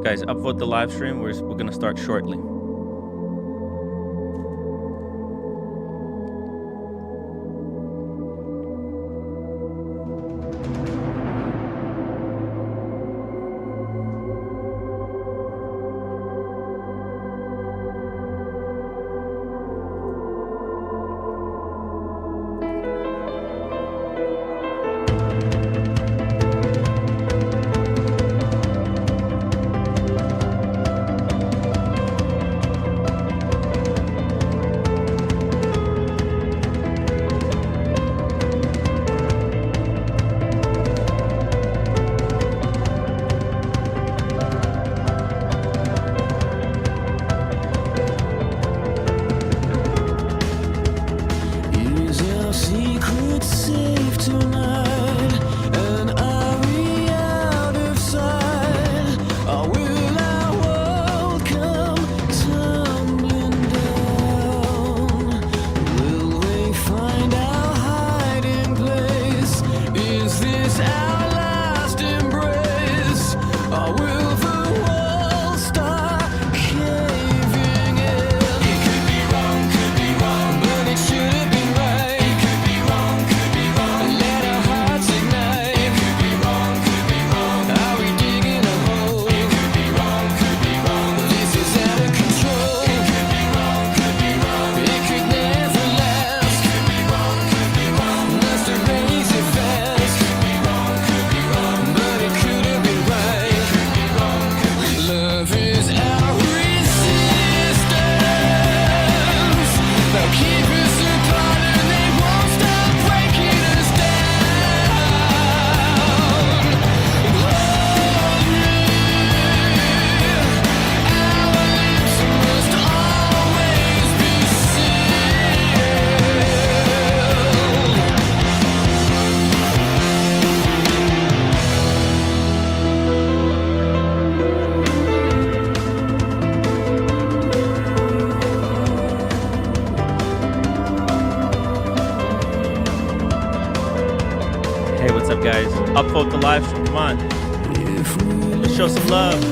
Guys, upvote the live stream. We're gonna start shortly. Guys, upvote the live stream. Come on, let's show some love.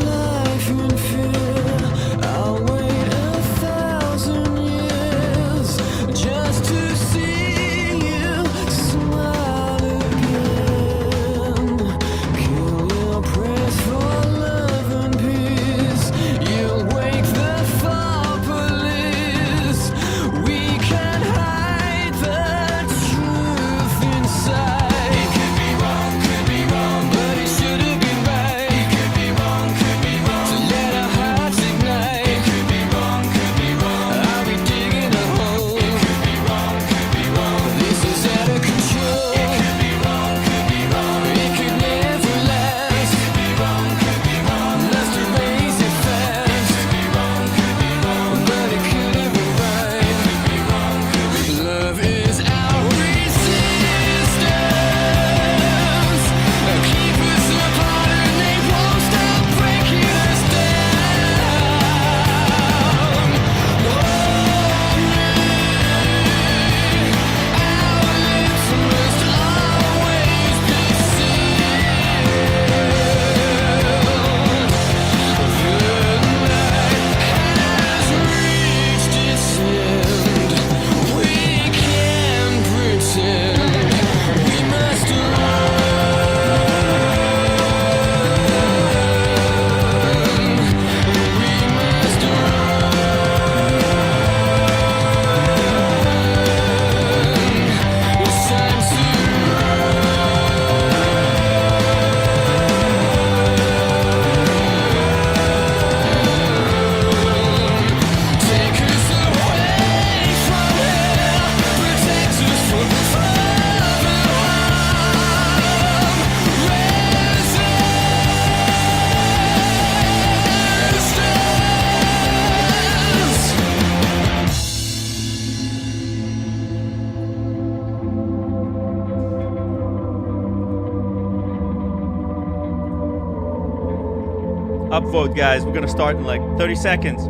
Upvote, guys. We're gonna start in like 30 seconds.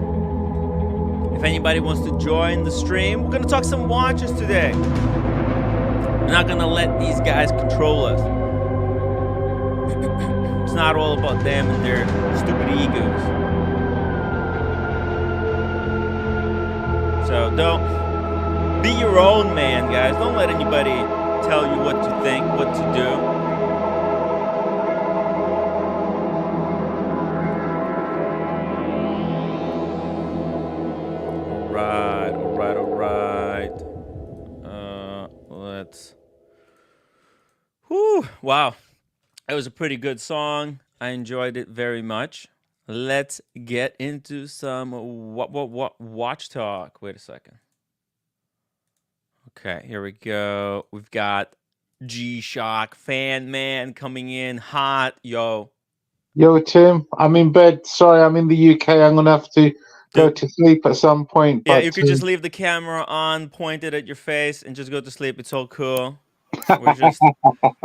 If anybody wants to join the stream, we're gonna talk some watches today. We're not gonna let these guys control us. It's not all about them and their stupid egos. So don't be your own man, guys. Don't let anybody tell you what to think, what to do. All right. Let's. Whew, wow. It was a pretty good song. I enjoyed it very much. Let's get into some what watch talk. Wait a second. Okay, here we go. We've got G-Shock Fan Man coming in hot. Yo. Yo, Tim, I'm in bed. Sorry, I'm in the UK. I'm going to have to go Dude, to sleep at some point. yeah, But you could just leave the camera on, pointed at your face, and just go to sleep. It's all cool. We're just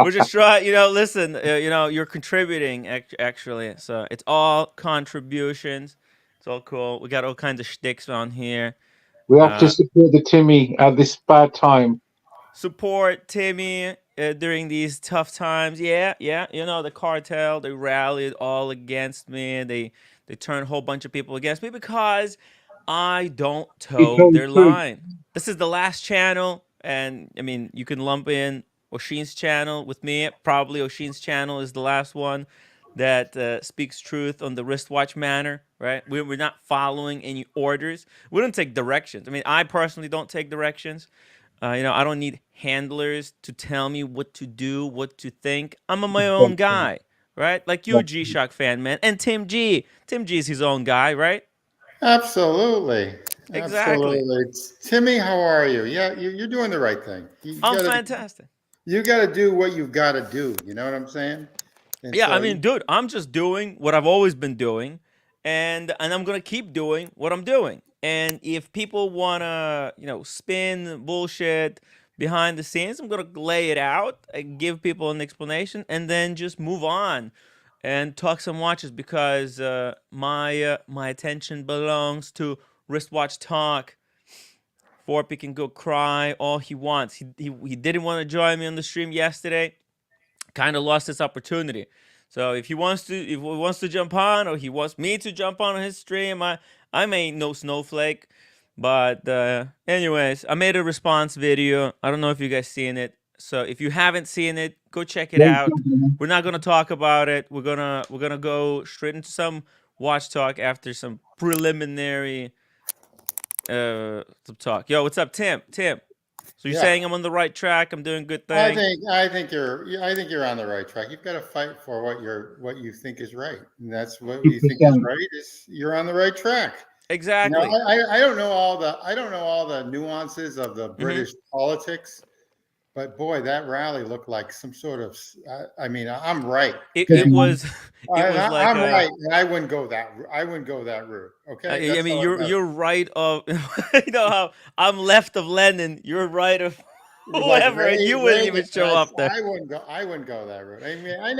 we're just trying, listen, you're contributing actually. So it's all contributions. It's all cool. We got all kinds of shticks on here. we have to Uh, support the Timmy at this bad time. Support Timmy during these tough times. Yeah, yeah. The cartel, they rallied all against me. They turned a whole bunch of people against me because I don't He toe told the their truth. line. This is the last channel, and I mean, you can lump in Oshin's channel with me. Probably Oshin's channel is the last one that speaks truth on the wristwatch manner, right? We're not following any orders. We don't take directions. I mean, I personally don't take directions. I don't need handlers to tell me what to do, what to think. I'm my own Exactly. guy, right? Like you, G-Shock fan, man. And Tim G. Tim G is his own guy, right? Absolutely. Exactly. Absolutely. Timmy, how are you? Yeah, you're doing the right thing. You I'm gotta fantastic. you gotta do what you've got to do. You know what I'm saying? And Yeah, I so, mean, dude, I'm just doing what I've always been doing, and I'm gonna keep doing what I'm doing. And if people wanna, spin bullshit behind the scenes, I'm gonna lay it out, and give people an explanation, and then just move on and talk some watches because my attention belongs to wristwatch talk. Forpy can go cry all he wants. He didn't want to join me on the stream yesterday, kind of lost this opportunity. So if he wants to jump on, or he wants me to jump on his stream, I'm ain't no snowflake. But anyways, I made a response video. I don't know if you guys seen it. So if you haven't seen it, go check it out. We're not gonna talk about it. We're gonna go straight into some watch talk after some preliminary talk. Yo, what's up, Tim? Tim. So you're yeah, saying I'm on the right track? I'm doing a good I thing. think I think you're yeah, I think you're on the right track. You've got to fight for what you think is right, and that's what you think is 100%. right. Is you're on the right track. You know, Exactly. I don't know all the nuances of the Mm-hmm. British politics. But boy, that rally looked like some sort of. I mean, I'm right. It Okay, was it and was like I'm right, and I wouldn't go that. I wouldn't go that route. Okay, I that's mean how I you're know. right of you know how I'm left of Lenin, you're right of Like whoever, and you wouldn't even Reagan, show up there. I wouldn't go. I wouldn't go that route. I mean, I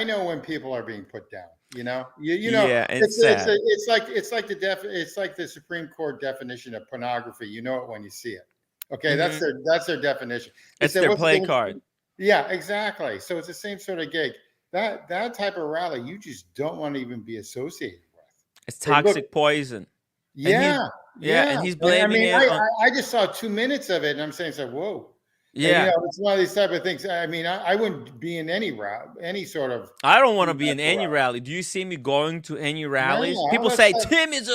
know when people are being put down. You know, Yeah, it's sad. it's like the Supreme Court definition of pornography. You know it when you see it. Okay, Mm-hmm. that's their definition. They It's said, their what's the play difference? card. Yeah, exactly. So it's the same sort of gig. That type of rally, you just don't want to even be associated It's with. It look, toxic poison. And he's yeah, yeah, yeah. and he's And I blaming mean, it on I just saw 2 minutes of it, and I'm saying, so whoa. And yeah. it's one of these type of things. I mean, I wouldn't be in any route, any sort of I don't want to be in political any route. rally. Do you see me going to any rallies? No, People that's say Tim is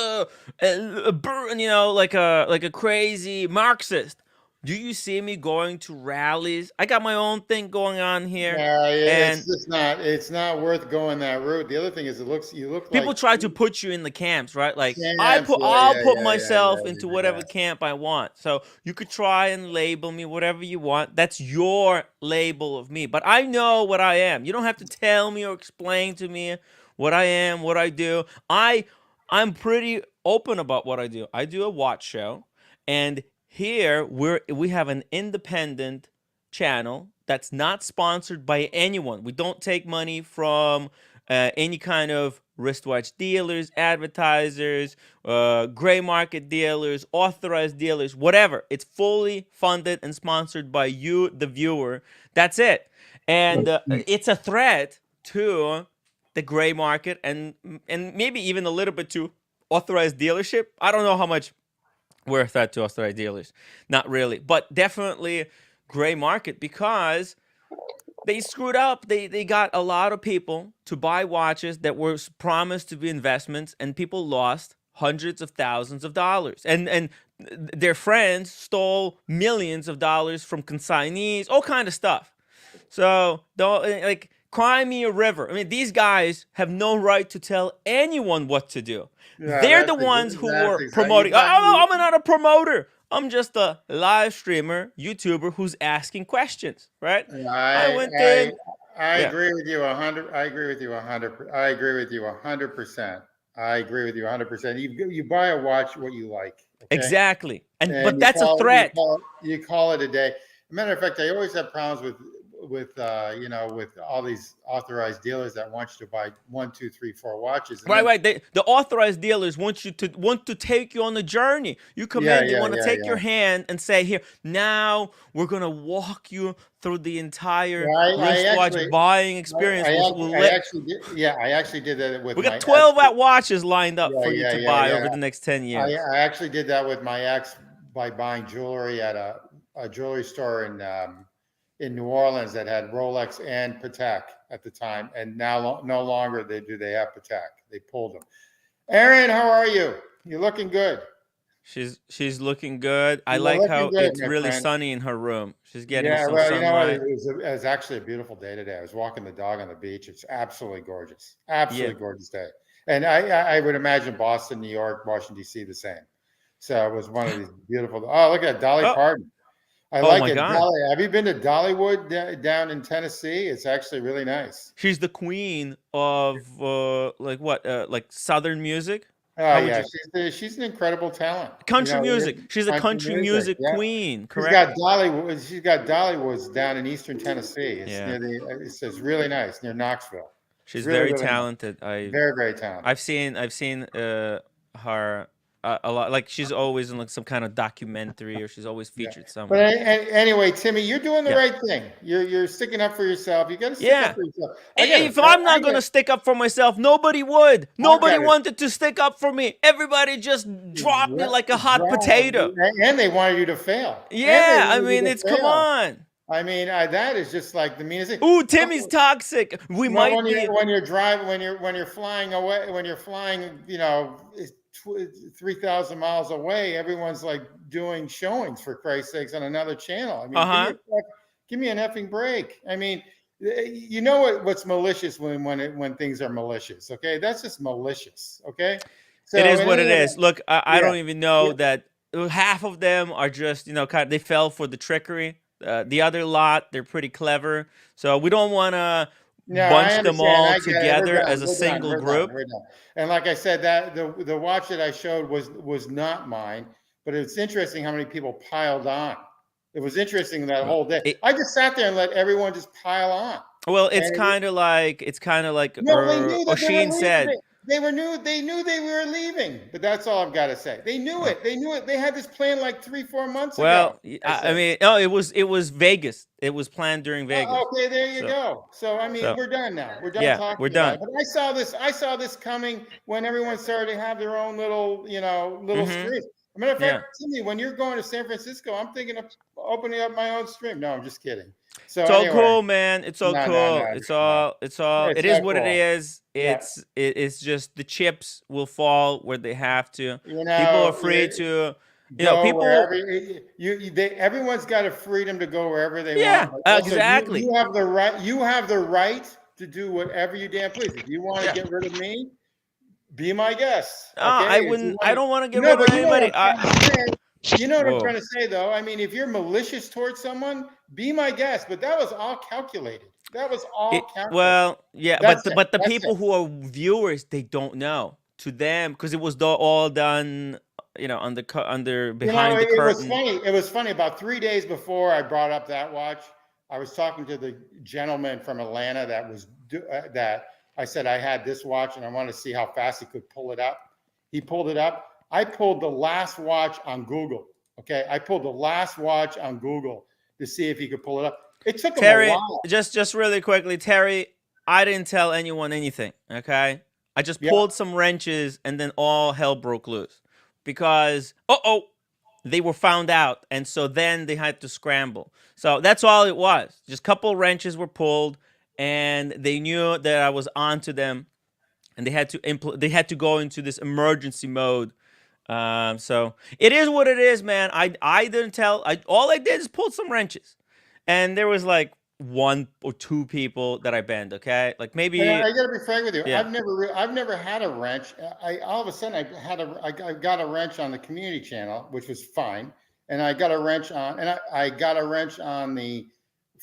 like a crazy Marxist. Do you see me going to rallies? I got my own thing going on here, yeah, it's and just not. It's not worth going that route. The other thing is, you look people like try to put you in the camps, right? Like camps. I'll Yeah, put yeah, myself into yeah. whatever camp I want. So you could try and label me whatever you want. That's your label of me. But I know what I am. You don't have to tell me or explain to me what I am, what I do. I'm pretty open about what I do. I do a watch show, and here we have an independent channel that's not sponsored by anyone. We don't take money from any kind of wristwatch dealers, advertisers, gray market dealers, authorized dealers, whatever. It's fully funded and sponsored by you, the viewer. That's it. and it's a threat to the gray market and maybe even a little bit to authorized dealership. I don't know how much we're a threat to authorized dealers, not really, but definitely gray market because they screwed up. They got a lot of people to buy watches that were promised to be investments, and people lost hundreds of thousands of dollars. And their friends stole millions of dollars from consignees, all kind of stuff. So don't like cry me a river. I mean, these guys have no right to tell anyone what to do. Yeah, They're the ones who that's were exactly. promoting. Oh, I'm not a promoter. I'm just a live streamer, YouTuber who's asking questions, right? I I went I in. I Yeah, agree with you 100. I agree with you 100. I agree with you 100%. I agree with you 100%. You buy a watch what you like, okay? exactly. And And but that's a threat. you call it a day. Matter of fact, I always have problems with all these authorized dealers that want you to buy 1, 2, 3, 4 watches, and Right, then right. The authorized dealers want to take you on the journey. You come yeah, in, they yeah, want to yeah, take your yeah. hand and say, "Here, now we're gonna walk you through the entire Yeah, wristwatch buying experience. We'll I let actually did. Yeah, I actually did that with we my got ex. 12 at watches lined up Yeah, for you yeah, to yeah, buy over yeah. the next 10 years." I actually did that with my ex by buying jewelry at a jewelry store in New Orleans that had Rolex and Patek at the time, and now no longer they have Patek. They pulled them. Aaron, how are you? You're looking good. She's looking good. I You're like looking how good, it's my really friend. sunny in her room. She's getting Yeah, some well, you know what? sunlight. It was actually a beautiful day today. I was walking the dog on the beach. It's absolutely gorgeous. Yeah. Absolutely gorgeous day. And I would imagine Boston, New York, Washington, D.C. the same. So it was one of these beautiful. Oh, look at Dolly Oh, Parton. I oh like my it. God. Have you been to Dollywood down in Tennessee? It's actually really nice. She's the queen of like what? Like Southern music? Oh How would yeah, you she's an incredible talent. You country know, music. She's a country country music. music Yeah, queen, correct? She's got Dollywoods down in eastern Tennessee. It's Yeah. near the. It's really nice near Knoxville. She's Really, very really nice. talented. Very, very talented. I've seen her a lot. Like she's always in like some kind of documentary or she's always Yeah. featured But somewhere. anyway, Timmy, you're doing the Yeah. right thing. You're sticking up for yourself. You got to stick up Yeah. for yourself. I get it. If I'm I not get gonna it. stick up for myself, nobody would. I Nobody get it. wanted to stick up for me. Everybody just dropped me like a hot potato. And they wanted you to fail. And they Yeah, I wanted you mean to it's come fail. on. I mean, that is just like the meanest thing. Ooh, Timmy's toxic. We Well, might be. when you're driving, when you're flying away, when you're flying, 3,000 miles away, everyone's like doing showings for Christ's sakes on another channel. I mean, Uh-huh. give me an effing break. I mean, you know what's malicious when things are malicious. Okay, that's just malicious. Okay, It so is in what any it is. event, Look, I yeah, don't even know yeah. that half of them are just, kind of, they fell for the trickery. The other lot, they're pretty clever. So we don't want to No, I bunch them understand. all I get it. We're together done. as a We're done. single We're done. group. We're done. And like I said, that the watch that I showed was not mine, but it's interesting how many people piled on. It was interesting that Well, whole day. it, I just sat there and let everyone just pile on. well, And it's kind of like no, they knew that they were Oshin leaving. said. They knew they were leaving. But that's all I've got to say. They knew uh, it. They knew it. They had this plan like 3, 4 months ago. Well, I I said. mean, oh, it was Vegas. It was planned during Vegas. Okay, there you So, go. So I mean, so we're done now. We're done yeah, we're talking about it. done. But I saw this coming when everyone started to have their own little, little Mm-hmm. stream. As a matter of Yeah. fact, Timmy, when you're going to San Francisco, I'm thinking of opening up my own stream. No, I'm just kidding. So It's all anyway, cool, man. It's all no, no, cool. no, It's no. all it's all It's it is not what it cool. is. Yeah. It's just the chips will fall where they have to. You People are know, free to, go wherever people everyone's got a freedom to go wherever they want. yeah, But also, exactly. you have the right. You have the right to do whatever you damn please. If you want to Yeah. get rid of me, be my guest, I okay? If you wouldn't I want to, don't want to get no, rid of but you know what anybody. I'm trying to say. You know what I'm Whoa. trying to say, though. I mean, if you're malicious towards someone, be my guest. But that was all calculated. That was all calculated. Well, yeah, That's it. but the That's it. people who are viewers, they don't know. To them, because it was all done, under behind the It was curtain. funny. It was funny. About 3 days before I brought up that watch, I was talking to the gentleman from Atlanta that I said I had this watch and I wanted to see how fast he could pull it up. He pulled it up. I pulled the last watch on Google. Okay, I pulled the last watch on Google to see if he could pull it up. It took them a Terry, while. just really quickly, Terry, I didn't tell anyone anything, okay? I just Yeah. pulled some wrenches and then all hell broke loose because they were found out, and so then they had to scramble. So that's all it was. Just a couple wrenches were pulled, and they knew that I was onto them, and they had to go into this emergency mode. So it is what it is, man. I didn't tell. All I did is pull some wrenches, and there was like one or two people that I banned. Okay, like And maybe I got to be frank with you. yeah. I've never had a wrench. All of a sudden I got a wrench on the community channel, which was fine, and I got a wrench on, and I got a wrench on the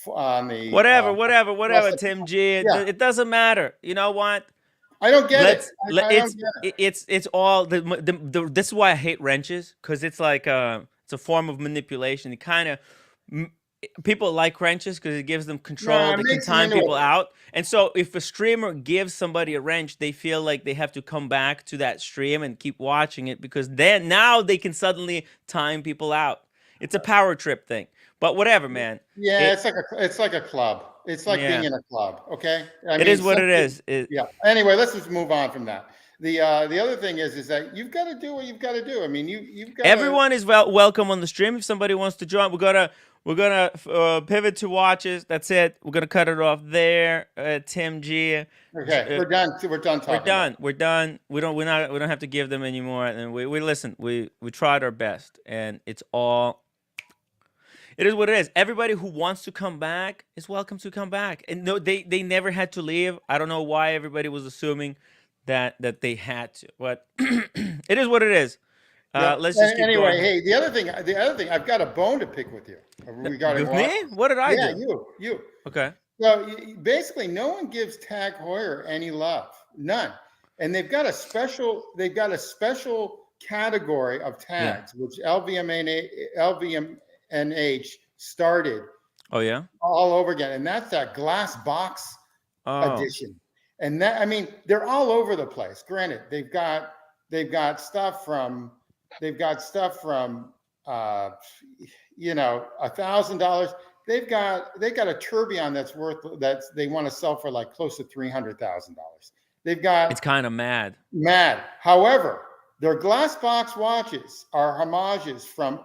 Whatever, rustic. Tim G. Yeah, It doesn't matter. You know what? I don't get it. I don't get it. It's all this is why I hate wrenches, because it's like it's a form of manipulation. It kind of people like wrenches because it gives them control. No, it They can makes them time into people a, out, and so if a streamer gives somebody a wrench, they feel like they have to come back to that stream and keep watching it, because then now they can suddenly time people out. It's a power trip thing, but whatever, man. yeah, it's like a club. It's like being Yeah, in a club. Okay, I it mean, is what some it people, is. yeah. Anyway, let's just move on from that. The other thing is that you've got to do what you've got to do. I mean, you've got to. Everyone is welcome on the stream. If somebody wants to join, we're gonna pivot to watches. That's it. We're gonna cut it off there. Tim G. Okay, we're done. We're done We're talking. done. We're done. We don't have to give them any more. And we listen. We tried our best, and it's all. It is what it is. Everybody who wants to come back is welcome to come back. And no, they never had to leave. I don't know why everybody was assuming that they had to, but it is what it is. Yeah. Let's just keep Anyway, going. hey, the other thing, I've got a bone to pick with you regarding With watch. me? What did I Yeah, do? you. Okay. So basically, no one gives Tag Heuer any love, none. And they've got a special category of tags, which LVMH started Oh yeah. all over again, and that's that glass box Oh. edition. And that, I mean, they're all over the place. Granted, they've got stuff from $1,000. They got a tourbillon that's they want to sell for like close to $300,000. They've got It's kind of mad. However, their glass box watches are homages from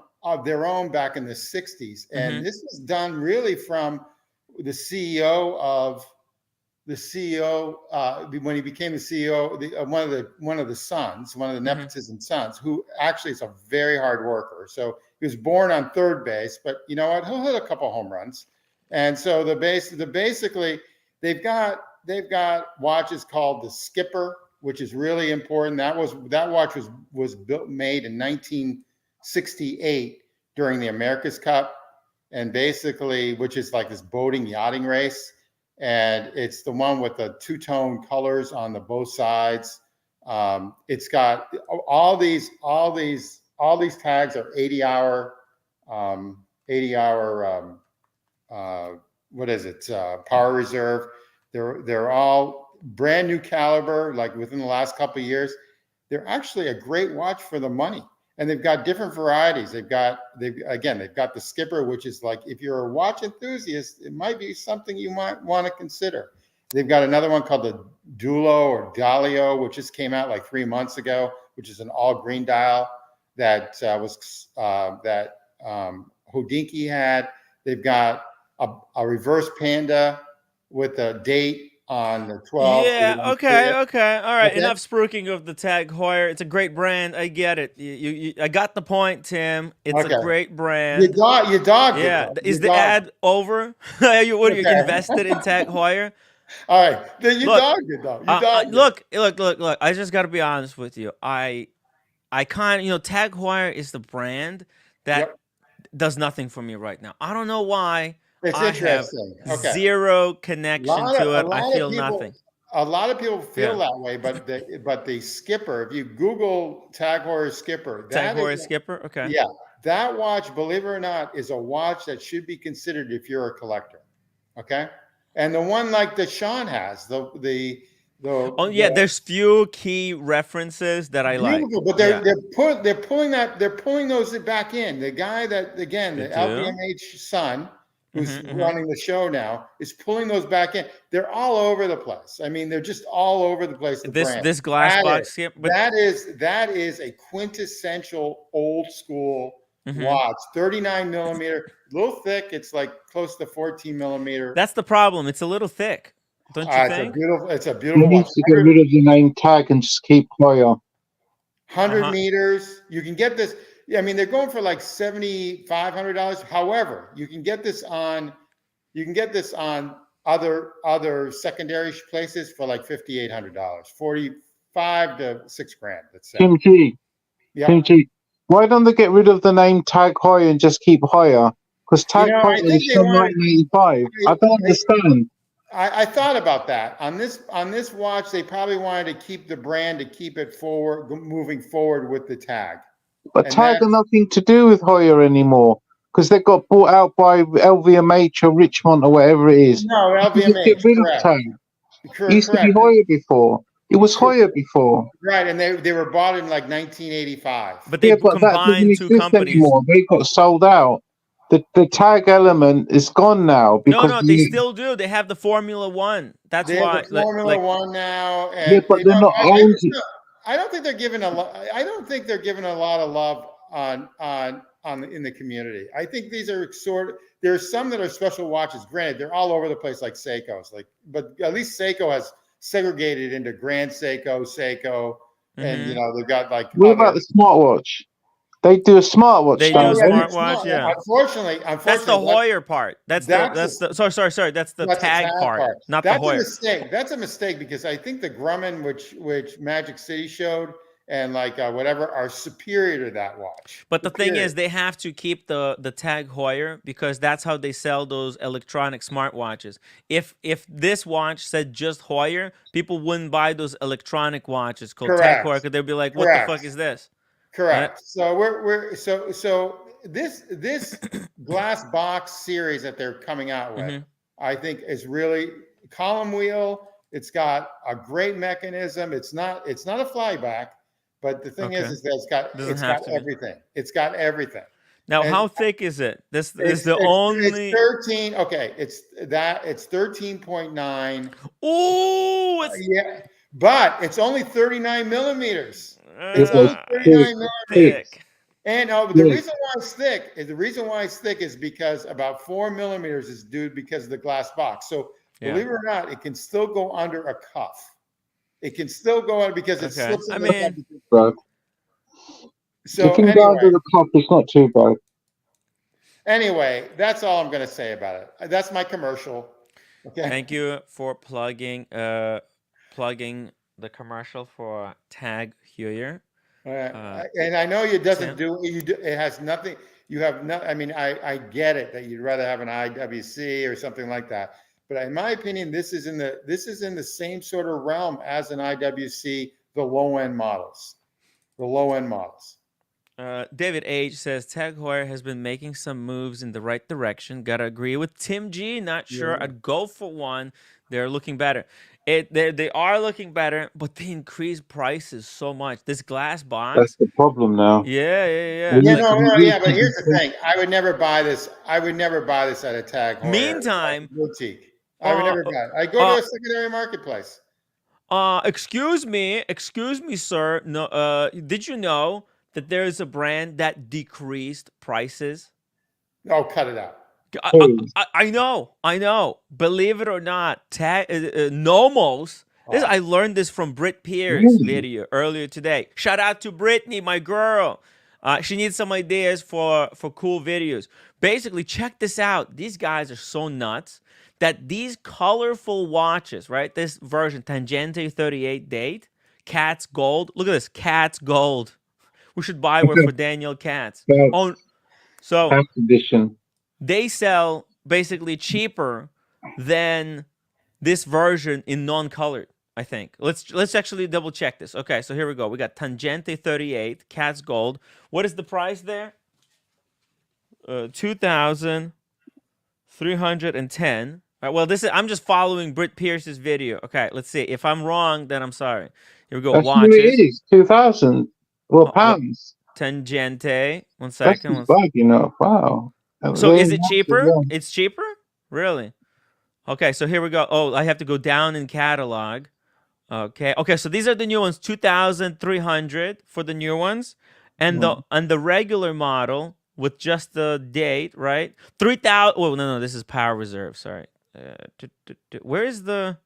their own back in the 60s. And this was done really from the CEO when he became the CEO, one of the sons, one of the nepotism sons, who actually is a very hard worker. So he was born on third base, but you know what? He'll hit a couple home runs. And so basically they've got watches called the Skipper, which is really important. That watch was made in 1968 during the America's Cup, and basically, which is like this boating yachting race. And it's the one with the two-tone colors on the both sides. It's got all these tags are 80-hour power reserve. They're all brand new caliber, like within the last couple of years. They're actually a great watch for the money. And they've got different varieties. They've got the Skipper, which is like, if you're a watch enthusiast, it might be something you might want to consider. They've got another one called the Dulo or Dalio, which just came out like 3 months ago, which is an all green dial that Hodinkee had. They've got a reverse Panda with a date on the 12th. Yeah. Okay. All right. Okay. Enough spruiking of the Tag Heuer. It's a great brand. I get it. I got the point, Tim. It's a great brand. You dogged Yeah. it. Is the ad over? You invested in Tag Heuer? All right. Then you dogged it, though. Look. I just got to be honest with you. I kind of, Tag Heuer is the brand that does nothing for me right now. I don't know why. It's interesting. Zero connection to it. I feel nothing. A lot of people feel that way, but the Skipper, if you Google Tag Heuer Skipper, okay. Yeah, that watch, believe it or not, is a watch that should be considered if you're a collector. Okay, and the one like that Sean has, there's few key references that I like. But they're pulling those back in. The guy that, again, the LVMH son, who's running the show now, is pulling those back in. They're all over the place. I mean, they're just all over the place. The brand. This glass box here, but that is a quintessential old school watch. 39 millimeter, a little thick. It's like close to 14 millimeter. that's the problem. It's a little thick, don't you think? It's a He beautiful watch. needs to get rid of the name Tag and just keep Heuer. 100 meters. You can get this. Yeah, I mean, they're going for like $7,500. However, you can get this on other secondary places for like $5,800, 45 to $6,000. Let's say. Tim G. Yeah. Tim G. Why don't they get rid of the name Tag Heuer and just keep Heuer? Because Tag Heuer is from 1985. I don't understand. I thought about that. On this watch, they probably wanted to keep the brand, to keep it forward, moving forward with the Tag. But Tag got nothing to do with Heuer anymore because they got bought out by LVMH or Richmond or whatever it is. No, LVMH. Get rid of Tag. It used to be Heuer before. It was Heuer before. Right, and they were bought in like 1985. But they combined two companies. Anymore. They got sold out. The Tag element is gone now because no, they still do. They have the Formula One. That's why the Formula One now. And, yeah, but they're not owned. I don't think they're giving a lot. I don't think they're giving a lot of love on in the community. I think these are there's some that are special watches. Granted, they're all over the place like Seiko's. But at least Seiko has segregated into Grand Seiko, and they've got like. What about the smartwatch? They do a smartwatch. They do a smartwatch, yeah. Unfortunately, that's the Heuer part. That's the sorry. That's the tag part, not the Heuer. That's a mistake. That's a mistake because I think the Grumman, which Magic City showed, and like whatever, are superior to that watch. But the thing is, they have to keep the Tag Heuer because that's how they sell those electronic smartwatches. If this watch said just Heuer, people wouldn't buy those electronic watches called Tag Heuer because they'd be like, "What the fuck is this?" Correct. Right? So this glass box series that they're coming out with, I think is really column wheel. It's got a great mechanism. It's not a flyback, but the thing is that it's got everything. It's got everything. Now, how thick is it? This is the only. It's 13. Okay, it's 13.9. Ooh, yeah, but it's only 39 millimeters. It's only 39 millimeters. And the reason why it's thick is because about 4 millimeters is due because of the glass box. So believe it or not, it can still go under a cuff. It can still go under because it slips in the cuff. So you can go under the cuff. It's not too bad. Anyway, that's all I'm going to say about it. That's my commercial. Okay. Thank you for plugging the commercial for Tag Heuer. And I know it doesn't it has nothing. You have no. I mean, I get it that you'd rather have an IWC or something like that. But in my opinion, this is in the same sort of realm as an IWC, the low end models. David H says Tag Heuer has been making some moves in the right direction. Gotta agree with Tim G. Not sure I'd go for one. They're looking better. They are looking better, but they increase prices so much. This glass box. That's the problem now. Yeah. But here's the thing. I would never buy this. I would never buy this at a Tag Heuer. Meantime, boutique. I would never buy it. I go to a secondary marketplace. Excuse me, sir. No, did you know that there is a brand that decreased prices? Oh, cut it out. I know. Believe it or not, Nomos. I learned this from Britt Pierce's video earlier today. Shout out to Brittany, my girl. She needs some ideas for cool videos. Basically, check this out. These guys are so nuts that these colorful watches, right? This version, Tangente 38 date, Cat's Gold. Look at this, Cat's Gold. We should buy one for Daniel Katz. So edition. They sell basically cheaper than this version in non-colored, I think. Let's actually double check this. Okay, so here we go. We got Tangente 38, Cat's Gold. What is the price there? 2,310. Well, I'm just following Britt Pierce's video. Okay, let's see. If I'm wrong, then I'm sorry. Here we go. That's watches. It is 2,000. Well, pounds. Tangente. One second. That's bad, Wow. So They're is it massive, cheaper? yeah. It's cheaper? Really? Okay, so here we go. Oh, I have to go down in catalog. Okay. Okay, so these are the new ones, 2,300 for the new ones. And the regular model with just the date, right? 3,000. Oh, no, this is power reserve, sorry. Where is the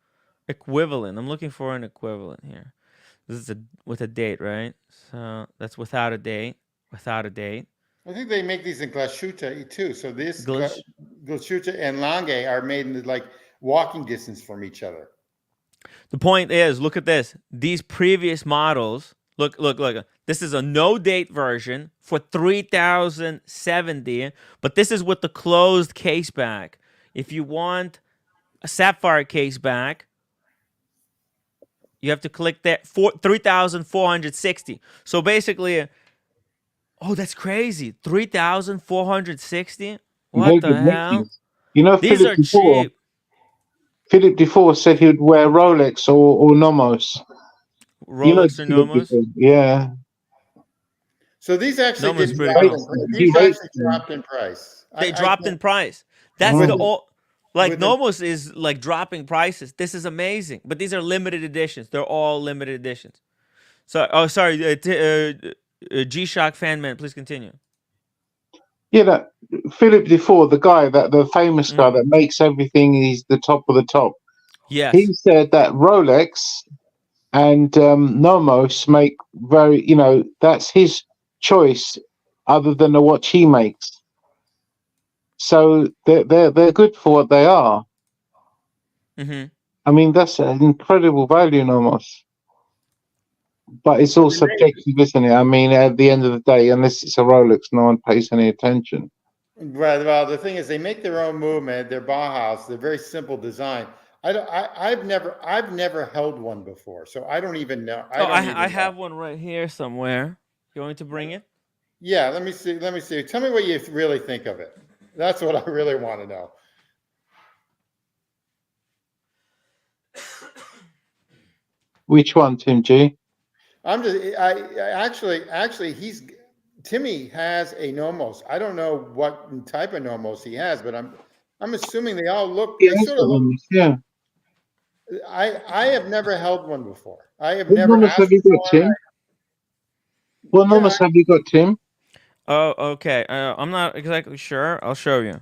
equivalent? I'm looking for an equivalent here. This is with a date, right? So that's without a date. Without a date. I think they make these in Glashütte too. So this Glish. Glashütte and Lange are made in like walking distance from each other. The point is, look at this. These previous models, look. This is a no date version for 3,070, but this is with the closed case back. If you want a sapphire case back, you have to click that for 3,460. So basically, oh, that's crazy. 3,460? Very What the good hell? makings. You know, These are cheap. Philip Dufour said he would wear Rolex or Nomos. You know, Rolex or Philip Nomos? Dufour. Yeah. So these actually Nomos is did pretty drop cool. in price. He These hates actually them. dropped in price. They I dropped can't, in price. That's with the the, all. Like with the, Nomos is like dropping prices. This is amazing, but these are limited editions. They're all limited editions. So, oh, sorry, G-Shock fan man, please continue. Yeah, that Philip Dufour, the guy, the famous guy that makes everything, he's the top of the top. Yes. He said that Rolex and Nomos make very, that's his choice other than the watch he makes. So they're good for what they are. Mm-hmm. I mean, that's an incredible value, Nomos. But it's so all they made, subjective, isn't it? I mean, at the end of the day, unless it's a Rolex, no one pays any attention. right, well, the thing is, they make their own movement. They're Bauhaus. They're very simple design. I've never held one before, so I don't even know. I Oh, don't I even know. have one right here somewhere. You want me to bring it? Yeah, let me see. Let me see. Tell me what you really think of it. That's what I really want to know. Which one, Tim G? Actually, Timmy has a Nomos. I don't know what type of Nomos he has, but I'm assuming they all look, Yeah, they he's sort got of look. Nomos, yeah. I have never held one before. I have What never Nomos have asked you got, for Tim? it. What Yeah, Nomos have you got, Tim? Oh, okay. I'm not exactly sure. I'll show you.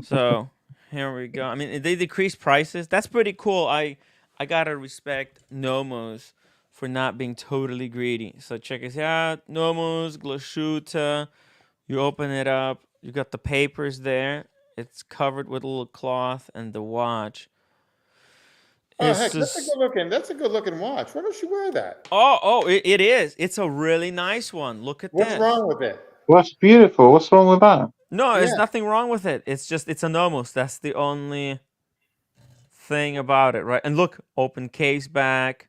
So here we go. I mean, they decrease prices. That's pretty cool. I gotta respect Nomos for not being totally greedy. So check this out. Nomos Glashütte. You open it up. You got the papers there. It's covered with a little cloth, and the watch. oh It's heck, just that's a good looking watch. Why don't you wear that? it is. It's a really nice one. Look at What's this. wrong with it? Well, that's beautiful. What's wrong with that? No, there's Yeah. nothing wrong with it. It's just it's a Nomos. That's the only thing about it, right? And look, open case back.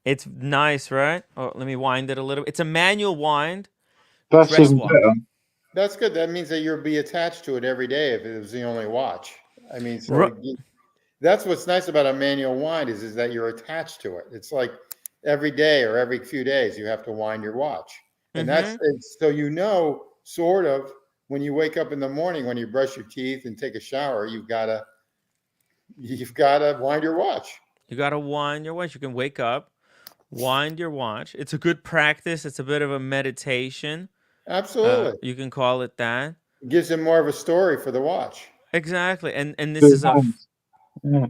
It's nice, right? Oh, let me wind it a little. It's a manual wind, That's dress even watch. better. That's good. That means that you'll be attached to it every day if it was the only watch. I mean, Ru- that's what's nice about a manual wind is that you're attached to it. It's like every day or every few days you have to wind your watch. And mm-hmm. so sort of when you wake up in the morning, when you brush your teeth and take a shower, you've gotta wind your watch. You gotta wind your watch. You can wake up, wind your watch. It's a good practice. It's a bit of a meditation. Absolutely. You can call it that. It gives them more of a story for the watch. Exactly. And this Good is a hands. Yeah.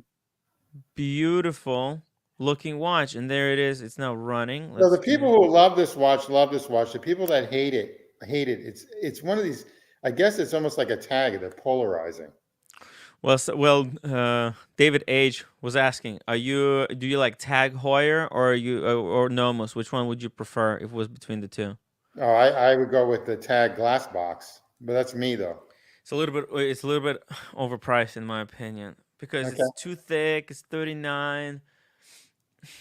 beautiful looking watch. And there it is. It's now running. So Let's the do. people who love this watch love this watch. The people that hate it hate it. It's one of these. I guess it's almost like a tag. They're polarizing. David H was asking, do you like Tag Heuer or or Nomos? Which one would you prefer if it was between the two? Oh, I would go with the tag glass box, but that's me though. It's a little bit overpriced in my opinion because Okay. it's too thick. It's 39.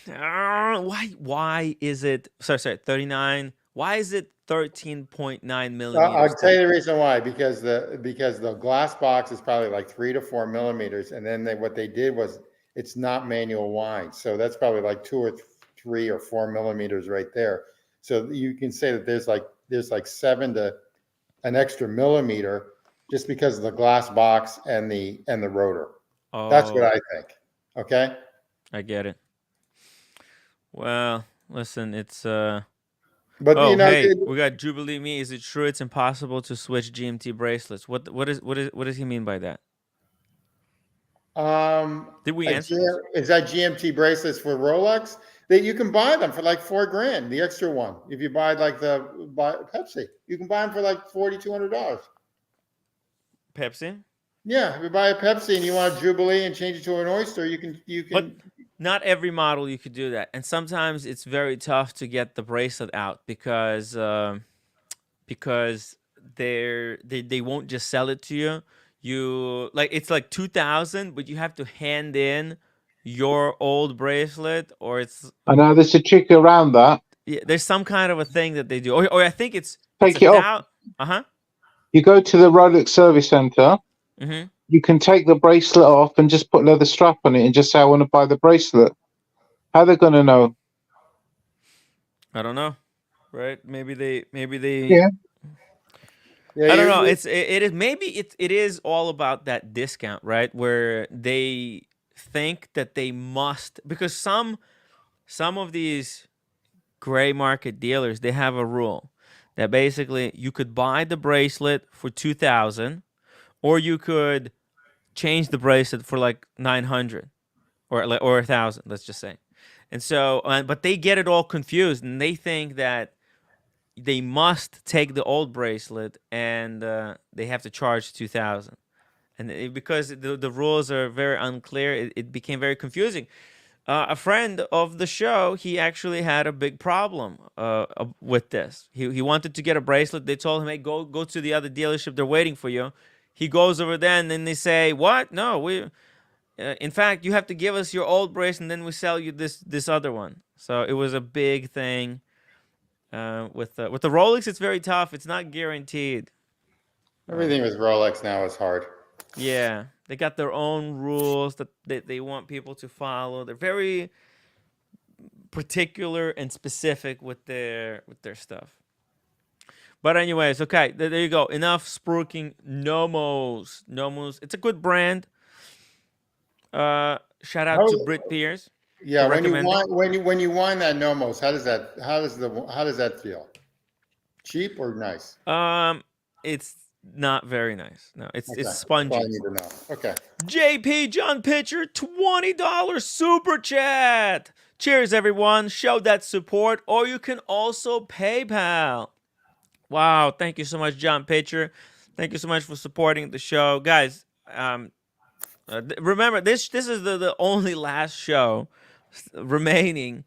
Why is it sorry 39? Why is it 13.9 millimeters I'll tell you thick? the reason why. Because the glass box is probably like 3 to 4 millimeters, and then what they did was it's not manual wind, so that's probably like 2 or 3 or 4 millimeters right there. So you can say that there's like 7 to an extra millimeter just because of the glass box and the rotor. That's what Oh, I think. Okay. I get it. Well, listen, it's But oh, hey, we got Jubilee Me. Is it true it's impossible to switch GMT bracelets? What does he mean by that? Did we answer this? Is that GMT bracelets for Rolex? That you can buy them for like $4,000, the extra one. If you buy like buy Pepsi, you can buy them for like $4,200. Pepsi? Yeah, if you buy a Pepsi and you want a Jubilee and change it to an oyster, you But can. not every model you could do that. And sometimes it's very tough to get the bracelet out because they won't just sell it to you. You like it's like 2000, but you have to hand in your old bracelet, or it's I know there's a trick around that. yeah, there's some kind of a thing that they do. Or I think it's Take a it off. thousand. Uh-huh. You go to the Rolex service center. Mm-hmm. You can take the bracelet off and just put leather strap on it and just say, I want to buy the bracelet. How are they going to know? I don't know. Right? Maybe they Yeah. Yeah, I don't know. It is maybe it is all about that discount, right? Where they think that they must, because some of these gray market dealers, they have a rule that basically you could buy the bracelet for 2000, or you could change the bracelet for like 900 or 1000, let's just say. And so but they get it all confused, and they think that they must take the old bracelet, and they have to charge 2000. And because the rules are very unclear, it became very confusing. A friend of the show, he actually had a big problem with this. He wanted to get a bracelet. They told him, hey, go to the other dealership, they're waiting for you. He goes over there, and then they say, what? No, we in fact, you have to give us your old bracelet, and then we sell you this other one. So it was a big thing. With the Rolex, it's very tough. It's not guaranteed. everything with Rolex now is hard. Yeah, they got their own rules that they want people to follow. They're very particular and specific with their stuff. But anyways, okay, there you go. Enough spruiking. Nomos. It's a good brand. Shout out How, to Britt Pierce yeah, for recommending. when you wine that Nomos, how does that feel? Cheap or nice? It's not very nice. No, Okay, it's that's all I spongy. need to know. Okay. JP John Pitcher, $20 super chat. Cheers, everyone. Show that support, or you can also PayPal. Wow, thank you so much, John Pitcher. Thank you so much for supporting the show, guys. Remember, this is the only last show remaining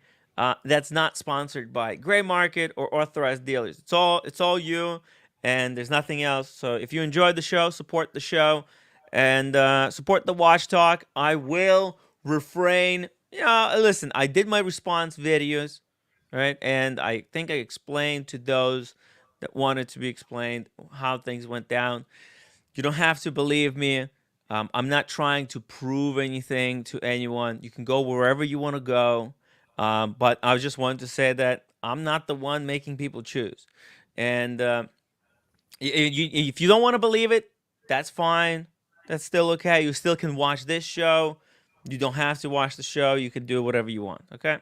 that's not sponsored by Gray Market or authorized dealers. It's all you, and there's nothing else. So if you enjoyed the show, support the show, and support the Watch Talk. I will refrain. Listen, I did my response videos, right, and I think I explained to those that wanted to be explained how things went down. You don't have to believe me. I'm not trying to prove anything to anyone. You can go wherever you want to go. But I just wanted to say that I'm not the one making people choose. And if you don't want to believe it, that's fine. That's still okay. You still can watch this show. You don't have to watch the show. You can do whatever you want. Okay.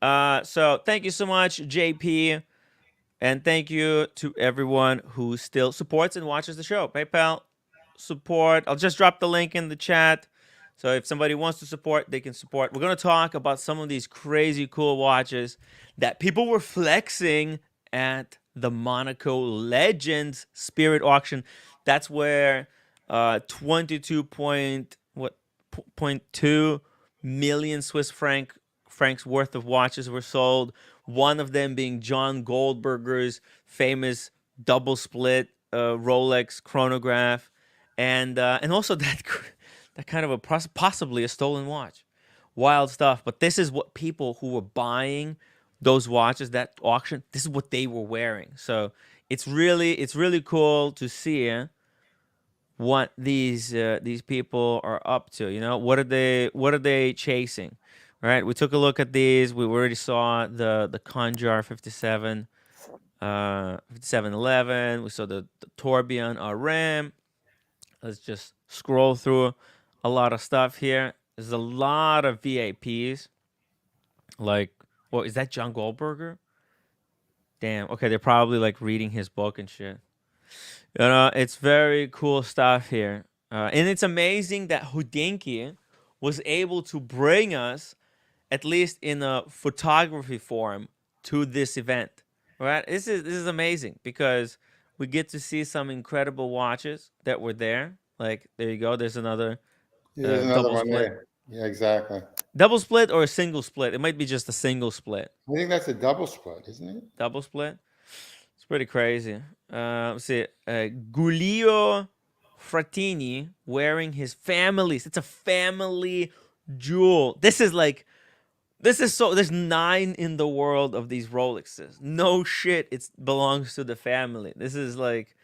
So thank you so much, JP. And thank you to everyone who still supports and watches the show. PayPal support. I'll just drop the link in the chat. So if somebody wants to support, they can support. We're going to talk about some of these crazy cool watches that people were flexing at the Monaco Legends Spirit auction. That's where 22 point what 0.2 million francs worth of watches were sold. One of them being John Goldberger's famous double split Rolex chronograph, and also that kind of possibly a stolen watch. Wild stuff. But this is what people who were buying those watches, that auction, this is what they were wearing. So it's really cool to see what these people are up to. What are they chasing? Right? We took a look at these. We already saw the Conjar 57. 711. We saw the Tourbillon RM. Let's just scroll through a lot of stuff here. There's a lot of VAPs. Like, well, is that John Goldberger? Damn. Okay, they're probably like reading his book and shit. It's very cool stuff here. And it's amazing that Hodinkee was able to bring us, at least in a photography form, to this event. Right? This is amazing because we get to see some incredible watches that were there. Like, there you go. There's another Here's another double one split. there. Yeah, exactly. Double split or a single split? It might be just a single split. I think that's a double split, isn't it? Double split? It's pretty crazy. Let's see. Giulio Frattini wearing his family's. It's a family jewel. This is so. There's 9 in the world of these Rolexes. No shit. It belongs to the family. This is like,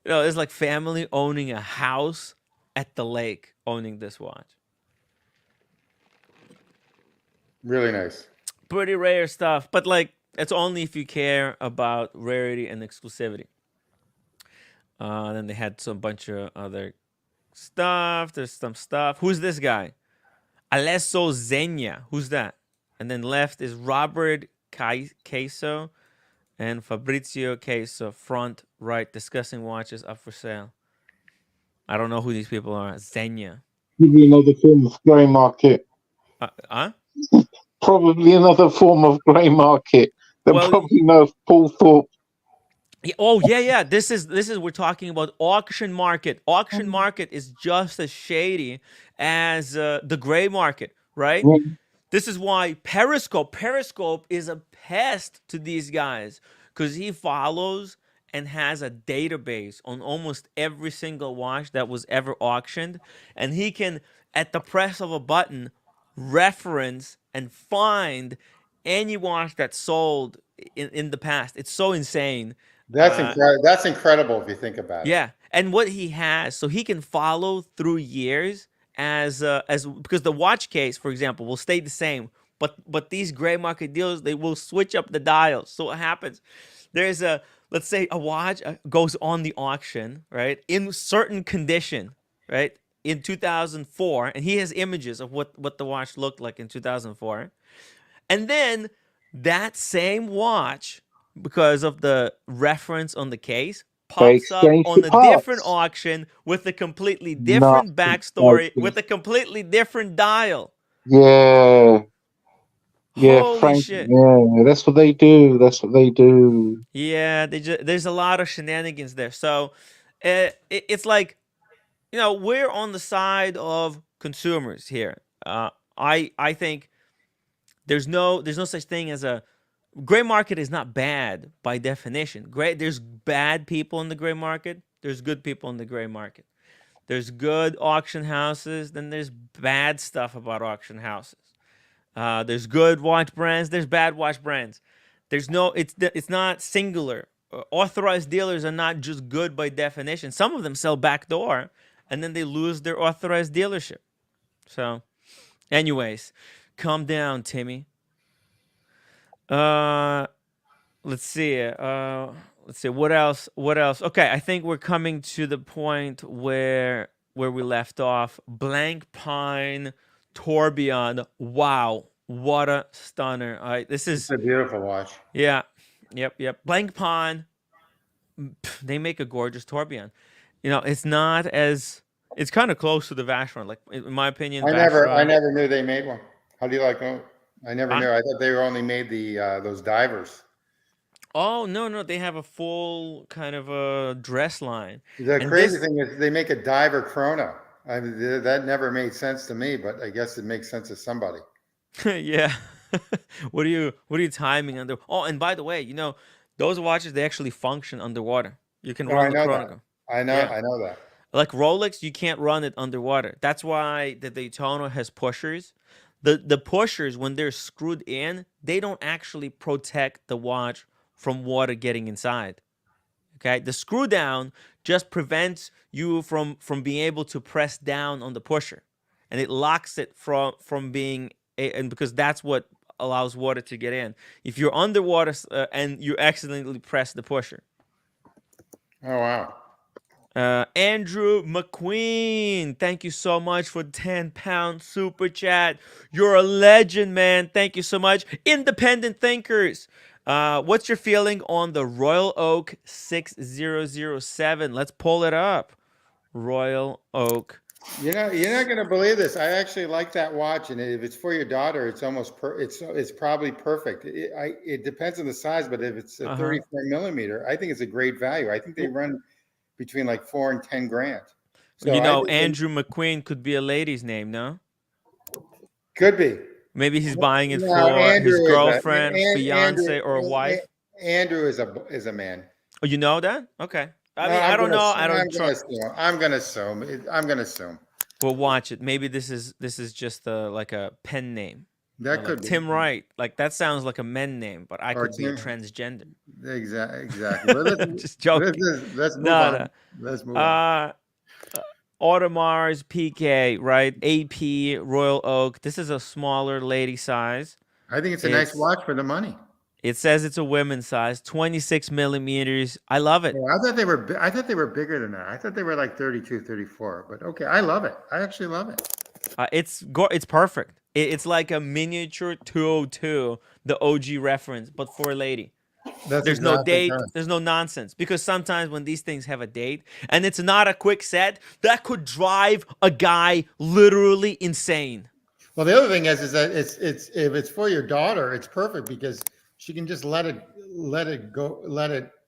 it's like family owning a house at the lake, owning this watch. Really nice. Pretty rare stuff, but like, it's only if you care about rarity and exclusivity. Then they had some bunch of other stuff. There's some stuff. Who's this guy? Alesso Zegna. Who's that? And then left is Robert Queso and Fabrizio Queso. Front right, discussing watches up for sale. I don't know who these people are. Zegna. Probably another form of grey market. Probably another form of grey market. They probably know Paul Thorpe. Oh yeah. This is we're talking about auction market. Auction market is just as shady as the gray market, right? Yeah. This is why Periscope is a pest to these guys because he follows and has a database on almost every single watch that was ever auctioned, and he can, at the press of a button, reference and find any watch that sold in the past. It's so insane. That's incredible. That's incredible if you think about it. Yeah, and what he has, so he can follow through years as because the watch case, for example, will stay the same, but these gray market dealers, they will switch up the dials. So what happens? There's let's say a watch goes on the auction, right, in certain condition, right, in 2004, and he has images of what the watch looked like in 2004, and then that same watch, because of the reference on the case, pops up on a different auction with a completely different backstory, with a completely different dial. Yeah. Yeah, Holy shit. Yeah, that's what they do. Yeah, there's a lot of shenanigans there. So it's like, we're on the side of consumers here. I think there's no such thing as a gray market. Is not bad by definition. There's bad people in the gray market. There's good people in the gray market. There's good auction houses. Then there's bad stuff about auction houses. There's good watch brands. There's bad watch brands. It's not singular. Authorized dealers are not just good by definition. Some of them sell backdoor, and then they lose their authorized dealership. So, anyways, calm down, Timmy. Let's see. What else? Okay, I think we're coming to the point where we left off. Blank Pine Tourbillon. Wow, what a stunner! All right, this is a beautiful watch. Yeah, yep. Blank Pine. They make a gorgeous tourbillon. It's not as. It's kind of close to the Vacheron. Like, in my opinion, I never knew they made one. How do you like them? I never knew. I thought they only made those divers. Oh no! They have a full kind of a dress line. The crazy thing is they make a diver chrono. That never made sense to me, but I guess it makes sense to somebody. Yeah. What are you timing under? Oh, and by the way, those watches, they actually function underwater. You can run the chronograph. I know that. Like Rolex, you can't run it underwater. That's why the Daytona has pushers. The pushers, when they're screwed in, they don't actually protect the watch from water getting inside. Okay, the screw down just prevents you from being able to press down on the pusher, and it locks it from being and because that's what allows water to get in. If you're underwater and you accidentally press the pusher. Oh wow. Andrew McQueen, thank you so much for 10-pound super chat. You're a legend, man. Thank you so much. Independent thinkers. What's your feeling on the Royal Oak 6007? Let's pull it up. Royal Oak. You're not going to believe this. I actually like that watch, and if it's for your daughter, it's almost it's probably perfect. It depends on the size, but if it's a 34 millimeter, I think it's a great value. I think they run between like 4 and 10 grand. So You I know, think Andrew McQueen could be a lady's name, no? could be. Maybe he's buying it No, for his Andrew is girlfriend, fiance, or wife. Andrew is a man. Oh, you know that? Okay. I No, mean, I don't know. I I'm don't gonna trust. assume. I'm gonna assume. I'm gonna assume. Well, watch it. Maybe this is just like a pen name. That Like could be Tim Wright. Like that sounds like a men name, but I or could be a Tim. transgender. Exactly. But Just joking. let's move No, on. Let's move on. Audemars PK, right? AP Royal Oak. This is a smaller lady size. I think it's a nice watch for the money. It says it's a women's size, 26 millimeters. I love it. Oh, I thought they were. I thought they were bigger than that. I thought they were like 32, 34. But okay, I love it. I actually love it. It's perfect. It's like a miniature 202, the OG reference, but for a lady. That's There's no exactly date. right. There's no nonsense. Because sometimes when these things have a date and it's not a quick set, that could drive a guy literally insane. Well, the other thing is that it's if it's for your daughter, it's perfect because she can just let it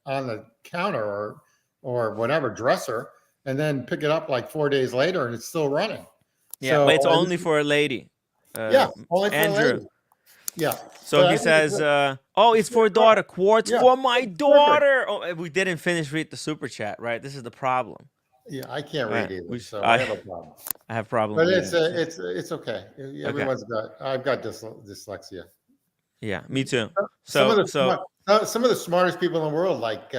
on the counter or whatever dresser, and then pick it up like 4 days later, and it's still running. Yeah, So but it's only for a lady. yeah, only for a Andrew. lady. Yeah. So But he I think it's says, "Oh, it's for a daughter. Quartz Yeah, for my it's perfect. daughter." Oh, we didn't finish read the super chat, right? This is the problem. Yeah, I can't Right, read either, we so I- I have a problem. I have problem. But reading, so- it's okay. Everyone's got. I've got dyslexia. Yeah, me too. Some of So some of the smartest people in the world, like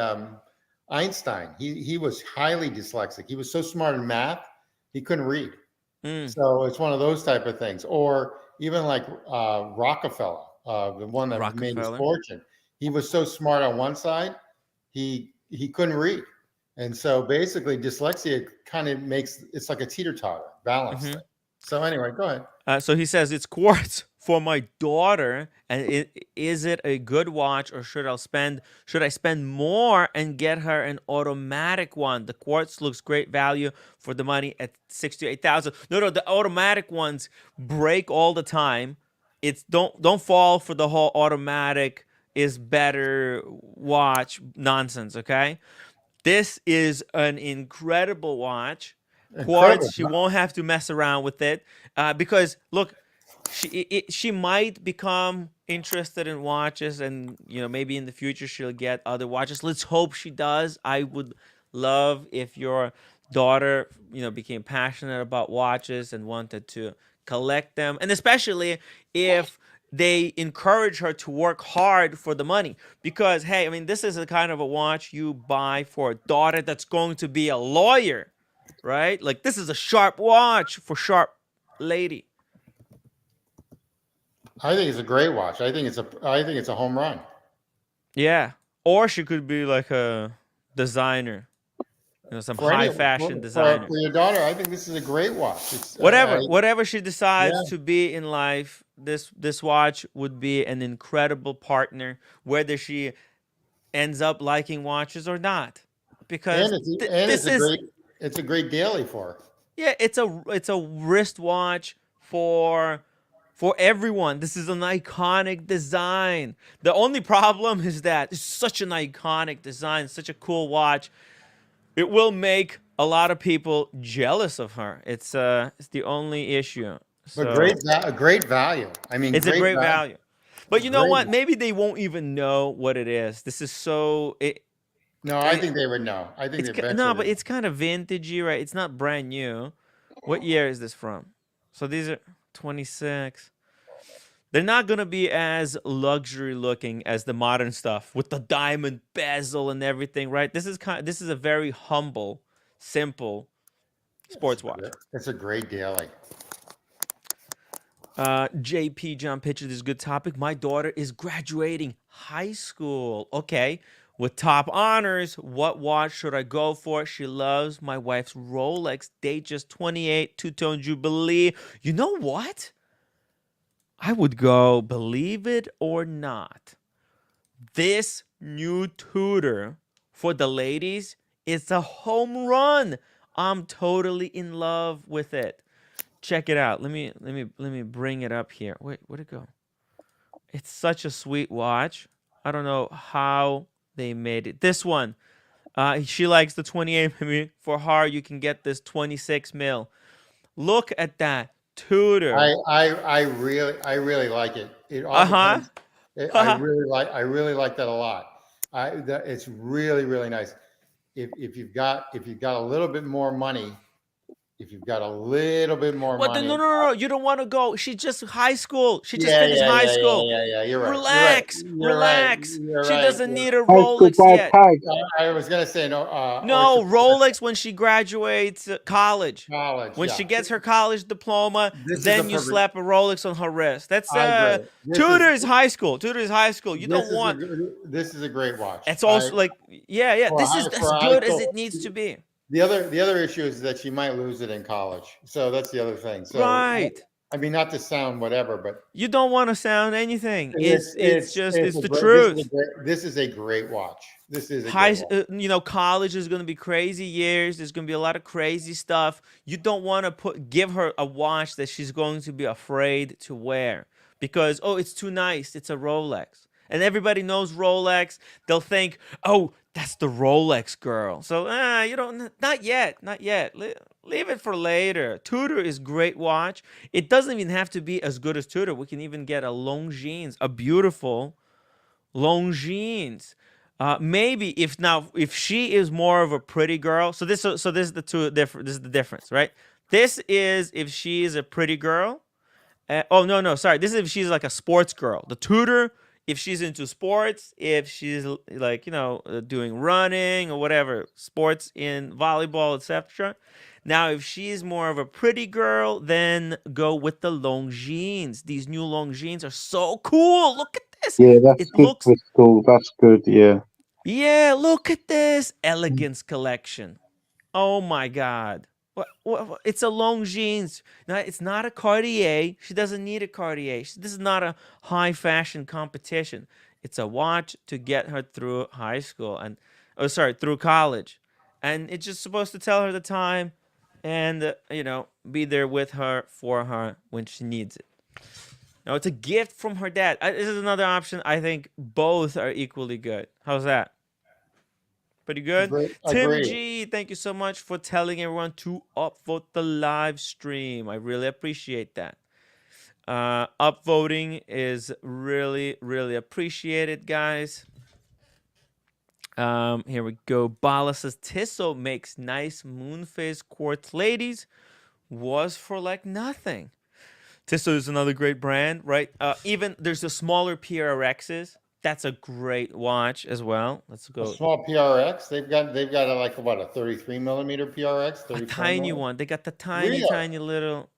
Einstein, he was highly dyslexic. He was so smart in math, he couldn't read. So it's one of those type of things. Or even like Rockefeller, the one that made his fortune. He was so smart on one side, he couldn't read. And so basically dyslexia kind of makes it's like a teeter-totter balance thing. So anyway, go ahead. So he says it's quartz for my daughter, and is it a good watch, or should I spend more and get her an automatic one? The quartz looks great value for the money at 68,000. No, the automatic ones break all the time. It's don't fall for the whole automatic is better watch nonsense. Okay, this is an incredible watch. Quartz, she won't have to mess around with it because look, she might become interested in watches, and maybe in the future she'll get other watches. Let's hope she does. I would love if your daughter became passionate about watches and wanted to collect them, and especially if they encourage her to work hard for the money, because hey, I mean, this is the kind of a watch you buy for a daughter that's going to be a lawyer, right? Like, this is a sharp watch for sharp lady. I think it's a great watch. I think it's a home run. Yeah. Or she could be like a designer, some high fashion designer. For your daughter, I think this is a great watch. It's whatever she decides to be in life, this watch would be an incredible partner, whether she ends up liking watches or not. Because it's a great daily for her. Yeah, it's a wristwatch for everyone. This is an iconic design. The only problem is that it's such an iconic design, such a cool watch. It will make a lot of people jealous of her. It's the only issue. But a great value. I mean, it's a great value. But you know what? Maybe they won't even know what it is. This is so. No, I think they would know. I think but it's kind of vintagey, right? It's not brand new. What year is this from? So these are 26. They're not gonna be as luxury looking as the modern stuff with the diamond bezel and everything, right? This is a very humble, simple sports watch. It's a great daily. JP John Pitcher, this is a good topic. My daughter is graduating high school. Okay. With top honors, what watch should I go for? She loves my wife's Rolex Datejust 28 two-tone Jubilee. You know what? I would go, believe it or not, this new Tudor for the ladies is a home run. I'm totally in love with it. Check it out. Let me bring it up here. Wait, where'd it go? It's such a sweet watch. I don't know how they made it. This one. She likes the 28 mm. For her, you can get this 26 mil. Look at that Tudor. I really like it. It all Uh depends. I huh. really like that a lot. It's really really nice. If you've got a little bit more money, if you've got a little bit more What? No, money, no, no, no. You don't want to go. She's just high school. She just yeah, finished yeah, high yeah, yeah, school. yeah, yeah. You're right. You're right. Relax, You're right. relax. You're She right. doesn't need a High school Rolex by yet. tag. I was gonna say no. No, Rolex when she graduates college. College. When she Yeah. gets her college diploma, This is a then you perfect. slap a Rolex on her wrist. That's I agree. Tudor's high school. Tudor's high school. You don't want. This is a great watch. It's also like, yeah, yeah. For This is as for a high good as school. it needs to be. The other issue is that she might lose it in college. So that's the other thing. So Right. I mean, not to sound whatever, but You don't want to sound anything. It's just it's it's a the great truth. this is a great watch. This is a High, great watch. college is going to be crazy years. There's going to be a lot of crazy stuff. You don't want to give her a watch that she's going to be afraid to wear because it's too nice. It's a Rolex, and everybody knows Rolex. They'll think, oh, that's the Rolex girl. So you don't, not yet, not yet. Leave it for later. Tudor is great watch. It doesn't even have to be as good as Tudor. We can even get a Longines, a beautiful Longines. Maybe if she is more of a pretty girl. So this is the two different. This is the difference, right? This is if she is a pretty girl. Oh no, sorry. This is if she's like a sports girl. The Tudor, if she's into sports, if she's like doing running or whatever, sports in volleyball, etc. Now, if she's more of a pretty girl, then go with the Longines. These new Longines are so cool. Look at this. Yeah, that's It good looks for school. That's good. Yeah. yeah, look at this elegance collection. Oh my God. What? It's a Longines. Now, it's not a Cartier. She doesn't need a Cartier. This is not a high fashion competition. It's a watch to get her through high school and, oh, sorry, through college. And it's just supposed to tell her the time and, be there with her for her when she needs it. No, it's a gift from her dad. This is another option. I think both are equally good. How's that? Pretty good. Tim Agree. G, thank you so much for telling everyone to upvote the live stream. I really appreciate that. Upvoting is really, really appreciated, guys. Here we go. Bala says Tissot makes nice moonface quartz ladies. Was for like nothing. Tissot is another great brand, right? Even there's the smaller PRXs. That's a great watch as well. Let's A go. small PRX. They've got a, like what, a 33 millimeter PRX, A 34 tiny millimeter. one. They got the tiny, Really? tiny little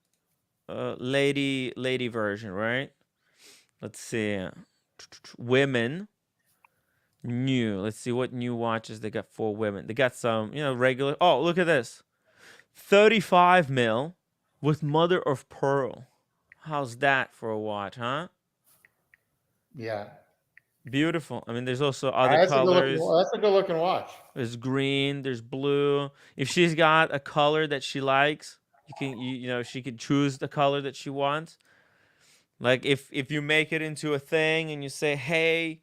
lady version, right? Let's see. Women. New. Let's see what new watches they got for women. They got some, regular. Oh, look at this. 35 mil with mother of pearl. How's that for a watch, huh? Yeah. Beautiful. I mean, there's also other That's a good looking. colors. That's a good looking watch. There's green, there's blue. If she's got a color that she likes, she could choose the color that she wants. Like if you make it into a thing and you say, "Hey,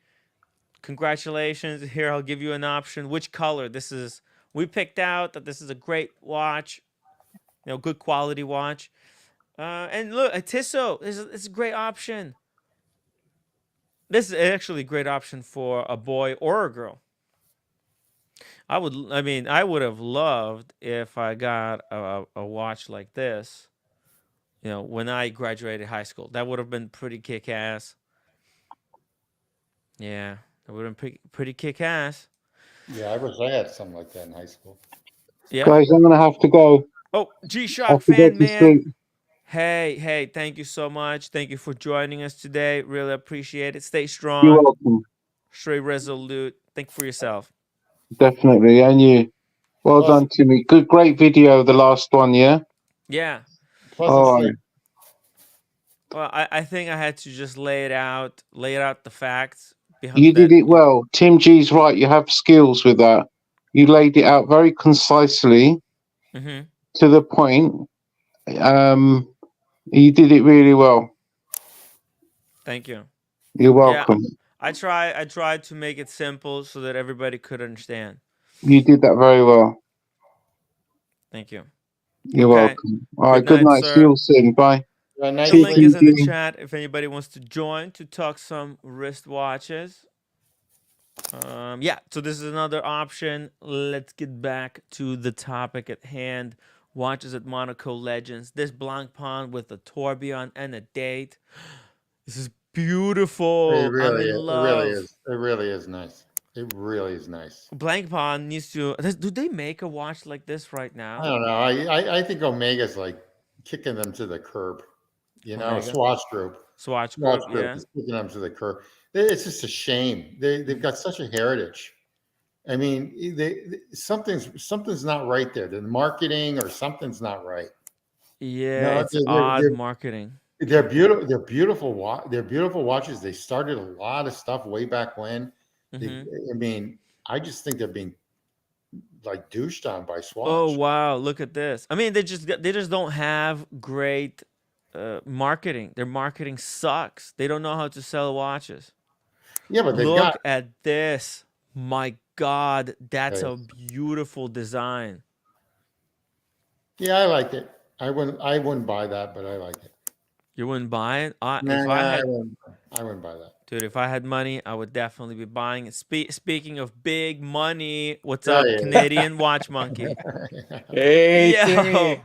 congratulations, here I'll give you an option. Which color? We picked out that this is a great watch, good quality watch." And look, a Tissot is a great option. This is actually a great option for a boy or a girl. I would have loved if I got a watch like this, when I graduated high school. That would have been pretty kick ass. Yeah, that would have been pretty kick ass. Yeah, I wish I had something like that in high school. Yeah. Guys, I'm gonna have to go. Oh, I G-Shock have to fan get to man. sleep. Hey, thank you so much. Thank you for joining us today. Really appreciate it. Stay You're strong, welcome. stay resolute. Think for yourself. Definitely. And you. Well Plus, done, Timmy. Good, great video, the last one, yeah? Yeah. plus it's All like right. Well, I think I had to just lay it out the facts You behind did that. it well. Tim G's right. You have skills with that. You laid it out very concisely Mm-hmm. to the point. Um, you did it really well. Thank you. You're Yeah, welcome. I tried to make it simple so that everybody could understand. You did that very well. Thank you. You're Okay. welcome. All Good right. Good night, night. See sir. you all soon. Bye. a The night See you, link sleep. is Tim in the G. chat if anybody wants to join to talk some wristwatches. Yeah, so this is another option. Let's get back to the topic at hand. Watches at Monaco Legends. This Blanc Pond with a tourbillon and a date. This is beautiful. I'm in It really love. is. It really is nice. It really is nice. Blanc Pond needs to. Do they make a watch like this right I now? don't know. I think Omega's like kicking them to the curb. You know, Omega Swatch Group. Swatch Swatch Group. Group Yeah. is kicking them to the curb. It's just a shame. They've got such a heritage. I mean, something's not right there. The marketing or something's not right. Yeah, No, it's odd marketing. they're beautiful. They're beautiful. They're beautiful watches. They started a lot of stuff way back when. They, Hmm. I mean, I just think they're being like douched on by Oh Swatch. wow, look at this. I mean, they just don't have great marketing. Their marketing sucks. They don't know how to sell watches. Yeah, but they've Look got. at this. My God, that's uh, a beautiful design. Yeah, I like it. I wouldn't buy that, but I like it. You wouldn't buy it? If I Nah, had, I wouldn't buy that. dude, if I had money, I would definitely be buying it. Speaking of big money, what's Yeah, up, Canadian Watch Monkey? yeah. Hey, Yo, Timmy.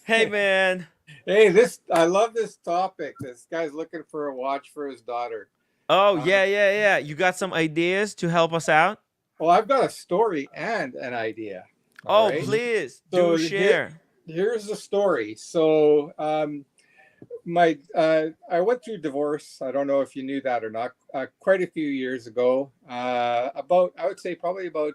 hey man. Hey, I love this topic. This guy's looking for a watch for his daughter. Oh Uh, yeah. You got some ideas to help us out? well, I've got a story and an idea. All Oh, right. please do So share. here's the story. So my I went through divorce. I don't know if you knew that or not. Quite a few years ago. About I would say probably about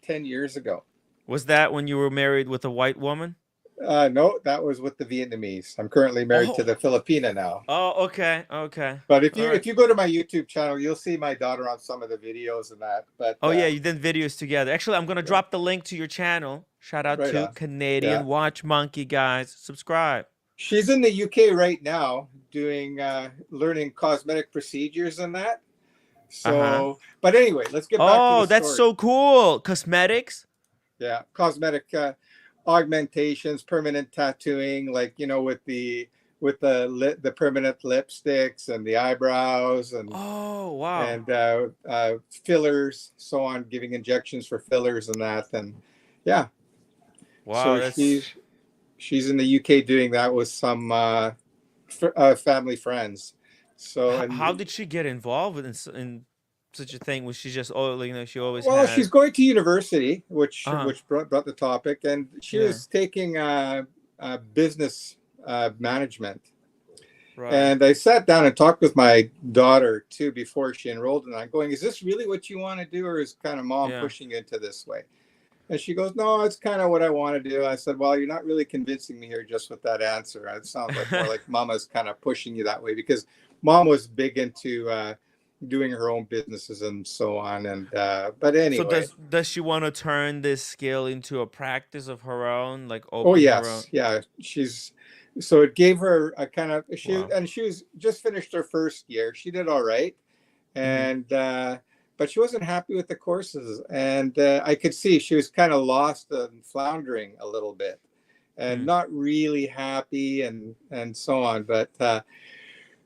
10 years ago. Was that when you were married with a white woman? No, that was with the Vietnamese. I'm currently married to Oh, the Filipina now. okay. But All right. if you go to my YouTube channel, you'll see my daughter on some of the videos and that. But Oh yeah, you did videos together. Actually, I'm gonna yeah, drop the link to your channel. Shout out right to on. Yeah, Canadian Watch Monkey guys. Subscribe. she's in the UK right now doing learning cosmetic procedures and that. Uh huh. So, but anyway, let's get back to the Oh, that's story. so cool. Cosmetics. Yeah, cosmetic augmentations, permanent tattooing, like with the permanent lipsticks and the eyebrows Oh wow, and fillers, so on, giving injections for fillers and that, and yeah. wow. So That's she's in the UK doing that with some family friends. So how and did she get involved in such a thing? Was she just she always well, had? she's going to university, Uh huh. which brought the topic, and she Yeah. was taking business management. Right. And I sat down and talked with my daughter too before she enrolled, and I'm going, "Is this really what you want to do, or is kind of mom Yeah. pushing you into this way?" And she goes, "No, it's kind of what I want to do." I said, "Well, you're not really convincing me here just with that answer. It sounds like more like mama's kind of pushing you that way because mom was big into doing her own businesses and so on." And but So anyway, does she want to turn this skill into a practice of her own, like oh open her own? yes, yeah, she's so it gave her a kind of Wow. she was just finished her first year. She did all right, Mm-hmm. and but she wasn't happy with the courses, and I could see she was kind of lost and floundering a little bit, and Mm. not really happy, and so on. But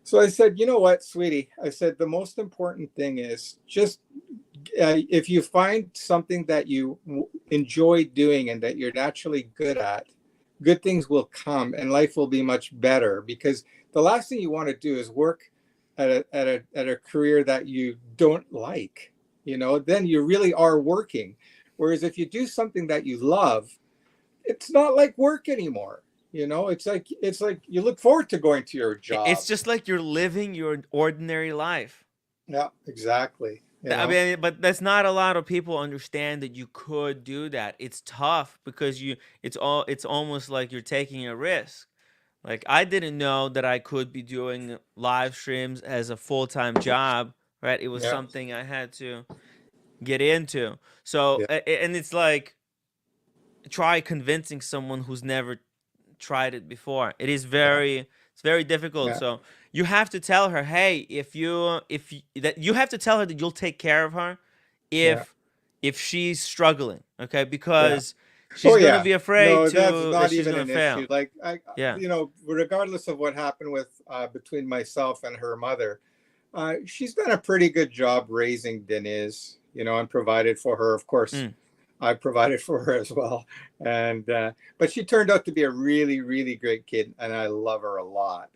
so I said, you know what, sweetie? I said the most important thing is just if you find something that you enjoy doing and that you're naturally good at, good things will come and life will be much better, because the last thing you want to do is work at a career that you don't like. Then you really are working. Whereas if you do something that you love, it's not like work anymore. You know, it's like you look forward to going to your job. It's just like you're living your ordinary life. Yeah, exactly. You I know, mean, but that's not a lot of people understand that you could do that. It's tough because it's almost like you're taking a risk. Like I didn't know that I could be doing live streams as a full-time job, right? It was yeah, something I had to get into. So, yeah, and it's like try convincing someone who's never tried it before. yeah, It's very difficult. yeah, So you have to tell her, hey, if you that you have to tell her that you'll take care of her yeah, if she's struggling, okay? yeah. Because Oh she's gonna yeah. be afraid No, that's to that not she's even gonna an fail. issue. Like I, Yeah. you know, regardless of what happened with between myself and her mother, she's done a pretty good job raising Denise, you know, and provided for her. Of course, Mm, I provided for her as well. And but she turned out to be a really, really great kid, and I love her a lot.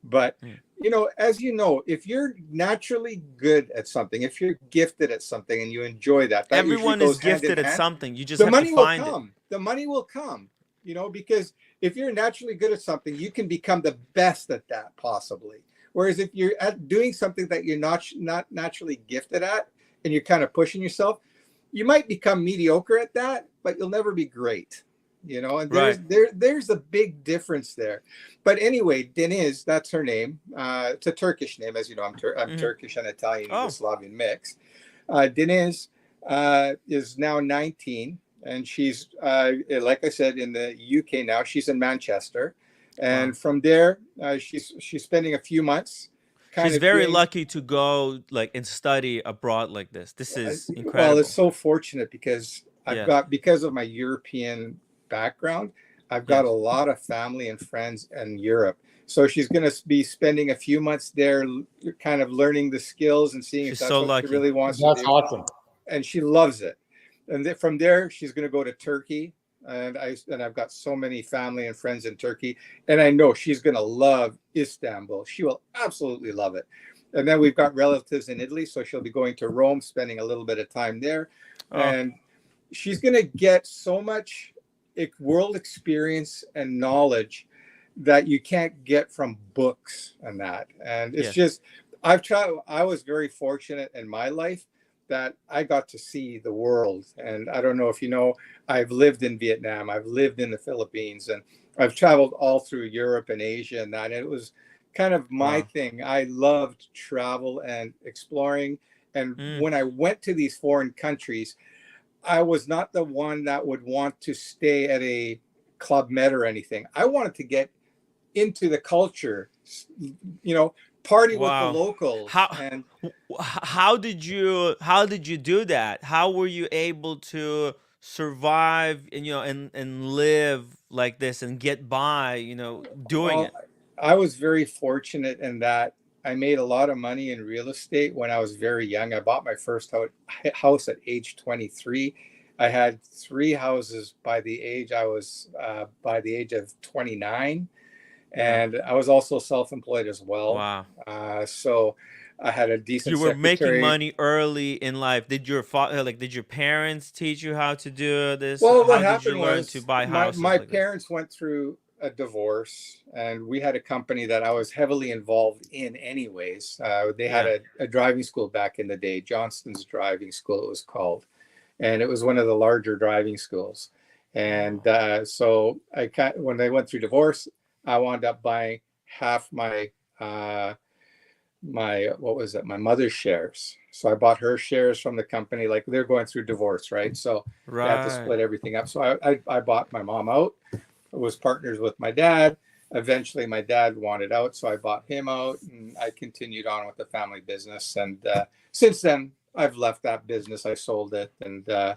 But mm. you know, as you know, if you're naturally good at something, if you're gifted at something and you enjoy that, that usually Everyone is goes hand in gifted at hand. something. You just The have to money will find it. come. The money will come, you know, because if you're naturally good at something, you can become the best at that possibly. Whereas if you're at doing something that you're not naturally gifted at and you're kind of pushing yourself, you might become mediocre at that, but you'll never be great. You know, and Right. there's a big difference there. But anyway, Deniz, that's her name. It's a Turkish name, as you know. I'm Hmm. Turkish and Italian Oh, Yugoslavian mix. Deniz is now 19, and she's like I said, in the UK now. She's in Manchester, wow. and from there, she's spending a few months, kind She's of very doing. lucky to go like and study abroad like this. This is Well, it's incredible. so fortunate because Yes. because of my European background, I've got a Yes. lot of family and friends in Europe. So she's going to be spending a few months there, kind of learning the skills and seeing if She's that's so what she lucky. really wants to That's do. awesome. And she loves it. And from there, she's going to go to Turkey. And I've got so many family and friends in Turkey, and I know she's going to love Istanbul. She will absolutely love it. And then we've got relatives in Italy, so she'll be going to Rome, spending a little bit of time there. Oh, And she's going to get so much world experience and knowledge that you can't get from books and that. And it's yes. just, I was very fortunate in my life that I got to see the world. And I don't know if you know, I've lived in Vietnam, I've lived in the Philippines, and I've traveled all through Europe and Asia and that. And it was kind of my Wow. thing. I loved travel and exploring. And Mm. when I went to these foreign countries, I was not the one that would want to stay at a Club Med or anything. I wanted to get into the culture, you know, party with the Wow. locals. How And how did you do that? How were you able to survive and and live like this and get by, doing well, it? I was very fortunate in that I made a lot of money in real estate when I was very young. I bought my first house at age 23. I had three houses by the age by the age of 29. Yeah. And I was also self-employed as well. Wow. So I had a You decent were making secretary. money early in life. Did your father, like, did your parents teach you how to do this? Well, what How did you happened learn to was buy houses my like this? parents went through a divorce, and we had a company that I was heavily involved in anyways. They had Yeah. a driving school back in the day, Johnston's Driving School it was called, and it was one of the larger driving schools. And so when they went through divorce, I wound up buying half uh, what was it, my mother's shares. So I bought her shares from the company. Like, they're going through divorce, right? So they had to Right. split everything up. So I bought my mom out. I was partners with my dad. Eventually my dad wanted out, so I bought him out, and I continued on with the family business. And since then I've left that business. I sold it. And Yeah.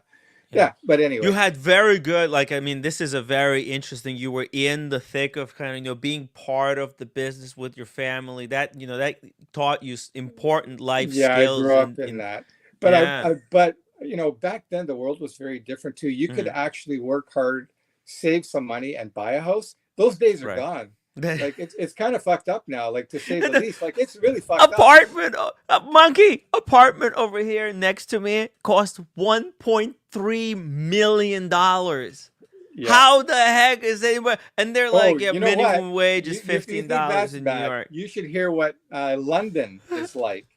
yeah, but You anyway. had very good, like, I mean, this is a very interesting, you were in the thick of kind of, being part of the business with your family. That, that taught you important life Yeah, I skills grew up in in that. But yeah. but you know, back then the world was very different too. You could Hmm. actually work hard, save some money, and buy a house. Those days are Right. gone. Like, it's kind of fucked up now, like, to say the The least. Like, it's really fucked up. apartment, a monkey apartment over here next to me cost $1.3 million. Yeah. How the heck is anybody? And they're Oh, like, yeah, you know what? minimum wage is If you think $15 that's in New bad, York. you should hear what London is like.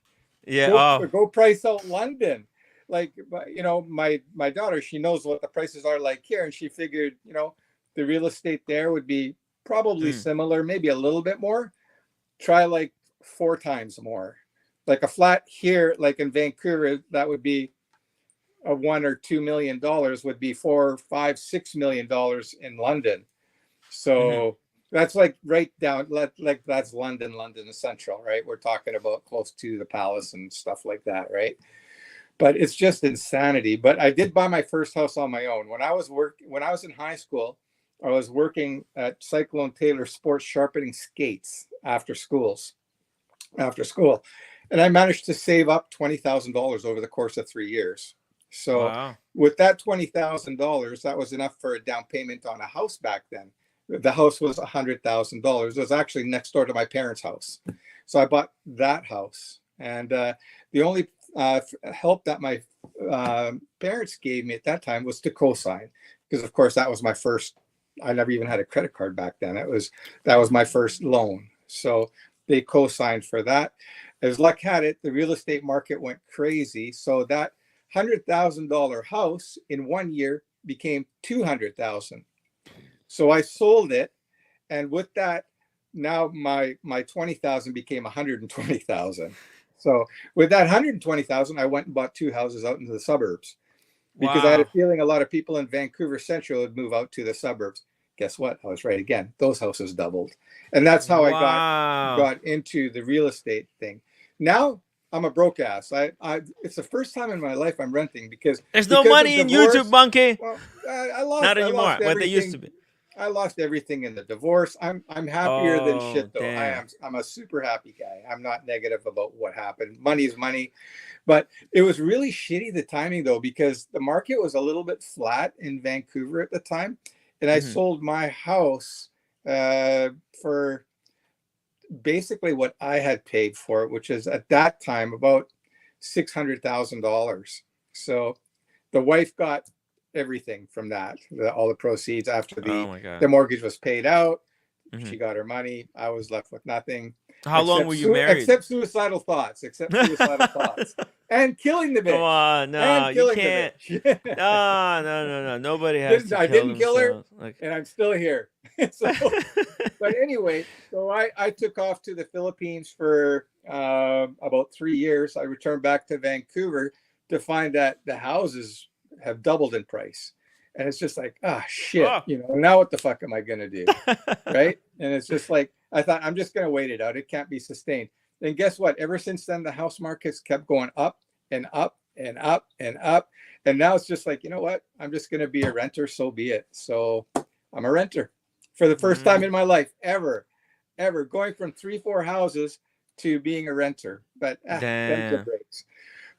Yeah. Go Oh. go price out London. Like, you know, my daughter, she knows what the prices are like here, and she figured, you know, the real estate there would be probably Mm. similar, maybe a little bit more. Try like 4 times more. Like a flat here, like in Vancouver, that would be a $1 or $2 million would be $4, $5, $6 million in London. So that's like right down, like that's London Central, right? We're talking about close to the Palace and stuff like that, right? But it's just insanity. But I did buy my first house on my own when I was in high school. I was working at Cyclone Taylor Sports sharpening skates after school, and I managed to save up $20,000 over the course of 3 years. So Wow. with that $20,000, that was enough for a down payment on a house back then. The house was $100,000. It was actually next door to my parents' house. So I bought that house. And the only help that my parents gave me at that time was to co-sign. Because, of course, that was my first. I never even had a credit card back then. That was my first loan. So they co-signed for that. As luck had it, the real estate market went crazy. So that $100,000 house in 1 year became $200,000. So I sold it, and with that, now my 20,000 became 120,000. So with that 120,000, I went and bought 2 houses out into the suburbs because I had a Wow. feeling a lot of people in Vancouver Central would move out to the suburbs. Guess what? I was right again. Those houses doubled, and that's how I Wow. got into the real estate thing. Now I'm a broke ass. It's the first time in my life I'm renting because There's no of money in YouTube, divorce. monkey. Well, Not I anymore. lost What they used to everything. be. I lost everything in the divorce. I'm happier than Oh, shit though. damn. I'm a super happy guy. I'm not negative about what happened. Money's money. But it was really shitty the timing though, because the market was a little bit flat in Vancouver at the time. And I Mhm. sold my house for basically what I had paid for it, which is at that time about $600,000. So the wife got everything from that, all the proceeds after Oh the my God. the mortgage was paid out. She Mhm. got her money. I was left with nothing How long were you married? except suicidal thoughts, and killing the Come bitch, on, no, you can't. bitch. No, no, no, no. Nobody has to I kill didn't kill her, themselves. Like, and I'm still here. So, but anyway, so I took off to the Philippines for about 3 years. I returned back to Vancouver to find that the houses have doubled in price. And it's just like, shit, oh. now what the fuck am I going to do? Right. And it's just like, I thought, I'm just going to wait it out. It can't be sustained. And guess what? Ever since then, the house markets kept going up and up and up and up. And now it's just like, you know what? I'm just going to be a renter. So be it. So I'm a renter for the first time in my life ever going from 3-4 houses to being a renter. But Damn. breaks.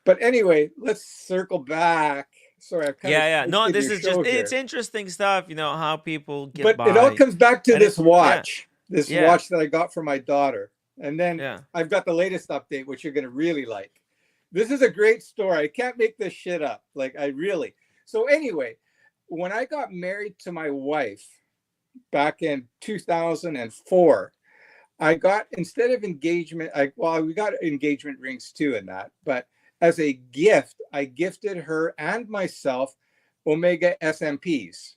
But anyway, let's circle back. Sorry, I've kind of No, this your is just, show here. it's interesting stuff, how people get But by. it all comes back to And this watch. This Yeah. watch that I got for my daughter. And then I've got the latest update, which you're going to really like. This is a great story. I can't make this shit up. So anyway, when I got married to my wife back in 2004, I got, instead of engagement, we got engagement rings too in that, but as a gift, I gifted her and myself Omega SMPs.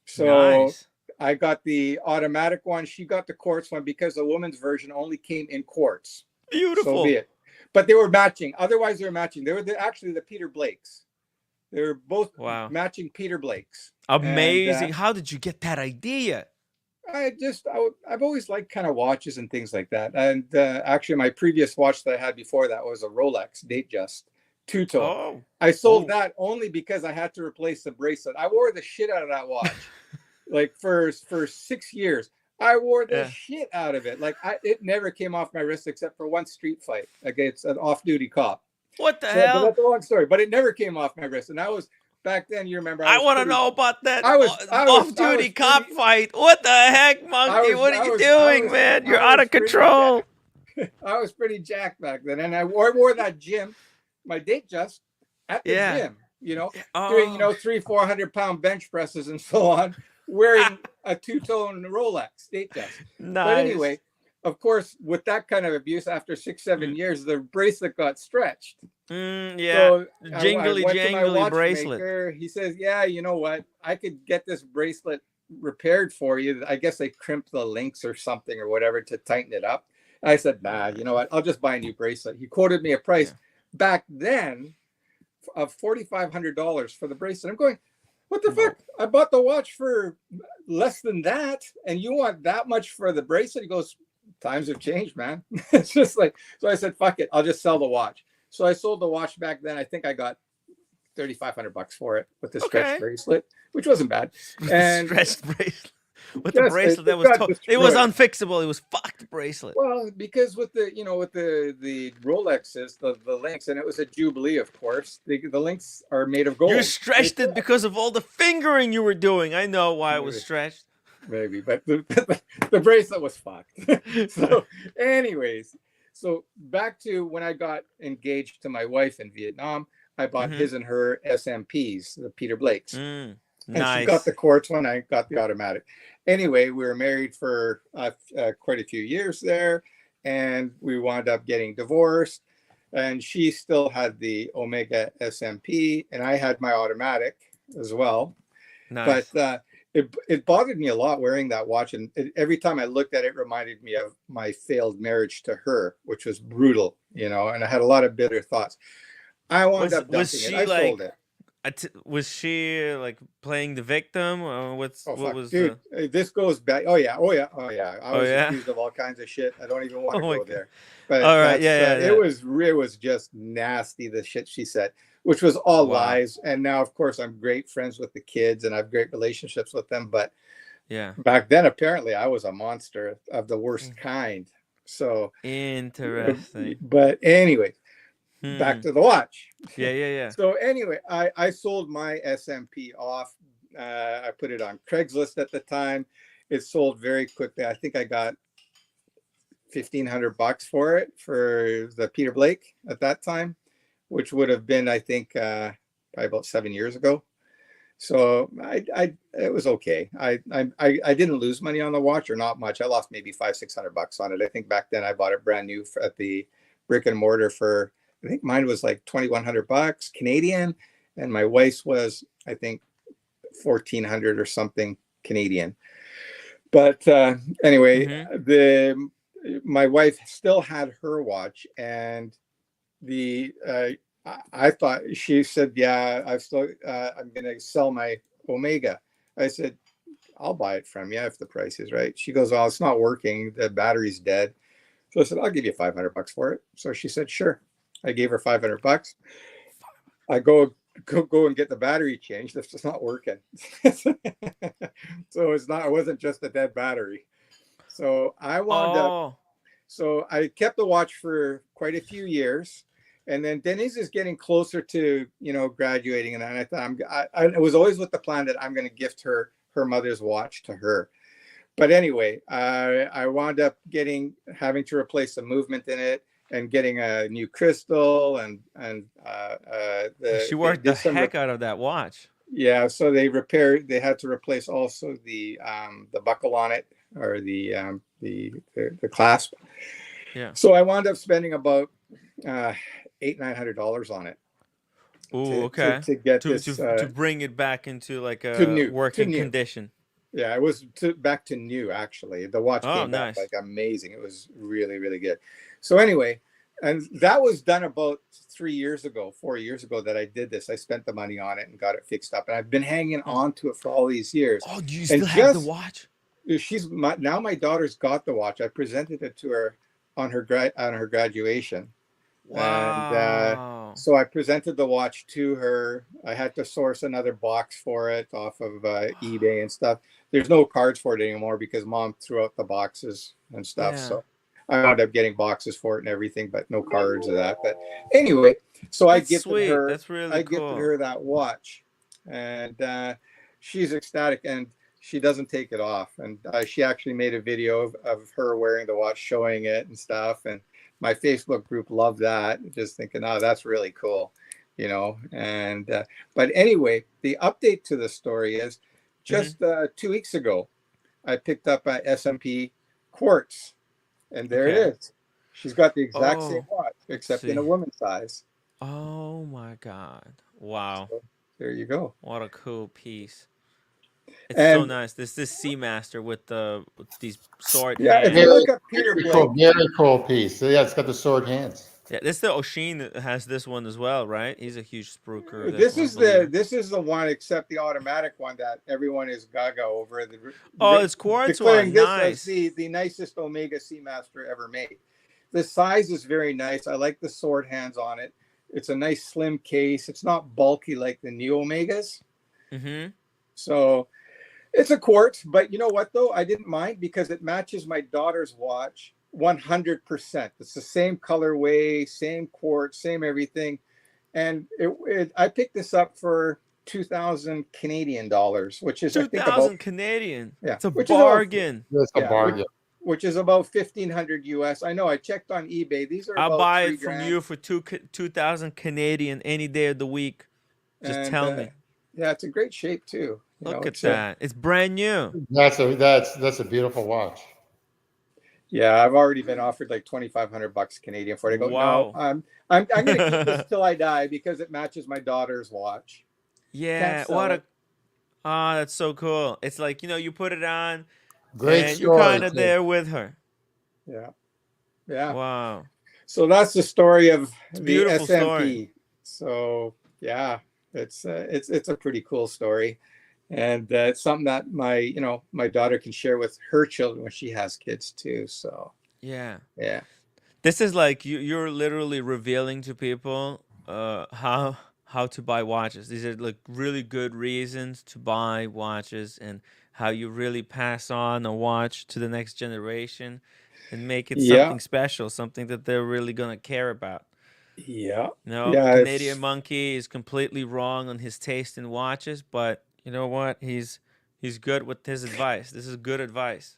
So Nice. I got the automatic one. She got the quartz one because the woman's version only came in quartz. Beautiful. So be it. But they were matching. Otherwise, they were matching. They were actually the Peter Blakes. They were both matching Peter Blakes. Amazing. And, how did you get that idea? I've always liked kind of watches and things like that. And actually, my previous watch that I had before that was a Rolex Datejust two-tone. Oh. I sold that only because I had to replace the bracelet. I wore the shit out of that watch. Like for 6 years, I wore the shit out of it. Like it never came off my wrist except for one street fight against an off-duty cop. What the hell? But that's a long story. But it never came off my wrist, and I was. Back then, you remember. I want to know about that off-duty cop fight. What the heck, monkey? What are you doing, man? You're out of control. I was pretty jacked back then, and I wore that gym, my Datejust, at the gym. doing, Oh, 300-400 pound bench presses and so on, wearing a two-tone Rolex Datejust. But nice. anyway, of course, with that kind of abuse, after 6-7 Mm, years, the bracelet got stretched. yeah, So I jingly went to my jangly bracelet. watchmaker. He says, "Yeah, you know what? I could get this bracelet repaired for you. I guess they crimped the links or something or whatever to tighten it up." I said, "Nah, you know what? I'll just buy a new bracelet." He quoted me a price Yeah. back then of $4,500 for the bracelet. I'm going, what the No. fuck? I bought the watch for less than that, and you want that much for the bracelet? He goes, times have changed, man. It's just like, so I said, fuck it, I'll just sell the watch. So I sold the watch back then. I think I got $3,500 for it with the stretch Okay. bracelet, which wasn't bad. With the And stretched bracelet. With the yes, bracelet that it was got it was destroyed. unfixable. It was fucked bracelet. Well, because with the Rolexes, the links, and it was a Jubilee, of course. The links are made of gold. You stretched it because of all the fingering you were doing. I know why it was stretched. Maybe, but the bracelet was fucked. So, anyways, so back to when I got engaged to my wife in Vietnam, I bought his and her SMPs, the Peter Blakes. Nice. And she got the quartz one, I got the automatic. Anyway, we were married for quite a few years there, and we wound up getting divorced. And she still had the Omega SMP, and I had my automatic as well. Nice. But it bothered me a lot wearing that watch, and every time I looked at it, reminded me of my failed marriage to her, which was brutal, and I had a lot of bitter thoughts. I wound up dumping it. I sold it. Was she like playing the victim? Or what Fuck, was dude, this goes back. Oh yeah. I was yeah? accused of all kinds of shit. I don't even want to Oh my go God. there. But All right, yeah. it was just nasty, the shit she said, which was all Wow. lies. And now, of course, I'm great friends with the kids and I have great relationships with them. But Yeah. back then, apparently, I was a monster of the worst kind. So Interesting. But anyway, back to the watch. Yeah. So anyway, I sold my SMP off. I put it on Craigslist at the time. It sold very quickly. I think I got $1,500 for it, for the Peter Blake at that time, which would have been, I think, probably about 7 years ago. So it was okay. I didn't lose money on the watch, or not much. I lost maybe $500-600 on it. I think back then I bought it brand new at the brick and mortar for, I think mine was like $2,100 Canadian, and my wife's was, I think, $1,400 or something Canadian. But anyway, my wife still had her watch, and I thought, she said, "Yeah, I'm going to sell my Omega." I said, "I'll buy it from you if the price is right." She goes, "Oh, it's not working. The battery's dead." So I said, "I'll give you $500 for it." So she said, "Sure." I gave her $500. I go and get the battery changed. It's just not working. So it wasn't just a dead battery. So I wound up. So I kept the watch for quite a few years. And then Denise is getting closer to, graduating. And I thought I was always with the plan that I'm going to gift her mother's watch to her. But anyway, I wound up having to replace the movement in it and getting a new crystal and she worked the heck out of that watch. Yeah, so they had to replace also the buckle on it, or the clasp. Yeah. So I wound up spending about $800-900 on it. Oh, okay. To get to bring it back into like a working condition. Yeah, it was back to new, actually. The watch came back like amazing. It was really, really good. So anyway, and that was done about 4 years ago that I did this. I spent the money on it and got it fixed up. And I've been hanging on to it for all these years. Oh, do you still have the watch? Now my daughter's got the watch. I presented it to her on her graduation. Wow. And so I presented the watch to her. I had to source another box for it off of eBay and stuff. There's no cards for it anymore because Mom threw out the boxes and stuff. Yeah. So I wound up getting boxes for it and everything, but no cards of that. But anyway, so I gifted her. That's really cool. Gifted her that watch, and she's ecstatic, and she doesn't take it off. And she actually made a video of her wearing the watch, showing it and stuff. And my Facebook group loved that, just thinking, "Oh, that's really cool." you know. And but anyway, the update to the story is just 2 weeks ago, I picked up a SMP quartz, and there it Okay. is. She's got the exact same Oh, watch, except in see. a woman's size. Oh my God. Wow. So there you go. What a cool piece. It's so And nice. This Seamaster with these sword yeah, it's hands. Very, like a Peter very Blake. cool, very cool piece. So yeah, it's got the sword hands. Yeah, this is the Oshin that has this one as well, right? He's a huge spruiker of this This one, is believer. the one, except the automatic one that everyone is gaga over. Oh, it's quartz Declaring one. this as Nice. the nicest Omega Seamaster ever made. The size is very nice. I like the sword hands on it. It's a nice slim case. It's not bulky like the New Omegas. Mm-hmm. So it's a quartz, but you know what though? I didn't mind because it matches my daughter's watch 100%. It's the same colorway, same quartz, same everything. And I picked this up for 2,000 Canadian dollars, which is I think about 2,000 Canadian. yeah, It's a which is about bargain. That's a yeah, bargain. which is about 1,500 US. I know I checked on eBay. These are I'll about buy $3 it from grand. you for 2,000 Canadian any day of the week. Just And tell me. yeah, it's in great shape too. Look at that. It's brand new. That's a beautiful watch. Yeah, I've already been offered like 2,500 bucks Canadian for it. I go, no, Wow. I'm going to keep this till I die because it matches my daughter's watch. Yeah. Can't sell What it. a. Ah, that's so cool. It's like, you put it on Great and you're story kind of too. there with her. Yeah, yeah. Wow. So that's the story of It's a the beautiful SMP. story. So yeah, it's a pretty cool story, and it's something that my daughter can share with her children when she has kids too. So Yeah. yeah, This is like you're literally revealing to people how to buy watches. These are like really good reasons to buy watches and how you really pass on a watch to the next generation and make it yeah, something special, something that they're really gonna care about. yeah, No, the yeah. Canadian monkey is completely wrong on his taste in watches, but you know what? He's good with his advice. This is good advice.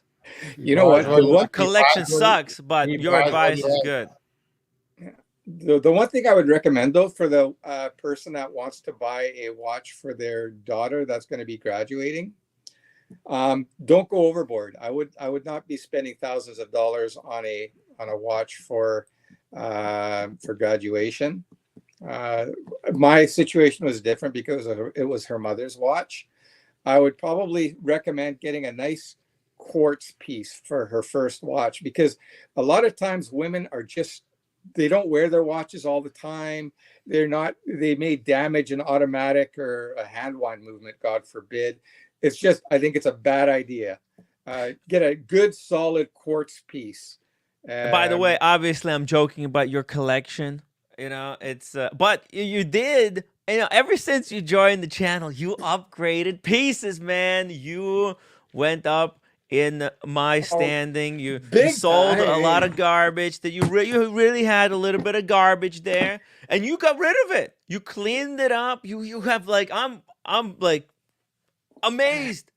He You know buys what? what Your he collection buys what he, sucks, but he your buys what he advice is has. good. The one thing I would recommend though for the person that wants to buy a watch for their daughter that's going to be graduating, don't go overboard. I would not be spending thousands of dollars on a watch for graduation. My situation was different because it was her mother's watch. I would probably recommend getting a nice quartz piece for her first watch because a lot of times women are just they don't wear their watches all the time. They may damage an automatic or a hand wind movement, God forbid. It's just, I think it's a bad idea. Get a good solid quartz piece. By the way, obviously, I'm joking about your collection. It's but you did. Ever since you joined the channel, you upgraded pieces, man. You went up in my standing. You big sold a lot time. of garbage that you really had a little bit of garbage there, and you got rid of it. You cleaned it up. You have like I'm like amazed.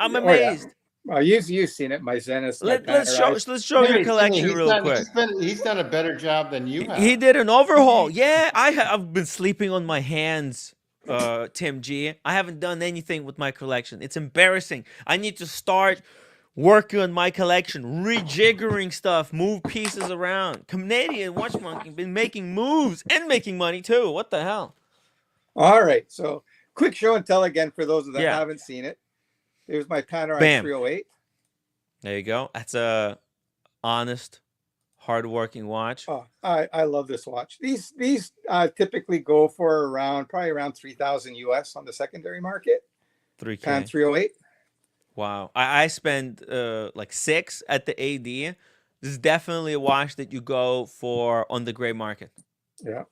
I'm Oh yeah. amazed. Well, you've seen it. My Zenith, my Let's Panerai. show your Timmy, collection he's real done quick. he's done a better job than you He have. did an overhaul. Yeah, I've been sleeping on my hands, Tim G. I haven't done anything with my collection. It's embarrassing. I need to start working on my collection, rejiggering stuff, move pieces around. Canadian Watch Monkey been making moves and making money too. What the hell? All right. So quick show and tell again for those that Yeah. haven't seen it. There's my Panerai Bam. 308. There you go. That's a honest, hardworking watch. Oh, I love this watch. These typically go for probably around 3,000 US on the secondary market. 3K. Pan 308. Wow. I spent like 6 at the AD. This is definitely a watch that you go for on the gray market. Yeah.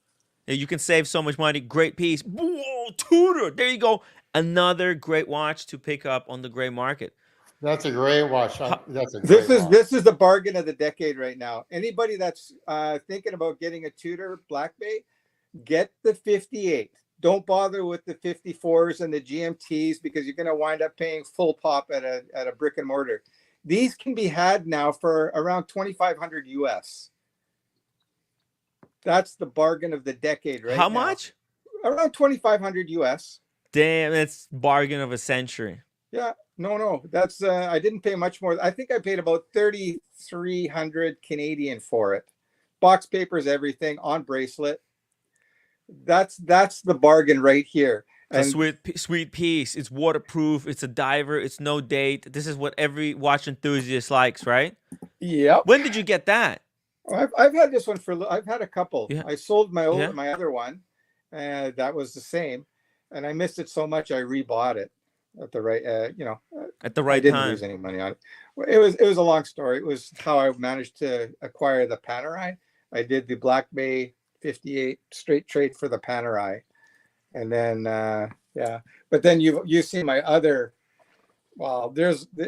You can save so much money. Great piece. Whoa, Tudor. There you go. Another great watch to pick up on the gray market. That's a great watch. That's a great watch. This is the bargain of the decade right now. Anybody that's thinking about getting a Tudor Black Bay, get the 58. Don't bother with the 54s and the GMTs because you're going to wind up paying full pop at a brick and mortar. These can be had now for around 2,500 US. That's the bargain of the decade, right? How now. much? around 2,500 US. Damn, that's bargain of a century. Yeah, no, that's I didn't pay much more. I think I paid about 3,300 Canadian for it. Box papers, everything on bracelet. That's the bargain right here. It's a And sweet piece. It's waterproof. It's a diver. It's no date. This is what every watch enthusiast likes, right? yep, When did you get that? I've had this one I've had a couple. Yeah. I sold my Yeah. my other one, and that was the same, and I missed it so much I rebought it at the right, At the I right didn't time. lose any money on it. It was a long story. It was how I managed to acquire the Panerai. I did the Black Bay 58 straight trade for the Panerai, and then yeah. But then you see my other. Well,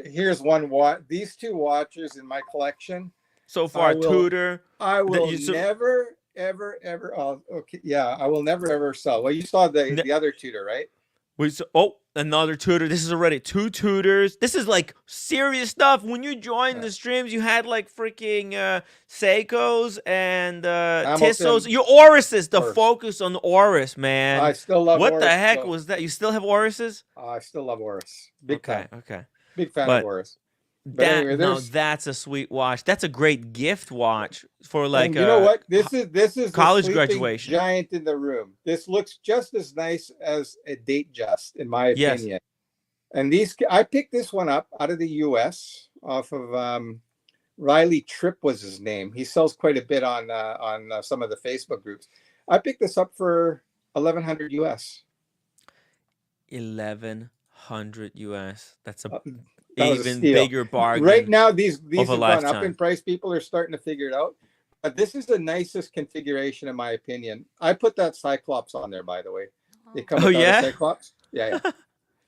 here's one watch. These two watches in my collection. So far, Tudor. I will you never, ever, ever. Oh, okay, yeah, I will never, ever sell. Well, you saw the other Tudor, right? Another Tudor. This is already 2 Tudors. This is like serious stuff. When you joined the streams, you had like freaking Seikos and Tissos. Your Orises. The focus on the Oris, man. I still love. What Oris, the heck so. was that? You still have Orises? I still love Oris. Big fan. Okay. Big fan But of Oris. But anyway, that's a sweet watch. That's a great gift watch for like. And you know what? This is college the graduation giant in the room. This looks just as nice as a Date Just, in my opinion. Yes. And I picked this one up out of the U.S. off of Riley Tripp was his name. He sells quite a bit on some of the Facebook groups. I picked this up for 1,100 US. 1,100 US. That's a That even bigger bargain. Right now, these have gone lifetime. up in price. People are starting to figure it out. But this is the nicest configuration, in my opinion. I put that Cyclops on there, by the way. They come with a Cyclops. Yeah.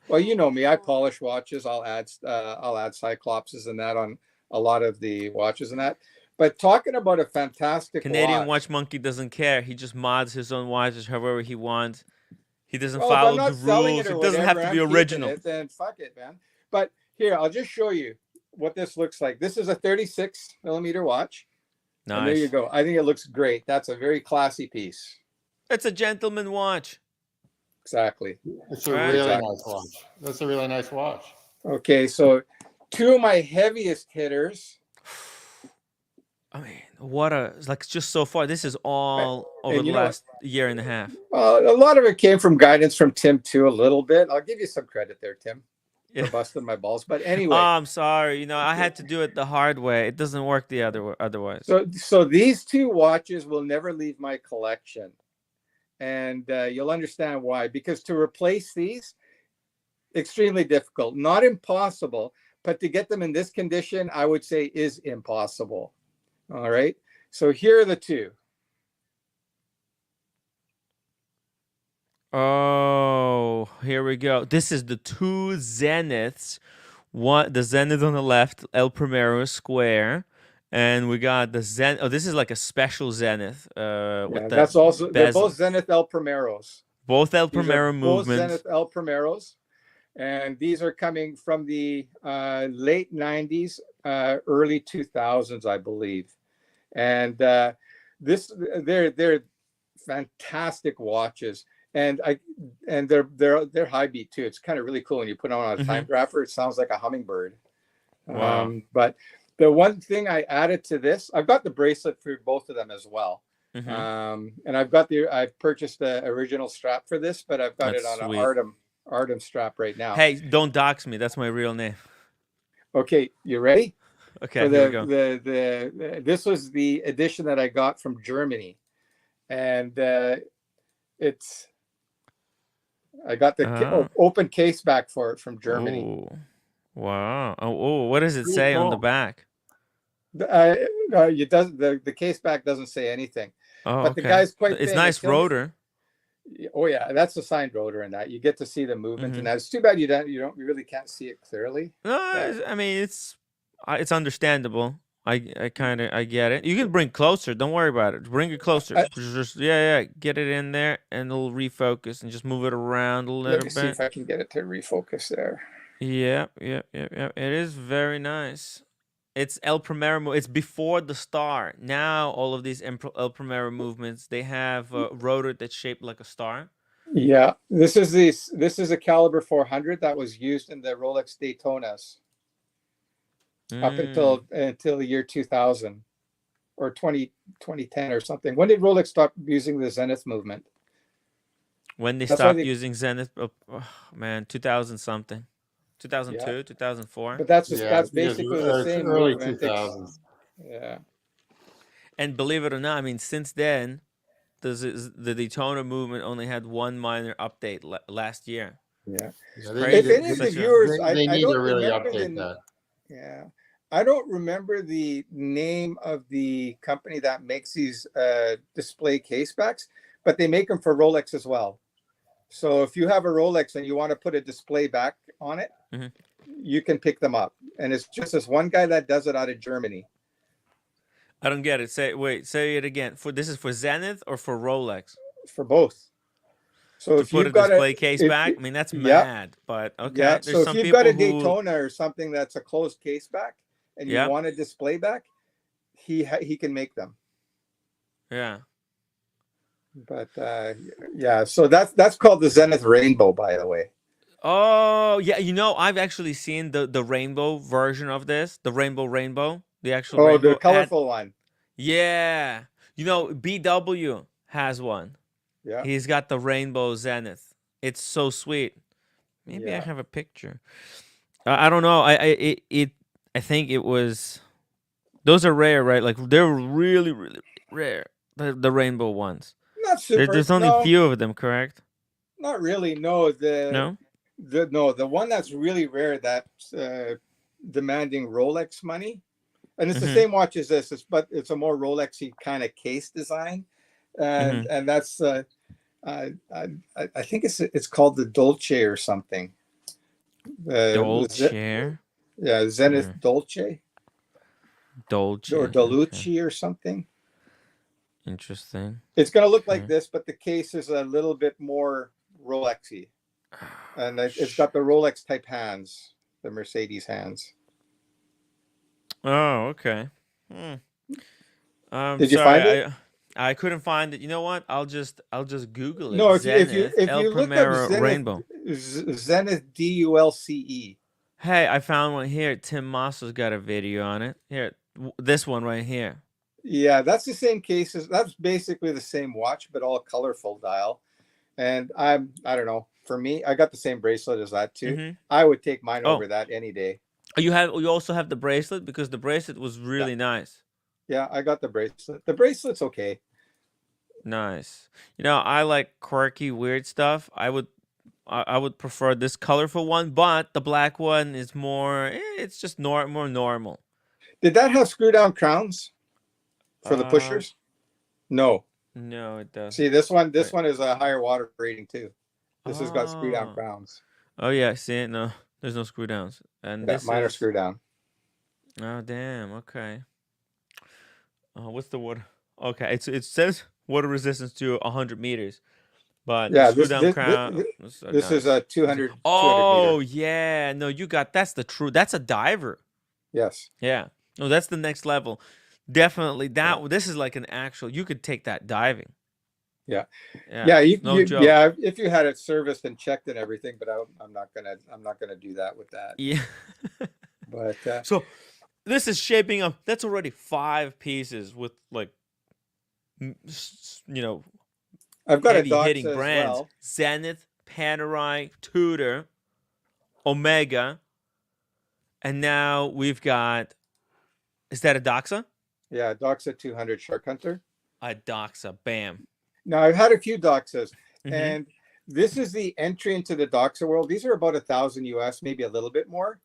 Well, you know me. I polish watches. I'll add Cyclopses and that on a lot of the watches and that. But talking about a fantastic Canadian watch monkey doesn't care. He just mods his own watches however he wants. He doesn't follow the rules. It doesn't have to be original. Then fuck it, man. But here, I'll just show you what this looks like. This is a 36 millimeter watch. Nice. And there you go. I think it looks great. That's a very classy piece. It's a gentleman watch. Exactly. It's a really nice watch. That's a really nice watch. Okay, so 2 of my heaviest hitters. I mean, it's like just so far. This is all over the last year and a half. Well, a lot of it came from guidance from Tim too, a little bit. I'll give you some credit there, Tim. For busting my balls. But anyway. I'm sorry. I had to do it the hard way. It doesn't work the otherwise. So these 2 watches will never leave my collection. And you'll understand why. Because to replace these, extremely difficult. Not impossible, but to get them in this condition, I would say is impossible. All right. So here are the 2. Oh, here we go. This is the 2 Zeniths. The Zenith on the left, El Primero Square. And we got the Zenith. Oh, this is like a special Zenith. That's also, they're both Zenith El Primeros. Both El Primero movements. Both Zenith El Primeros. And these are coming from the late 90s, early 2000s, I believe. And they're fantastic watches. And they're high beat too. It's kind of really cool when you put on a time grapher. It sounds like a hummingbird. Wow. But the one thing I added to this, I've got the bracelet for both of them as well. And I've purchased the original strap for this, but I've got it on an Artem strap right now. Hey, don't dox me. That's my real name. Okay, you ready? Okay, here we go. This was the edition that I got from Germany, and I got the open case back for it from Germany. Ooh. Wow. Oh, what does it say on the back? The case back doesn't say anything. Oh, but the guy's quite It's famous. nice rotor. Oh yeah, that's a signed rotor in that. You get to see the movement in that. It's too bad you really can't see it clearly. No, I mean it's understandable. I get it. You can bring closer. Don't worry about it. Bring it closer. Just get it in there, and it'll refocus, and just move it around a little bit. Let me see if I can get it to refocus there. Yeah. It is very nice. It's El Primero. It's before the star. Now all of these El Primero movements, they have a rotor that's shaped like a star. Yeah, this is a caliber 400 that was used in the Rolex Daytonas up Mm. until the year 2000 or 2010 or something. When did Rolex stop using the Zenith movement? When they That's why stopped they, using Zenith, man, 2000 something, yeah, 2002, 2004. but that's just Yeah, that's basically the it's same early movement. 2000s. Yeah, And believe it or not, I mean, since then, the Daytona movement only had one minor update last year. yeah. It's Yeah, they need If crazy. to any It's of the such a viewers, they I need to don't really remember update that. yeah, I don't remember the name of the company that makes these display case backs, but they make them for Rolex as well. So if you have a Rolex and you want to put a display back on it, Mhm. you can pick them up. And it's just this one guy that does it out of Germany I don't get it. Say it again. This is for Zenith or for Rolex for both. So to if put you've a got a, display case if back. I mean, that's yeah, mad, but yeah. okay. There's So if some you've got people a who, Daytona or something that's a closed case back and you yeah, want a display back, he can make them. yeah. But yeah, so that's called the Zenith Rainbow, by the way. Oh, yeah. I've actually seen the rainbow version of this, the rainbow, the actual Oh, the rainbow at, colorful one. yeah. BW has one. Yeah, He's got the rainbow Zenith. It's so sweet. Maybe I yeah. have a picture. I don't know. I think it was. Those are rare, right? Like they're really, really rare. The rainbow ones. Not super. There's only a No, few of them, correct? not really. No, No. the one that's really rare that's demanding Rolex money, and it's the Mm-hmm. same watch as this. But it's a more Rolexy kind of case design, Mm-hmm. and that's I, I I think it's called the Dolce or something. Dolce. Yeah, Zenith Mm. Dolce or Dolce. Okay. Dolucci or something. Interesting. It's going to look like Okay. this, but the case is a little bit more Rolexy, and it's Sh- got the Rolex type hands, the Mercedes hands. Oh, okay. Hmm. I'm Did you find it? sorry. I couldn't find it. You know what? I'll just Google it. No, Zenith if El you look up Primero Rainbow. Zenith Dulce. Hey, I found one here. Tim Mosso's got a video on it. Here, this one right here. Yeah, that's the same cases. That's basically the same watch, but all colorful dial. And I don't know. For me, I got the same bracelet as that too. Mm-hmm. I would take mine Oh, over that any day. you also have the bracelet because the bracelet was Yeah, really nice. yeah, I got the bracelet. The bracelet's okay. Nice. I like quirky, weird stuff. I would prefer this colorful one, but the black one is more. It's just more normal. Did that have screw down crowns for the Uh, pushers? No. no, it See, doesn't. this Wait. one is a higher water rating too. This has got screw down Oh, crowns. oh yeah. See it? No, there's no screw downs, and Yeah, this mine are is. screw down. Oh damn. Okay. What's the water? Okay, it says water resistance to 100 meters, but the Yeah, screw down crown. this is a Nice. 200 Oh meter. yeah, no, that's the true. That's a diver. Yes. Yeah. No, that's the next level. Definitely Yeah. this is like an actual. You could take that diving. Yeah. Yeah. Yeah. No joke. Yeah. If you had it serviced and checked and everything, but I'm not gonna do that with that. Yeah. But So this is shaping up. That's already 5 pieces with like, you know, I've got a heavy hitting Doxa as brands: well. Zenith, Panerai, Tudor, Omega, and now we've got. Is that a Doxa? Yeah, Doxa 200 Shark Hunter. A Doxa. Bam. Now I've had a few Doxas, Mm-hmm. and this is the entry into the Doxa world. These are about $1,000 US, maybe a little bit more.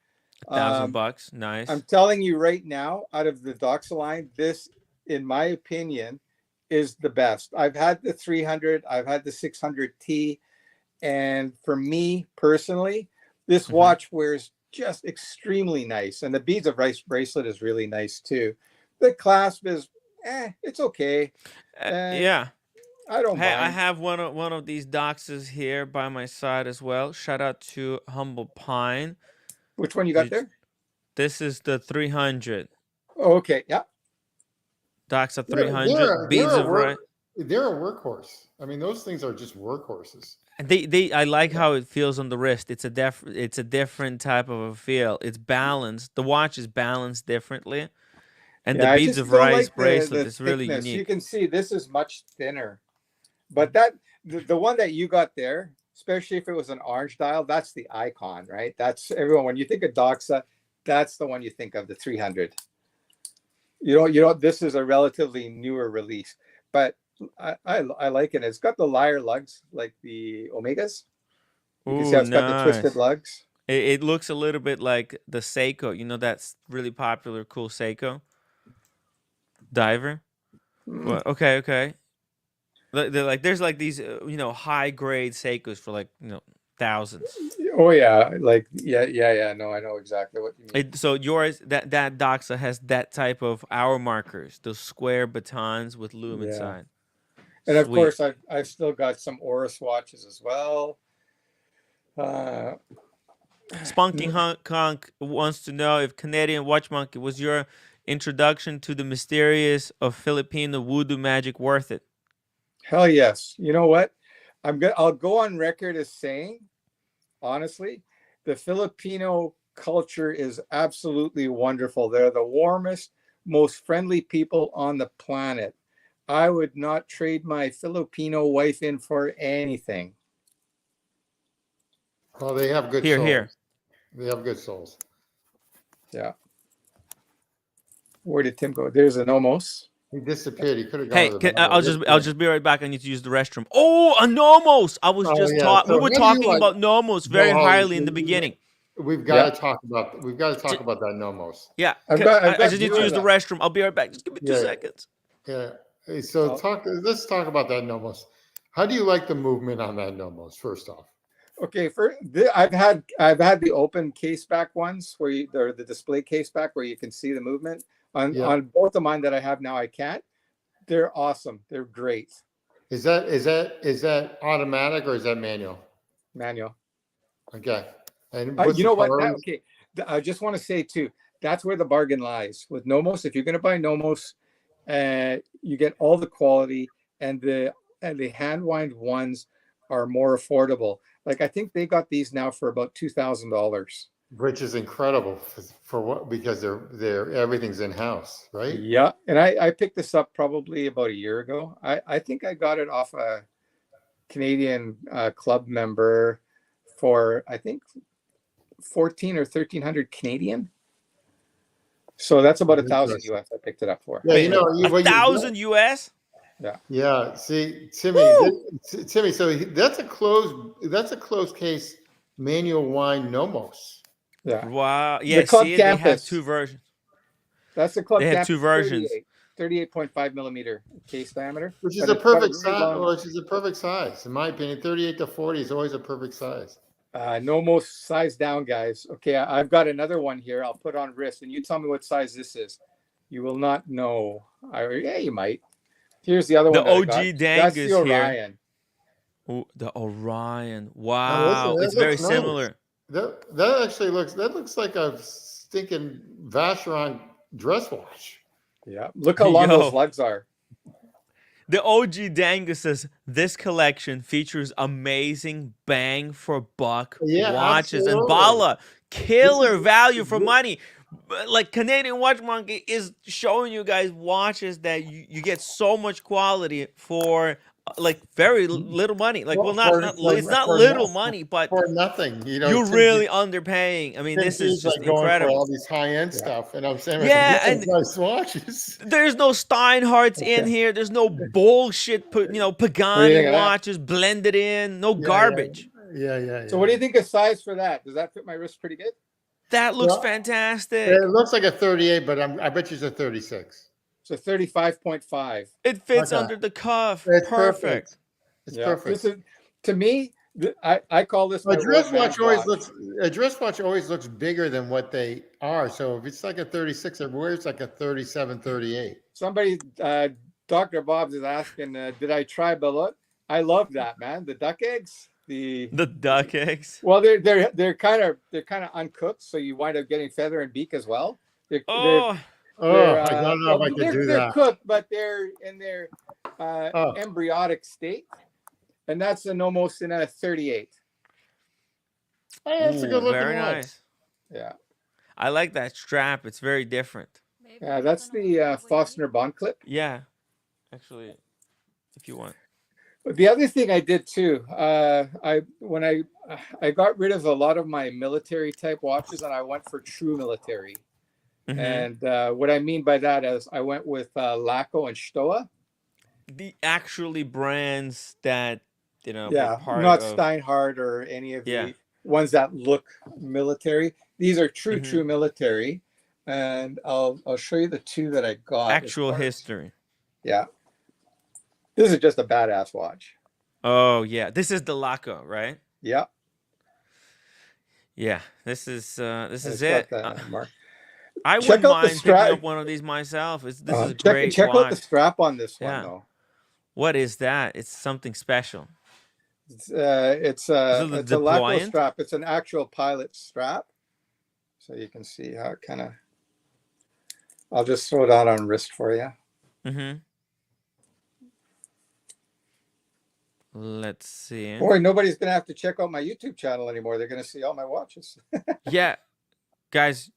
$1,000. Nice. I'm telling you right now, out of the Doxa line, this, in my opinion, is the best. I've had the 300, I've had the 600T, and for me personally, this watch wears just extremely nice, and the beads of rice bracelet is really nice too. The clasp is, it's okay, and Yeah. I don't Hey, I mind. have one of these Doxas here by my side as well. Shout out to Humble Pine. Which one you got there? This is the 300. Oh, okay, yeah. Doxa They're 300. Beads of right. they're a workhorse. I mean, those things are just workhorses. And I like how it feels on the wrist. It's a different type of a feel. It's balanced. The watch is balanced differently, and the Yeah, I beads just of don't rice like bracelet the is really thickness. You unique. can see this is much thinner, but the one that you got there, especially if it was an orange dial, that's the icon, right? That's everyone. When you think of Doxa, that's the one you think of, the 300. This is a relatively newer release, but I like it. It's got the lyre lugs like the Omegas. You can see Oh, how it's got the twisted nice. lugs. It looks a little bit like the Seiko. You know that's really popular, cool Seiko diver. Mm. Well, okay, okay. They're like there's like these high grade Seikos for like thousands. Oh yeah, like yeah. No, I know exactly what you mean. So yours that Doxa has that type of hour markers, those square batons with loom Yeah, inside. and of Sweet. course I've still got some Oris watches as well. Uh, Spunking Hunk wants to know if Canadian Watch Monkey was your introduction to the mysterious of Filipino voodoo magic worth it. Hell yes. You know what? I'll go on record as saying, honestly, the Filipino culture is absolutely wonderful. They're the warmest, most friendly people on the planet. I would not trade my Filipino wife in for anything. Well, they have good Here, souls. here. They have good souls. Yeah. Where did Tim go? There's a Nomos. He disappeared. He could have gone Hey, to the I'll just be right back. I need to use the restroom. Oh, a Nomos! I was Oh just yeah. we So were how do you talking like about Nomos very highly in the beginning. We've got to talk about that Nomos. Yeah, I've got I just need two to of use the them. restroom. I'll be right back. Just give me 2 seconds. Yeah. Hey, so let's talk about that Nomos. How do you like the movement on that Nomos, first off? Okay, I've had the open case back ones where they're the display case back where you can see the movement. On both of mine that I have now, I can't. They're awesome. They're great. Is that automatic or is that manual? Manual. Okay. And You know what? Okay, I just want to say too. That's where the bargain lies with Nomos. If you're going to buy Nomos, you get all the quality, and the hand wind ones are more affordable. Like I think they got these now for about $2,000. Which is incredible for what, because they're everything's in house, right? Yeah, and I picked this up probably about a year ago. I think I got it off a Canadian club member for I think 14 or 1,300 Canadian. So that's about $1,000 US. I picked it up for. Yeah, $1,000 US. Yeah. Yeah. See, Timmy. So that's a closed case manual wine Nomos. Yeah. Wow. Yeah. The Club See, Campus. they have two versions. That's the Club They have Campus two versions. 38.5 millimeter case diameter, which is a perfect size. Which is a perfect size, in my opinion. 38 to 40 is always a perfect size. Nomos size down, guys. Okay, I've got another one here. I'll put on wrist, and you tell me what size this is. You will not know. Yeah, you might. Here's the other one. The OG Dangus That's the Orion. Here. Ooh, the Orion. Wow, it's very similar. That actually looks like a stinking Vacheron dress watch. Yeah, look how long those lugs are. The OG Dangus says this collection features amazing bang for buck watches and Bala killer value for money. Like Canadian Watch Monkey is showing you guys watches that you get so much quality for like very little money. Like it's not little money, but for nothing. You're really underpaying. I mean, this is just going incredible. For all these high end stuff, and I'm saying, and nice watches. There's no Steinhardts in here. There's no bullshit. Pagani watches blended in. No garbage. Yeah. So, what do you think of size for that? Does that fit my wrist pretty good? That looks fantastic. It looks like a 38, but I bet you it's a 36. So 35.5. It fits under the cuff. It's perfect. It's perfect. This is, to me, I call this. A dress watch always looks bigger than what they are. So if it's like a 36, it wears like a 37, 38. Somebody, Dr. Bob's is asking, did I try balut? I love that, man. The duck eggs. The duck eggs. Well, they're kind of uncooked, so you wind up getting feather and beak as well. I don't know if I can do that. They're cooked, but they're in their embryonic state. And that's a Nomos in a 38. Hey, that's a Ooh, good looking very watch. nice. Yeah. I like that strap. It's very different. Maybe Yeah, it's that's gonna the probably Fostner Bond clip. Yeah, actually, if you want. The other thing I did too, when I got rid of a lot of my military type watches and I went for true military. Mhm. And what I mean by that is I went with Laco and Stoa. The actually brands that were Yeah, part not of. Steinhardt or any of Yeah. the ones that look military. These are true, Mhm. true military. And I'll show you the two that I got. as Actual far as- history. Yeah. This is just a badass watch. Oh yeah, this is the Laco, right? Yeah. Yeah, this is It's it. got the mark. I Check wouldn't out the mind picking strap. up one of these myself. This is a Check great out the watch. strap on this one Yeah. though. What is that? It's something special. It's Is it the it's a Laco deployant? strap. It's an actual pilot strap. So you can see how it kind of. I'll just throw it out on wrist for you. Mm-hmm. Let's see. Boy, nobody's gonna have to check out my YouTube channel anymore. They're gonna see all my watches. Yeah, guys,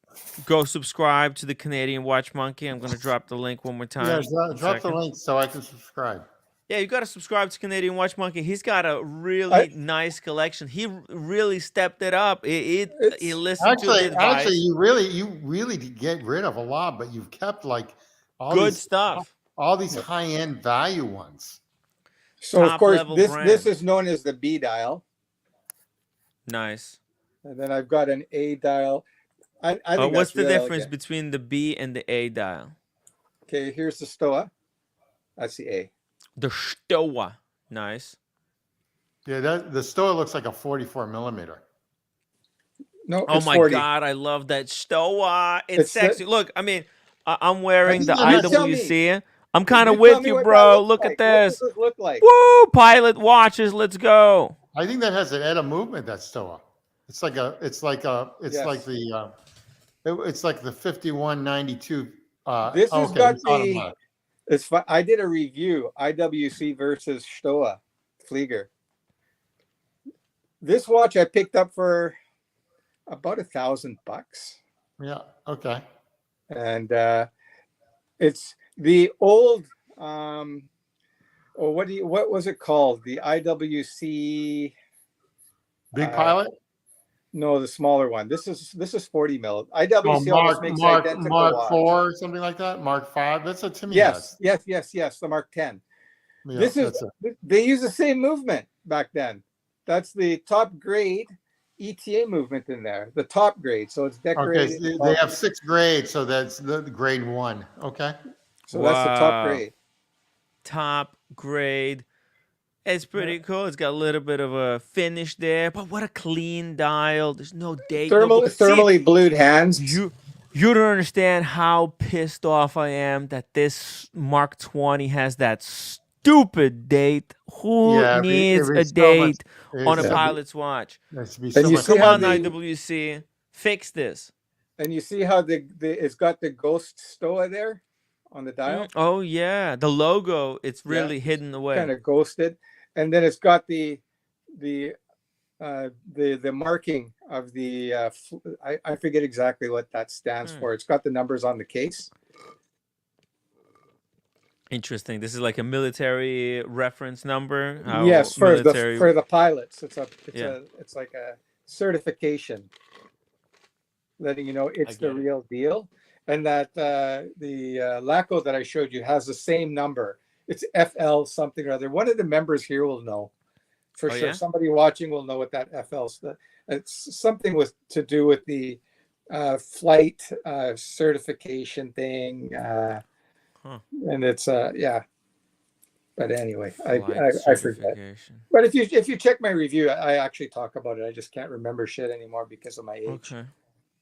go subscribe to the Canadian Watch Monkey. I'm gonna drop the link one more time. Yeah, One drop the second. link so I can subscribe. Yeah, you got to subscribe to Canadian Watch Monkey. He's got a really nice collection. He really stepped it up. He listened to the advice. Actually, you really did get rid of a lot, but you've kept like all Good these stuff. all these high end value ones. So of Top course level this brand. is known as the B dial, Nice. and then I've got an A dial. I think What's that's the really difference elegant. between the B and the A dial? Okay, here's the Stoa. That's the A. The Stoa. Nice. Yeah, the Stoa looks like a 44 millimeter. No, Oh it's my 40. God, I love that Stoa. It's It's the- sexy. Look, I mean, I'm wearing the You tell me. IWC. I'm kind You of tell with me you, what that bro. looks Look like. at this. What does it look like? Woo! Pilot watches. Let's go. I think that has an edda movement. That Stoa. It's like Yes. the 5192. This has got it's automatic. It's fun. I did a review, IWC versus Stoa Flieger. This watch I picked up for about $1,000, Yeah. Okay. and it's the old. What was it called? The IWC. Big pilot. No, the smaller one. This is 40 mil. IWC almost makes identical Mark watch. 4 or something like that. Mark 5. That's what Timmy Yes, has. yes. The Mark 10. Yeah, This is that's it. they use the same movement back then. That's the top grade ETA movement in there. The top grade, so it's Okay. decorated. So they have 6 grades, so that's the grade 1. Okay. So that's the top Wow. grade. Top grade. It's pretty cool. It's got a little bit of a finish there, but what a clean dial. There's no date. Thermally blued hands. You don't understand how pissed off I am that this Mark 20 has that stupid date. Who Yeah, needs it'd a be so date much- on a it'd be- pilot's watch? There should be And so you much. see Come how on, the- IWC. Fix this. And you see how it's got the ghost Stoa there on the dial, Oh, yeah. The logo, it's Yeah. really hidden away. kind of ghosted, and then it's got the marking of the I forget exactly what that stands for. It's got the numbers on the case. Interesting. This is like a military reference number. How Yes, for military... the pilots, it's Yeah. it's like a certification, letting you know it's the get it. real deal, and that the Laco that I showed you has the same number. It's FL something or other. One of the members here will know for Oh, sure. yeah? Somebody watching will know what that FL. It's something to do with the flight certification thing. And it's yeah. But anyway, Flight I forget. certification. But if you check my review, I actually talk about it. I just can't remember shit anymore because of my age. Okay.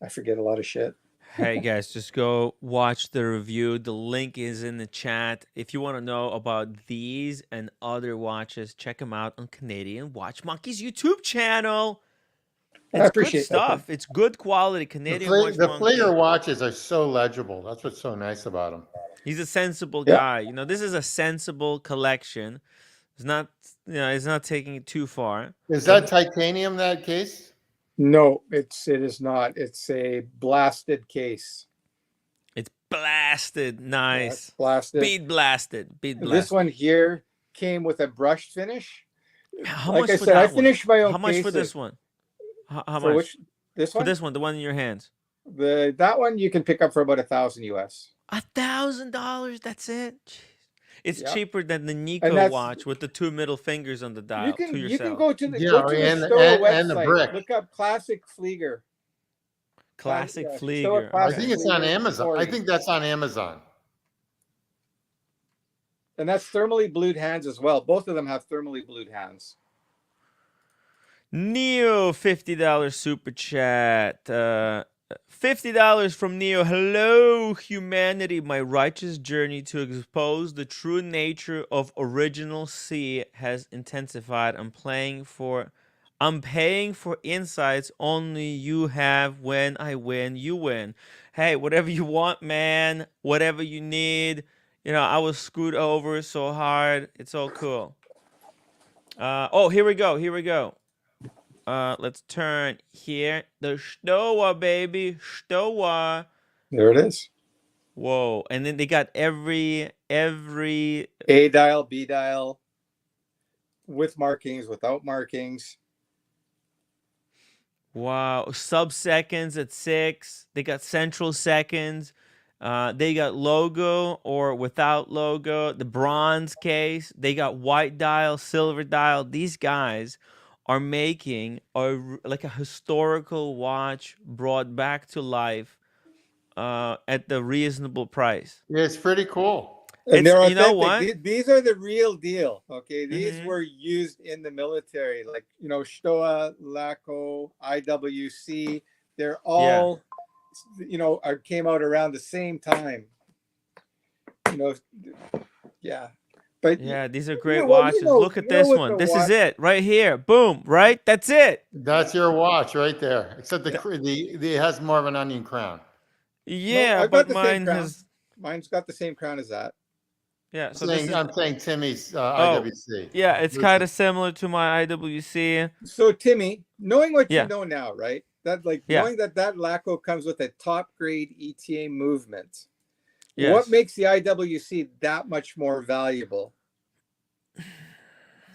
I forget a lot of shit. Hey guys, just go watch the review. The link is in the chat. If you want to know about these and other watches, check them out on Canadian Watch Monkey's YouTube channel. I It's good appreciate that, stuff. It's good quality Canadian Watch The Monkey. Flieger watches are so legible. That's what's so nice about them. He's a sensible Yeah. guy. You know, this is a sensible collection. It's not, it's not taking it too far. Is that titanium, that case? No, it is not. It's a blasted case. It's blasted. Yeah, Nice. it's blasted. Bead blasted. Bead blasted. This one here came with a brushed finish. How Like much I for said, I that one? finished my own How much for cases. this one? How For much? which this For one? this one, the one in your hands. That one you can pick up for about $1,000 US. $1,000. That's it. Jeez. It's Yeah. cheaper than the And Nico that's watch with the 2 middle fingers on the dial to you yourself. can go to the Yeah, Stoa and the website. brick. Look up Classic Flieger. Classic Stoa Flieger. I Classic think it's on Flieger Amazon. I 40. think that's on Amazon. And that's thermally blued hands as well. Both of them have thermally blued hands. Neo, $50 super chat. $50 from Neo. Hello, humanity. My righteous journey to expose the true nature of original C has intensified. I'm paying for insights only you have. When I win, you win. Hey, whatever you want, man. Whatever you need. I was screwed over so hard. It's all cool. Oh, here we go. Let's turn here. The Stoa, baby. Stoa. There it is. Whoa. And then they got every A dial, B dial, with markings, without markings. wow. Sub-seconds at 6. They got central seconds. They got logo or without logo. The bronze case. They got white dial, silver dial. These guys are making like a historical watch brought back to life at the reasonable price. Yeah, it's pretty cool. And they're You know authentic. what? These are the real deal. Okay. These Mhm. were used in the military, like, Stoa, LACO, IWC. They're all, came out around the same time. Yeah. But Yeah, these are great what watches. Look at this with one. the This watch, is it right here. Boom, right? That's it. That's your watch right there. Except it has more of an onion crown. Yeah, I've but got the same mine crown. has. Mine's got the same crown as that. Yeah, so this is. I'm saying Timmy's Oh, IWC. yeah, it's kind of similar to my IWC. So Timmy, knowing what Yeah. you know now, right? Yeah. Knowing that LACO comes with a top grade ETA movement. Yes. What makes the IWC that much more valuable?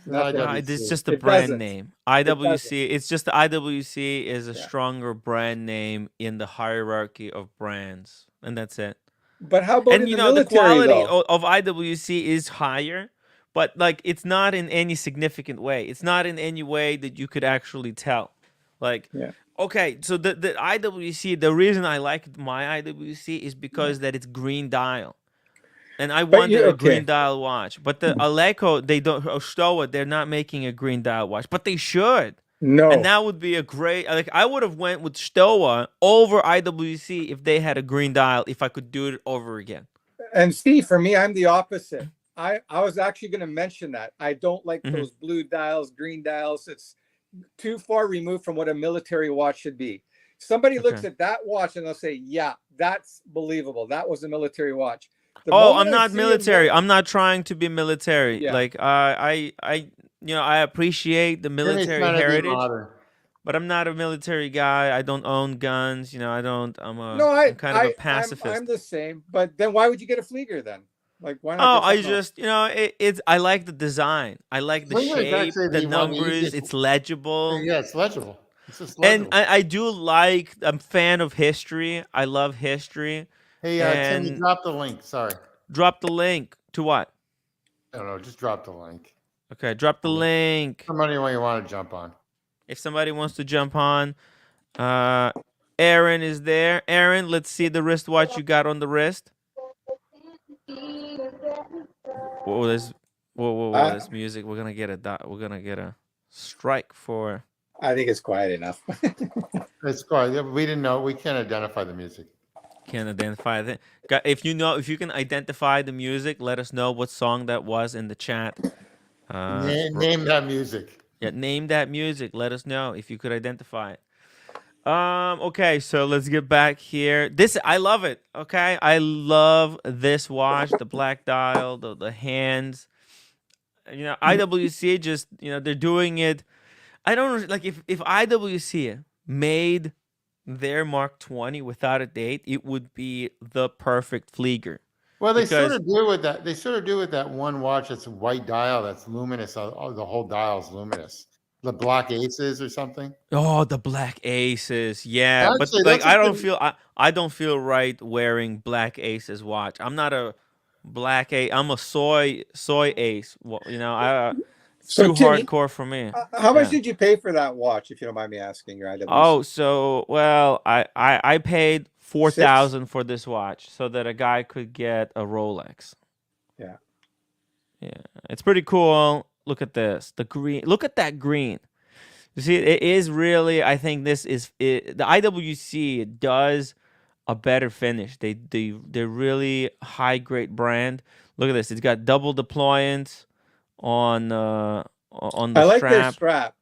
Nothing. It's just a It brand doesn't. name. IWC. It's just the IWC is a stronger brand name in the hierarchy of brands, and that's it. But how about And in the the military, quality though? of IWC is higher, but like it's not in any significant way. It's not in any way that you could actually tell. Like, Yeah. okay, so the IWC, the reason I like my IWC is because that it's green dial. And I wanted a green dial watch. But the Aleco, they don't, or Stoa, they're not making a green dial watch, but they should. No. And that would be a great, like I would have went with Stoa over IWC if they had a green dial, if I could do it over again. And see, for me, I'm the opposite. I was actually going to mention that. I don't like Mhm. those blue dials, green dials. It's too far removed from what a military watch should be. Somebody looks Okay. at that watch and they'll say, yeah, that's believable. That was a military watch. The Oh, moment I'm I not see military. I'm not trying to be military. Yeah. Like I I appreciate the Timmy's military trying to be heritage, modern. but I'm not a military guy. I don't own guns. I don't. I'm I'm kind of a pacifist. I'm the same. But then why would you get a Flieger then? Like, why Oh, not? I get something else? just it's I like the design. I like the Flieger is shape, actually the the one of the numbers. easiest- It's legible. Yeah, it's legible. It's just And legible. I do like. I'm a fan of history. I love history. Hey, Timmy, and- drop the link. Sorry. Drop the link to what? I don't know. Just drop the link. Okay, drop the link. Somebody when you want to jump on. If somebody wants to jump on, Aaron is there. Aaron, let's see the wristwatch you got on the wrist. Whoa, this music. We're gonna get a strike for. I think it's quiet enough. It's quiet. We didn't know. We can't identify the music. Can't identify it. If you can identify the music, let us know what song that was in the chat. Name that music. Yeah, name that music. Let us know if you could identify it. Okay, so let's get back here. I love it. Okay, I love this watch, the black dial, the hands. IWC just, they're doing it. I don't know, like if IWC made their Mark 20 without a date, it would be the perfect Flieger. Well, they sort Because of do with that. They sort of do with that one watch that's a white dial that's luminous. The whole dial's luminous. The Black Aces or something. oh, the Black Aces, yeah, but Actually, like that's a good. I don't feel right wearing Black Aces watch. I'm not a I'm a soy ace. Well, it's So too Timmy, hardcore for me. how much Yeah. did you pay for that watch, if you don't mind me asking, your Oh, IWC? so well, I paid four Six? thousand for this watch so that a guy could get a Rolex. Yeah. Yeah, it's pretty cool. Look at this, the green. Look at that green. You see, it is really. I think this is it, the IWC does a better finish. They're really high grade brand. Look at this. It's got double deployance on the I like their strap. strap.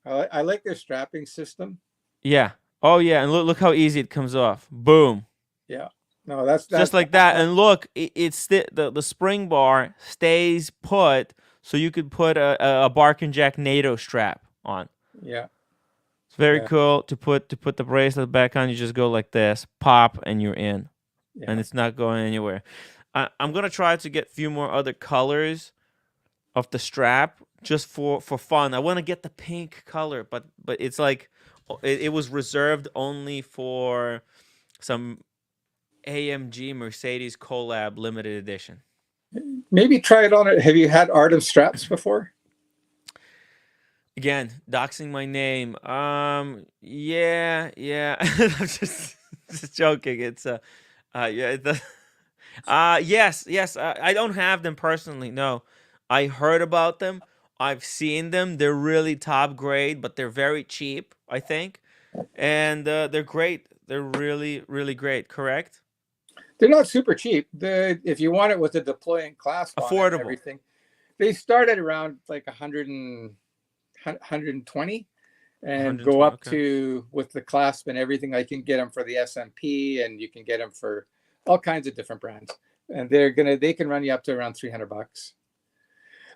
I like their strapping system. Yeah. Oh yeah, and look how easy it comes off. Boom. Yeah. No, that's Just like that. And look, it's the spring bar stays put, so you could put a Bark and Jack NATO strap on. yeah. It's very Yeah. cool to put the bracelet back on. You just go like this, pop, and you're in, Yeah. and it's not going anywhere. I'm gonna try to get a few more other colors of the strap just for fun. I want to get the pink color, but it's like it was reserved only for some AMG Mercedes collab limited edition. Maybe try it on it. Have you had Artem straps before? Again, doxing my name. Yeah. I'm just joking. It's yeah. Yes. I don't have them personally. No, I heard about them. I've seen them. They're really top grade, but they're very cheap, I think, and they're great. They're really, really great. Correct? They're not super cheap. If you want it with a deploying clasp on it and Affordable. everything, they start at around like 120 and go 120, up okay. to, with the clasp and everything. I can get them for the SMP, and you can get them for all kinds of different brands. And they can run you up to around $300.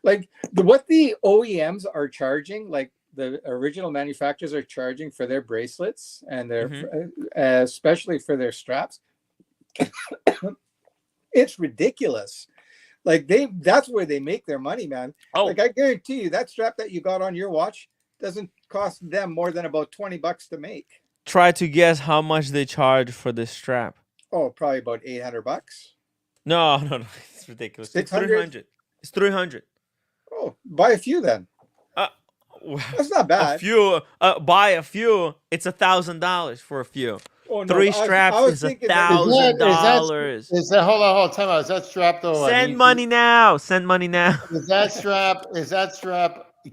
Like what the OEMs are charging, like the original manufacturers are charging for their bracelets and their, especially for their straps. It's ridiculous. Like that's where they make their money, man. Oh, Like I guarantee you that strap that you got on your watch doesn't cost them more than about $20 to make. try to guess how much they charge for this strap. Oh, probably about $800. No. It's ridiculous. It's 600? 300. It's 300. Oh, buy a few then. That's not bad. A few. Buy a few. It's $1,000 for a few. Oh, no, Three I straps was is thinking that- $1,000. Is that hold on, time out? Is that strap though? Send money now. Send money now. Is that strap?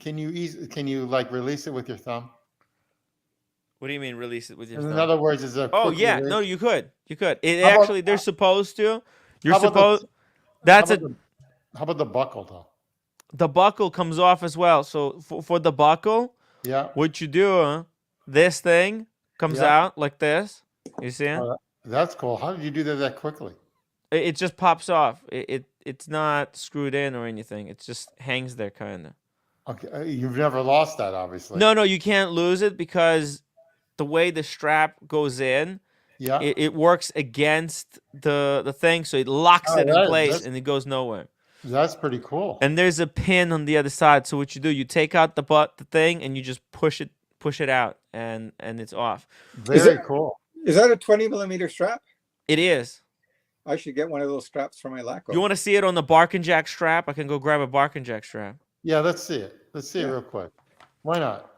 Can you like release it with your thumb? What do you mean release it with your In thumb? other words, is a Oh quick yeah, release? no, you could. It How about- actually they're supposed to. You're How about supposed. the- That's How about the buckle though? the buckle comes off as well. So for the buckle, Yeah. what you do, this thing comes Yeah. out like this. You see it? That's cool. How did you do that quickly? It just pops off. It's not screwed in or anything. It just hangs there, kind of. Okay, you've never lost that, obviously. No, you can't lose it because the way the strap goes in, Yeah. it works against the thing, so it locks Oh, it in that- place that's- and it goes nowhere. That's pretty cool. And there's a pin on the other side. So what you do, you take out the thing, and you just push it out, and it's off. Very cool. Is that a 20mm strap? It is. I should get one of those straps for my Laco. You want to see it on the Bark and Jack strap? I can go grab a Bark and Jack strap. Yeah, let's see it. Let's see it real quick. Why not?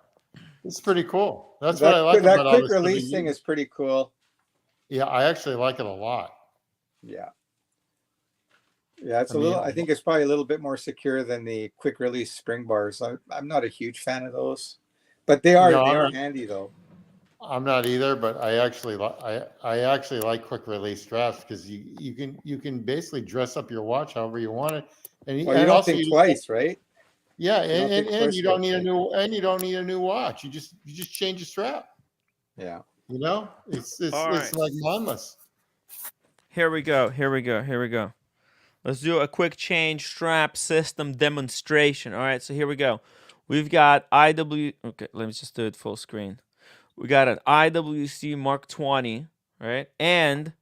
It's pretty cool. That's that, what I like that about all quick this stuff release you thing use. is pretty cool. Yeah, I actually like it a lot. Yeah. Yeah, it's I a little. mean- I think it's probably a little bit more secure than the quick release spring bars. I'm not a huge fan of those, but they are No, I'm they are not- handy though. I'm not either, but I actually like quick release straps because you can basically dress up your watch however you want it, and, Well, you and don't also think twice, right? Yeah, You don't think and twice you don't about need a it. you don't need a new watch. You just change the strap. Yeah. You know, it's All it's right. like mindless. Here we go. Let's Let's do a quick change strap system demonstration. All right, so here we go. We've got IW. Okay, let me just do it full screen. We got an IWC Mark 20, right? And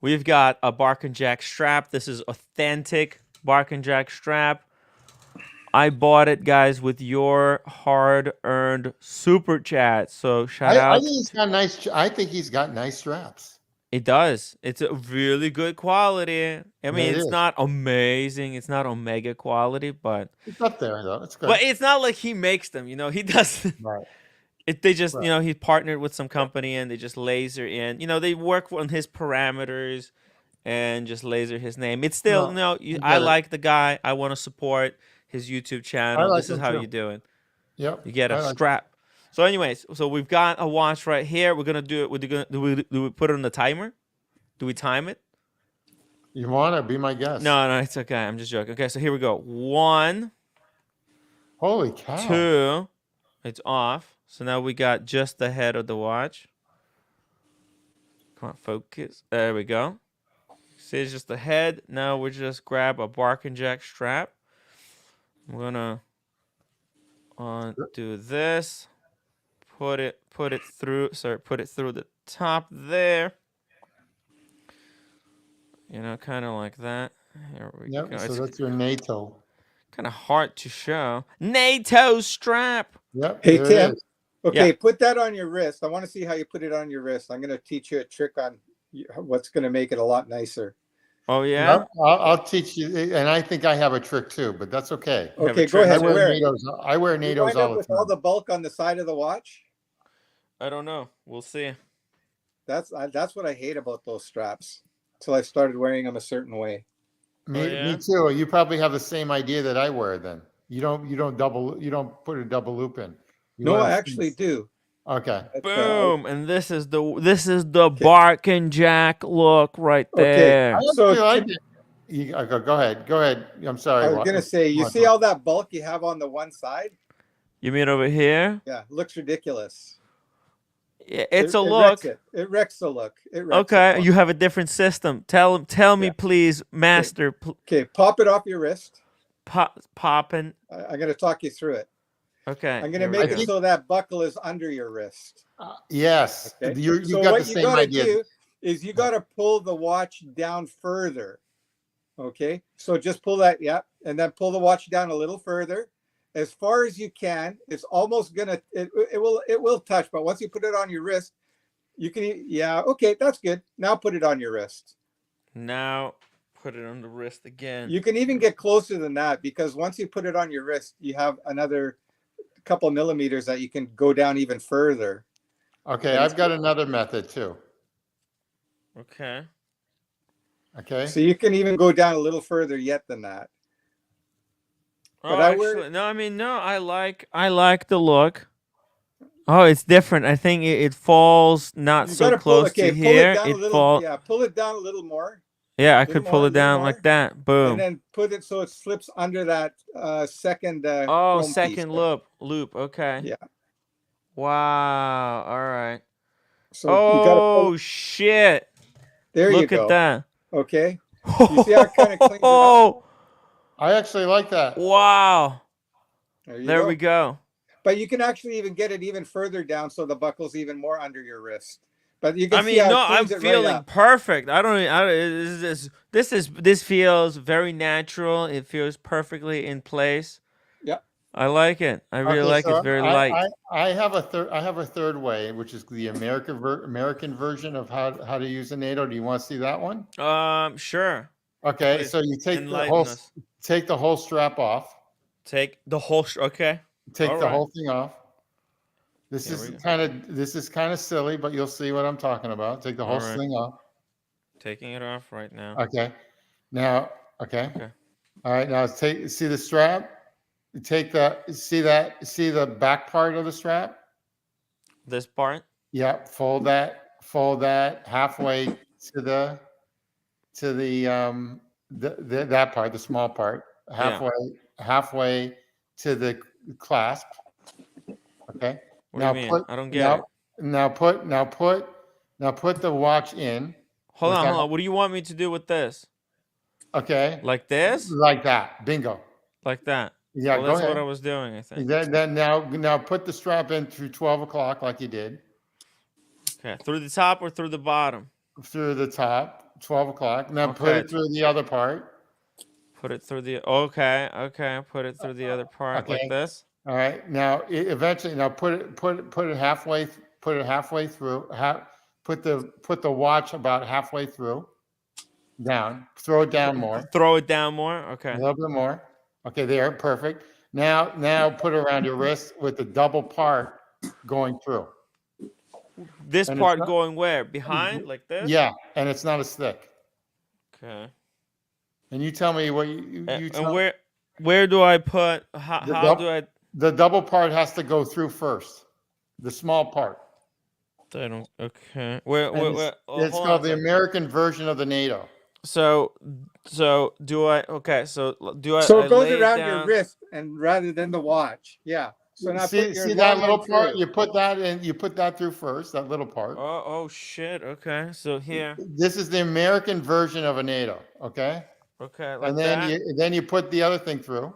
we've got a Bark and Jack strap. This is authentic Bark and Jack strap. I bought it, guys, with your hard-earned super chat. So shout I out. think he's got nice. I think he's got nice straps. It does. It's a really good quality. I mean, It it's is. not amazing. It's not Omega quality, but It's up there though. It's good. it's not like he makes them. You know, he does. Right. They just, Right. he partnered with some company and they just laser in. They work on his parameters and just laser his name. It's still, No, I get it. like the guy. I want to support his YouTube channel. like This is him how too. you do it. Yep. You get a I like- strap. So, anyways, so we've got a watch right here. We're gonna do it. Do we put it on the timer? Do we time it? You want to be my guest? No, it's okay. I'm just joking. Okay, so here we go. 1, Holy cow! 2. It's off. So now we got just the head of the watch. Come on, focus. There we go. See, it's just the head. Now we just grab a Bark and Jack strap. I'm gonna do this. Put it through. Sorry, put it through the top there. Kind of like that. Here we go. Yep. So It's that's your NATO. kind of hard to show. NATO strap. Yep. Hey, there Tim. it is. Okay, Yeah. put that on your wrist. I want to see how you put it on your wrist. I'm going to teach you a trick on what's going to make it a lot nicer. Oh yeah. Yep, I'll teach you, and I think I have a trick too, but that's okay. have a Okay, go trick ahead. too? Wear it. I wear You NATOs wind all up the with time. all the bulk on the side of the watch. I don't know. We'll see. That's what I hate about those straps. Until I started wearing them a certain way. Me too. You probably have the same idea that I wear. Then you don't put a double loop in. You No, wear I them actually straight. do. Okay. That's, Boom, and this is the Bark and Jack look right Okay. there. I So actually like it. Go ahead. Go ahead. I'm sorry. I was going to say, you see all that bulk you have on the one side? You mean over here? Yeah, looks ridiculous. Yeah, it's It a look. It wrecks the look. It wrecks Okay, it. you have a different system. Tell me, Yeah. please, master. Okay, pop it off your wrist. Popping. I'm going to talk you through it. Okay. I'm going to here we make go. it so that buckle is under your wrist. Yes. Okay. You So got what the you same got to idea. do is you got to pull the watch down further. Okay. So just pull that, yeah, and then pull the watch down a little further, as far as you can. It's almost gonna. It will touch, but once you put it on your wrist, you can. Yeah. Okay, that's good. Now put it on your wrist. Now put it on the wrist again. You can even get closer than that, because once you put it on your wrist, you have another couple millimeters that you can go down even further. Okay, I've got another method too. Okay. Okay. So you can even go down a little further yet than that. Oh, But I wear- actually, no. I mean, no. I like the look. Oh, it's different. I think it falls not You so gotta close pull, okay, to pull here. it down a It little. falls. Yeah, pull it down a little more, Yeah, I little could more, pull it little down more. like that. Boom. and then put it so it slips under that second. Oh, chrome second piece. loop. Okay. Yeah. Wow. All right. So you gotta pull. Oh shit! There you Look go. at that. Okay. You see how it kinda cleans it up? Oh I actually like that. wow! There There we go. But you can actually even get it even further down, so the buckle's even more under your wrist. But you can I see mean, how no, it I'm cleans it right feeling up. perfect. This feels very natural. It feels perfectly in place. Yep. I like it. I really Okay, like it. so It's very light. I have a third way, which is the American version of how to use a NATO. Do you want to see that one? Sure. Okay, Please so you take enlighten us. the whole strap off. Take the whole. Okay. Take All the right. whole thing off. This Here is we go. kind of silly, but you'll see what I'm talking about. Take the whole All right. thing off. Taking it off right now. Okay. Now, okay. Okay. All right. Now see the strap. See the back part of the strap. This part. Yeah. Fold that halfway to the that part, the small part, halfway to the clasp. Okay. What do you mean? I don't get it. Now put the watch in. Hold on. What do you want me to do with this? Okay. Like this? Like that. Bingo. Like that. Yeah, Well, go that's what ahead. I was doing, I think. Then now put the strap in through 12 o'clock like you did. Okay. Through the top or through the bottom? Through the top, 12 o'clock. Now put Okay. it through the other part. Put it through the. Okay. Okay. Put it through the other part like Okay. this. All right. Now eventually, now put it halfway. Put it halfway through. Put the watch about halfway through. Down. Throw it down more. Throw it down more. Okay. A little bit more. Okay, there. Perfect. Now put it around your wrist with the double part going through. This And part going where? Behind, like this? Yeah, and it's not as thick. Okay. And you tell me what you And tell. where do I put? How do I? The double part has to go through first. The small part. I don't. Okay. Where? And it's Hold called on. the American version of the NATO. So do I? Okay. So do I? So I it goes lay around down, your wrist and rather than the watch. Yeah. So now put your See that long little one part? through. You put that in. You put that through first. That little part. Oh shit. Okay. So here. This is the American version of a NATO. Okay. Okay. Like And then that. you put the other thing through.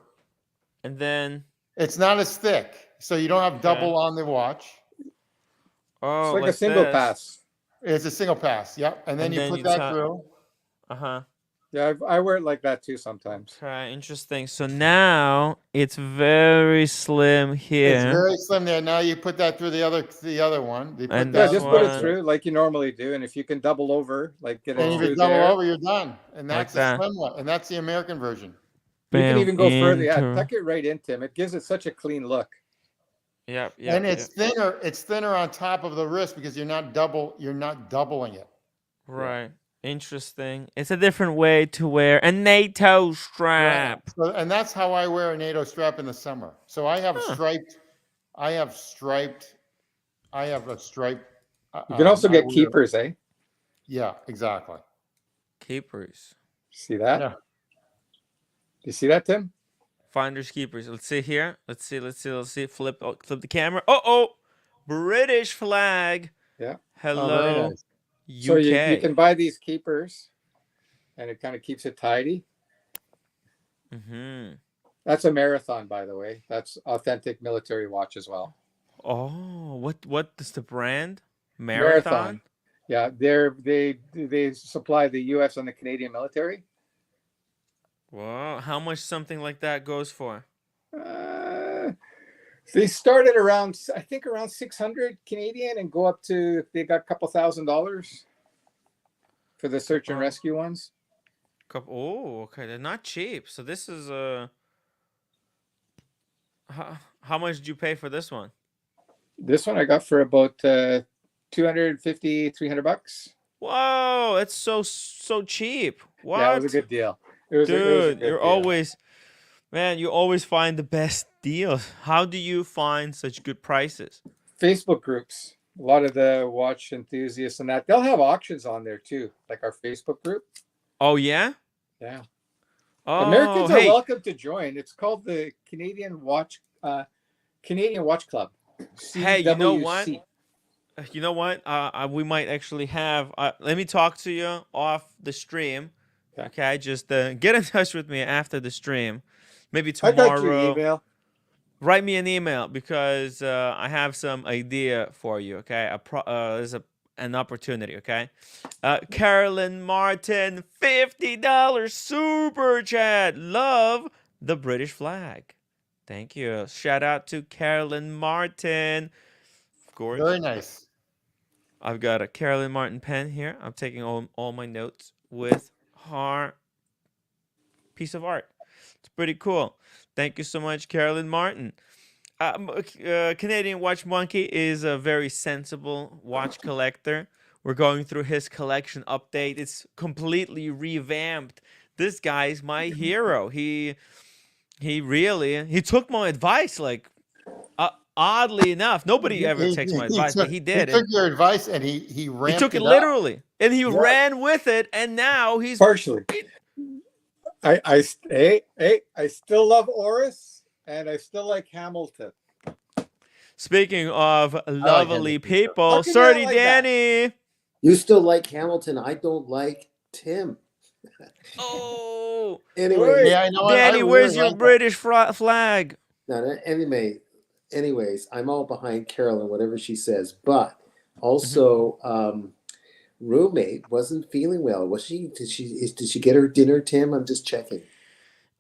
And then. It's not as thick, so you don't have double on the watch. Oh, It's like a single this. pass. It's a single pass. Yep. And then And you then put you that through. Uh-huh. Yeah, I wear it like that too sometimes. Okay, interesting. So now it's very slim here. It's very slim there. Now you put that through the other one. You put And Yeah, this just put it one- through like you normally do, and if you can double over, like get it And if through you double there. over, you're done. And Like that's that. a slim one. And that's the American version. You can Bam, even go further. Yeah, into- tuck it right in, Tim. It gives it such a clean look. Yep. And it's thinner. It's thinner on top of the wrist because you're not doubling it. Right. Interesting. It's a different way to wear a NATO strap. So, and that's how I wear a NATO strap in the summer. So I have striped. I have a striped. You can also get I wear- keepers, eh? Yeah, exactly. Keepers. See that? Yeah. You see that, Tim? Finders keepers. Let's see here. Let's see. Flip the camera. Oh. British flag. Yeah. Hello. Oh, very nice. UK. So you can buy these keepers, and it kind of keeps it tidy. Mm-hmm. That's a Marathon, by the way. That's authentic military watch as well. Oh, what is the brand? Marathon? Yeah, they supply the U.S. and the Canadian military. Wow. How much something like that goes for? They start at around, I think, around 600 Canadian and go up to, they got a couple $1,000s for the search and rescue ones. Oh, okay. They're not cheap. So this is how much did you pay for this one? This one I got for about 250, $300. Whoa, it's so cheap. What? Yeah, it was a good deal. It was a Dude, good you're deal. always, man, you always find the best deals. How do you find such good prices? Facebook groups. A lot of the watch enthusiasts and that, they'll have auctions on there too, like our Facebook group. Oh yeah? Yeah. Oh, Americans are hey. welcome to join. It's called the Canadian Watch Club. Hey, you know what? CWC. You know what? We might actually have. Let me talk to you off the stream. Okay. Okay, just get in touch with me after the stream. Maybe I got your tomorrow. email. Write me an email because I have some idea for you. Okay, there's an opportunity. Okay, Carolyn Martin, $50 super chat. Love the British flag. Thank you. Shout out to Carolyn Martin. Of course. Very nice. I've got a Carolyn Martin pen here. I'm taking all my notes with her piece of art. It's pretty cool. Thank you so much, Carolyn Martin. Canadian Watch Monkey is a very sensible watch collector. We're going through his collection update. It's completely revamped. This guy's my hero. He took my advice. Like, oddly enough, nobody ever takes my advice, but he did. He took your advice and he ramped He took it up. literally, and he ran with it, and now he's Partially. I still love Oris and I still like Hamilton. Speaking of lovely Hamilton. people, How can you not Surdy like that? Danny. You still like Hamilton. I don't like Tim. Oh, Anyways, Yeah, I know. I Danny, really where's your like that. British flag? anyways, I'm all behind Carolyn, whatever she says. But Mhm. also, roommate wasn't feeling well. Was she? Did she get her dinner, Tim? I'm just checking.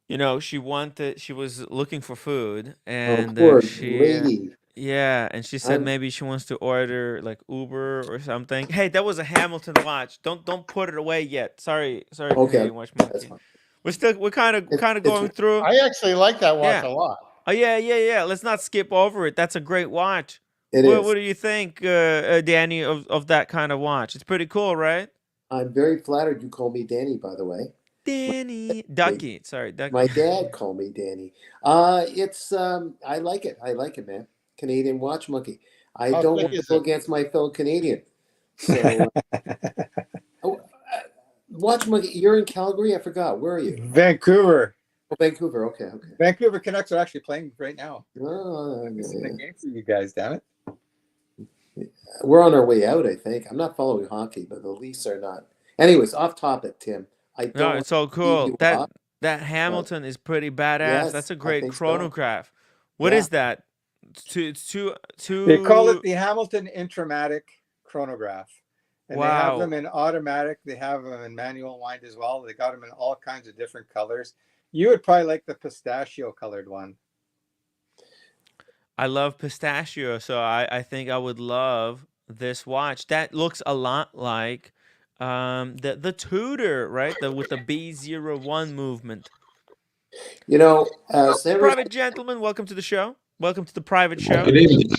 You know, she was looking for food, Oh, and poor she, lady. yeah, and she said I'm maybe she wants to order like Uber or something. Hey, that was a Hamilton watch. Don't put it away yet. Sorry, okay. Canadian Watch That's Monkey. fine. We're kind of It's going through. I actually like that watch Yeah. a lot. Oh yeah. Let's not skip over it. That's a great watch. it What is. do you think, Danny, of that kind of watch? It's pretty cool, right? I'm very flattered you call me Danny. By the way, Danny my, Ducky. Sorry, my Ducky. dad called me Danny. It's I like it. I like it, man. Canadian watch monkey. I How don't thick want Mm. to is go it? against my fellow Canadian. So, oh, watch monkey. You're in Calgary. I forgot. Where are you? Vancouver. Oh, Vancouver. Okay. Okay. Vancouver Canucks are actually playing right now. Oh, Missing the yeah. game for you guys, damn it. We're on our way out. I think. I'm not following hockey, but the Leafs are not. Anyways, off topic, Tim. I No, don't want it's so to leave cool. you That off, that but Hamilton is pretty badass. yes, That's a I great think so. chronograph. What Yeah. is that? It's They call it two. the Hamilton Intramatic Chronograph. And they have them Wow. in automatic. They have them in manual wind as well. They got them in all kinds of different colors. You would probably like the pistachio colored one. I love pistachio, so I think I would love this watch. That looks a lot like the Tudor, right? The with the B01 movement. You know, Oh, as ever. private gentleman, welcome to the show. Welcome to the private show. Good evening. Good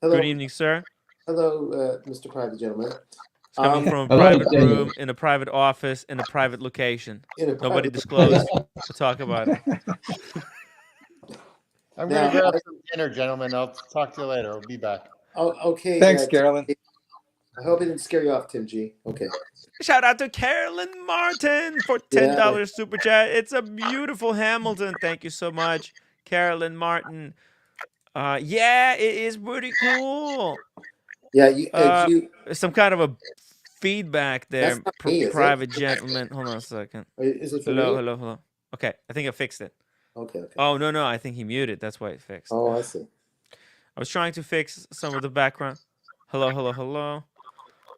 Hello, evening, sir. hello, Mr. Private Gentleman. It's coming from a Hello, private Daniel. room in a private office in a private location. In a Nobody private disclosed. We'll talk about it. I'm now. going to grab some dinner, gentlemen. I'll talk to you later. I'll be back. Oh, okay. Thanks, Carolyn. I hope it didn't scare you off, Tim G. Okay. Shout out to Carolyn Martin for Yeah. $10 super chat. It's a beautiful Hamilton. Thank you so much, Carolyn Martin. Yeah, it is pretty cool. Yeah. Uh, some kind of a feedback That's there, not me, is it? private gentleman. Hold on a second. Is it for Hello, me? hello. Okay, I think I fixed it. Okay. Okay. Oh no, I think he muted. That's why it fixed. Oh, I see. I was trying to fix some of the background. Hello.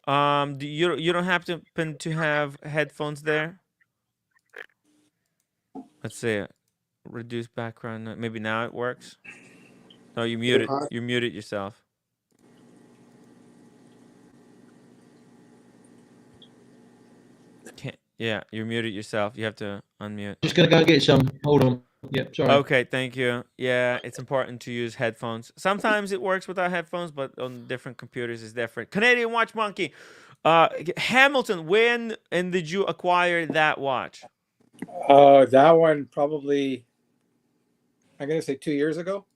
Do you don't happen to have headphones there? Let's see. Reduce background. Maybe now it works. No, you muted. You muted yourself. Can't. Yeah, you muted yourself. You have to unmute. Just gonna go get some. Hold on. Yep, sorry. Okay, thank you. Yeah, it's important to use headphones. Sometimes it works without headphones, but on different computers it's different. Canadian Watch Monkey. Hamilton, when and did you acquire that watch? That one probably, I'm going to say 2 years ago.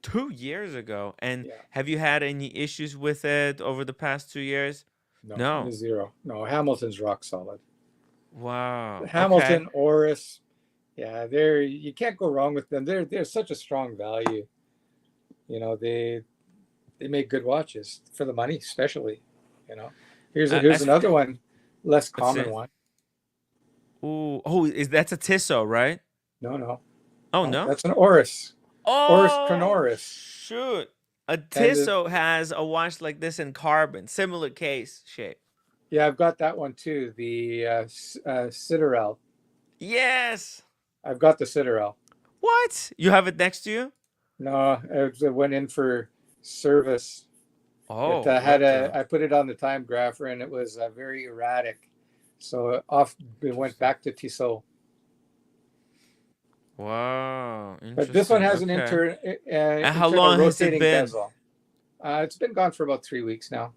2 years ago. And Yeah. have you had any issues with it over the past 2 years? No. Zero. No, Hamilton's rock solid. Wow. Hamilton, Okay. Oris, yeah, you can't go wrong with them. They're such a strong value. You know, they make good watches for the money, especially. You know, here's another one, less common one. Ooh, that's a Tissot, right? No. Oh no, That's an Oris. Oris Oh Chronoris. shoot! A Tissot has a watch like this in carbon, similar case shape. Yeah, I've got that one too. The Citadel. Yes. I've got the Citadel. What? You have it next to you? No, it went in for service. Oh, I put it on the time grapher and it was very erratic. So it went back to Tissot. Wow. But this one has an how long has it been? bezel. It's been gone for about 3 weeks now.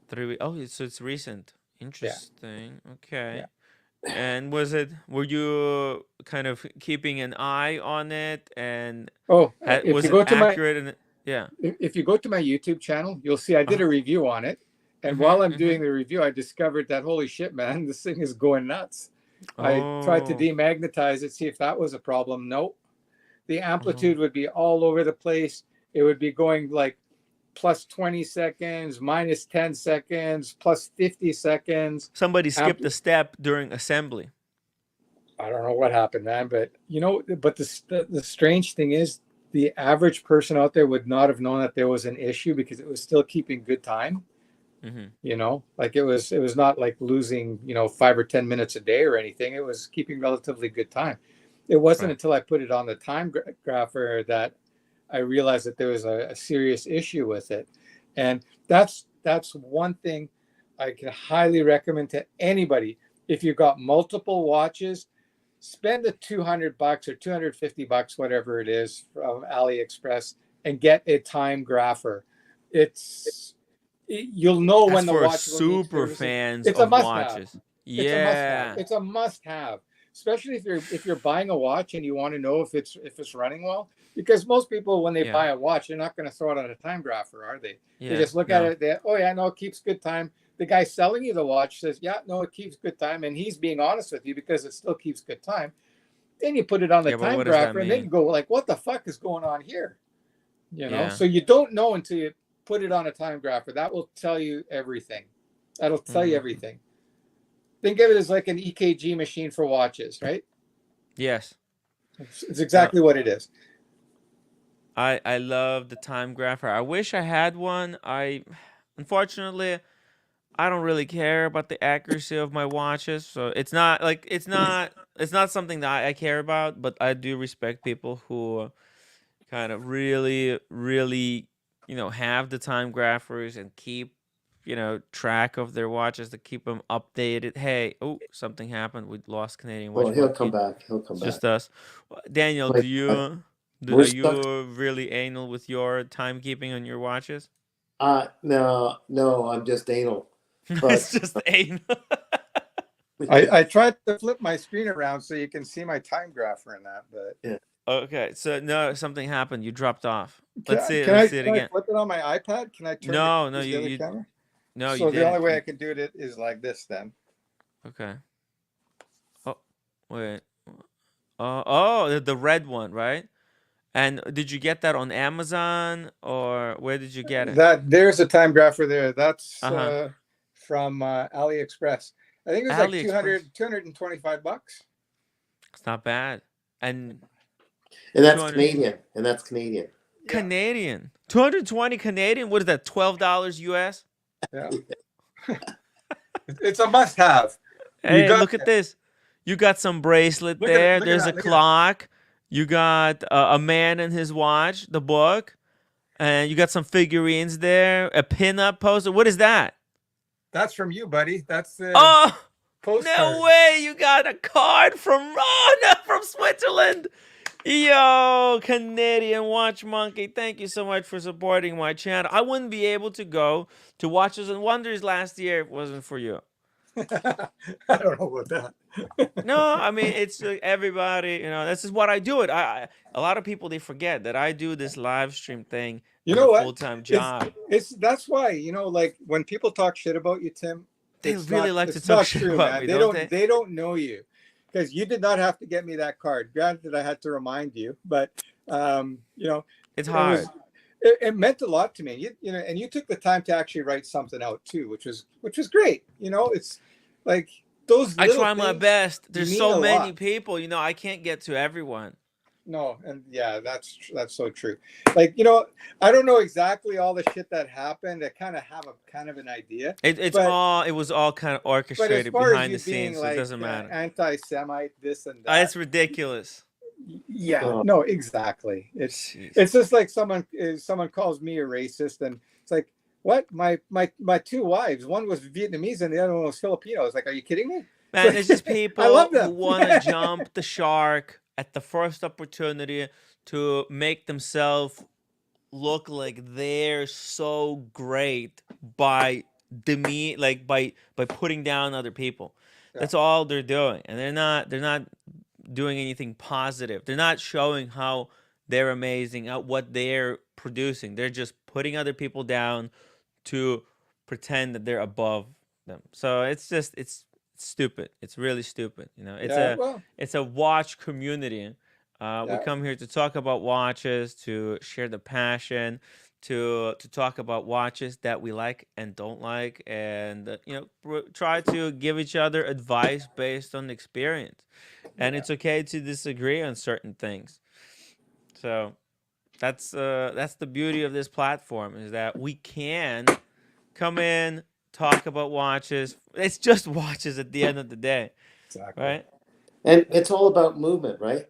3 weeks. Oh, so it's recent. Interesting. Yeah. Okay. Yeah. And were you kind of keeping an eye on it? And if you go to accurate? Yeah. If you go to my YouTube channel, you'll see I did a review on it. And while I'm doing the review, I discovered that, holy shit, man, this thing is going nuts. I tried to demagnetize it, see if that was a problem. Nope. The amplitude would be all over the place. It would be going like plus 20 seconds, minus 10 seconds, plus 50 seconds. Somebody skipped After- a step during assembly. I don't know what happened, man, but the strange thing is the average person out there would not have known that there was an issue because it was still keeping good time. Mm-hmm. Like it was not like losing 5 or 10 minutes a day or anything. It was keeping relatively good time. It wasn't Right. until I put it on the time grapher that I realized that there was a serious issue with it. And that's one thing I can highly recommend to anybody. If you've got multiple watches, spend the $200 or $250, whatever it is, from AliExpress, and get a time grapher. You'll know That's when the for watch will need super servicing. fans It's a of must-have. watches. It's a must-have. Yeah. It's a must-have, especially if you're buying a watch and you want to know if it's running well. Because most people, when they Yeah. buy a watch, they're not going to throw it on a time grapher, are they? Yeah. They just look at it. No, it keeps good time. The guy selling you the watch says, yeah, no, it keeps good time, and he's being honest with you because it still keeps good time. Then you put it on the Yeah, but time what does that grapher, and then mean? you go like, what the fuck is going on here? Yeah. So you don't know until you put it on a time grapher. That will tell you everything. That'll tell you everything. Think of it as like an EKG machine for watches, right? Yes. It's exactly what it is. I love the time grapher. I wish I had one. Unfortunately, I don't really care about the accuracy of my watches, so it's not something that I care about. But I do respect people who kind of really, really, have the time graphers and keep, track of their watches to keep them updated. Hey, oh, something happened. We lost Canadian Well, Watch he'll come Monkey. back. He'll come It's back. just us. Daniel, Wait, we're are stuck. you really anal with your timekeeping on your watches? No, I'm just anal. It's But just anal. I tried to flip my screen around so you can see my time grapher in that, but yeah. Okay, so no, something happened. You dropped off. can, Let's see. can Let's I see it can I again. flip it on my iPad? Can I turn No, no, use the other you camera? no, you So the only didn't. way I can do it is like this then. Okay. Oh, wait. Oh, the red one, right? And did you get that on Amazon or where did you get it? There's a time grapher there. That's Uh-huh. from AliExpress. I think it was like AliExpress. $225. It's not bad. And that's 200 Canadian. And that's Canadian. Yeah. Canadian. 220 Canadian. What is that? $12 US? Yeah. It's a must-have. Hey, look at this. You got some bracelet Look at it, there. look at There's that, a look at that. clock. You got a man and his watch, the book, and you got some figurines there. A pin-up poster. What is that? That's from you, buddy. That's the Oh, postcard. no way! You got a card from from Switzerland. Yo, Canadian Watch Monkey, thank you so much for supporting my channel. I wouldn't be able to go to Watches and Wonders last year if it wasn't for you. I don't know about that. No, I mean it's everybody. This is what I do. A lot of people they forget that I do this live stream thing You as know a what? full-time job. That's why like when people talk shit about you, Tim, They it's really not, like to it's talk not shit true, about man. me, They don't don't they? they don't know you because you did not have to get me that card. Granted, I had to remind you, but It's hard. It meant a lot to me. And you took the time to actually write something out too, which was great. It's like those. I Little try my things best. There's mean so a many lot. people. I can't get to everyone. No, and yeah, that's so true. Like, I don't know exactly all the shit that happened. I kind of have an idea. It was all kind of But as orchestrated far as behind you the being scenes, so it like doesn't matter. anti-Semite, this and that, It's ridiculous. yeah, Oh. no, exactly. It's Jeez. just like someone calls me a racist, and it's like, what? My two wives, one was Vietnamese and the other one was Filipino. It's like, are you kidding me? Man, it's just people I love who them. want to jump the shark at the first opportunity to make themselves look like they're so great by by putting down other people. Yeah. That's all they're doing, and they're not doing anything positive. They're not showing how they're amazing at what they're producing. They're just putting other people down to pretend that they're above them. So it's stupid. It's really stupid. It's a watch community. We come here to talk about watches, to share the passion, to talk about watches that we like and don't like, and try to give each other advice based on experience. And it's okay to disagree on certain things. So that's the beauty of this platform, is that we can come in, talk about watches. It's just watches at the end of the day, Exactly. right? And it's all about movement, right?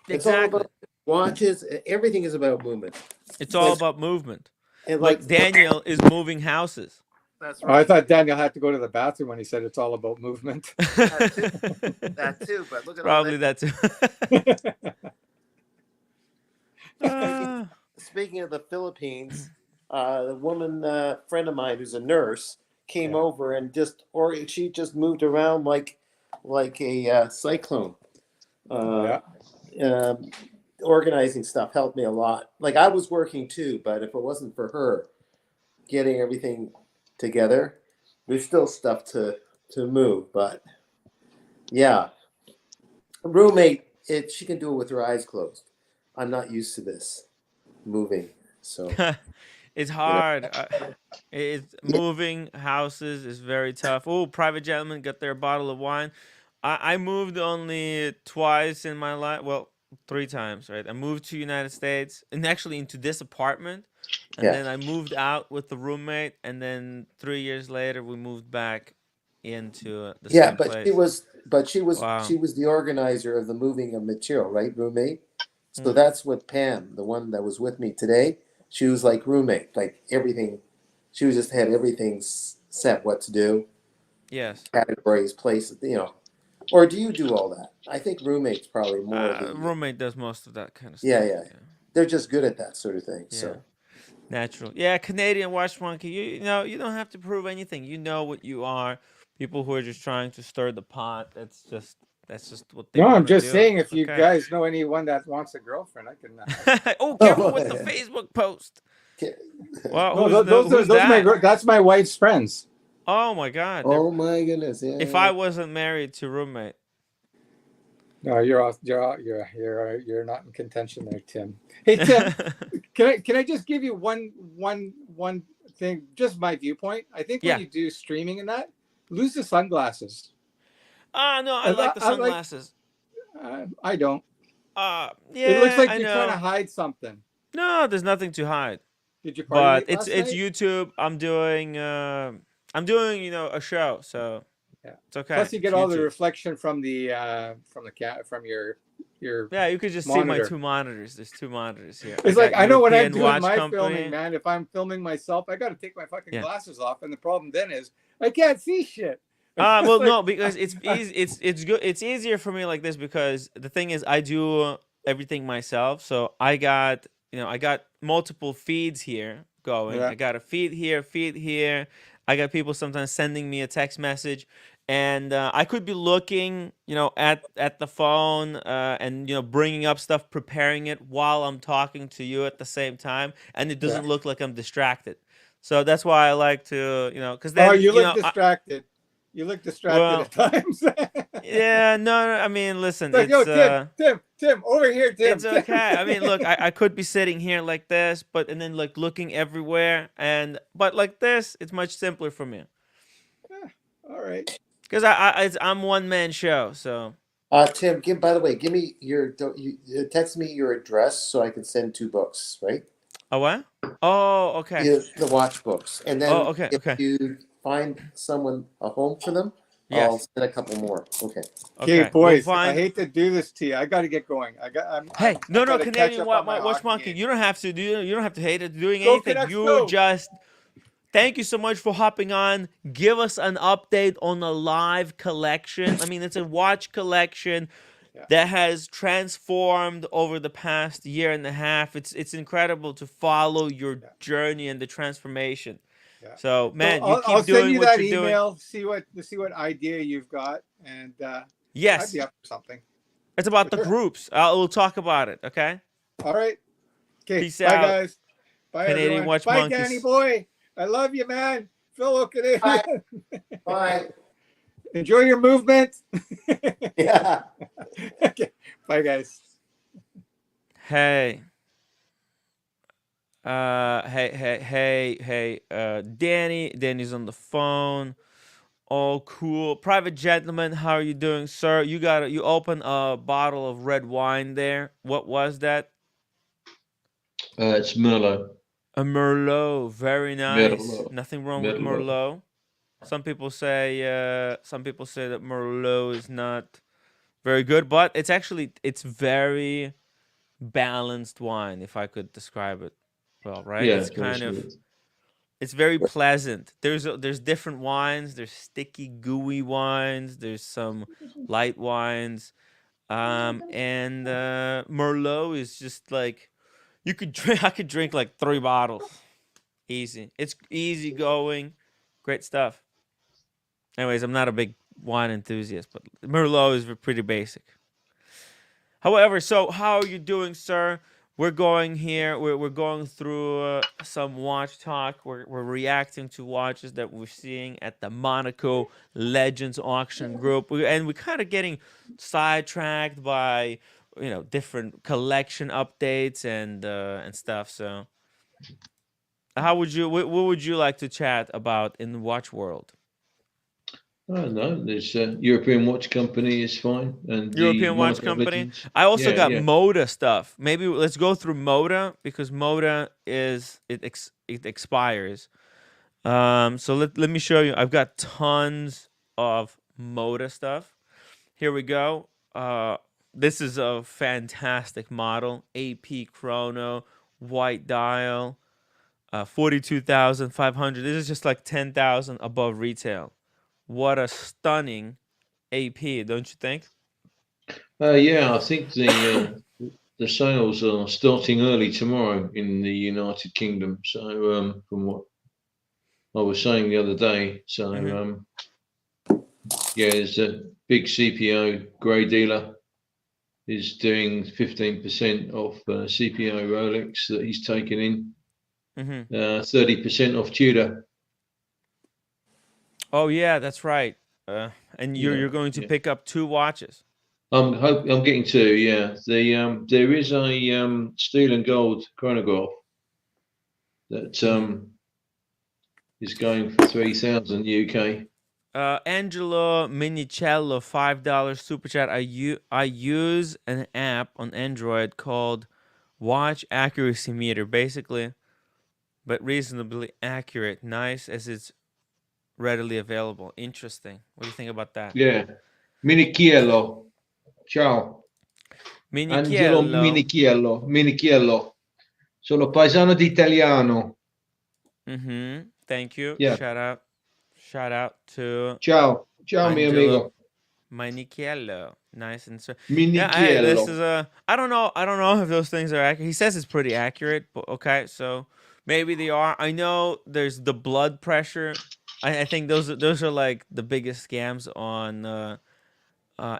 It's all Exactly. about watches. Everything is about movement. It's all Like, about movement. and Like like, Daniel is moving houses. that's Oh, I right. thought Daniel had to go to the bathroom when he said it's all about movement. That too. That too. But look at all Probably that. that too. Speaking of the Philippines, the woman friend of mine who's a nurse came Yeah. over and she just moved around like a cyclone. Yeah. Um, organizing stuff helped me a lot. Like, I was working too, but if it wasn't for her getting everything together, there's still stuff to move. But yeah, roommate, she can do it with her eyes closed. I'm not used to this moving, so It's you know. hard. It's moving houses is very tough. Oh, private gentleman got their bottle of wine. I moved only twice in my life. Well, three times, right? I moved to United States and actually into this apartment, and Yeah, then I moved out with the roommate, and then 3 years later we moved back into the yeah, same but she place. was, but she was, Wow. she was the organizer of the moving of material, right, roommate? So Mm. that's what Pam, the one that was with me today, she was like roommate, like everything. She was just had everything set, what to do, Yes. categories, places, you know. Or do you do all that? I think roommates probably more the, Roommate does most of that kind of yeah, stuff. yeah. Yeah. They're just good at that sort of thing. Yeah. So Natural. Yeah, Canadian watch monkey. You know, you don't have to prove anything. You know what you are. People who are just trying to stir the pot. That's just what they No, I'm want to just do. saying, It's if you okay. guys know anyone that wants a girlfriend, I can. Oh, careful with the Facebook post. Well, No, who's those are my. that? That's my wife's friends. Oh my God. oh my goodness, yeah, If yeah. I wasn't married to roommate. No, you're off. You're not in contention there, Tim. Hey, Tim, can I just give you one thing? Just my viewpoint. I think when Yeah. you do streaming and that, lose the sunglasses. Ah, no, I like the I like. sunglasses. I don't. It looks Yeah, like I you're trying to know. hide something. No, there's nothing to hide. Did you party But late it's last it's night? YouTube. I'm doing a show, so Yeah. it's okay. Plus, you It's get all the YouTube. reflection from the cat from your Yeah, you could just see my monitor. two monitors. There's two monitors here. I It's like, got I know when I'm European doing Watch my Company. filming, man. If I'm filming myself, I got to take my fucking Yeah. glasses off, and the problem then is I can't see shit. Well, like, no, because it's easy. It's good. It's easier for me like this because the thing is, I do everything myself. So I got multiple feeds here going. yeah, I got a feed here, feed here. I got people sometimes sending me a text message, and I could be looking, at the phone, and bringing up stuff, preparing it while I'm talking to you at the same time, and it yeah. doesn't look like I'm distracted. So that's why I like to, because Oh, then, you look distracted. You look distracted well, at times. yeah, no, I mean, listen, Like, yo, Tim, over here, Tim. it's okay. I mean, look, I could be sitting here like this, and then like looking everywhere, but like this, it's much simpler for me All right. because I'm one man show, so. Tim, by the way, give me text me your address so I can send 2 books, right? Oh, what? Oh, okay. Yeah, the watch books, and Oh, then okay, if okay. you find someone a home for them, I'll Yes. send a couple more. Okay. Okay, Okay. boys. We'll I find. hate to do this to you. I got to get going. Hey, no, I gotta catch Canadian up on my Watch hockey Monkey. game. You don't have to do. You don't have to hate it doing Go anything. Canucks, You go! just. Thank you so much for hopping on. Give us an update on the live collection. I mean, it's a watch collection that has transformed over the past year and a half. It's incredible to follow your journey and the transformation. Yeah. So, man, So you keep I'll send doing you what that you're doing. email. See what idea you've got, and I'd Yes, be up for something. it's about the Sure. groups. We'll talk about it. Okay. All right. Okay. Peace Bye, out. guys. Bye, Canadian everyone. Watch Bye, Monkeys. Danny boy. I love you, man. Fellow Canadian. Bye. Bye. Enjoy your movement. Yeah. Okay. Bye, guys. Hey. Hey, Danny's on the phone. All cool. Private gentleman, how are you doing, sir? You open a bottle of red wine there. What was that? It's Merlot. A Merlot. Very nice. Merlot. Nothing wrong with Merlot. Merlot. Some people say that Merlot is not very good, but it's very balanced wine, if I could describe it well, right? Yeah, It's very kind of smooth. it's very pleasant. There's different wines. There's sticky, gooey wines. There's some light wines. And Merlot is just like you could drink. I could drink like 3 bottles, easy. It's easy going, great stuff. Anyways, I'm not a big wine enthusiast, but Merlot is pretty basic. However, so how are you doing, sir? We're going here. We're going through some watch talk. We're reacting to watches that we're seeing at the Monaco Legends Auction Group, and we're kind of getting sidetracked by different collection updates and stuff. So, what would you like to chat about in the watch world? I don't know. There's European Watch Company is fine, and the European Watch Monaco Company. Legends. I also Yeah, got yeah. Moda stuff. Maybe let's go through Moda because Moda it expires. So let me show you. I've got tons of Moda stuff. Here we go. This is a fantastic model. AP Chrono, white dial, 42,500. This is just like 10,000 above retail. What a stunning AP, don't you think? Yeah, I think the sales are starting early tomorrow in the United Kingdom. So from what I was saying the other day, so yeah, there's a big CPO grey dealer is doing 15% off CPO Rolex that he's taken in. 30% off Tudor. Oh yeah, that's right. And Yeah, you're going to yeah. pick up 2 watches. I'm getting two. Yeah, there is a steel and gold chronograph that is going for 3,000 UK. Angelo Minicello, $5 super chat. I use an app on Android called Watch Accuracy Meter, basically, but reasonably accurate. Nice as it's readily available. Interesting. What do you think about that? Yeah, Minichiello. Ciao, Angelo Minicello. Minichiello. Minichiello. Sono paesano di italiano. Thank you. Yeah. Shout out to Ciao, ciao, mio Angelo amigo. Minichiello. Nice and so. Yeah, this is Minichiello. a. I don't know. I don't know if those things are accurate. He says it's pretty accurate, but okay, so maybe they are. I know there's the blood pressure. I think those are like the biggest scams on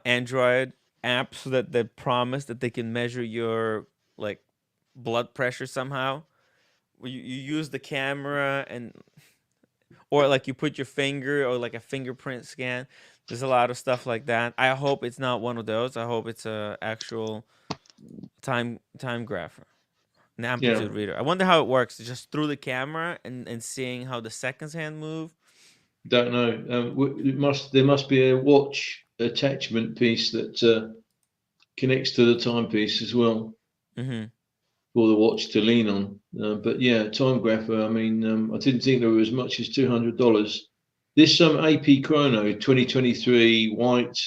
Android apps that they promise that they can measure your like blood pressure somehow. You use the camera or like you put your finger or like a fingerprint scan. There's a lot of stuff like that. I hope it's not one of those. I hope it's a actual time grapher, an amplitude reader. I wonder how it works. Just through the camera and seeing how the seconds hand move. Don't know. There must be a watch attachment piece that connects to the timepiece as well for the watch to lean on. But yeah, time grapher. I mean, I didn't think there were as much as $200. This AP Chrono 2023 white.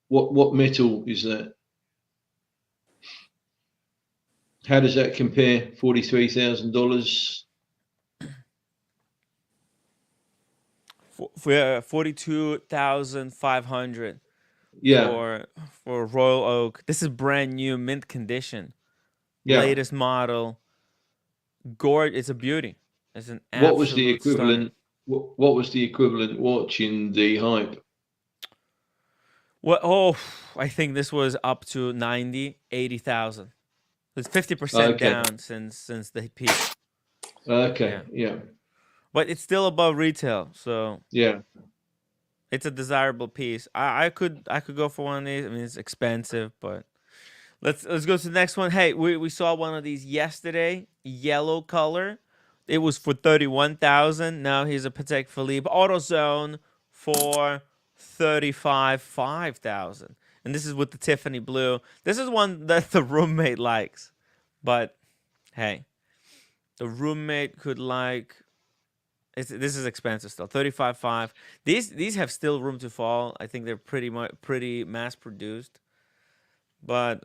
What metal is that? How does that compare? $43,000. 42,500. Yeah. For Royal Oak. This is brand new, mint condition. Yeah. Latest model. It's a beauty. It's an What was the absolute stunner. equivalent? What was the equivalent watch in the hype? What? Oh, I think this was up to 80,000. It's 50% down since the peak. Okay. Yeah. But it's still above retail, so yeah, it's a desirable piece. I could go for one of these. I mean, it's expensive, but Let's go to the next one. Hey, we saw one of these yesterday, yellow color. It was for 31,000. Now here's a Patek Philippe AutoZone for 35,500. And this is with the Tiffany blue. This is one that the roommate likes. But hey, the roommate could like this is expensive still. 35.5. These have still room to fall. I think they're pretty mass produced. But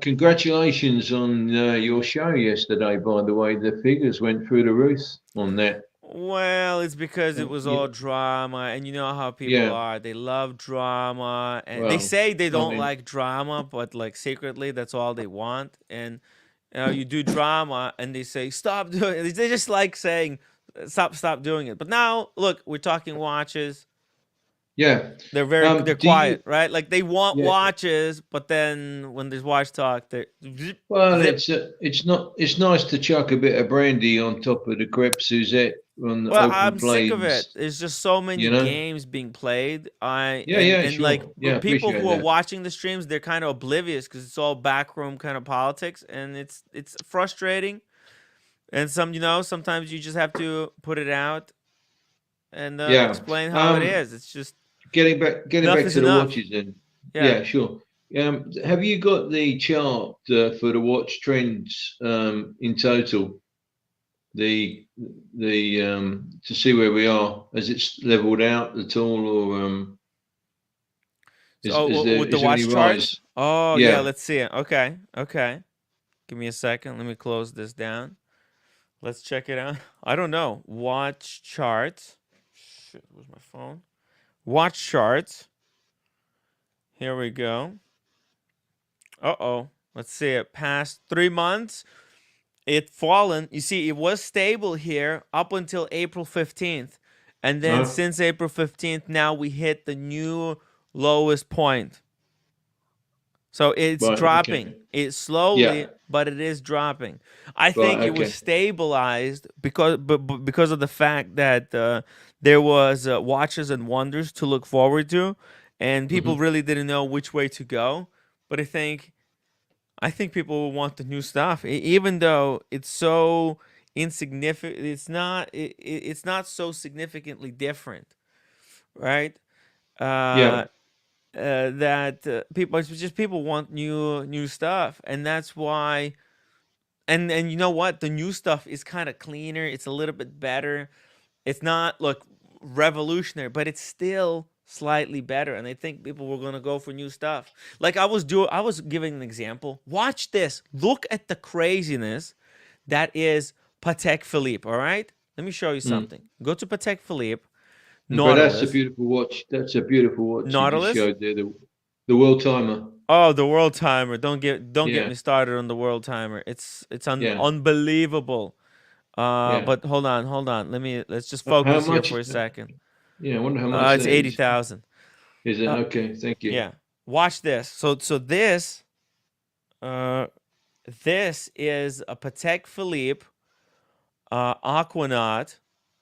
Congratulations on your show yesterday. By the way, the figures went through the roof on that. well, it's because it was all Yeah, drama, and you know how people yeah. are. They love drama, and they Well, say they I don't mean, like drama, but like secretly, that's all they want. And you do drama, and they say stop doing it. They just like saying stop doing it. But now, look, we're talking watches. yeah. They're Do you? quiet, right? Like they want Yeah. watches, but then when there's watch talk, they zip, Well, zip. it's not. It's nice to chuck a bit of brandy on top of the crepe Suzette on the Well, open I'm sick of it. flames. There's just so many You know. games being played. I Yeah, and yeah, and like sure. Yeah, people appreciate who are that. watching the streams, they're kind of oblivious because it's all backroom kind of politics, and it's frustrating. And sometimes you just have to put it out and Yeah. explain how it is. It's just Getting enough back is to the enough. watches then. Yeah. Yeah, sure. Have you got the chart for the watch trends in total? The to see where we are. Has it leveled out at all, or So with the is there any watch charts? rise? Oh yeah, Yeah. let's see it. Okay, okay. Give me a second. Let me close this down. Let's check it out. I don't know. Watch charts. Shit, where's my phone? Watch charts. Here we go. Uh-oh. Let's see it. Past 3 months, it fallen. You see, it was stable here up until April 15th. And then Huh? since April 15th, now we hit the new lowest point. So it's Right. dropping. Okay. It's slowly, Yeah. but it is dropping. I think Right. it was Okay. stabilized because of the fact that there was watches and wonders to look forward to, and people Hmm. really didn't know which way to go. But I think people will want the new stuff, even though it's so insignificant. It's not so significantly different, right? Uh, Yeah. that people it's just people want new stuff, and that's why. And you know what, the new stuff is kind of cleaner, it's a little bit better. It's not look revolutionary, but it's still slightly better, and I think people were going to go for new stuff. Like I was giving an example. Watch this, look at the craziness that is Patek Philippe. All right, let me show you Mm. something. Go to Patek Philippe But that's a Nautilus. beautiful watch. That's a beautiful watch you just Nautilus. showed there. The world timer. Oh, the world timer. Don't get Yeah. me started on the world timer. It's Yeah. unbelievable. Yeah. But hold on. Let's just How focus here much? for a second. Yeah. I wonder how much It's that is. 80,000. Is it Uh, okay? Thank you. yeah. Watch this. So uh this is a Patek Philippe Aquanaut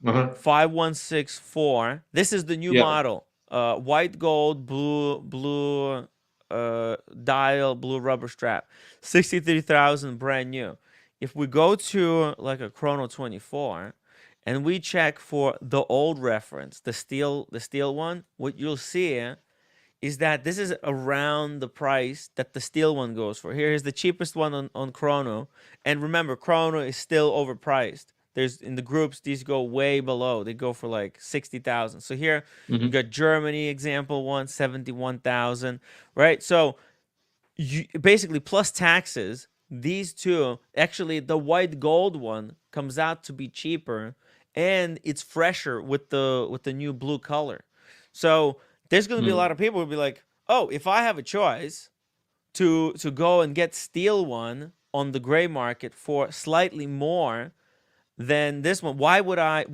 Uh-huh. 5164. This is the new Yeah. model. White gold, blue dial, blue rubber strap. 63,000 brand new. If we go to like a Chrono 24 and we check for the old reference, the steel one, what you'll see is that this is around the price that the steel one goes for. Here is the cheapest one on Chrono. And remember, Chrono is still overpriced. There's in the groups, these go way below. They go for like 60,000. So here you Hmm. got Germany example one, 71,000, right? So you basically plus taxes, these two, actually the white gold one comes out to be cheaper, and it's fresher with the new blue color. So there's going to be a lot Mm. of people who will be like, oh, if I have a choice to go and get steel one on the gray market for slightly more than this one, why would I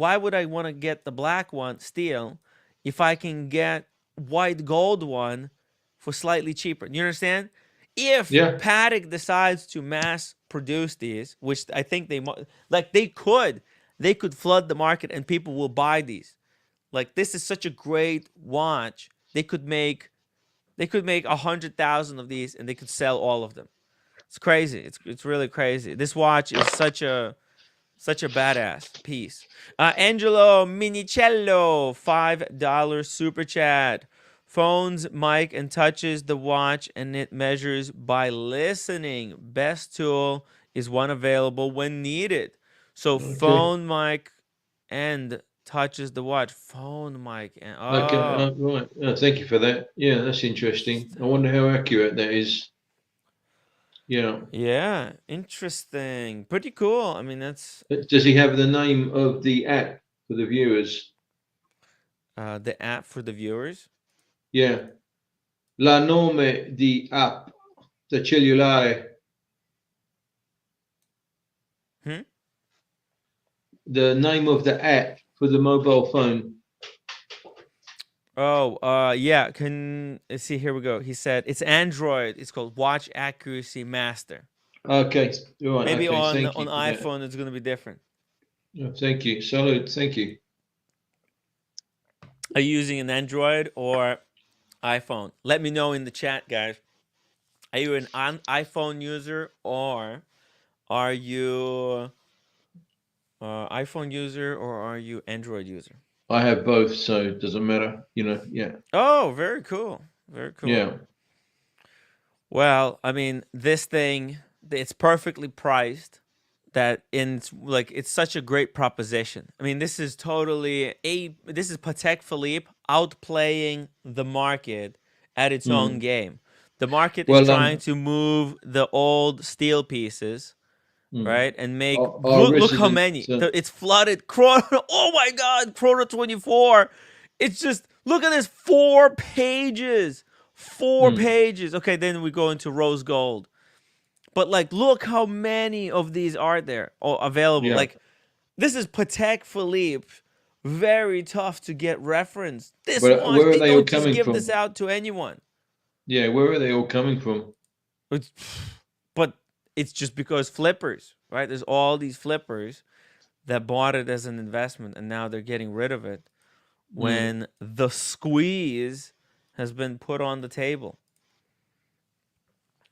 want to get the black one steel if I can get white gold one for slightly cheaper? You understand? If Yeah. Patek decides to mass produce these, which I think they could flood the market and people will buy these. Like this is such a great watch. They could make 100,000 of these and they could sell all of them. It's crazy. It's really crazy. This watch is such a badass piece. Angelo Minicello, $5 super chat. Phones, mic, and touches the watch, and it measures by listening. Best tool is one available when needed. So Okay. phone, mic, and touches the watch. Phone, mic, and Okay. Right. Thank you for that. Yeah, that's interesting. I wonder how accurate that is. Yeah. Yeah, interesting. Pretty cool. I mean, that's Does he have the name of the app for the viewers? the app for the viewers. Yeah. La nome di app da cellulare. Hmm? The name of the app for the mobile phone. Oh, yeah. Let's see. Here we go. He said it's Android. It's called Watch Accuracy Master. Okay. All right. Maybe Okay. on Thank you for that. iPhone it's gonna be different. Oh, thank you. Salute. Thank you. Are you using an Android or iPhone? Let me know in the chat, guys. Are you an iPhone user or are you iPhone user or are you Android user? I have both, so it doesn't matter. You know. Yeah. Oh, very cool. Very cool. Yeah. Well, I mean, this thing, it's perfectly priced. It's such a great proposition. I mean, this is Patek Philippe outplaying the market at its own game. The market is trying to move the old steel pieces, right, and make look how many. It's flooded. Oh my God, Chrono 24. It's just look at this, 4 pages. 4 pages. Okay, then we go into rose gold. But like, look how many of these are there available. Yeah. Like, this is Patek Philippe. Very tough to get reference. This Where one, are they they all don't just coming give from? this out to anyone. Yeah, where are they all coming from? But it's just because flippers, right? There's all these flippers that bought it as an investment, and now they're getting rid of it when the squeeze has been put on the table.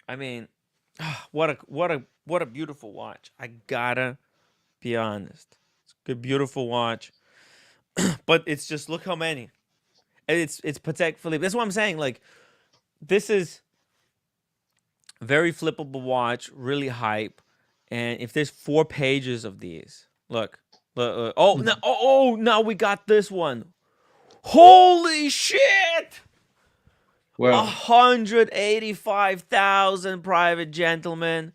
I mean, what a beautiful watch. I gotta be honest. It's a good, beautiful watch. But it's just, look how many. And it's Patek Philippe. That's what I'm saying. Like, this is very flippable watch, really hype. And if there's 4 pages of these, look. Now we got this one. Holy shit! Wow. 185,000 private gentlemen.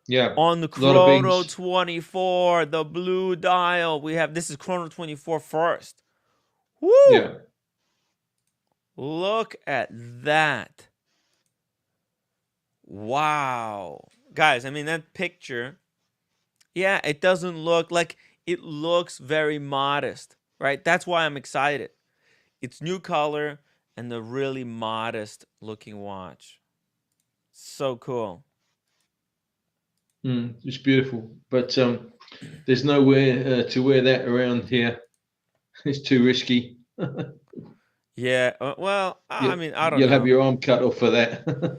Yeah. On the Chrono 24, the blue dial, this is Chrono 24 first. Woo! Yeah. Look at that. Wow. Guys, I mean, that picture, yeah, it doesn't look like, it looks very modest, right? That's why I'm excited. It's new color and a really modest looking watch. So cool. It's beautiful, but there's nowhere to wear that around here. It's too risky. Yeah, well, I mean, I don't know. You'll have your arm cut off for that.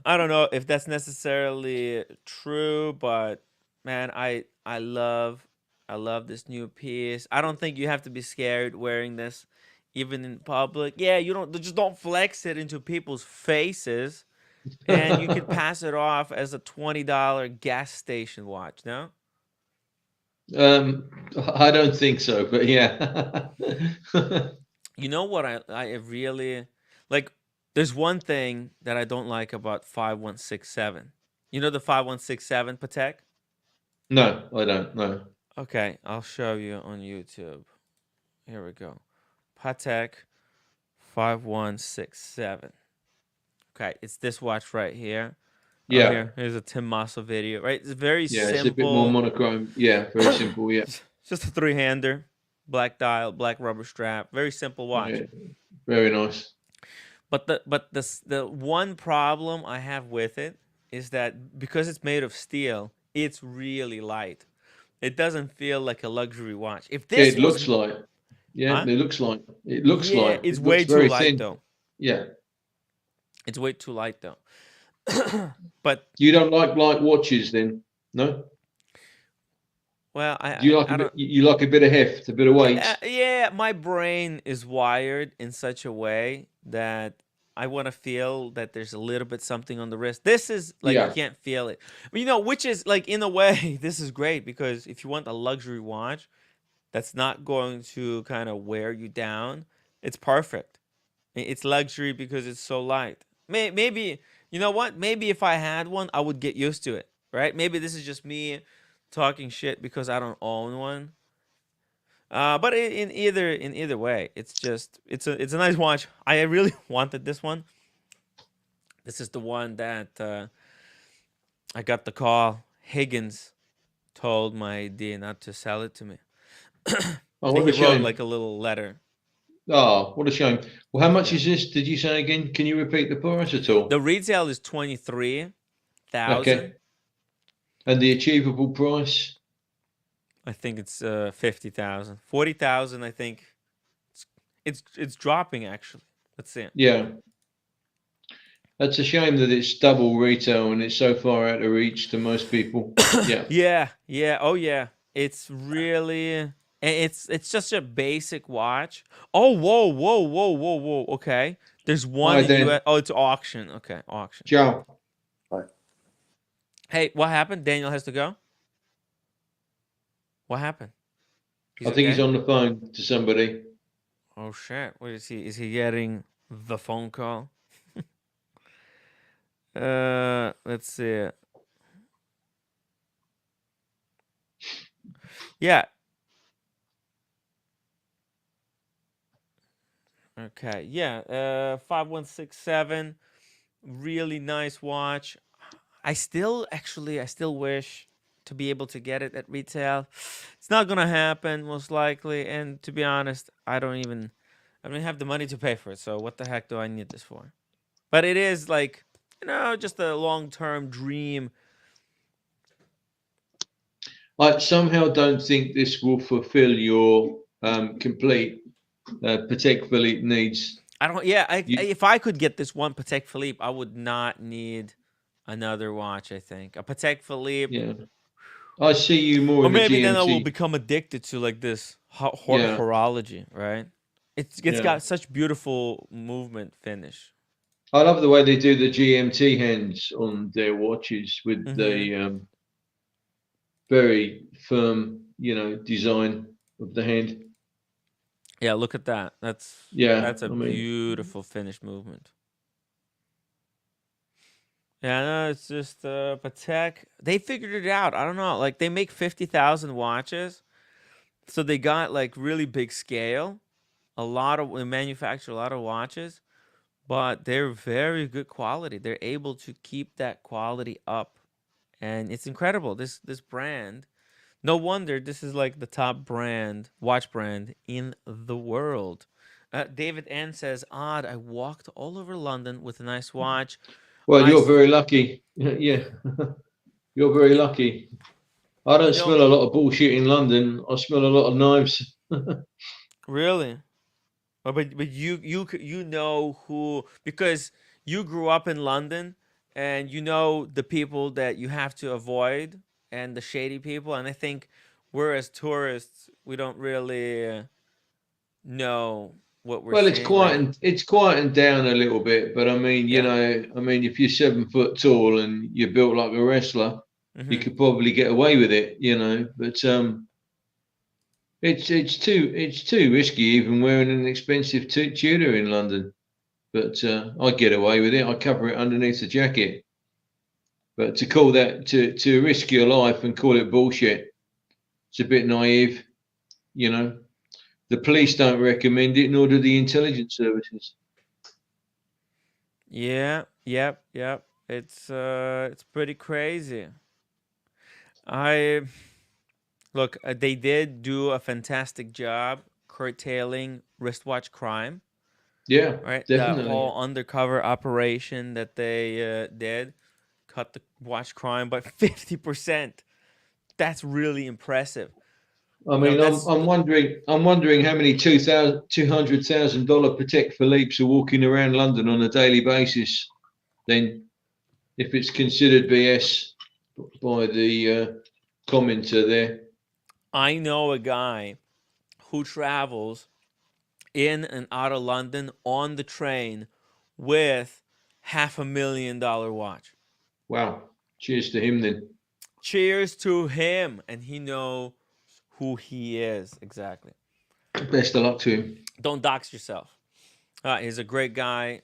I don't know if that's necessarily true, but man, I love this new piece. I don't think you have to be scared wearing this, even in public. Yeah, just don't flex it into people's faces. And you could pass it off as a $20 gas station watch, no? I don't think so, but yeah. You know what I really like? There's one thing that I don't like about 5167. You know the 5167 Patek? No, I don't. No. Okay, I'll show you on YouTube. Here we go. Patek 5167. Okay, it's this watch right here. Yeah. Here's a Tim Massa video, right? It's very simple. It's a bit more monochrome. Yeah, very simple. Yeah. Just a 3-hander, black dial, black rubber strap. Very simple watch. Yeah, very nice. But the one problem I have with it is that because it's made of steel, it's really light. It doesn't feel like a luxury watch. If this it looks light. Yeah, Huh? it looks light. It looks light. It's It way looks too very light thin. though. Yeah. It's way too light though. But You don't like watches then? No? well, Do you like I don't. you like a bit of heft, a bit of Yeah, weight? yeah, my brain is wired in such a way that I want to feel that there's a little bit something on the wrist. This is like you Yeah. can't feel it. You know, which is like in a way this is great because if you want a luxury watch that's not going to kind of wear you down, it's perfect. It's luxury because it's so light. Maybe, you know what? Maybe if I had one, I would get used to it, right? Maybe this is just me talking shit because I don't own one. But in either way, it's just it's a nice watch. I really wanted this one. This is the one that I got the call. Higgins told my D not to sell it to me. Oh, And what he a wrote shame. like a little letter. Oh, what a shame. Well, how much Yeah. is this? Did you say again? Can you repeat the price at all? The retail is 23,000. Okay. And the achievable price? I think it's 50,000. 40,000, I think. It's dropping actually. Let's see. Yeah. That's a shame that it's double retail and it's so far out of reach to most people. Yeah. Yeah, yeah, oh yeah. It's really it's just a basic watch. Oh, whoa, whoa, whoa, whoa, whoa. Okay. There's one Hi, in Dan. US. Oh, it's auction. Okay, auction. Ciao. Hey, what happened? Daniel has to go. What happened? He's I think he's okay? on the phone to somebody. Oh shit. What is he? Is he getting the phone call? Let's see. Yeah. Okay. Yeah. 5167. Really nice watch. I still wish to be able to get it at retail. It's not gonna happen most likely, and to be honest, I don't have the money to pay for it. So what the heck do I need this for? But it is like, just a long-term dream. I somehow don't think this will fulfill your complete Patek Philippe needs. I don't. Yeah, You, if I could get this one Patek Philippe, I would not need another watch. I think a Patek Philippe. yeah. I see you more Or in the maybe then I will GMT. become addicted to like this Yeah. horology, right? It's Yeah. got such beautiful movement finish. I love the way they do the GMT hands on their watches with Mm-hmm. the very firm, design of the hand. Yeah, look at that. Yeah, That's a I mean, beautiful finish movement. Yeah, no, it's just Patek. They figured it out. I don't know. Like they make 50,000 watches, so they got like really big scale. They manufacture a lot of watches, but they're very good quality. They're able to keep that quality up, and it's incredible. This brand, no wonder this is like the top watch brand in the world. David N says, "Odd, I walked all over London with a nice watch. well, I, you're s- very lucky. Yeah, you're very y- lucky. I you don't know, smell a lot of bullshit in London. I smell a lot of knives. really." But you know who, because you grew up in London and you know the people that you have to avoid and the shady people, and I think we're as tourists we don't really know what we're Well, seeing, right? it's quieting down a little bit, but I mean, Yeah. if you're 7 foot tall and you're built like a wrestler, you Mm-hmm. could probably get away with it. But it's too risky even wearing an expensive Tudor in London. But I get away with it. I cover it underneath the jacket. But to call that to risk your life and call it bullshit, it's a bit naive. You know, the police don't recommend it, nor do the intelligence services. Yeah. Yep. Yep. It's pretty crazy. I Look. They did do a fantastic job curtailing wristwatch crime. Yeah, Right? That definitely. whole undercover operation that they did cut the watch crime by 50%. That's really impressive. I mean, I'm wondering how many $200,000 Patek Philippe's are walking around London on a daily basis. Then, if it's considered BS by the commenter there. I know a guy who travels in and out of London on the train with $500,000 watch. Wow. Cheers to him then. Cheers to him, and he knows who he is exactly. Best of luck to him. Don't dox yourself. He's a great guy,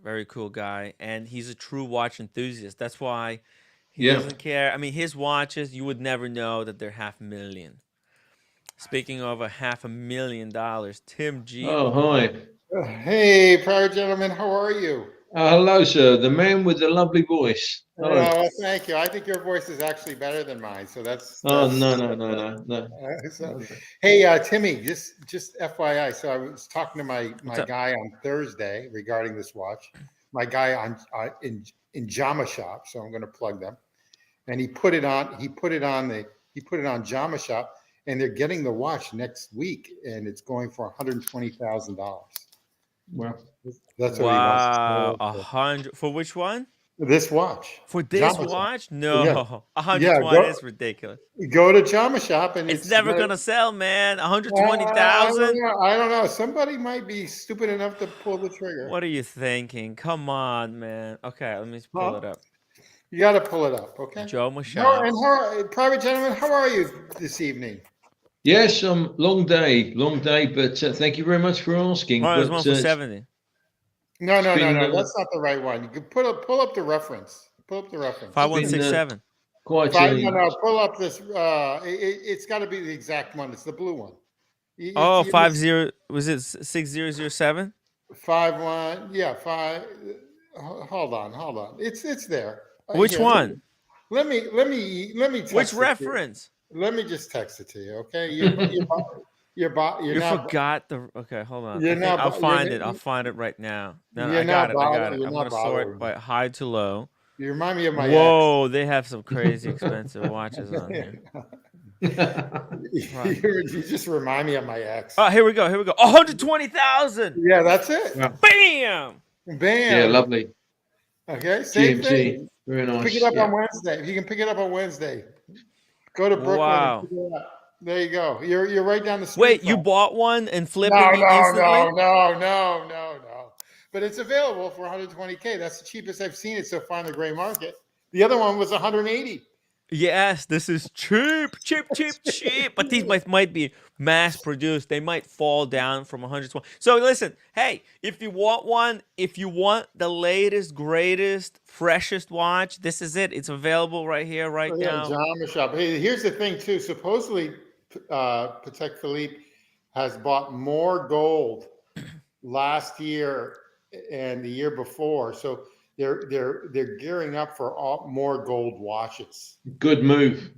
very cool guy, and he's a true watch enthusiast. That's why he doesn't care. I mean, his watches, you would never know that they're $500,000. Speaking of $500,000, Tim G. Oh, hi. Hey, private gentleman, how are you? Hello, sir. The man with the lovely voice. Hello. Well, thank you. I think your voice is actually better than mine, so that's. Oh, no. Hey, Timmy, just FYI. So I was talking to my guy on Thursday regarding this watch. My guy in Jama Shop, so I'm going to plug them. And he put it on Jama Shop, and they're getting the watch next week, and it's going for $120,000. Wow. That's what he wants. Wow, 100 for which one? This watch. For this Jama watch? Shop. No, Yeah. 120 is ridiculous. Go to Jama Shop, and It's never gonna sell, man. 120,000. I don't know. Somebody might be stupid enough to pull the trigger. What are you thinking? Come on, man. Okay, let me pull it up. You got to pull it up, okay? Joe Michelle. Private gentleman, how are you this evening? Yes, long day, but thank you very much for asking. Oh, there's but, one for 70. No. been, That's not the right one. You can pull up the reference. Pull up the reference. 5167. Quite pull up this. It's got to be the exact one. It's the blue one. Oh, 50. Was it 6007? 51. Yeah, 5. Hold on. It's there. Which one? Let me text Which it reference? Let me just text it to you, okay? You forgot the. Okay, hold on. I'll find it right now. No, I got it. I'm gonna sort by high to low. You remind me of my. Whoa, they have some crazy expensive watches on here. You just remind me of my ex. Oh, here we go. 120,000. Yeah, that's it. Wow. Bam. Yeah, lovely. Okay, same GMT. thing. Very nice. Pick it up on Wednesday. If you can pick it up on Wednesday, go to Brooklyn. Wow. And pick it up. There you go. You're right down the street. Wait, you bought one and flipped it instantly? No. But it's available for 120K. That's the cheapest I've seen it so far in the gray market. The other one was 180. Yes, this is cheap. But these might be mass produced. They might fall down from 120. So listen, hey, if you want one, if you want the latest, greatest, freshest watch, this is it. It's available right here, right now. Jama Shop. Hey, here's the thing too. Supposedly, Patek Philippe has bought more gold last year and the year before. So they're gearing up for more gold watches. Good move.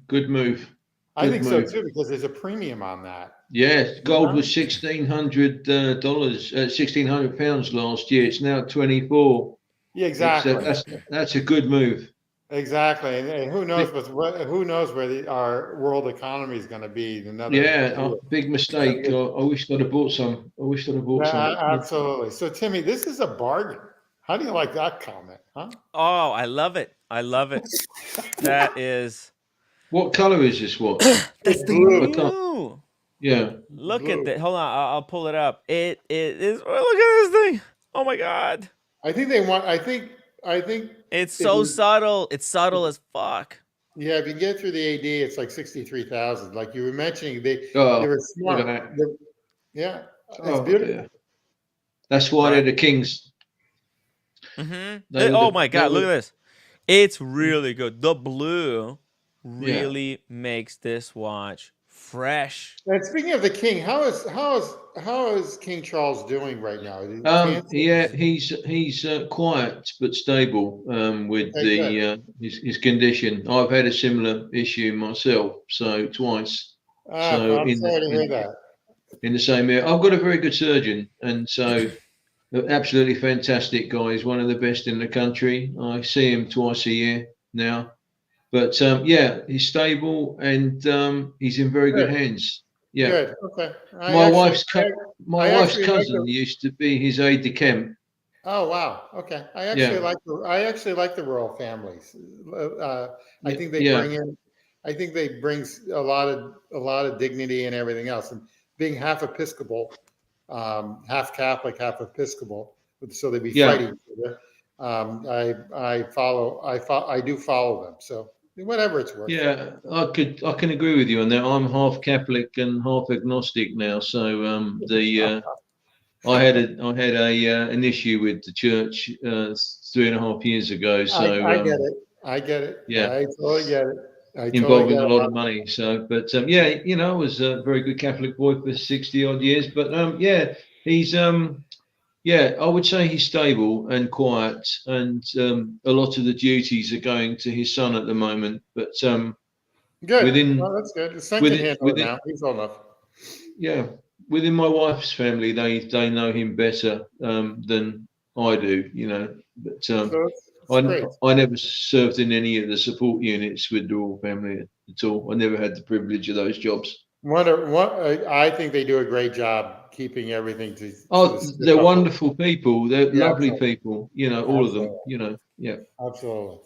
I think so too, because there's a premium on that. Yeah, gold was $1,600, £1,600 last year. It's now 24. Yeah, exactly. That's a good move. Exactly, and who knows where our world economy is going to be? Big mistake. I wish I'd have bought some. Absolutely. So, Timmy, this is a bargain. How do you like that comment, huh? Oh, I love it. That is. What color is this watch? That's the new. Yeah. Look at that. Hold on, I'll pull it up. It is. Look at this thing. Oh my God. I think it's so subtle. It's subtle as fuck. Yeah, if you get through the AD, it's like 63,000. Like you were mentioning, they were smart. It's beautiful. Yeah. That's why they're the kings. Mm-hmm. Oh my God! Look at this. It's really good. The blue really makes this watch fresh. And speaking of the king, how is King Charles doing right now? He's quiet but stable with his condition. I've had a similar issue myself, so twice. I'm sorry to hear that. In the same area, I've got a very good surgeon, and so absolutely fantastic guy. He's one of the best in the country. I see him twice a year now. But he's stable and he's in very good hands. Yeah. Good. Okay. My wife's cousin used to be his aide de camp. Oh wow. Okay. Yeah, I actually like the royal families. I yeah, think they yeah, bring in. I think they bring a lot of dignity and everything else. And being half Episcopal, half Catholic, half Episcopal, so they be yeah. fighting each other. I do follow them. So whatever it's worth. Yeah, I can agree with you on that. I'm half Catholic and half agnostic now. So I had a an issue with the church 3.5 years ago. So I get it. I get it. yeah, I totally get it. I totally involving get a it. lot of money. So, but yeah, you know, I was a very good Catholic boy for 60 odd years. But yeah, he's yeah, I would say he's stable and quiet, and a lot of the duties are going to his son at the moment. But Good. within Well, that's good. His son can within handle it within now. He's old enough. yeah, within my wife's family, they know him better than I do. You know, but So it's great. I never served in any of the support units with the royal family at all. I never had the privilege of those jobs. I think they do a great job keeping everything to Oh, the they're stick up. wonderful people. They're Yeah, lovely absolutely. people. You know, all of them. Absolutely. You know, yeah. Absolutely.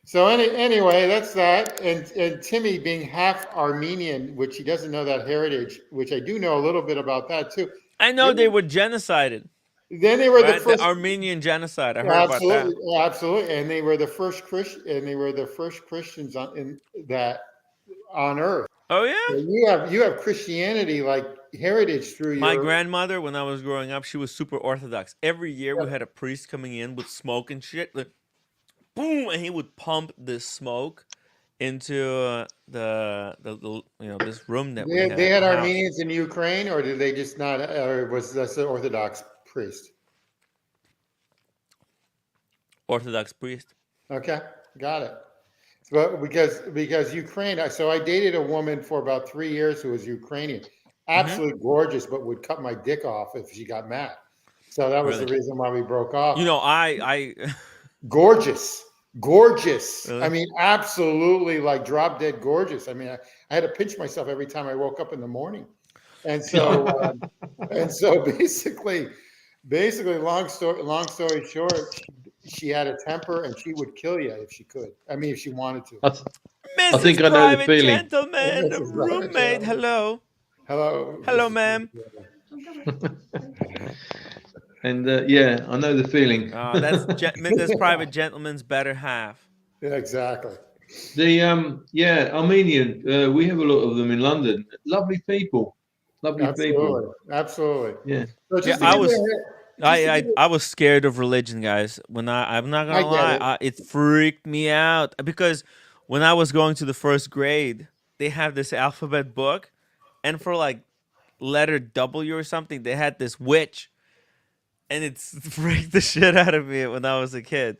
So anyway, that's that. And Timmy being half Armenian, which he doesn't know that heritage, which I do know a little bit about that too. I know They they were, were genocided, then they were the right? The first. Armenian genocide. I heard about that. Absolutely, absolutely, and they were the first Christian, and they were the first Christians in that on earth. Oh So yeah. you have Christianity like heritage through My your. grandmother, when I was growing up, she was super orthodox. Every year we had a priest coming in with smoke and shit, like boom, and he would pump this smoke into the this room that we They had, had the house. Armenians in Ukraine, or did they just not? Or was this an Orthodox priest? Orthodox priest. Okay, got it. So because Ukraine, so I dated a woman for about 3 years who was Ukrainian, Hmm. absolutely gorgeous, but would cut my dick off if she got mad. So that was the Really? reason why we broke off. I Gorgeous, gorgeous. I really. mean, absolutely like drop dead gorgeous. I mean, I had to pinch myself every time I woke up in the morning, and so basically, long story short, she had a temper and she would kill you if she could. I mean, if she wanted to. I, th- I think Mrs. I know the Private feeling. Gentleman, This is private roommate. channel. Hello, Hello, hello, Mrs. ma'am. And yeah, I know the feeling. That's Mrs. Private Gentleman's better half. Yeah, exactly. The yeah, Armenian. We have a lot of them in London. Lovely people. Lovely people. Absolutely, absolutely. Yeah. So Yeah, just to I give you, was just to give I was scared of religion, guys. I'm not I gonna get lie, it. it freaked me out because when I was going to the first grade, they have this alphabet book, and for like letter W or something, they had this witch, and it's freaked the shit out of me when I was a kid.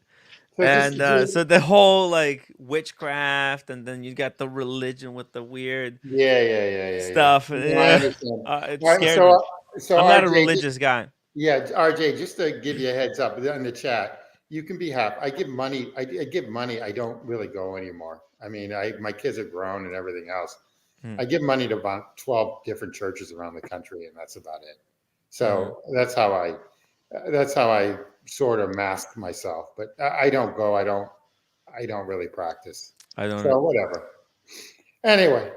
So just, And so the whole like witchcraft, and then you got the religion with the weird yeah. stuff. No, I Yeah, understand. it All right, scared me. so I'm not a RJ, religious guy. yeah, RJ, just to give you a heads up in the chat, you can be happy. I give money. I give money. I don't really go anymore. I mean, my kids are grown and everything else. Hmm. I give money to about 12 different churches around the country, and that's about it. Mm-hmm. So that's how I sort of mask myself. But I don't go. I don't really practice. I don't. So whatever. Anyway,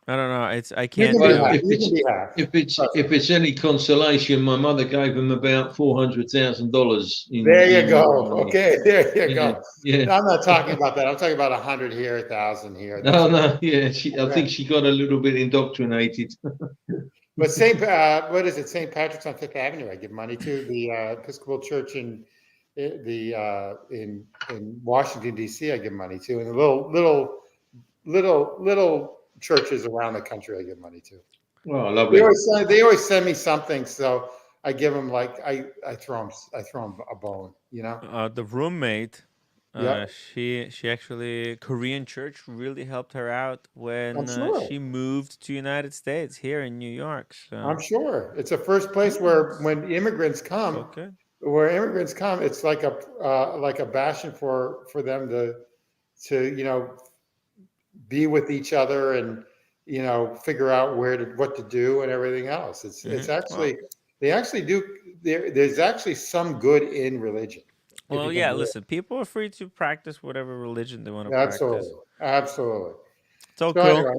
I don't know. I you can't can be do Well, happy. it. You can be happy. if it's any consolation, my mother gave him about $400,000 There you in go. Okay, there you yeah, go. yeah. I'm not talking about that. I'm talking about 100 here, 1,000 here. That's No, what. no, yeah. I think she got a little bit indoctrinated. But what is it? St. Patrick's on Fifth Avenue. I give money to the Episcopal Church in Washington D.C. I give money to, and the little churches around the country I give money to. Well, lovely. They always send me something, so I give them like I throw them a bone, you know. The roommate, Yeah, she actually Korean church really helped her out I'm when sure. she moved to United States here in New York. I'm So sure it's the first place where when immigrants come, okay. it's like a bastion for them to be with each other and figure out what to do and everything else. It's Well, actually They actually do. There's actually some good in religion. If Well, you can yeah. do Listen, people are free to practice whatever religion they want to it. practice. Absolutely. Absolutely. So So cool. anyway,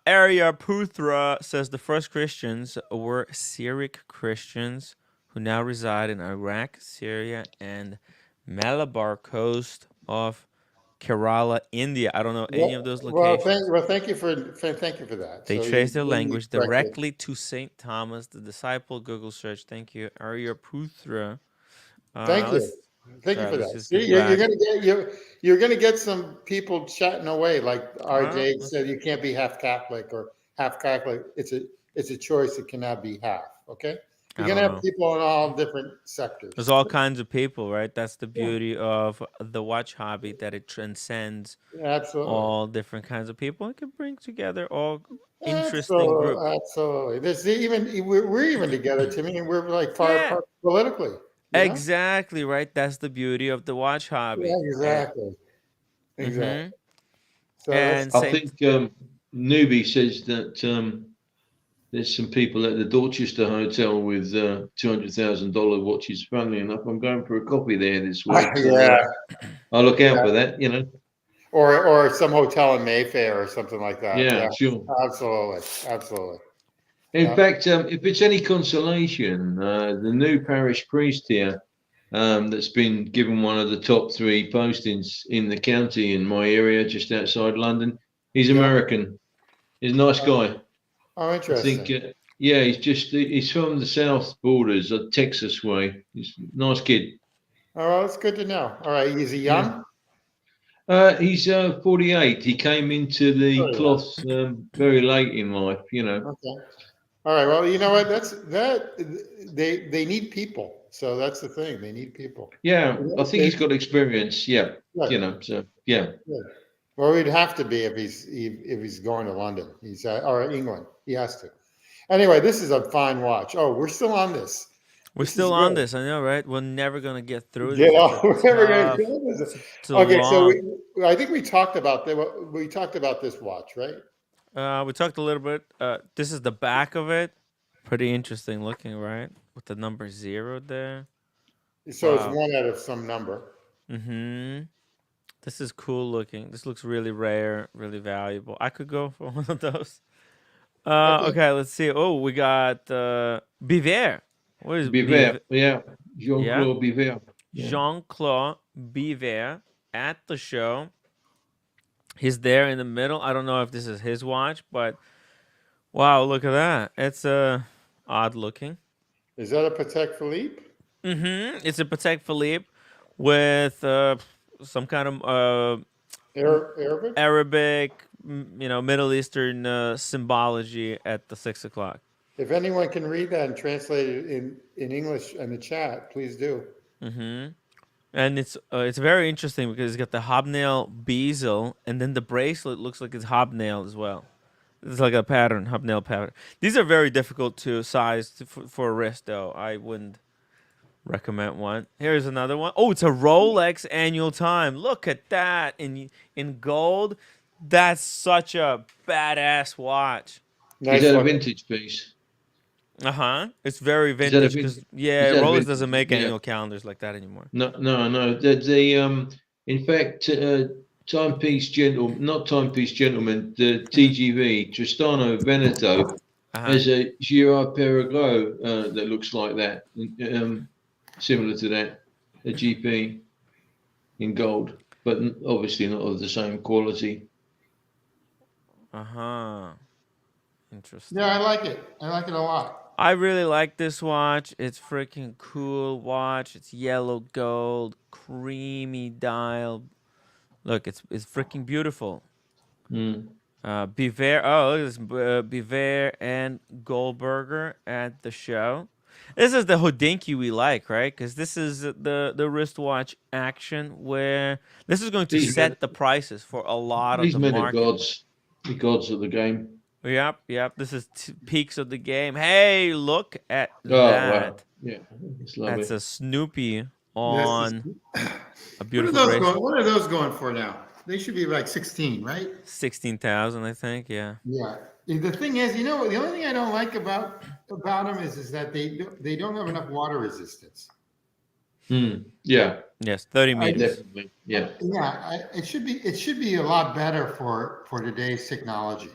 Arya Putra says the first Christians were Syriac Christians who now reside in Iraq, Syria, and Malabar coast of Kerala, India. I don't know any of those locations. thank you thank you for that. They So trace their you language correctly. directly to Saint Thomas, the disciple. Google search. Thank you, Arya Putra. Thank you. Let's Thank you sorry. for Let's that. just See, get back. you're gonna get some people chatting away, like Well, RJ said. You can't be half Catholic or half Catholic. It's a choice. It cannot be half. Okay, you're I gonna don't have know. people in all different There's sectors. all kinds of people, right? That's the Yeah, beauty of the watch hobby, that it transcends absolutely, all different kinds of people. It can bring together all interesting group. absolutely, absolutely. There's even we're even together, Timmy, and we're like far Yeah, apart politically. You know? exactly, right. That's the beauty of the watch Yeah, hobby. exactly, exactly. Mm-hmm. So that's And I Saint, think Newbie says that there's some people at the Dorchester Hotel with $200,000 watches. Funnily enough, I'm going for a coffee there this week, so yeah. I'll look out Yeah. for that. You know. Or some hotel in Mayfair or something like that. Yeah, Yeah, sure. absolutely, absolutely. In Yeah. fact, if it's any consolation, the new parish priest here, that's been given one of the top 3 postings in the county in my area, just outside London, he's Yeah. American. He's a nice guy. Oh, I think, interesting. yeah, he's from the south borders of Texas way. He's a nice kid. Oh, well, it's good to know. All right, is he Yeah. young? He's 48. He came into the Oh, yeah. cloth very late in life, you know. Okay. All right. Well, you know what? They need people. So that's the thing. They need people. Yeah, I think They, he's got experience. Yeah, good, you know, so yeah. good. Well, he'd have to be if he's going to London. He's or England. He has to. Anyway, this is a fine watch. Oh, we're still on this. we're This is still on good. this. I know, right? We're never gonna get through Get this. It's off. a We're never going to tough. kill this. It's a Okay, so long. I think we talked about we talked about this watch, right? We talked a little bit. This is the back of it. Pretty interesting looking, right? With the number 0 there. So it's Wow. one out of some number. Mm-hmm. This is cool looking. This looks really rare, really valuable. I could go for one of those. Okay. Okay, let's see. Oh, we got Biver. What is Biver? Biver, yeah, Yeah, Jean-Claude Biver. Yeah. Jean-Claude Biver at the show. He's there in the middle. I don't know if this is his watch, but wow, look at that. It's odd looking. Is that a Patek Philippe? Mm-hmm. It's a Patek Philippe with some kind of Arabic? Arabic, Middle Eastern symbology at the 6 o'clock. If anyone can read that and translate it in English in the chat, please do. Mm-hmm. And it's very interesting because it's got the hobnail bezel, and then the bracelet looks like it's hobnail as well. It's like a pattern, hobnail pattern. These are very difficult to size for a wrist, though. I wouldn't recommend one. Here's another one. Oh, it's a Rolex annual time. Look at that in gold. That's such a badass watch. Is Nice that a one. vintage piece? Uh-huh. It's very Is that a vintage vin- because is yeah, that a Rolex vintage? doesn't make Yeah. annual calendars like that anymore. No. In fact, not timepiece gentleman, the TGV Tristano Veneto Uh-huh. has a Girard Perregaux that looks like that, similar to that, a GP in gold, but obviously not of the same quality. Uh-huh. Interesting. Yeah, I like it. I like it a lot. I really like this watch. It's freaking cool watch. It's yellow gold, creamy dial. Look, it's freaking beautiful. Mm. Biver. Oh, look at this. Biver and Goldberger at the show. This is the Hodinkee we like, right? Because this is the wristwatch action where this is going to These set men, the prices for a lot of these the men are market. gods, the gods of the game. Yep. This is peaks of the game. Hey, look at Oh that. wow, yeah, it's lovely. That's a Snoopy This is- on a What are beautiful those bracelet. going? What are those going for now? They should be like 16, right? 16,000, I think. Yeah. Yeah. The thing is, the only thing I don't like about about them is that they don't have enough water resistance. Yeah, Yes, 30 I meters. just, definitely. Yeah. it should be a lot better for today's technology.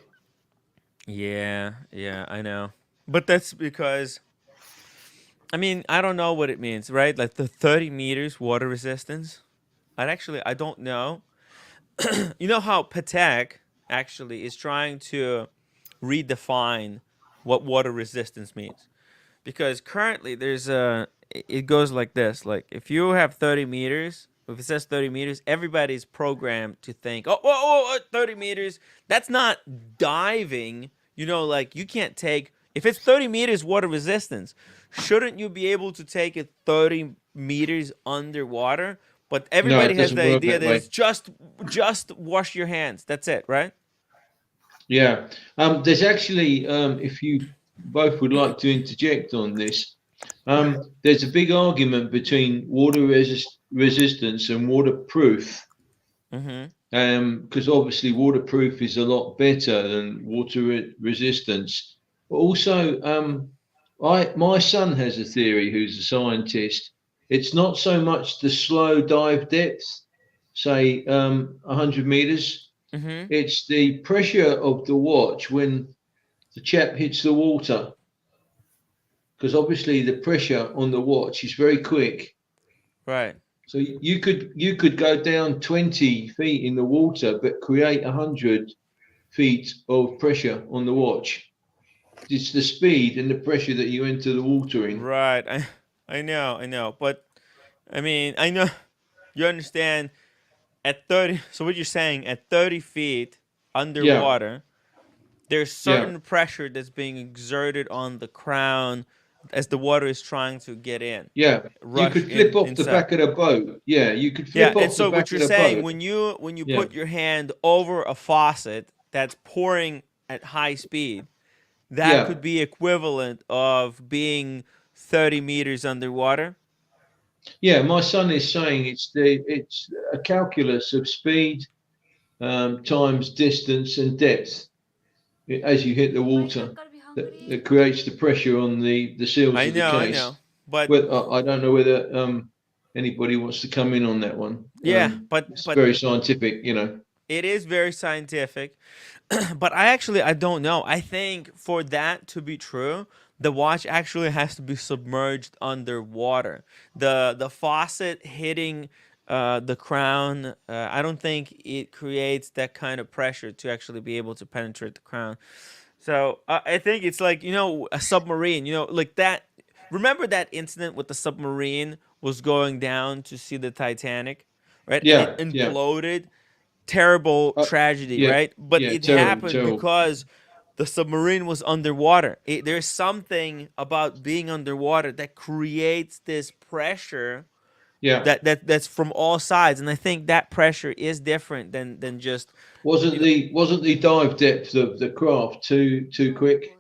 Yeah, yeah, I know. But that's because, I mean, I don't know what it means, right? Like the 30 meters water resistance. I don't know. You know how Patek actually is trying to redefine what water resistance means? Because currently it goes like this. Like if you have 30 meters, if it says 30 meters, everybody's programmed to think, 30 meters. That's not diving. You know, like you can't take, if it's 30 meters water resistance, shouldn't you be able to take it 30 meters underwater? But No, everybody it has doesn't the work idea that that way. it's just wash your hands. That's it, right? Yeah. There's actually, if you both would like to interject on this, there's a big argument between water resistance and waterproof. Mm-hmm. Because obviously waterproof is a lot better than water resistance. But also, my son has a theory, who's a scientist. It's not so much the slow dive depth, say 100 meters. Mm-hmm. It's the pressure of the watch when the chap hits the water, because obviously the pressure on the watch is very quick. Right. So you could go down 20 feet in the water, but create 100 feet of pressure on the watch. It's the speed and the pressure that you enter the water in. Right. I know. But I mean, I know you understand at 30, so what you're saying at 30 feet Yeah, underwater, there's yeah, certain pressure that's being exerted on the crown as the water is trying to get in, yeah. You rush could flip in off the inside. back of the boat. Yeah, you could Yeah, flip and off the so back what of you're the saying boat. when you Yeah, put your hand over a faucet that's pouring at high speed, that yeah, could be equivalent of being 30 meters underwater. yeah. My son is saying it's a calculus of speed times distance and depth as you hit the water that creates the pressure on the seals of the I know. case. But Well, I don't know whether anybody wants to come in on that one. yeah, It's but very scientific, you know. it is very scientific. But I don't know. I think for that to be true, the watch actually has to be submerged underwater. The faucet hitting the crown, I don't think it creates that kind of pressure to actually be able to penetrate the crown. So I think it's like, a submarine, like that. Remember that incident with the submarine was going down to see the Titanic, right? And it Yeah, yeah, imploded. Terrible tragedy, yeah, right? But yeah. it Terrible, happened terrible. because the submarine was underwater. There's something about being underwater that creates this pressure Yeah. that's from all sides, and I think that pressure is different than just you know Wasn't the dive depth of the craft too quick?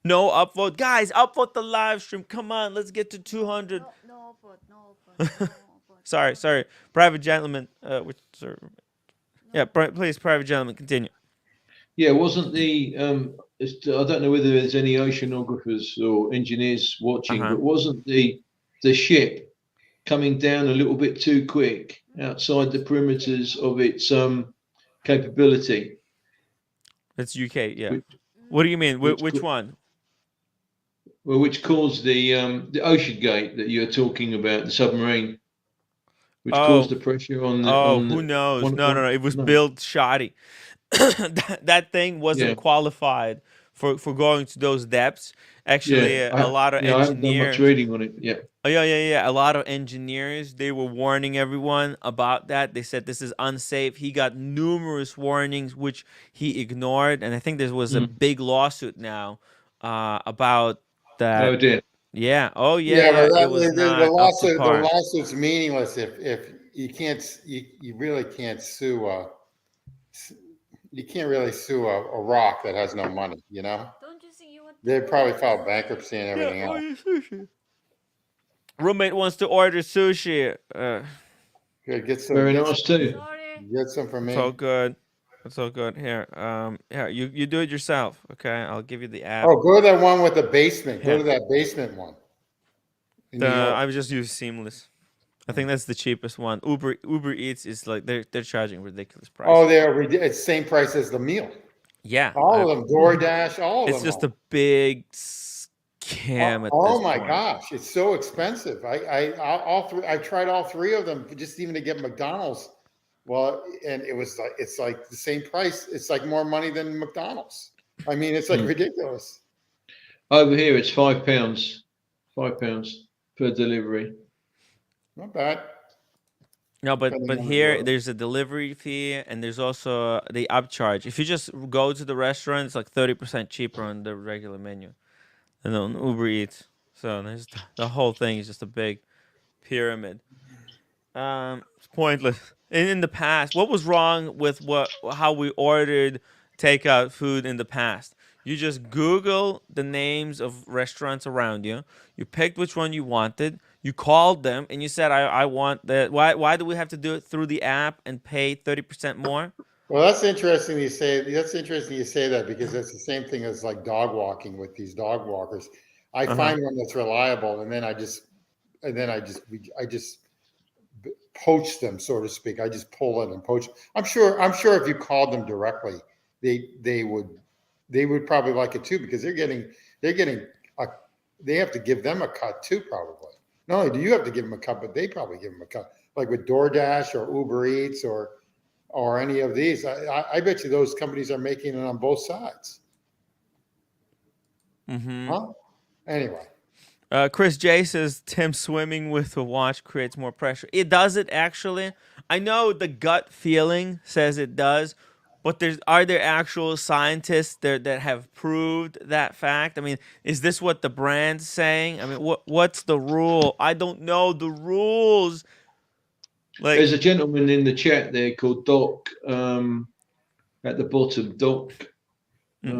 no upvote. Guys, upvote the live stream. Come on, let's get to 200. Sorry, private gentleman. Which sir, yeah, please, private gentleman, continue. Yeah, wasn't the I don't know whether there's any oceanographers or engineers Uh watching, huh. but wasn't the ship coming down a little bit too quick outside the perimeters of its capability, It's UK. Yeah. which What do you mean? which Which one? well, which caused the ocean gate that you're talking about, the submarine, which caused Oh, the pressure oh, on who the knows? one No. It was no, built shoddy. That thing yeah, wasn't qualified for going to those depths. Actually, a lot of I haven't done much engineers. reading on it. Yeah. Oh, yeah. A lot of engineers, they were warning everyone about that. They said this is unsafe. He got numerous warnings, which he ignored. And I think there was a Mm. big lawsuit now about Oh that. dear. Yeah. Oh, Yeah, but yeah. It was not up to the par. lawsuit's meaningless if you can't you really can't sue you can't really sue a rock that has no money, you know? They'd probably file bankruptcy and Yeah, everything else. order sushi. Roommate wants to order sushi. Good, Very nice too. get some for It's all me. good. It's all good. Here, you do it yourself. Okay, I'll give you the app. Oh, go to that one with the basement. Go Here, to that basement one in New York. I would just use Seamless. I think that's the cheapest one. Uber Eats is like they're charging ridiculous Oh, prices. it's same price as the meal. Yeah, All of them, DoorDash, all of it's them just are. a big scam at Oh this my point. gosh, it's so expensive. All three. I tried all three of them just even to get McDonald's. Well, and it's like the same price. It's like more money than McDonald's. I mean, it's like ridiculous. Over here, it's £5, £5 per delivery. Not bad. No, Depending but on the here order. there's a delivery fee and there's also the upcharge. If you just go to the restaurant, it's like 30% cheaper on the regular menu than on Uber Eats. So there's the whole thing is just a big pyramid. It's pointless. And in the past, what was wrong with how we ordered takeout food in the past? You just Google the names of restaurants around you. You picked which one you wanted. You called them and you said, I want that. Why do we have to do it through the app and pay 30% more? Well, that's interesting you say. That's interesting you say that because that's the same thing as like dog walking with these dog walkers. I Uh huh. find one that's reliable, and then I just poach them, so to speak. I just pull in and poach. I'm sure if you called them directly, they would probably like it too because they're getting a they have to give them a cut too probably. Not only do you have to give them a cut, but they probably give them a cut. Like with DoorDash or Uber Eats or any of these. I bet you those companies are making it on both sides. Mm-hmm. Huh? Anyway, Chris J says Tim swimming with a watch creates more pressure. It does it actually. I know the gut feeling says it does, but are there actual scientists there that have proved that fact? I mean, is this what the brand's saying? I mean, what's the rule? I don't know the rules. There's Like a gentleman in the chat there called Doc, at the bottom, Doc.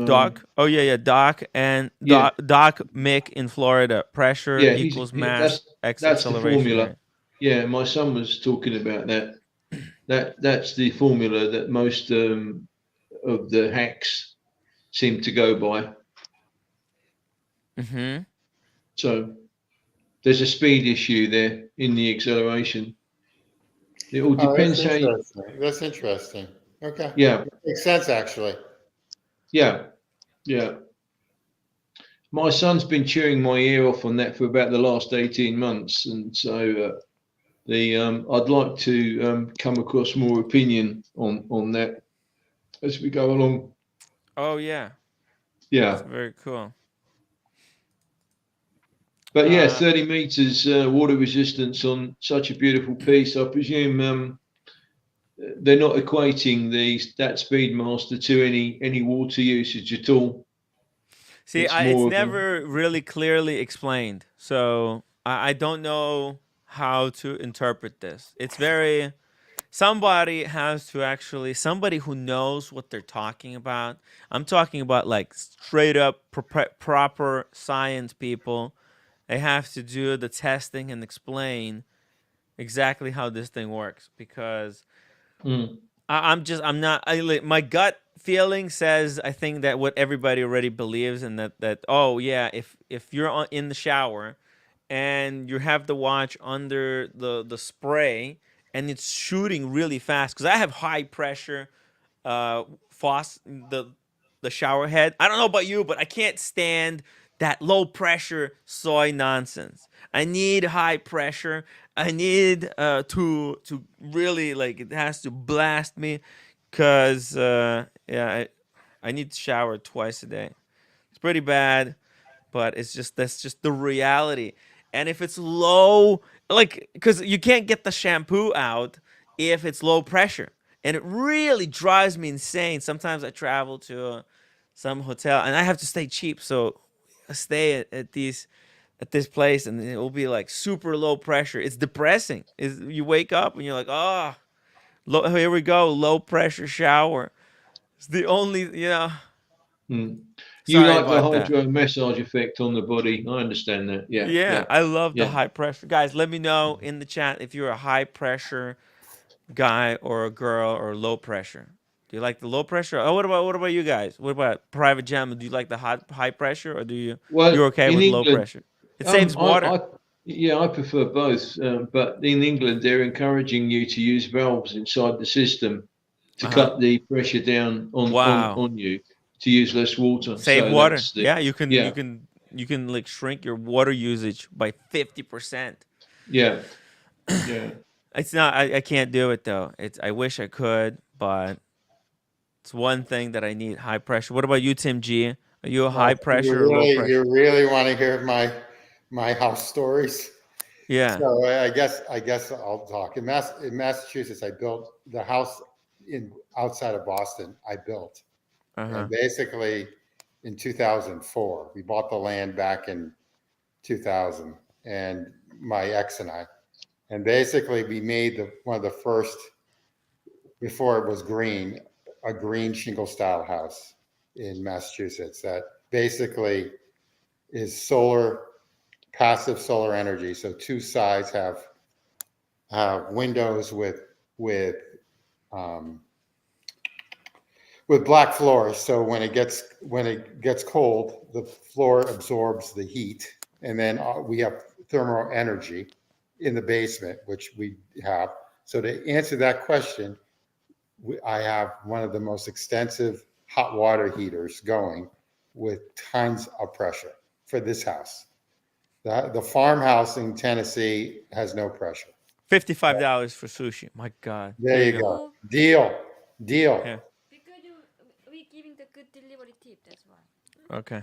Doc. Oh yeah, Doc and Yeah, Doc Mick in Florida. Pressure yeah, equals mass x that's the acceleration. formula. Right? Yeah, my son was talking about that. That's the formula that most of the hacks seem to go by. Mm-hmm. So there's a speed issue there in the acceleration. It all oh, that's depends how you, interesting. That's interesting. Okay, yeah, makes sense actually. yeah, yeah. My son's been chewing my ear off on that for about the last 18 months. And so I'd like to come across more opinion on that as we go along. Oh yeah, it's Yeah. very cool. But yeah, Uh, 30 meters water resistance on such a beautiful piece. I presume they're not equating that Speedmaster to any water usage at all. See, It's it's more of a, never really clearly explained, so I don't know how to interpret this. It's very somebody who knows what they're talking about. I'm talking about like straight up proper science people. They have to do the testing and explain exactly how this thing works because mm, I'm not. My gut feeling says I think that what everybody already believes, and that oh yeah, if you're in the shower, and you have the watch under the spray, and it's shooting really fast because I have high pressure, the shower head. I don't know about you, but I can't stand that low pressure soy nonsense. I need high pressure. I need to really like it has to blast me, cause yeah I need to shower twice a day. It's pretty bad, but that's just the reality. And if it's low, like because you can't get the shampoo out if it's low pressure, and it really drives me insane. Sometimes I travel to some hotel and I have to stay cheap, so I stay at this place, and it will be like super low pressure. It's depressing. Is you wake up and you're like, oh, here we go, low pressure shower. It's the only, mm. You Sorry like the about that. hydro massage effect on the body. I understand that. Yeah, Yeah, yeah, I love the yeah. high pressure. Guys, let me know in the chat if you're a high pressure guy or a girl or low pressure. Do you like the low pressure? Oh, what about you guys? What about private gentlemen? Do you like the high pressure, or you're Well, okay in with low England, pressure? It saves water. yeah, I prefer both. But in England, they're encouraging you to use valves inside the system to cut the pressure down Wow. on you to use less water. Save So water. that's the Yeah, you can yeah like shrink your water usage by 50%. yeah yeah. It's not. I can't do it though. I wish I could, but it's one thing that I need high pressure. What about you, Tim G? Are you a high pressure or low pressure? You really want to hear my house stories? Yeah. So I guess I'll talk. In Massachusetts, I built the house outside of Boston. I built, and basically in 2004, we bought the land back in 2000, and my ex and I, and basically we made one of the first, before it was green, a green shingle style house in Massachusetts that basically is passive solar energy. So two sides have windows with um, with black floors. So when it gets cold, the floor absorbs the heat, and then we have thermal energy in the basement, which we have. So to answer that question, I have one of the most extensive hot water heaters going with tons of pressure for this house. The farmhouse in Tennessee has no pressure. $55 for sushi. My God. There you go. Deal. Yeah. Because we giving the good delivery tip, that's why. Okay.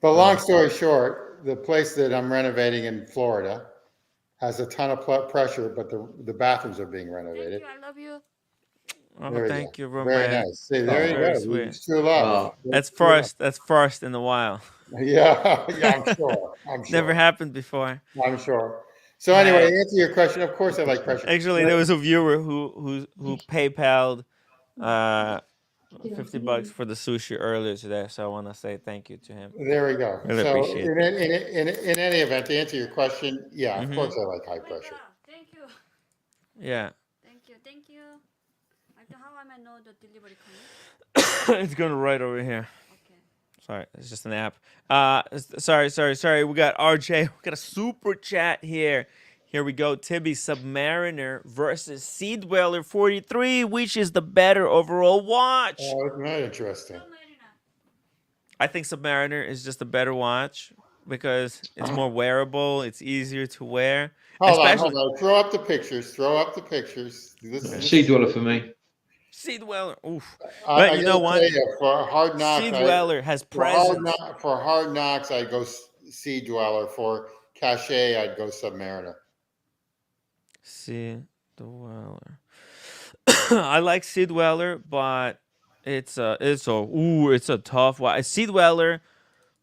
But long story short, the place that I'm renovating in Florida has a ton of pressure, but the bathrooms are being renovated. Thank you, I love you. Oh, thank you, Very Roman. nice. See, there you Very go. sweet. It's true love. That's first. That's first in a while. Yeah, I'm sure. Never happened before. I'm sure. So anyway, to answer your question, of course I like pressure. Actually, there was a viewer who PayPal'd $50 for the sushi earlier today, so I want to say thank you to him. There we go. Really So appreciate it. in any event, to answer your question, yeah, of course I like high pressure. Thank you. Yeah. Thank you. How am I know the delivery coming? It's going right over here. Okay. Sorry, it's just an app. Sorry. We got RJ. We got a super chat here. Here we go. Tibby Submariner versus Sea Dweller 43. Which is the better overall watch? Oh, isn't that interesting? I think Submariner is just a better watch because it's more wearable. It's easier to wear. Hold on. Throw up the pictures. Sea Dweller for me. Sea Dweller. Oof. I But you know what? For Hard Knocks, Sea Dweller has presence. For Hard Knocks, I'd go Sea Dweller. For Cachet, I'd go Submariner. Sea Dweller. I like Sea Dweller, but it's a tough one. Sea Dweller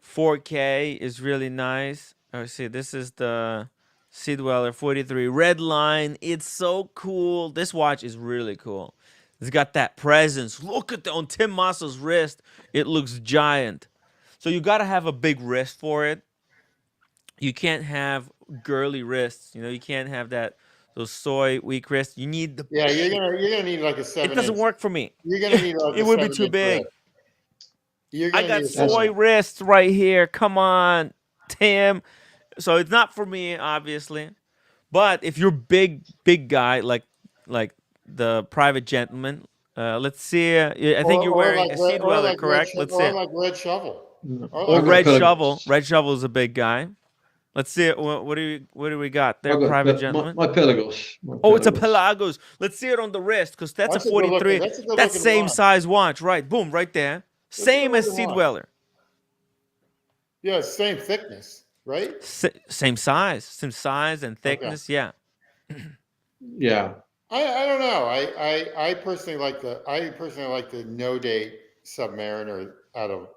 4K is really nice. Oh, see, this is the Sea Dweller 43 Red Line. It's so cool. This watch is really cool. It's got that presence. Look at on Tim Masso's wrist. It looks giant. So you got to have a big wrist for it. You can't have girly wrists. You know, you can't have those soy weak wrists. You need the you're gonna need like a 7. It doesn't work for me. You're gonna need like it would be too big. I got need soy wrists right here. Come on, Tim. So it's not for me, obviously. But if you're big guy like the private gentleman, let's see. I think you're wearing a Sea Dweller, correct? Let's see. Or like Red Shovel. Or Red Shovel. Red Shovel is a big guy. Let's see. What do we got there, private gentleman? My Pelagos. Oh, it's a Pelagos. Let's see it on the wrist because that's a 43. That's same size watch, right? Boom, right there. Same as Sea Dweller. Yeah, same thickness, right? Same size and thickness. Okay. Yeah. Yeah. I don't know. I personally like the no date Submariner out of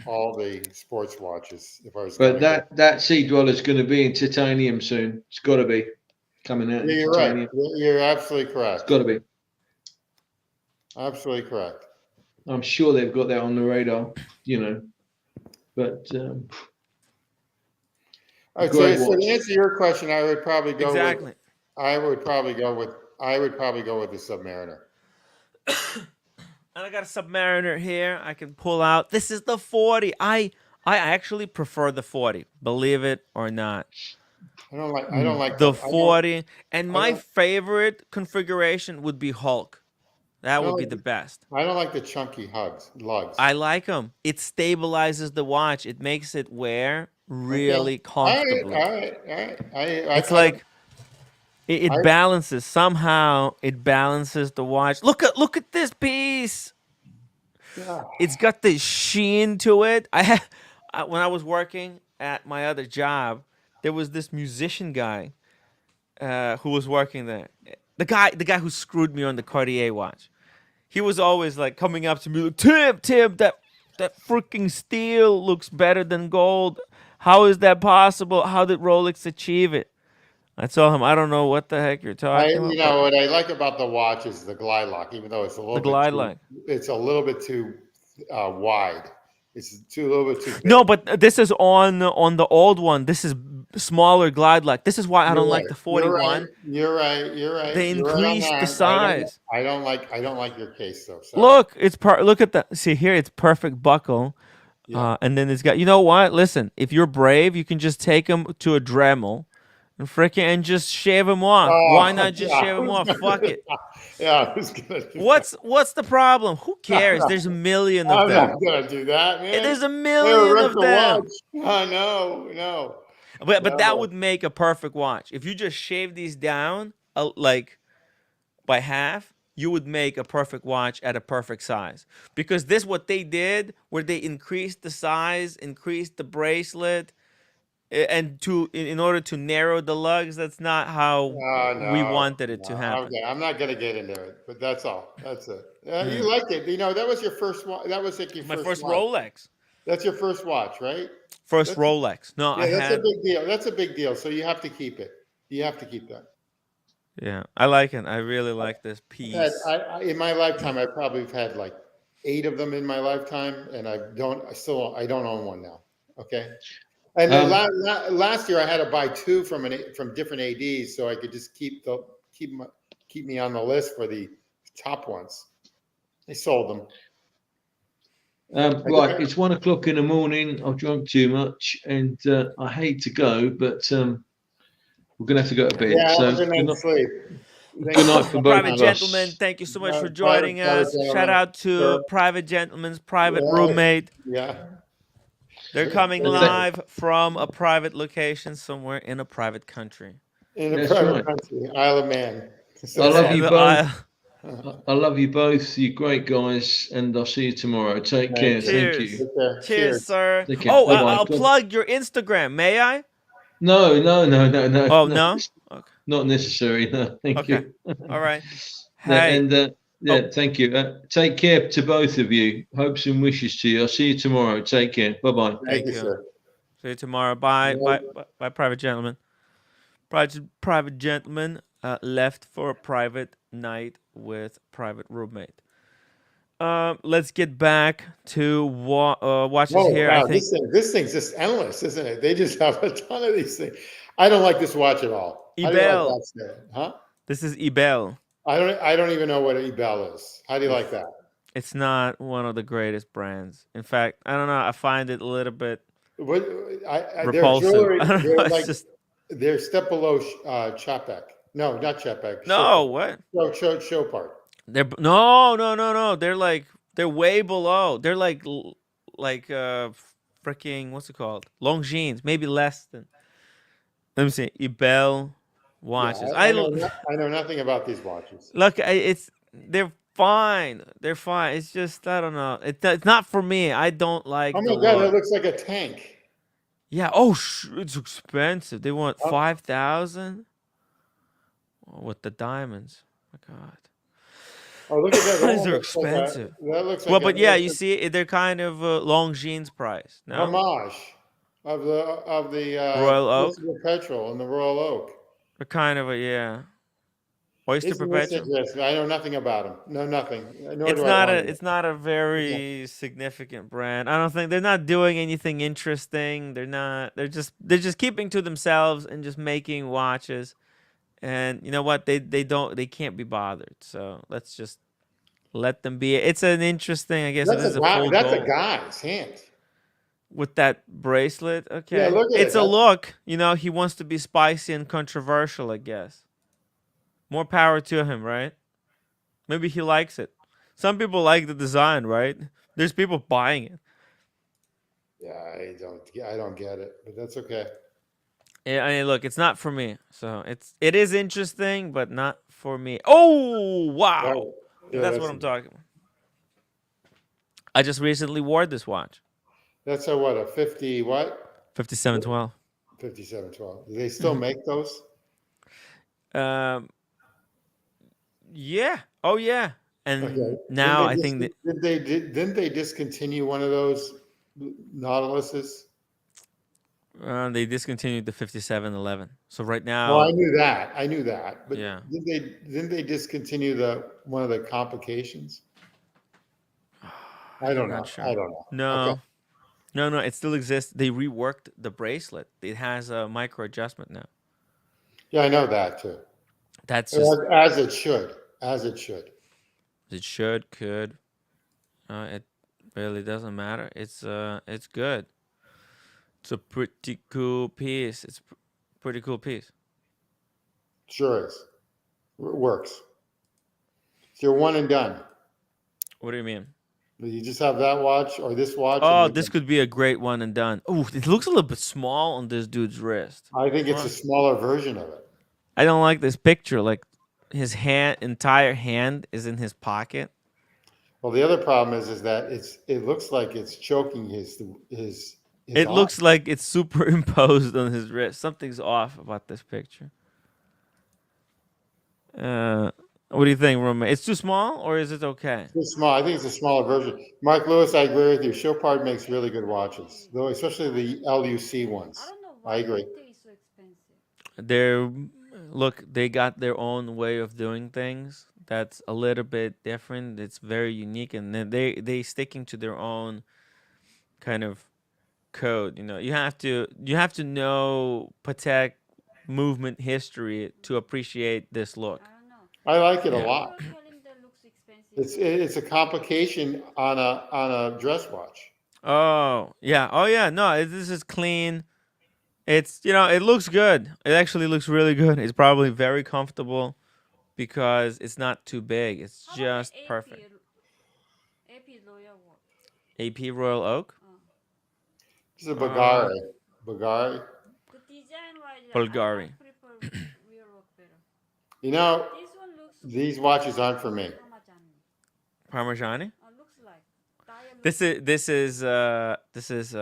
all the sports watches. If I was, but that Sea Dweller is going to be in titanium soon. It's got to be coming out. Yeah, you're right. You're absolutely correct. It's got to be. Absolutely correct. I'm sure they've got that on the radar, you know. But so to answer your question, I would probably go with the Submariner. And I got a Submariner here. I can pull out. This is the 40. I actually prefer the 40. Believe it or not. I don't like The the. I don't. 40. And I my don't. favorite configuration would be Hulk. I That would don't be like. the best. I don't like the chunky lugs. I like them. It stabilizes the watch. It makes it wear Okay. really All right. comfortably. All right. All right. I It's kind of. like it I. balances somehow. It balances the watch. Look at this piece. Yeah. It's got this sheen to it. I had when I was working at my other job, there was this musician guy who was working there. The guy who screwed me on the Cartier watch. He was always like coming up to me like, Tim, that freaking steel looks better than gold. How is that possible? How did Rolex achieve it? I told him, I don't know what the heck you're talking You about, but know what I like about the watch is the glide lock, even though it's a the little bit glide too. line. It's a little bit too wide. It's a little bit too big. No, but this is on the old one. This is smaller glide lock. This is why I You're don't like right. the You're right. 41. You're right. You're right. They You're right on increased the that. size. I don't like. I don't like your case though. Sorry. Look, look at that. See here, it's perfect buckle. Yeah. And then it's got. You know what? Listen, if you're brave, you can just take them to a Dremel, and just shave them off. Why Oh, not just yeah. shave them off? Fuck it. Yeah, I was gonna do What's the problem? Who cares? that. There's a million of I'm them. not gonna do that, man. There's a They million wreck of the them. watch. Oh no, no, But that no. would make a perfect watch. If you just shave these down like by half, you would make a perfect watch at a perfect size. Because this what they did, where they increased the size, increased the bracelet, and in order to narrow the lugs, that's not how we No, wanted it to no. happen. Okay, I'm not gonna get into it, but that's all. That's it. Mm. You like it. You know, that was your first watch. That was like your My first first watch. Rolex. That's your first watch, right? First That's Rolex. No, I yeah. That's a had. big deal. That's a big deal. So you have to keep it. You have to keep that. Yeah, I like it. I really like this I've had, piece. in my lifetime, I probably have had like 8 of them in my lifetime, and I don't own one now. Okay. And then last year I had to buy 2 from different ADs so I could just keep me on the list for the top ones. They sold them. Right, it's 1 o'clock in the morning. I've drunk too much, and I hate to go, but we're gonna have to go to bed. Yeah, So have a good night's sleep. good night for both Private of Gentleman, us. thank you so much for Private joining us. Shout Gentleman, out to sir. Private Gentleman's private Yeah. roommate. Yeah. They're coming Th- live from a private location somewhere in a private country. In a That's private right. country, Isle of Man. I love you The both. aisle. I love you both. You're great guys, and I'll see you tomorrow. Take care. Thank Cheers. you. Take care. Cheers, sir. Take care. Oh, Bye-bye. I'll plug your Instagram. May I? No. Oh, no? Okay. Not necessary. No, thank Okay. you. All right. Yeah, Hey. and thank you. Take care to both of you. Hopes and wishes to you. I'll see you tomorrow. Take care. Bye bye. Thank you, you. sir. See you tomorrow. Bye. Yeah. Bye, Private Gentleman. Private Gentleman left for a private night with private roommate. Let's get back to watches Whoa, here. wow, I think this thing's just endless, isn't it? They just have a ton of these things. I don't like this watch at all. How do you like Ebel. that, Stan? Huh? This is Ebel. I don't even know what Ebel is. How do you like that? It's not one of the greatest brands. In fact, I don't know. I find it a little bit What their repulsive. jewelry, I don't know. they're It's like just they're step below Chapek. No, not Chapek. no. What? Show part. They're no. They're way below. They're like freaking what's it called? Longines, maybe less than. Let me see. Ebel watches. Yeah, I know nothing about these watches. Look. They're fine. They're fine. It's just I don't know. It's not for me. I don't like Oh the my God, look. that looks like a tank. Yeah. Oh, it's expensive. They want Oh. 5,000 with the diamonds. My God. Oh, look at that. That These one are looks like expensive. that looks like Well, but yeah, you looks see, they're kind of Longines price. like No, homage of the Royal Oak. Oyster Perpetual and the Royal Oak. They're kind of yeah. Oyster Isn't this Perpetual. interesting? I know nothing about them. No, nothing. Nor It's do I not want to. it's not a very significant brand. I don't think they're not doing anything interesting. They're just keeping to themselves and just making watches. And you know what? They can't be bothered. So let's Let them be. It's an interesting, I guess, if That's this a is a guy. full That's a gold guy's hand. with that bracelet. Yeah, Okay, look at it. it's a That's, look. You know, he wants to be spicy and controversial, I guess. More power to him, right? Maybe he likes it. Some people like the design, right? There's people buying it. yeah, I don't get it, but that's okay. Yeah, I mean, look, it's not for me. So it is interesting, but not for me. Oh wow, Oh, yeah, that's what I'm talking about. I just recently wore this watch. that's a what, a 50 what? 5712. 5712. Do they still make those? Um, yeah. Oh yeah. Okay. And now I think that Didn't they discontinue one of those Nautiluses? they discontinued the 5711. So right Well, now, I knew that, but yeah. didn't they discontinue the one of the complications? I I'm don't not know. sure. I don't know. Okay. No. No, no, it still exists. They reworked the bracelet. It has a micro adjustment now. Yeah, I know that too. That's just As it should. As it should. it should could. It really doesn't matter. It's good. It's a pretty cool piece. It's pretty cool piece. Sure is. It works. It's your one and done. What do you mean? You just have that watch or this watch, and Oh, you're this done. could be a great one and done. Oh, it looks a little bit small on this dude's wrist. I think it's a smaller version of it. I don't like this picture. Like his entire hand is in his pocket. Well, the other problem is that it looks like it's choking his It arm. looks like it's superimposed on his wrist. Something's off about this picture. What do you think, roommate? It's too small, or is it okay? It's small. I think it's a smaller version. Mark Lewis, I agree with you. Chopard makes really good watches, though, especially the LUC ones. I don't know I why agree. retail is so expensive. They got their own way of doing things. That's a little bit different. It's very unique, and then they sticking to their own kind of code. You know, you have to know Patek movement history to appreciate this look. I don't know. I like it a Yeah. lot. Your calendar looks expensive. It's a complication on a dress watch. Oh yeah, oh yeah. No, this is clean. It's it looks good. It actually looks really good. It's probably very comfortable because it's not too big. It's How about just the perfect. AP Royal Watch? AP Royal Oak. It's a Bulgari. Bulgari. The design wise, Bulgari. I prefer Royal Oak better. You know, This one looks. these watches aren't for me. Parmigiani. Looks like. Dial This is Bulgari. This is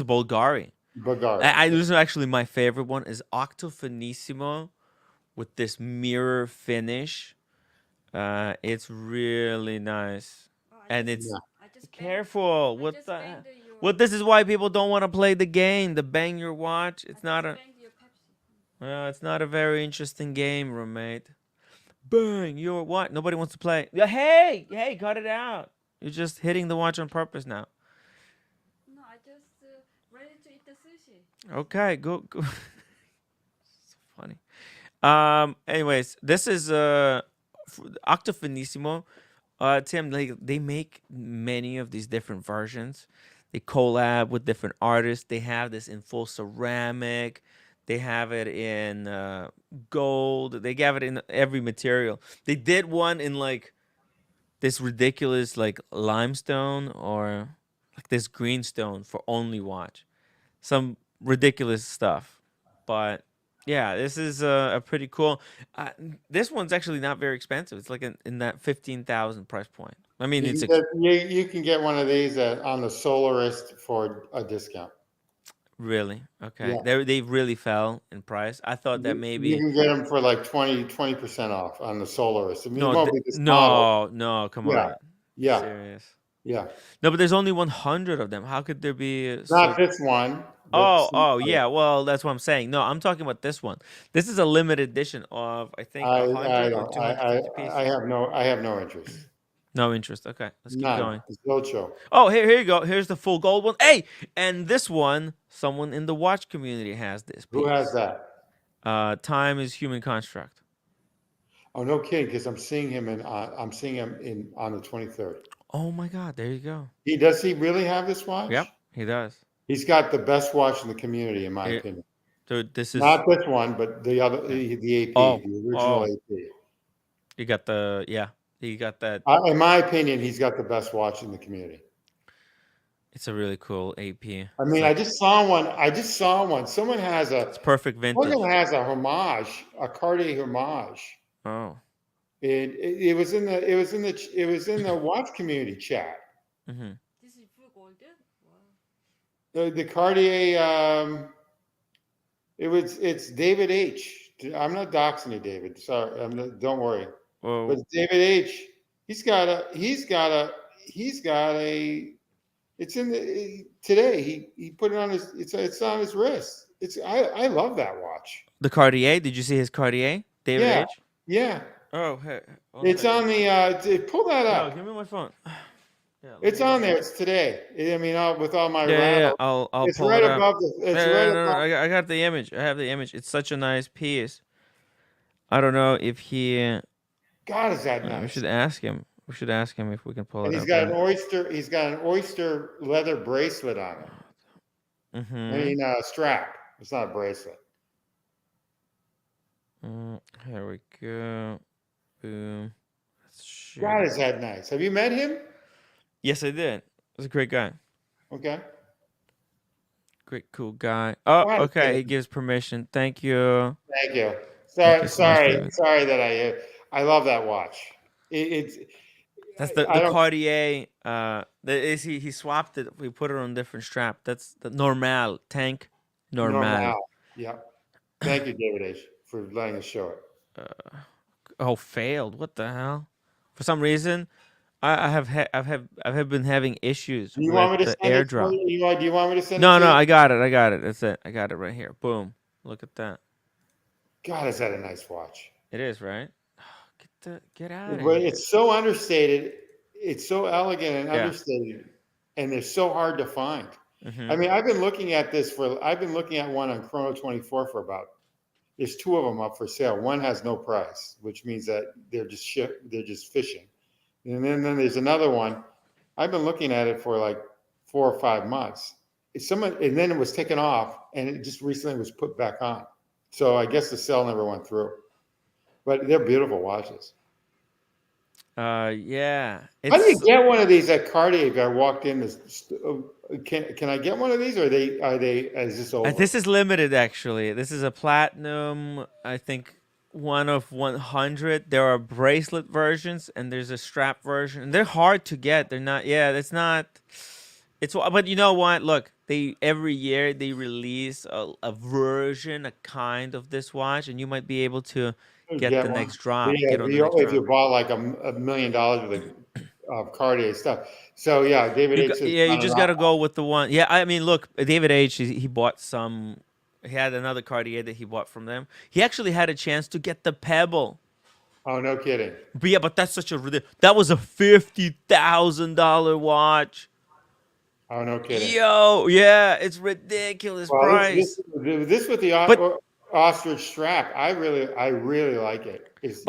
Bulgari. Bulgari. This is actually my favorite one. Is Octo Finissimo with this mirror finish. It's really nice, and it's I just careful. I What just the? banged your, Well, this is why people don't want to play the game. The bang your watch. It's not a. banged your Pepsi. Well, it's not a very interesting game, roommate. Bang your watch. Nobody wants to play. Yeah, hey, cut it out. You're just hitting the watch on purpose now. No, I just ready to eat the sushi. Okay, go. So funny. Anyways, this is Octo Finissimo. Tim, they make many of these different versions. They collab with different artists. They have this in full ceramic. They have it in gold. They have it in every material. They did one in like this ridiculous like limestone or like this greenstone for only watch. Some ridiculous stuff. But yeah, this is a pretty cool. This one's actually not very expensive. It's like in that 15,000 price point. I mean, You it's can you can get one of these on the Solarist for a discount. really okay. Yeah. They really fell in price. I thought that You maybe can get them for like 20% off on the Solarist. I mean, it no, won't be this model. no, come Yeah. on, Yeah. serious. Yeah. No, but there's only 100 of them. How could there be? Not this one. but Oh, some other. yeah. Well, that's what I'm saying. No, I'm talking about this one. This is a limited edition of I think I 100 or don't. 250 pieces. I have no interest. No interest. Okay, let's keep None. going. It's no show. Oh, here you go. Here's the full gold one. Hey, and this one, someone in the watch community has this piece. Who has that? Time is human construct. Oh, no kidding, because I'm seeing him in on the 23rd. Oh my God, there you go. Does he really have this watch? Yep, he does. He's got the best watch in the community, in my It, opinion. dude, this is Not this one, but the other, the AP, oh the original AP. you got the you got that. In my opinion, he's got the best watch in the community. It's a really cool AP. I mean, I just saw one. Someone has It's perfect vintage. a homage, a Cartier homage. Oh. It was in the watch community chat. Mm-hmm. This is full gold. Wow. The Cartier, it's David H. I'm not doxing you, David. Sorry, don't worry. Whoa. But David H. He's got a. It's in the today. He put it on his. It's on his wrist. I love that watch. The Cartier. Did you see his Cartier, David Yeah. H? Yeah. Oh, hey. It's on the. Pull that No, up. give me my phone. Yeah, It's on there. It's today. I mean, with all my Yeah. rattle. I'll It's pull right it up. above the. It's right above. I got the image. I have the image. It's such a nice piece. I don't know if he. God, is that We nice? should ask him. We should ask him if we can pull And it he's up. got an oyster. He's got an oyster leather bracelet on it. Mm-hmm. I mean, strap. It's not a bracelet. Here we go. Boom. God, is that nice? Have you met him? Yes, I did. He's a great guy. Okay. Great, cool guy. Oh, Right, okay. David. He gives permission. Thank you. Thank you. Thank you so much, Sorry David. that I love that watch. It's That's the I don't- Cartier. He swapped it. We put it on a different strap. That's the Normal tank. Normal. Yeah. Thank you, David H, for letting us show it. Oh, failed. What the hell? For some reason, I have been having issues Do you want me with to the send it? airdrop. Do you want me to send it? No, to you? I got it. That's it. I got it right here. Boom. Look at that. God, is that a nice watch? It is, right? Get out of But here. it's so understated. It's so elegant and Yeah. understated, and they're so hard to find. Mhm. I mean, I've been looking at one on Chrono 24 for about. There's two of them up for sale. One has no price, which means that they're just fishing. And then there's another one. I've been looking at it for like 4 or 5 months. And then it was taken off, and it just recently was put back on. So I guess the sale never went through. But they're beautiful watches. Yeah. How do you get one of these at Cartier? If I walked in, can I get one of these, or is this over? This is limited, actually. This is a platinum, I think, one of 100. There are bracelet versions, and there's a strap version. And they're hard to get. They're not. Yeah, it's not. But you know what? Look, every year they release a version, a kind of this watch, and you might be able to get the one. next drop. Yeah, Get on the next if you drop. bought like $1 million worth of Cartier stuff. So yeah, David H. You just got to go with the one. Yeah, I mean, look, David H. He bought some. He had another Cartier that he bought from them. He actually had a chance to get the Pebble. Oh, no kidding. But yeah, but that's such a that was a $50,000 watch. Oh, no kidding. Yo, yeah, it's ridiculous price. This with the ostrich strap, I really like it. It's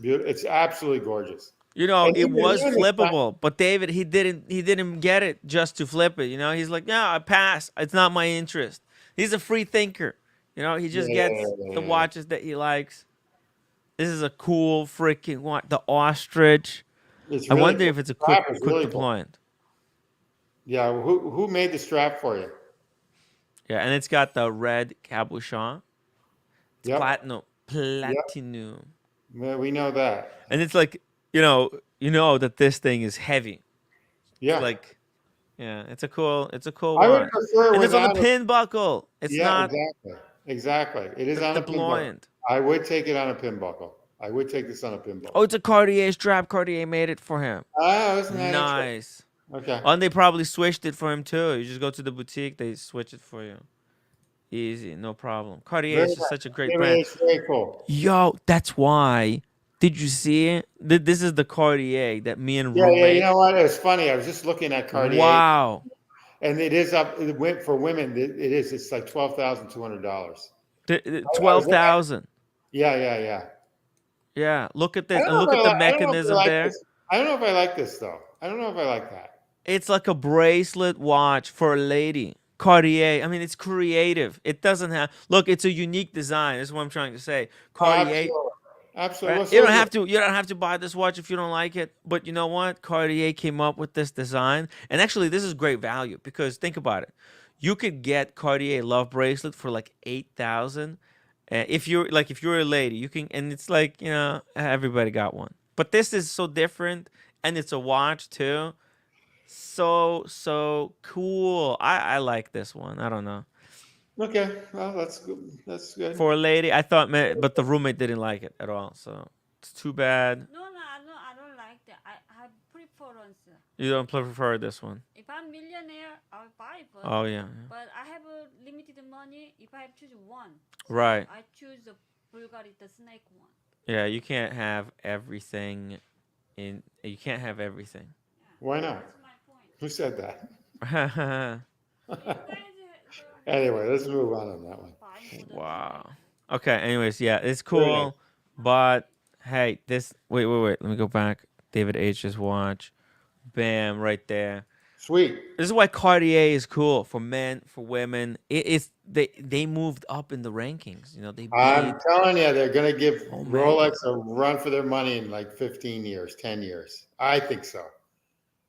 beautiful. It's absolutely gorgeous. You know, And it was even the flippable, but David, he didn't get it just to flip it. You know, he's like, yeah, I pass. It's not my interest. He's a free thinker. You know, he just gets the watches that he likes. This is a cool freaking watch. The ostrich. It's I really wonder cool. if it's a The strap quick is really cool. deployment. Yeah, who made the strap for you? Yeah, and it's got the red cabochon. It's Yep. platinum. Well, we know that. And it's like, you know that this thing is heavy. Yeah. It's like, yeah, it's a cool I would watch. prefer And it's on the without pin buckle. It's not exactly. It is on a pin buckle. deployment. I would take it on a pin buckle. I would take this on a pin buckle. Oh, it's a Cartier strap. Cartier made it for him. Oh, isn't that interesting? Nice. Okay. Oh, and they probably switched it for him too. You just go to the boutique, they switch it for you. Easy, no problem. Cartier is just such a great brand. It's very cool. Yo, that's why. Did you see it? This is the Cartier that me and Yeah, roommate. you know what? It was funny. I was just looking at Cartier. Wow. And it is up. It went for women. It is. It's like $12,200. 12,000. Yeah. Yeah, look at I this don't and know look if at the I don't know if I mechanism like there. this. I don't know if I like this though. I don't know if I like that. It's like a bracelet watch for a lady. Cartier. I mean, it's creative. It doesn't have. Look, it's a unique design. This is what I'm trying to say. Oh, Cartier. absolutely. Absolutely. Right? What's You so don't is have it? to. You don't have to buy this watch if you don't like it. But you know what? Cartier came up with this design, and actually, this is great value because think about it. You could get Cartier love bracelet for like 8,000. If you're a lady, you can, and it's like everybody got one. But this is so different, and it's a watch too. So cool. I like this one. I don't know. Okay. Well, that's good. That's good. For a lady, I thought, but the roommate didn't like it at all. So it's too bad. No, I don't like that. I have preference. You don't prefer this one. If I'm millionaire, I'll buy it. Oh yeah, But I have a limited money. If I have choose one, so right. I choose the Bulgari, the snake one. Yeah, you can't have everything. You can't have everything. Why not? That's my point. Who said that? You guys Anyway, let's move on that one. buying for the Wow. Okay. Anyways, yeah, it's Very nice. cool, but hey, this. Wait. Let me go back. David H's watch. Bam, right there. Sweet. This is why Cartier is cool for men, for women. It's they moved up in the rankings. They I'm made telling you, they're going to give Omega. Rolex a run for their money in like 15 years, 10 years. I think so.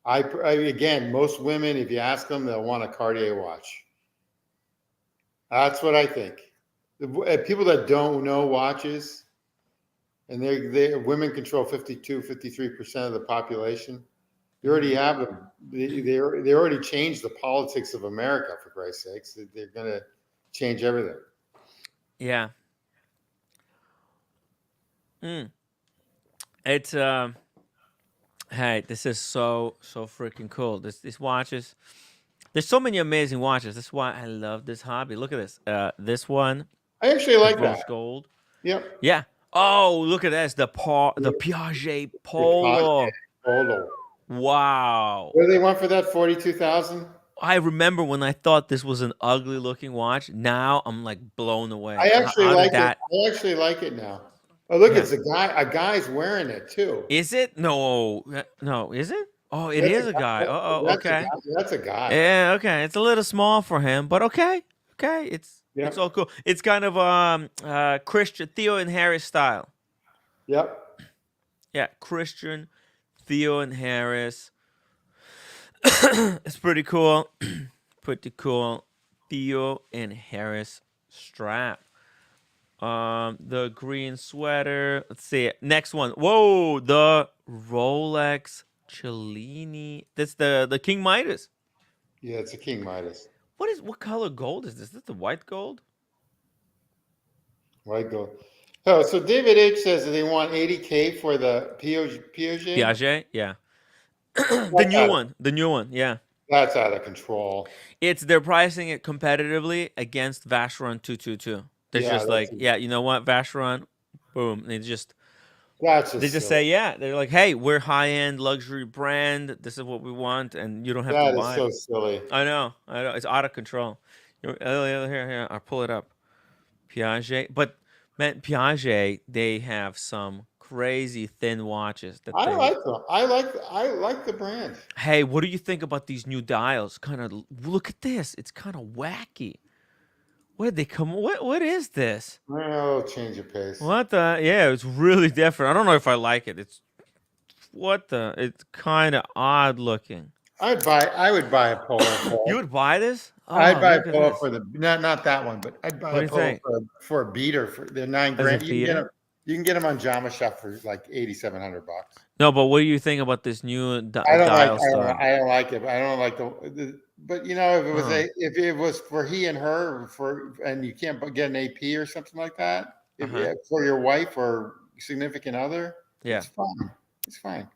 Again, most women, if you ask them, they'll want a Cartier watch. That's what I think. People that don't know watches, and women control 53% of the population. You already have them. They already changed the politics of America, for Christ's sakes. They're going to change everything. Yeah. It's hey, this is so freaking cool. These watches. There's so many amazing watches. That's why I love this hobby. Look at this. This one, I actually like rose that. gold. Yep. Yeah. Oh, look at this. The Piaget Polo. Polo. Wow. What do they want for that? 42,000. I remember when I thought this was an ugly looking watch. Now I'm like blown away. I actually How did like that? it. I actually like it now. Oh, look, Yeah. it's a guy. A guy's wearing it too. Is it? No. No, is it? Oh, it That's is a guy. Oh, That's okay. That's a guy. Yeah, okay. It's a little small for him, but okay. Okay. It's Yep. all cool. It's kind of Christian Theo and Harris style. Yep. Yeah, Christian, Theo and Harris. It's pretty cool. Pretty cool. Theo and Harris strap. The green sweater. Let's see. Next one. Whoa, the Rolex Cellini. That's the King Midas. Yeah, it's a King Midas. What color gold is this? Is this the white gold? White gold. Oh, so David H says that they want 80K for the Piaget. Piaget, yeah. The new one, yeah. That's out of control. They're pricing it competitively against Vacheron 222. They're Yeah, just like, that's- yeah, you know what, Vacheron, boom. That's just They just silly. say, yeah. They're like, hey, we're high end luxury brand. This is what we want, and you don't have That to is buy so it. silly. I know, it's out of control. Here, I'll pull it up. Piaget, but man, Piaget, they have some crazy thin watches that I they. like them. I like the brand. Hey, what do you think about these new dials? Kind of look at this. It's kind of wacky. Where did they come? What is this? Well, change of pace. What the? Yeah, it's really different. I don't know if I like it. It's kind of odd looking. I would buy a polo. You would buy this? Oh, I'd buy a look at polo this. for the not that one, but I'd buy What do a you polo think? for a beater for they're $9 As a grand. beater? You can get them on Jama Shop for like $8,700. No, but what do you think about this new I don't dial like. style? I don't like it. I don't like the. But if it was Uh-huh. if it was for he and her and you can't get an AP or something like that for your wife or significant other, Yeah. it's fine. It's fine.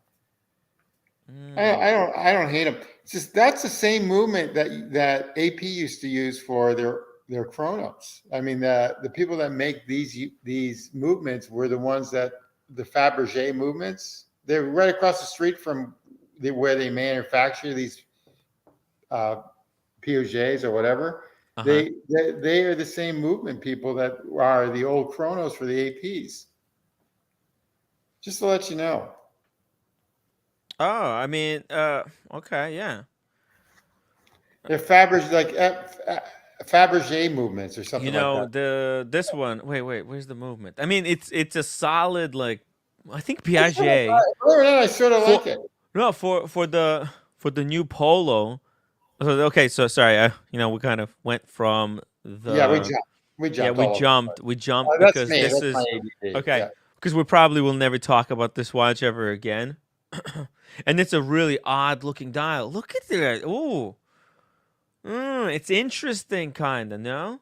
Mm. I don't hate them. It's just that's the same movement that AP used to use for their chronos. I mean, the people that make these movements were the ones that the Fabergé movements. They're right across the street from where they manufacture these Piagets or whatever. Uh-huh. They are the same movement people that are the old chronos for the APs. Just to let you know. Oh, I mean, okay, yeah. They're Fabergé movements or something You like know, that. this one. Wait, where's the movement? I mean, it's a solid, like, I think I sort of, Piaget believe it or not, I sort of for like it. no for the new polo. So, okay, so sorry, you know, we kind of went from Yeah, we the jumped. We yeah, jumped all over. we jumped That's because me. this That's my is ADD. okay, Yeah. because we probably will never talk about this watch ever again. And it's a really odd looking dial. Look at that. Ooh. It's interesting, kind of, no?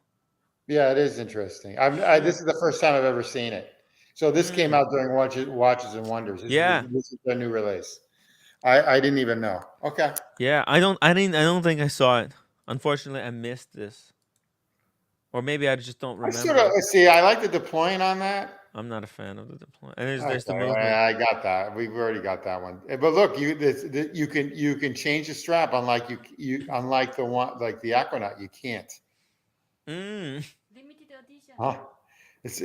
Yeah, it is interesting. This is the first time I've ever seen it. So this came Mm. out during Watches and Wonders. Yeah. This is a new release. I didn't even know. Okay. Yeah, I don't think I saw it. Unfortunately, I missed this. Or maybe I just don't I sort of remember. see. I like the deploying on that. I'm not a fan of the deployment. And there's the Okay, movement. I got that. We've already got that one. But look, you can change the strap, unlike unlike the one like the Aquanaut, you can't. Mm. Limited edition. Huh?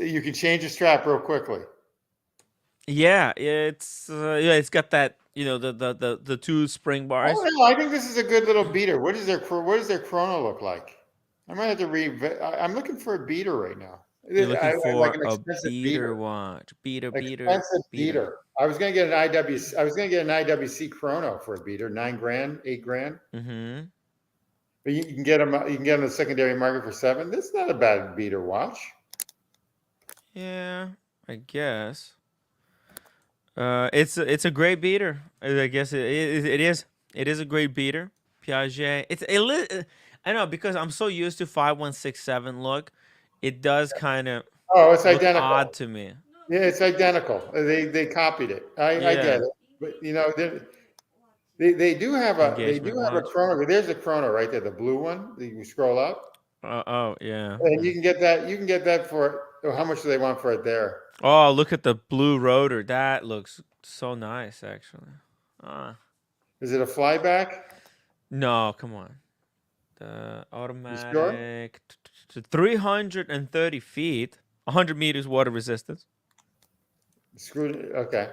You can change the strap real quickly. Yeah, it's got that, you know, the two spring bars. Oh no, I think this is a good little beater. What does their chrono look like? I might have to I'm looking for a beater right now. You're looking I like for an a expensive beater watch. Beater. Expensive beater. I was gonna get an IWC. I was gonna get an IWC chrono for a beater, $9,000, $8,000. Mm-hmm. But you can get them. You can get them in the secondary market for $7,000. That's not a bad beater watch. Yeah, I guess. It's a great beater. I guess it is. It is a great beater. Piaget. I know, because I'm so used to 5167 look. It does kind of Oh, it's look identical. odd to me. Yeah, it's identical. They copied it. I get Yeah. it. But you know, they do have a Engagement watch. chrono. There's a chrono right there, the blue one. You scroll up, Oh yeah. and you can get that. You can get that for how much do they want for it there? Oh, look at the blue rotor. That looks so nice, actually. Is it a flyback? No, come on. The You sure? automatic 330 feet, 100 meters water resistance. Okay.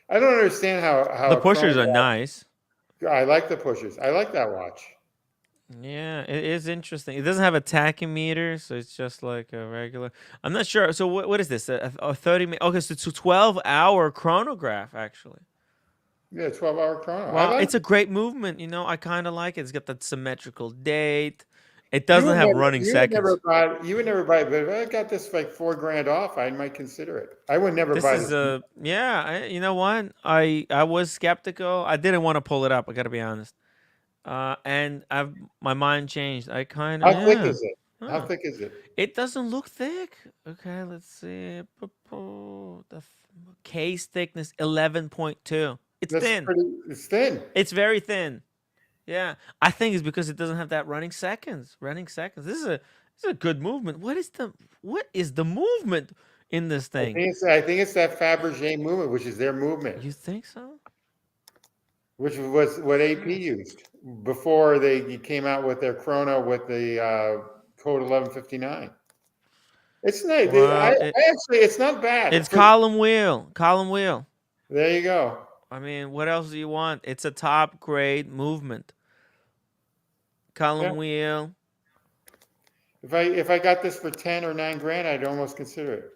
I don't understand how The a chrono pushers are watch- nice. I like the pushers. I like that watch. Yeah, it is interesting. It doesn't have a tachymeter, so it's just like a regular. I'm not sure. So what is this? A 30 minute? Okay, so it's a 12-hour chronograph, actually. Yeah, 12-hour chrono. Wow, I like it's a great movement. You know, I kind of like it. It's got that symmetrical date. It You doesn't would have never- running you would seconds. you would never buy it, but if I got this for like $4,000 off, I might consider it. I would never This buy is this. you know what? I was skeptical. I didn't want to pull it up. I gotta be honest. And my mind changed. I kind of How thick is it? How Huh. thick is it? It doesn't look thick. Okay, let's see. The case thickness 11.2. It's thin. It's thin. It's very thin. Yeah, I think it's because it doesn't have that running seconds. This is a good movement. What is the movement in this I thing? think it's that Fabergé movement, which is their movement, You think so? which was what AP used before they came out with their chrono with the code 1159. It's nice. Well, Actually, it's not bad. it's column wheel. Column wheel. There you go. I mean, what else do you want? It's a top grade movement. Column Yeah. wheel. If I got this for 10 or $9,000, I'd almost consider it.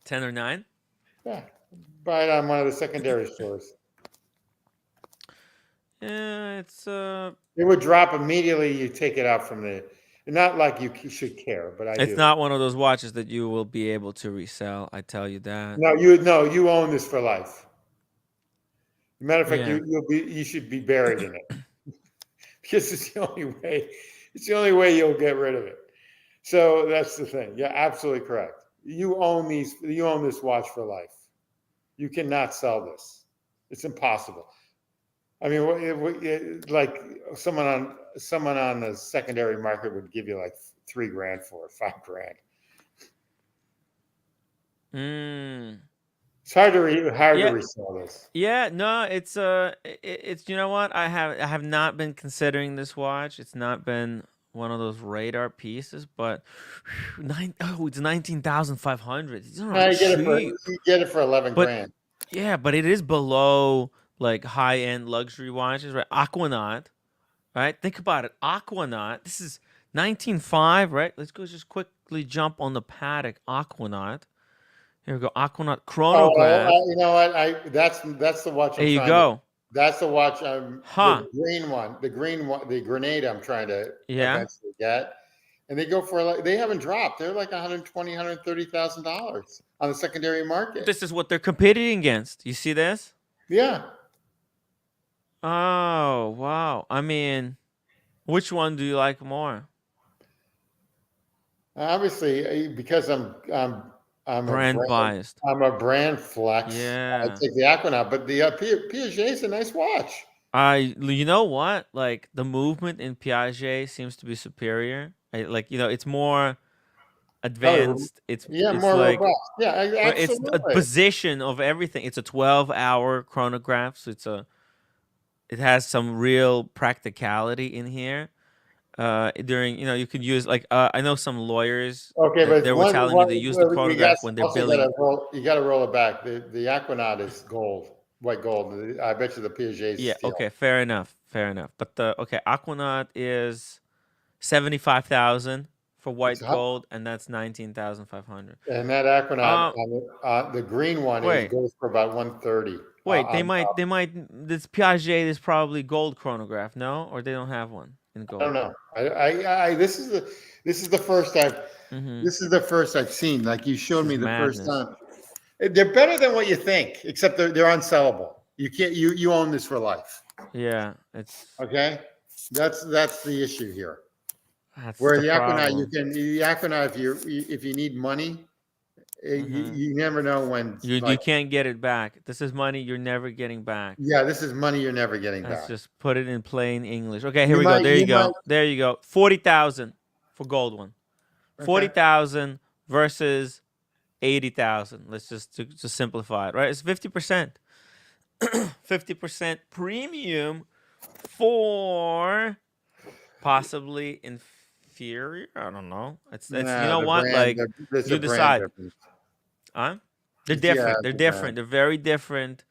10 or 9? Yeah, buy it on one of the secondary stores. Yeah, it's It would drop immediately. You take it out from the. Not like you should care, but I do. it's not one of those watches that you will be able to resell. I tell you that. No, you own this for life. Matter of fact, Yeah. you should be buried in it because it's the only way. It's the only way you'll get rid of it. So that's the thing. Yeah, absolutely correct. You own these. You own this watch for life. You cannot sell this. It's impossible. I mean, like someone on the secondary market would give you like $3,000 for it, $5,000. It's hard to resell this. Yeah, no, it's you know what? I have not been considering this watch. It's not been one of those radar pieces, but it's 19,500. It's not You cheap. get it for $11,000. Yeah, but it is below like high-end luxury watches, right? Aquanaut, right? Think about it. Aquanaut. This is 1905, right? Let's go just quickly jump on the Patek Aquanaut. Here we go. Aquanaut Oh, chronograph. you know what? That's the watch There I'm you trying to. go. That's the watch Huh. the green one, the Grenada I'm trying to Yeah. eventually get. And they go for like, they haven't dropped. They're like $130,000 on the secondary market. This is what they're competing against. You see this? Yeah. Oh, wow. I mean, which one do you like more? Obviously, because Brand biased. I'm a brand flex. I Yeah. take the Aquanaut, but the Piaget is a nice watch. You know what? Like the movement in Piaget seems to be superior. It's more advanced. Yeah, It's more like robust. Yeah, it's a absolutely. position of everything. It's a 12-hour chronograph, so it has some real practicality in here. During you could use I know some lawyers Okay, but they were telling me they use the we got chronograph when they're also billing. you got to roll it back. The Aquanaut is gold, white gold. I bet you the Piaget is Yeah, steel. okay, fair enough. But the Aquanaut is 75,000 for It's white hot. gold, and that's 19,500. And that Aquanaut, the green one Wait, goes for about 130. they might. This Piaget is probably gold chronograph, no, or they don't have one in I don't gold. know. This is the first Mm-hmm. this is the first I've seen. Like you showed This me is the first madness. time. They're better than what you think, except they're unsellable. You can't. You own this for life. Yeah, it's Okay, that's the issue here. that's Where the the Aquanaut, problem. the Aquanaut, if you need money, Mm-hmm. you never know when. You Like, can't get it back. This is money you're never getting back. yeah, this is money you're never getting Let's back. just put it in plain English. Okay, here we go. You might. There you go. 40,000 for gold one. Okay. 40,000 versus 80,000. Let's just simplify it, right? It's 50%. 50% premium for possibly inferior. I don't know. It's you Nah, know the what? brand. Like There's you a brand decide. difference. Huh? They're Yeah, different. They're the different. brand. They're very different.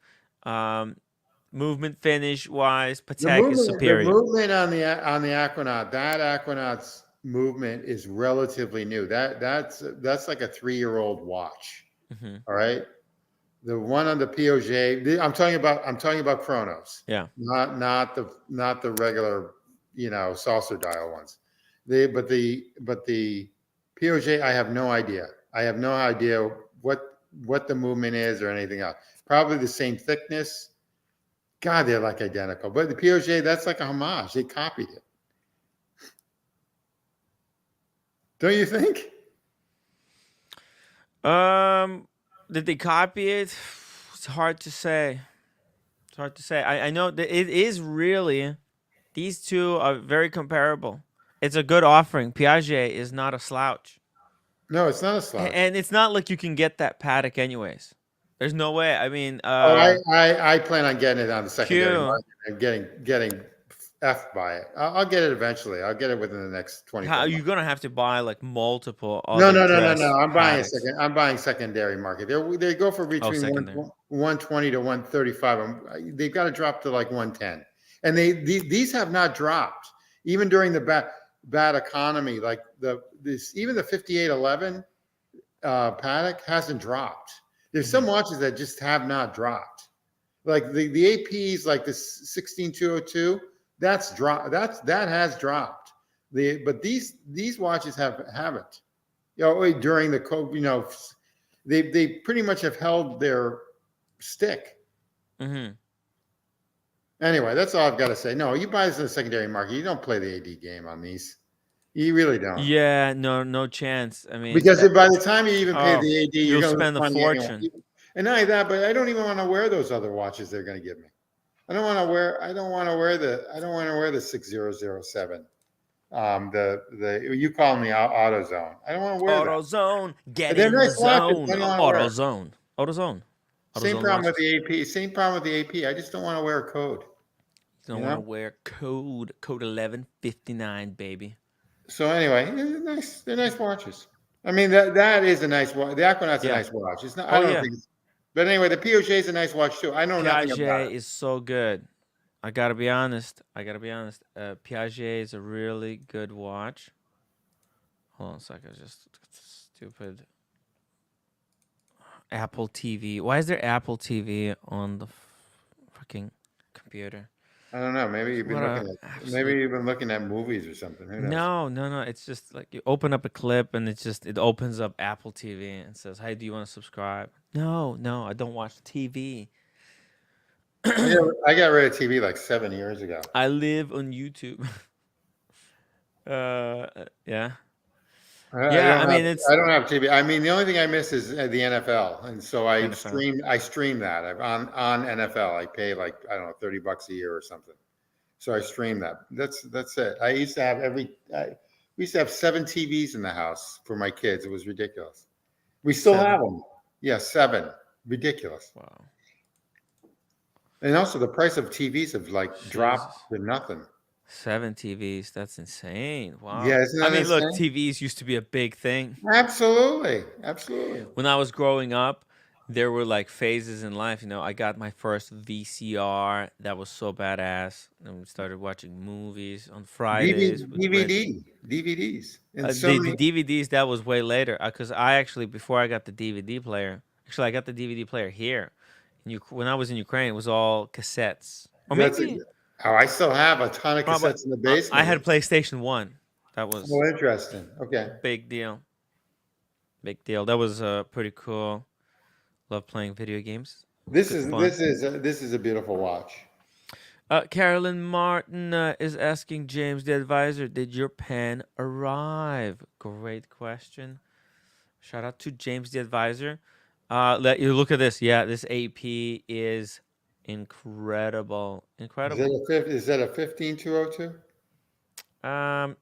Movement finish wise, The Patek is superior. movement on the Aquanaut, that Aquanaut's movement is relatively new. That's like a 3-year-old watch. Hmm. All right. The one on the Piaget, I'm talking about Chronos. Yeah. Not the regular, saucer dial ones. But the Piaget, I have no idea. I have no idea what the movement is or anything else. Probably the same thickness. God, they're like identical. But the Piaget, that's like a homage. They copied it. Don't you think? Did they copy it? It's hard to say. It's hard to say. I know that it is really. These two are very comparable. It's a good offering. Piaget is not a slouch. No, it's not a slouch. And it's not like you can get that Patek anyways. There's no way. I mean, I plan on getting it on the secondary Q. market and getting F by it. I'll get it eventually. I'll get it within the next 24 How months. you're gonna have to buy like multiple No. other dress I'm buying Pateks. I'm buying secondary market. They go for between secondary. 120 to 135. They've got to drop to like 110, and these have not dropped even during the bad economy. Like even the 5811 Patek hasn't dropped. There's some watches that just have not dropped. Like the APs, like the 16202, that has dropped. But these watches haven't. During the COVID, they pretty much have held their stick. Mm-hmm. Anyway, that's all I've got to say. No, you buy this in the secondary market. You don't play the AD game on these. You really don't. Yeah, no chance. I mean, Because by the time you even pay the AD, you're you'll going to spend a lose money fortune. anyway. And not only that, but I don't even want to wear those other watches they're going to give me. I don't want to wear the 6007. You call them the AutoZone. I don't want to wear that. AutoZone, get They're in the nice watches, zone. but I don't wanna wear it. AutoZone. Same AutoZone problem with watches. the AP. Same problem with the AP. I just don't want to wear a code. Don't want to wear code 1159, baby. So anyway, they're nice. They're nice watches. I mean, that is a nice watch. The Aquanaut's a nice watch. It's not. I don't think. But anyway, the Piaget is a nice watch too. I know nothing about Piaget it. is so good. I gotta be honest. Piaget is a really good watch. Hold on a second. Just stupid Apple TV. Why is there Apple TV on the fucking computer? I don't know. Maybe you've been What a looking at absolute. movies or something. Who knows? No. It's just like you open up a clip and it opens up Apple TV and says, "Hey, do you want to subscribe?" No, I don't watch TV. I got rid of TV like 7 years ago. I live on YouTube. Yeah. Yeah, I mean it's I don't have TV. I mean, the only thing I miss is the NFL, and so NFL. I stream that. On NFL. I pay like, I don't know, $30 a year or something. So I stream that. That's it. I used to have we used to have 7 TVs in the house for my kids. It was ridiculous. We still 7? have them. Yeah, 7. Ridiculous. Wow. And also the price of TVs have like dropped Jesus. to nothing. 7 TVs. That's insane. Wow. Yeah, isn't I that mean, look, insane? TVs used to be a big thing. Absolutely. When I was growing up, there were like phases in life. I got my first VCR. That was so badass. And we started watching movies on Fridays with DVDs, and so the many. DVDs. That was way later. Because I actually, before I got the DVD player, I got the DVD player here. When I was in Ukraine, it was all cassettes. Or That's maybe I still have a ton of probably, cassettes in the I had basement. PlayStation 1. That was Oh, interesting. Okay. big deal. Big deal. That was pretty cool. Love playing video games. This Good is fun. this is a beautiful watch. Carolyn Martin is asking James the advisor, did your pen arrive? Great question. Shout out to James the advisor. Let you look at this. Yeah, this AP is incredible. Incredible. Is that a 15202?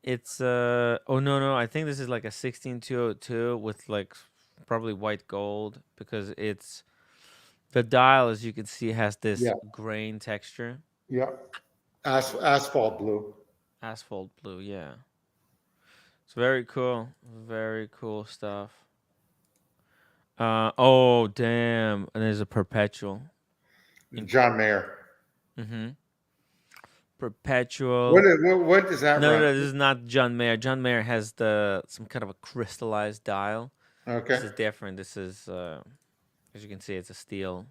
It's oh no, I think this is like a 16202 with like probably white gold because it's the dial, as you can see, has this Yeah. grain texture. Yeah. Asphalt blue. Asphalt blue, yeah. It's very cool. Very cool stuff. Oh damn. And there's a perpetual. John Mayer. Mm-hmm. Perpetual. What does that run? No, this is not John Mayer. John Mayer has some kind of a crystallized dial. Okay. This is different. This is as you can see, it's a steel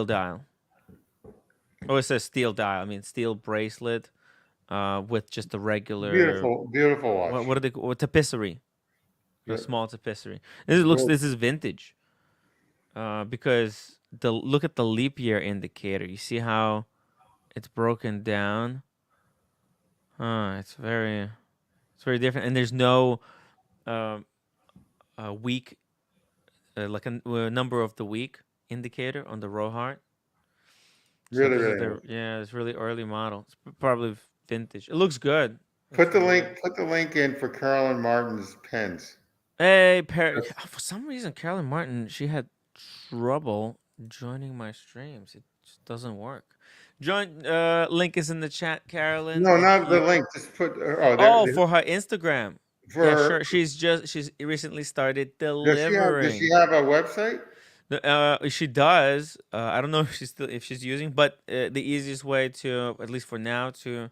dial. Oh, it says steel dial. I mean steel bracelet with just a regular Beautiful watch. what are they called? Tapisserie. A Good. small tapisserie. This is vintage. Because look at the leap year indicator. You see how it's broken down? It's very different. And there's no week like a number of the week indicator on the Rohart. Really, really nice. Yeah, it's really early model. It's probably vintage. It looks good. Put the link in for Carolyn Martin's pens. Hey, for some reason, Carolyn Martin, she had trouble joining my streams. It just doesn't work. Link is in the chat, Carolyn. No, not the link. Just put. For her Instagram. For sure. She's recently started delivering. Does she have a website? She does. I don't know if she's using, but the easiest way to, at least for now, if you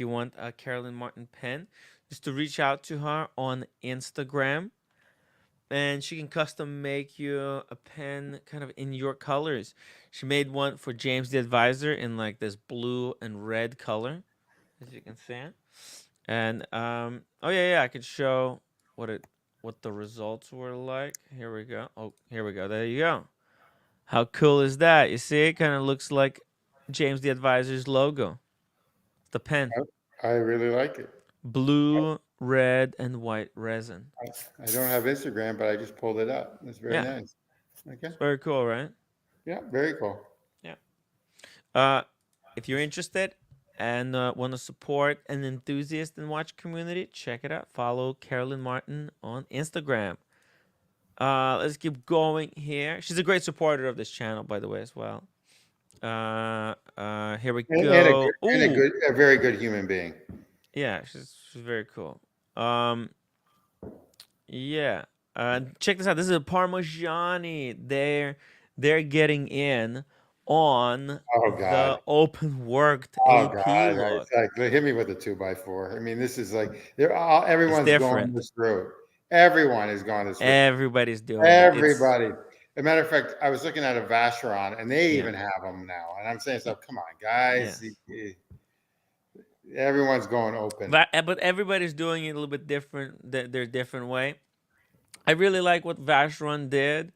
want a Carolyn Martin pen, just to reach out to her on Instagram, and she can custom make you a pen kind of in your colors. She made one for James the advisor in like this blue and red color, as you can see. And oh yeah, I could show what the results were like. Here we go. Oh, here we go. There you go. How cool is that? You see, it kind of looks like James the advisor's logo. The pen. I really like it. Blue, red, and white resin. I don't have Instagram, but I just pulled it up. It's very nice. Okay. It's very cool, right? Yeah, very cool. Yeah. If you're interested and want to support an enthusiast and watch community, check it out. Follow Carolyn Martin on Instagram. Let's keep going here. She's a great supporter of this channel, by the way, as well. Here we go. And a very good human being. Yeah, she's very cool. Yeah. check this out. This is a Parmigiani. They're getting in on Oh the God. open worked Oh AP God. look. It's like, hit me with a 2x4. I mean, this is like It's everyone's going different. this route. Everyone is going this route. Everybody's doing it. It's Everybody. As a matter of fact, I was looking at a Vacheron, and they yeah, even have them now. And I'm saying, y- so come on, guys. yes. Everyone's going open. But everybody's doing it a little bit different. Their different way. I really like what Vacheron did.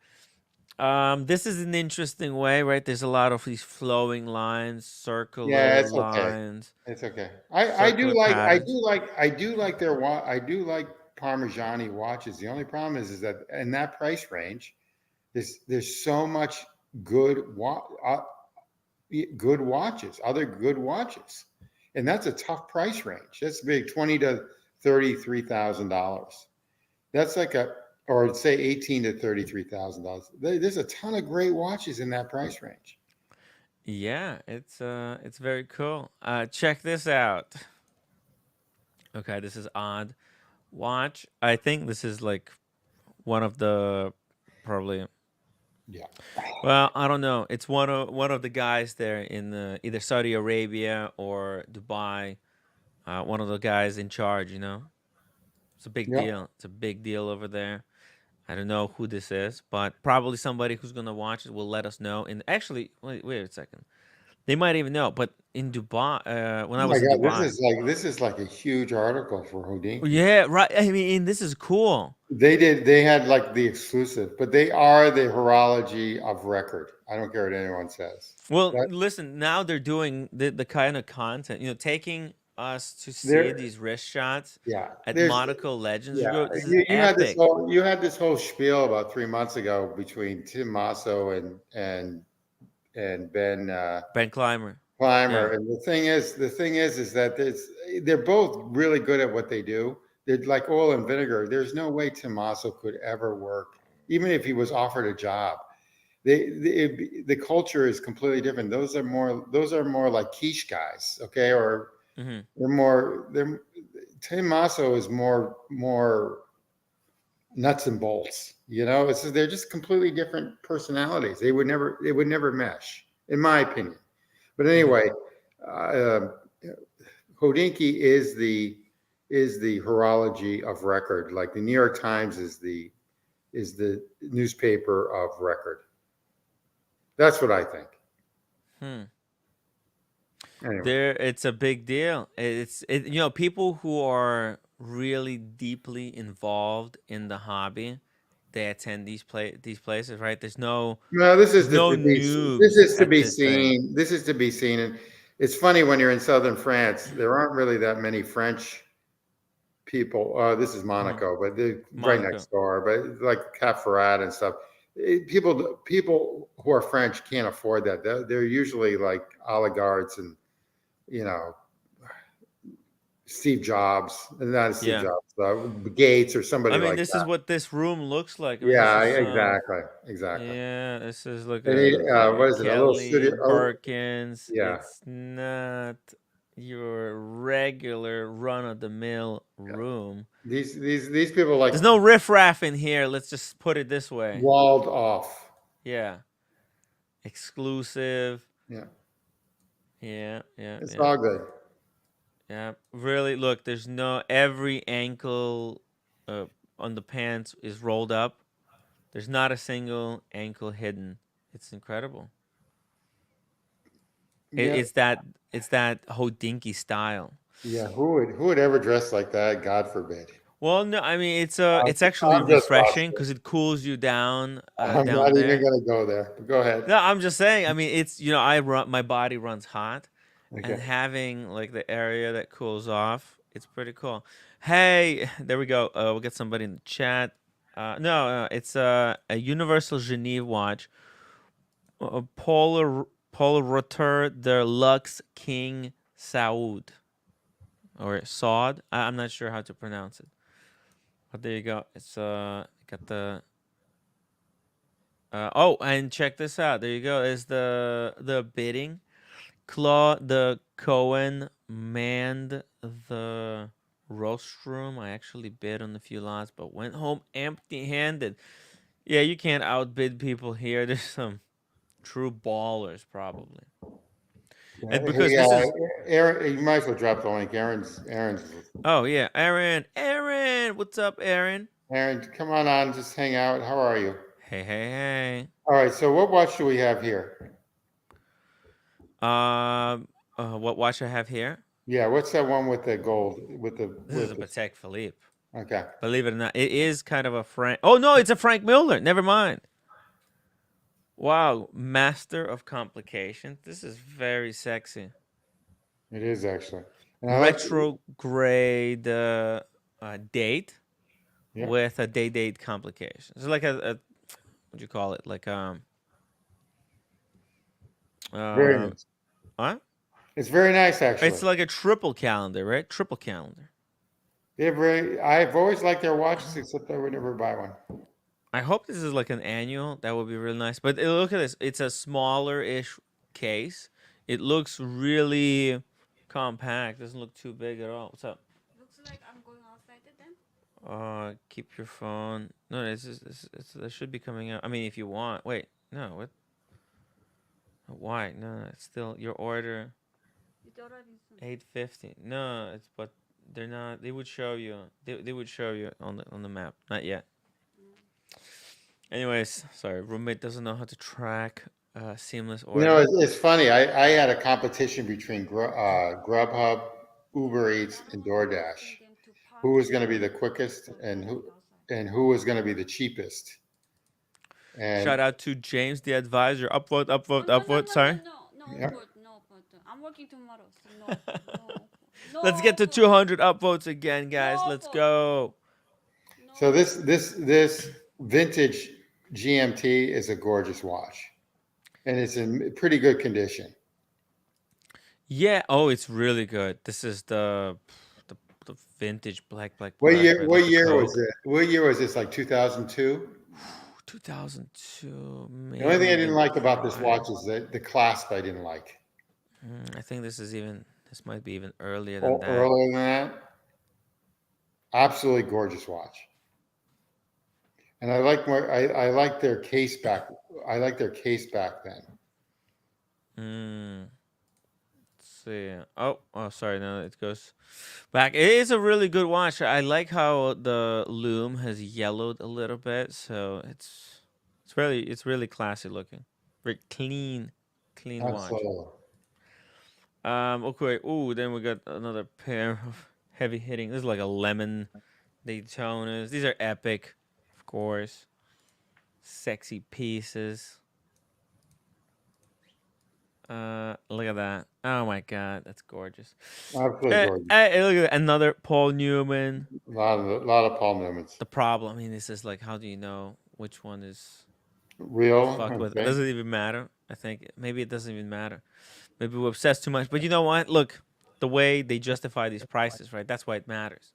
This is an interesting way, right? There's a lot of these flowing lines, Yeah, circular it's okay. lines, It's okay. circular patterns. I do like their I do like Parmigiani watches. The only problem is that in that price range, there's so much good good watches, other good watches, and that's a tough price range. That's big, $20,000 to $33,000. That's like or say $18,000 to $33,000. There's a ton of great watches in that price range. Yeah, it's very cool. Check this out. Okay, this is odd. Watch. I think this is like one of the probably. Yeah. Well, I don't know. It's one of the guys there in either Saudi Arabia or Dubai. One of the guys in charge. It's a big Yep. deal. It's a big deal over there. I don't know who this is, but probably somebody who's gonna watch it will let us know. And actually, wait a second. They might even know. But in Dubai, when Oh I my was in God, Dubai, this is like a huge article for Houdinki. yeah, right. I mean, this is cool. They had like the exclusive, but they are the horology of record. I don't care what anyone says. Well, That listen, now they're doing the kind of content, taking us to see there, these wrist shots yeah. at There's Monaco Legends yeah. Group. This is epic. You had this whole spiel about 3 months ago between Tim Masso and Ben Ben Clymer. Clymer. Yeah. And the thing is that they're both really good at what they do. They're like oil and vinegar. There's no way Tommaso could ever work, even if he was offered a job. The culture is completely different. Those are more like quiche guys, okay? Or Hmm. they're Tim Masso is more nuts and bolts. They're just completely different personalities. They would never mesh, in my opinion. But Hmm. anyway, uh, Hodinkee is the horology of record. Like the New York Times is the newspaper of record. That's what I think. Hmm. Anyway, It's a big deal. People who are really deeply involved in the hobby, they attend these places, right? no, There's no this noobs is to at be this thing. seen. This is to be seen, and it's funny when you're in southern France. There aren't really that many French people. This is Hmm. Monaco, but they're right Monaco. next door. But like Cap Ferrat and stuff, people who are French can't afford that. They're usually like oligarchs and you know Steve Jobs, not Steve Yeah. Jobs, Gates or I somebody mean, like this is that. what this room looks like. I mean, this Yeah, is exactly. yeah, this is like And he, a what is it? A little Kelly studio. Oh, Perkins. yeah, It's not your regular run of the mill yeah. room. These people like There's no riffraff in here. Let's just put it this way. walled off. Yeah. Exclusive. Yeah, Yeah, yeah, it's yeah. all good. Yeah. Really, look, there's no every ankle uh, on the pants is rolled up. There's not a single ankle hidden. It's incredible. It, Yeah, it's that it's that Hodinky style. yeah. Who would ever dress like that? God forbid. Well, no, I mean I'm, it's actually I'm just refreshing busting. because it cools you down I'm down not even there. gonna go there. But go ahead. No, I'm just saying. I mean, it's I run my body runs hot, and Okay. having like the area that cools off, it's pretty cool. Hey, there we go. We'll get somebody in the chat. No, it's a Universal Geneve watch. Paul Rotter de Lux King Saud or Saud. I'm not sure how to pronounce it. But there you go. It's got the oh, and check this out. There you go. Is the bidding. Claude the Cohen manned the Rostrum. I actually bid on a few lots, but went home empty-handed. Yeah, you can't outbid people here. There's some true ballers probably. And because Hey, this is Aaron, you might as well drop the link. Aaron's. oh yeah, Aaron, what's up, Aaron? Aaron, come on, just hang out. How are you? Hey. All right, so what watch do we have here? What watch I have here? Yeah, what's that one with the gold? This is a Patek Philippe. Okay. Believe it or not, it is kind of a Frank. Oh no, it's a Frank Miller. Never mind. Wow, master of complications. This is very sexy. It is actually. And I like. Retrograde date Yeah. with a date complication. It's like a what do you call it? Like Very uh nice. what? It's very nice, actually. It's like a triple calendar, right? Triple calendar. I've always liked their watches, except I would never buy one. I hope this is like an annual. That would be really nice. But look at this. It's a smaller-ish case. It looks really compact. Doesn't look too big at all. What's up? Looks like I'm going outside it then. Keep your phone. No, this should be coming out. I mean, if you want. Wait, no. What? Why? No, it's still your order. It's already soon. 8:50. No, it's but they're not. They would show you. They would show you on the map. Not yet. Anyways, sorry, roommate doesn't know how to track seamless You order. know, it's funny. I had a competition between Grubhub, Uber Eats, and DoorDash. Who was going to be the quickest and who was going to be the cheapest? And Shout out to James, the advisor. Upvote. No, Sorry. Yeah. no, but I'm working tomorrow, so no. Let's get to 200 upvotes again, guys. Let's go. So this vintage GMT is a gorgeous watch, and it's in pretty good condition. Yeah. Oh, it's really good. This is the vintage black. What year? right, What like year Coke. was it? What year was this? Like 2002. 2002. The only thing I didn't even like about this prior. watch is the clasp. I didn't like. I think this might be even earlier than that. Earlier than that, absolutely gorgeous watch. And I like more. I like their case back. I like their case back then. Let's see. Oh, sorry. No, it goes back. It is a really good watch. I like how the loom has yellowed a little bit, so it's really classy looking. Very clean watch. Absolutely. Okay. Ooh, then we got another pair of heavy hitting. This is like a lemon Daytonas. These are epic, of course. Sexy pieces. Look at that. Oh my God, that's gorgeous. Absolutely gorgeous. Look at another Paul Newman. A lot of Paul Newmans. The problem, I mean, this is like, how do you know which one is Real. fucked with? It Okay. doesn't even matter. I think maybe it doesn't even matter. Maybe we're obsessed too much. But you know what? Look, the way they justify these prices, right? That's why it matters.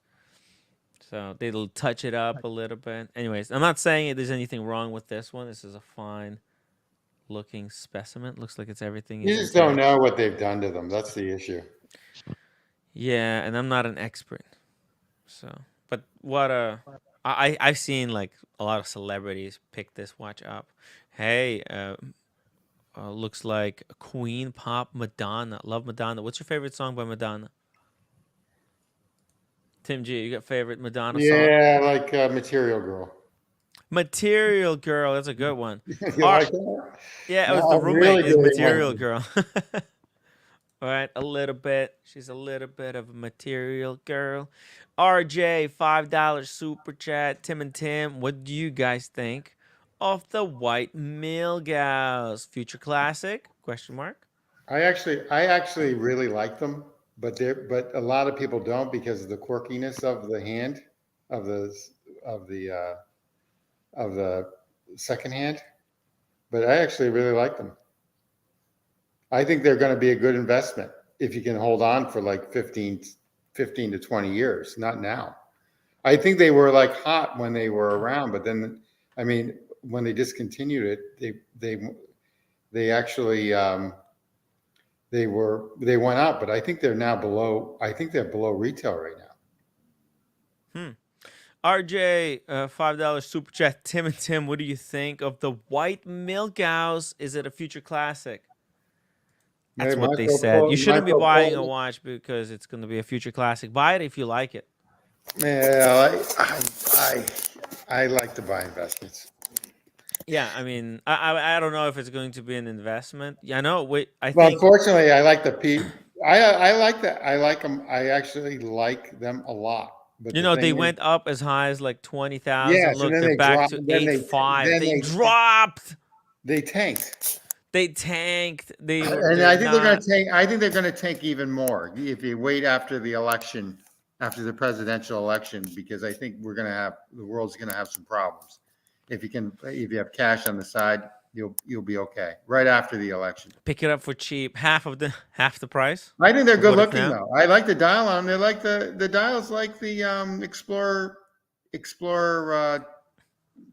So they'll touch it up a little bit. Anyways, I'm not saying there's anything wrong with this one. This is a fine looking specimen. Looks like it's everything. You just don't know what they've done to them. That's the issue. Yeah, and I'm not an expert. So, but I've seen like a lot of celebrities pick this watch up. Hey, looks like Queen Pop Madonna. Love Madonna. What's your favorite song by Madonna? Tim G, you got favorite Madonna song? Yeah, like Material Girl. Material Girl. That's a good one. You like that? Yeah, it was No, the I'm roommate really is good at Material one. Girl. All right, a little bit. She's a little bit of a material girl. RJ, $5 super chat. Tim and Tim, what do you guys think of the White Milgauss future classic? Question mark. I actually really like them, but a lot of people don't because of the quirkiness of the hand, of the of the of the second hand. But I actually really like them. I think they're going to be a good investment if you can hold on for like 15 to 20 years, not now. I think they were like hot when they were around, but then, I mean, when they discontinued it, they actually they went up, but I think they're now below. I think they're below retail right now. RJ, $5 super chat. Tim and Tim, what do you think of the white Milgauss? Is it a future classic? That's Hey, what they said. You shouldn't be Michael buying a Porter. watch because it's going to be a future classic. Buy it if you like it. Yeah, I like to buy investments. Yeah, I mean, I don't know if it's going to be an investment. Yeah, I know. Wait, I Well, think unfortunately, I like the P. I like that. I like them. I actually like them a lot. But the they thing is, went up as high as like 20,000. yes, and Look, then they're they back drop. to 8.5. Then They dropped. they tanked. They tanked. And They're I think they're going not. to tank. I think they're going to tank even more if you wait after the election, after the presidential election, because I think the world's going to have some problems. If you have cash on the side, you'll be okay right after the election. Pick it up for cheap, half the price I think they're of good what it's looking now. though. I like the dial on them. They're like the dials like the Explorer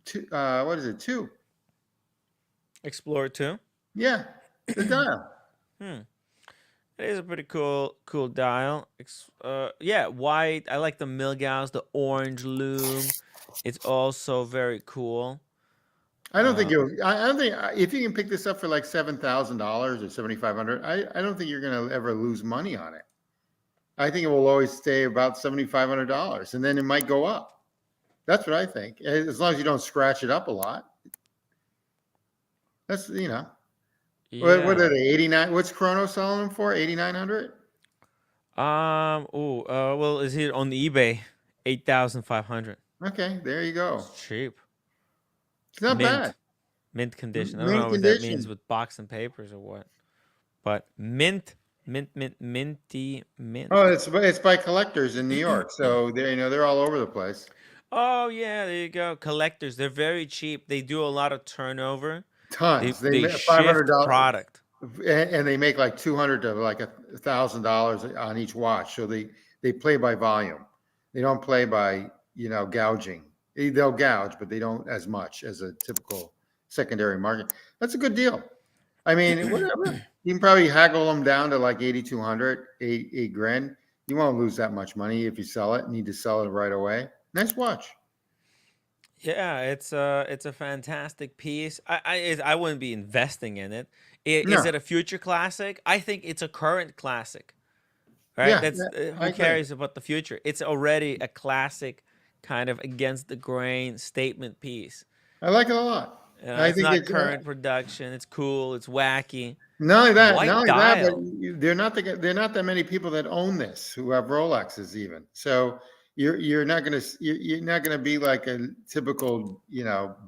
two, what is it, 2? Explorer 2. Yeah, the dial. It is a pretty cool dial. Yeah, white. I like the Milgauss, the orange lume. It's also very cool. I don't think I don't think if you can pick this up for like $7,000 or 7,500. I don't think you're going to ever lose money on it. I think it will always stay about $7,500, and then it might go up. That's what I think. As long as you don't scratch it up a lot. That's Yeah. What are they? 89? What's Chrono selling them for? 8,900? Well, is it on eBay? 8,500. Okay, there you go. It's cheap. It's not bad. Mint condition. I don't Mint know what that means condition. with box and papers or what, but minty mint. Oh, it's by collectors in New York, so they're all over the place. Oh yeah, there you go. Collectors, they're very cheap. They do a lot of turnover. Tons. They They make shift $500, product. and they make like $200 to like $1,000 on each watch. So they play by volume. They don't play by gouging. They'll gouge, but they don't as much as a typical secondary market. That's a good deal. I mean, whatever. You can probably haggle them down to like 8,200, eight grand. You won't lose that much money if you sell it. Need to sell it right away. Nice watch. Yeah, it's a fantastic piece. I wouldn't be investing in it. Is No. it a future classic? I think it's a current classic. Right? Yeah, That's I who agree. cares about the future? It's already a classic, kind of against the grain statement piece. I like it a lot. I It's think not it's current production. It's cool. It's wacky. not only that, White but dial. they're not that many people that own this who have Rolexes even. So you're not gonna be like a typical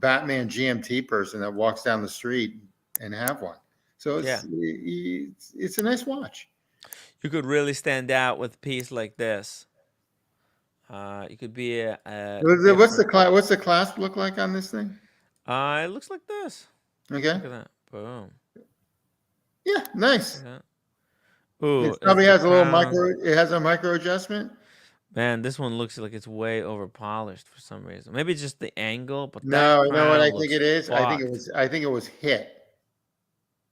Batman GMT person that walks down the street and have one. So it's a nice watch. You could really stand out with a piece like this. You could be a What's the different. what's the clasp look like on this thing? It looks like this. Okay. Look at that. Boom. Yeah, nice. Yeah. Ooh, It probably the has a little crown. it has a micro adjustment. Man, this one looks like it's way over polished for some reason. Maybe it's just the angle, but that No, you know what I crown think looks it is? fucked. I think it was hit.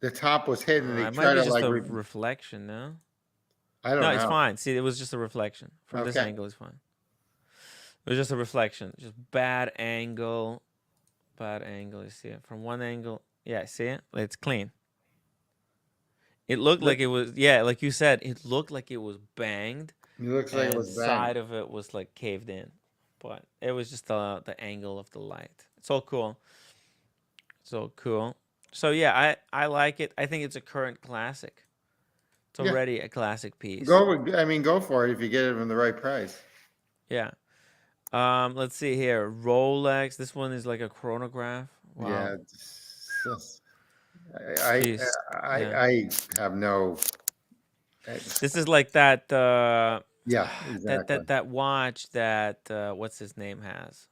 The top was hit, and they It might try be to just like. a reflection, no? I don't No, it's know. fine. See, it was just a reflection. From this Okay. angle, it's fine. It was just a reflection. Just bad angle. Bad angle. You see it? From one angle. Yeah, see it? It's clean. It looked like it was, yeah, like you said, it looked like it was banged. It looks like it And was side banged. of it was like caved in. But it was just the angle of the light. It's all cool. It's all cool. So yeah, I like it. I think it's a current classic. It's Yeah. already a classic piece. Go for it if you get it from the right price. Yeah. Let's see here. Rolex. This one is like a chronograph. Wow. Yeah. Piece. I have no. This is like that Yeah, exactly. that watch that what's his name has.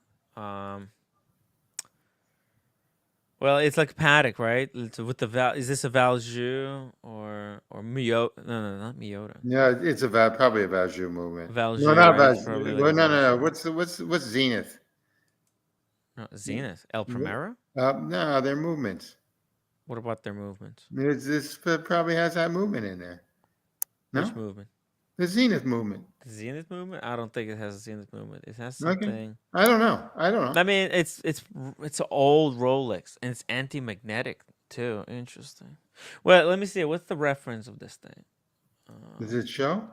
Well, it's like Patek, right? It's with the is this a Valjoux or Miyota? No, not Miyota. Yeah, it's probably a Valjoux movement. Valjoux, No, not right? It's Valjoux. probably like Well, a no. Valjoux. What's Zenith? No, Zenith. El Primero? No, they're movements. What about their movements? This probably has that movement in there. No? Which movement? The Zenith movement. The Zenith movement? I don't think it has a Zenith movement. It has Okay. something. I don't know. I mean, it's an old Rolex and it's anti-magnetic too. Interesting. Well, let me see. What's the reference of this thing? Does it show?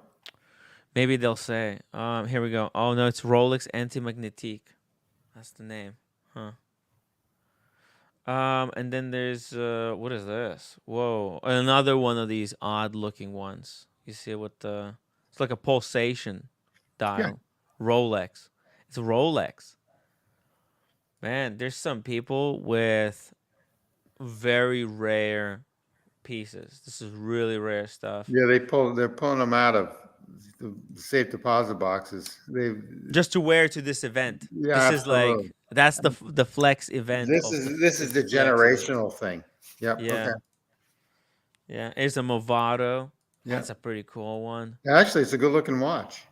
Maybe they'll say. Here we go. Oh no, it's Rolex Anti-Magnétique. That's the name. Huh. And then there's what is this? Whoa, another one of these odd-looking ones. You see what the? It's like a pulsation dial. Rolex. It's a Rolex. Man, there's some people with very rare pieces. This is really rare stuff. Yeah, they're pulling them out of the safe deposit boxes. Just to wear to this event. Yeah, This is like absolutely. that's the flex event. This is the generational thing. Yep. Yeah. Okay. Yeah. Here's a Movado. Yeah. That's a pretty cool one. Actually, it's a good looking watch.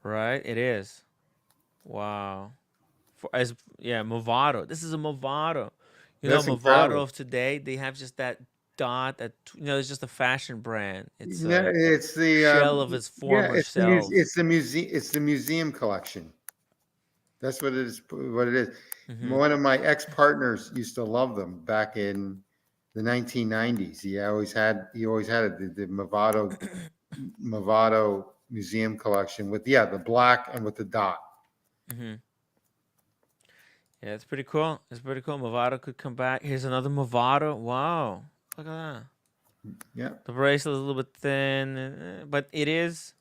Right? It is. Wow. Movado. This is a Movado. You That's know, Movado incredible. of today, they have just that dot that it's just a fashion brand. It's Yeah, it's the shell of its former self. it's the museum collection. That's what it is. What it is. Mhm. One of my ex partners used to love them back in the 1990s. He always had it, the Movado museum collection with the black and with the dot. Mm-hmm. Yeah, it's pretty cool. It's pretty cool. Movado could come back. Here's another Movado. Wow. Look at that. Yeah. The bracelet is a little bit thin, but it is.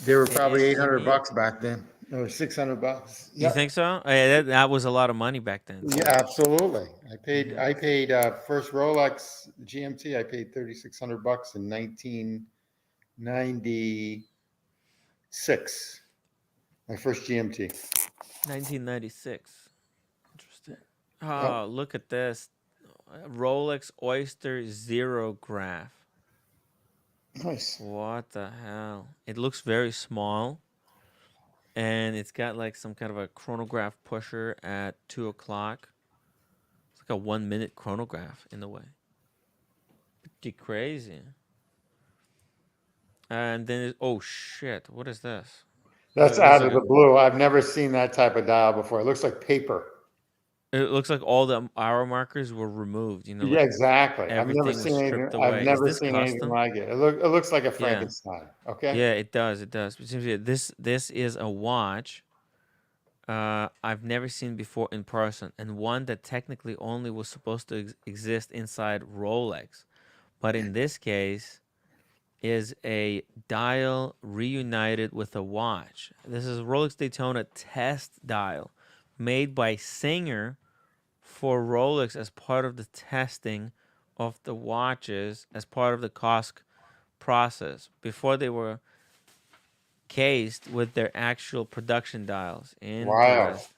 They were probably is $800 unique. back then, or $600. You think so? Yeah, that was a lot of money back then. Yeah, absolutely. I Mm-hmm. paid first Rolex GMT. I paid $3,600 in 1996. My first GMT. 1996. Interesting. Yep. Oh, look at this. Rolex Oyster Zero Graph. Nice. What the hell? It looks very small. And it's got like some kind of a chronograph pusher at 2 o'clock. It's like a 1-minute chronograph in a way. Pretty crazy. And then, oh shit, what is this? That's It looks out like of the blue. I've never seen that type of dial before. It looks like paper. It looks like all the hour markers were removed. You know, Yeah, like exactly. everything was stripped I've away. Is never this seen anything custom? like it. It looks like a Yeah. Frankenstein. Okay. Yeah, it does. It does. But seriously, this is a watch I've never seen before in person, and one that technically only was supposed to exist inside Rolex, but in this case is a dial reunited with a watch. This is a Rolex Daytona test dial made by Singer for Rolex as part of the testing of the watches as part of the COSC process before they were cased with their actual production dials. Wow. Interesting.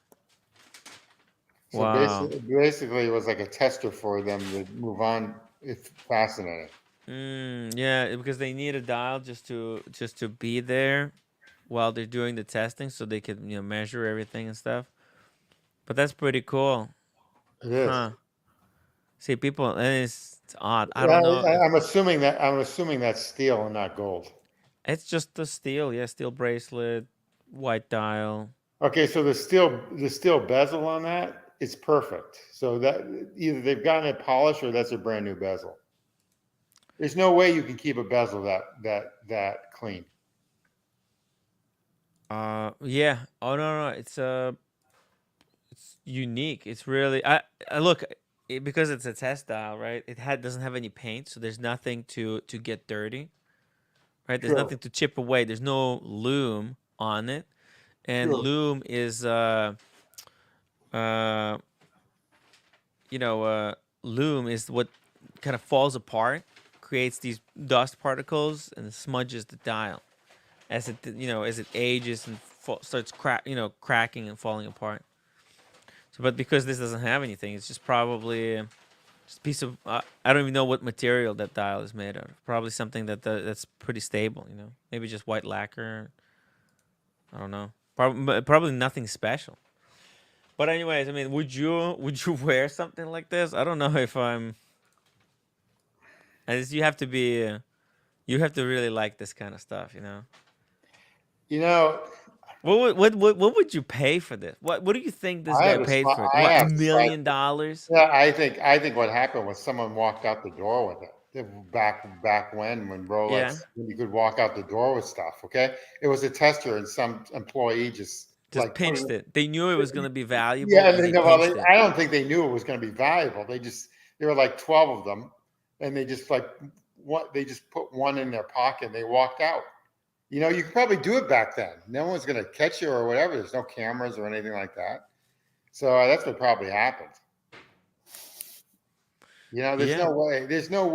So Wow. basically, it was like a tester for them to move on. It's fascinating. Yeah, because they need a dial just to be there while they're doing the testing, so they could measure everything and stuff. But that's pretty cool, It is. huh? See, people, and it's odd. I don't know. I'm assuming that's steel and not gold. It's just the steel, yeah, steel bracelet, white dial. Okay, so the steel bezel on that is perfect. So that either they've gotten it polished or that's a brand new bezel. There's no way you can keep a bezel that clean. Yeah. Oh no, it's unique. It's really I look because it's a test dial, right? Doesn't have any paint, so there's nothing to get dirty, right? There's Sure. nothing to chip away. There's no lume on it, and Sure. lume is lume is what kind of falls apart, creates these dust particles, and smudges the dial as it ages and starts cracking and falling apart. So, but because this doesn't have anything, it's just probably just a piece of I don't even know what material that dial is made of. Probably something that's pretty stable. Maybe just white lacquer. I don't know. Probably nothing special. But anyways, I mean, would you wear something like this? I don't know if I'm. As you have to be, you have to really like this kind of stuff. You know, What would you pay for this? What do you think this guy paid for it? I What, have to try. $1 million? Yeah, I think what happened was someone walked out the door with it. Back when Yeah, Rolex, when you could walk out the door with stuff. Okay, it was a tester, and some employee just just like put pinched it. it. They knew it was gonna be valuable, Yeah, and and they well, pinched it. I don't think they knew it was going to be valuable. There were like 12 of them, and they just they just put one in their pocket and they walked out. You know, you could probably do it back then. No one's going to catch you or whatever. There's no cameras or anything like that. So that's what probably happened. You know, Yeah, there's no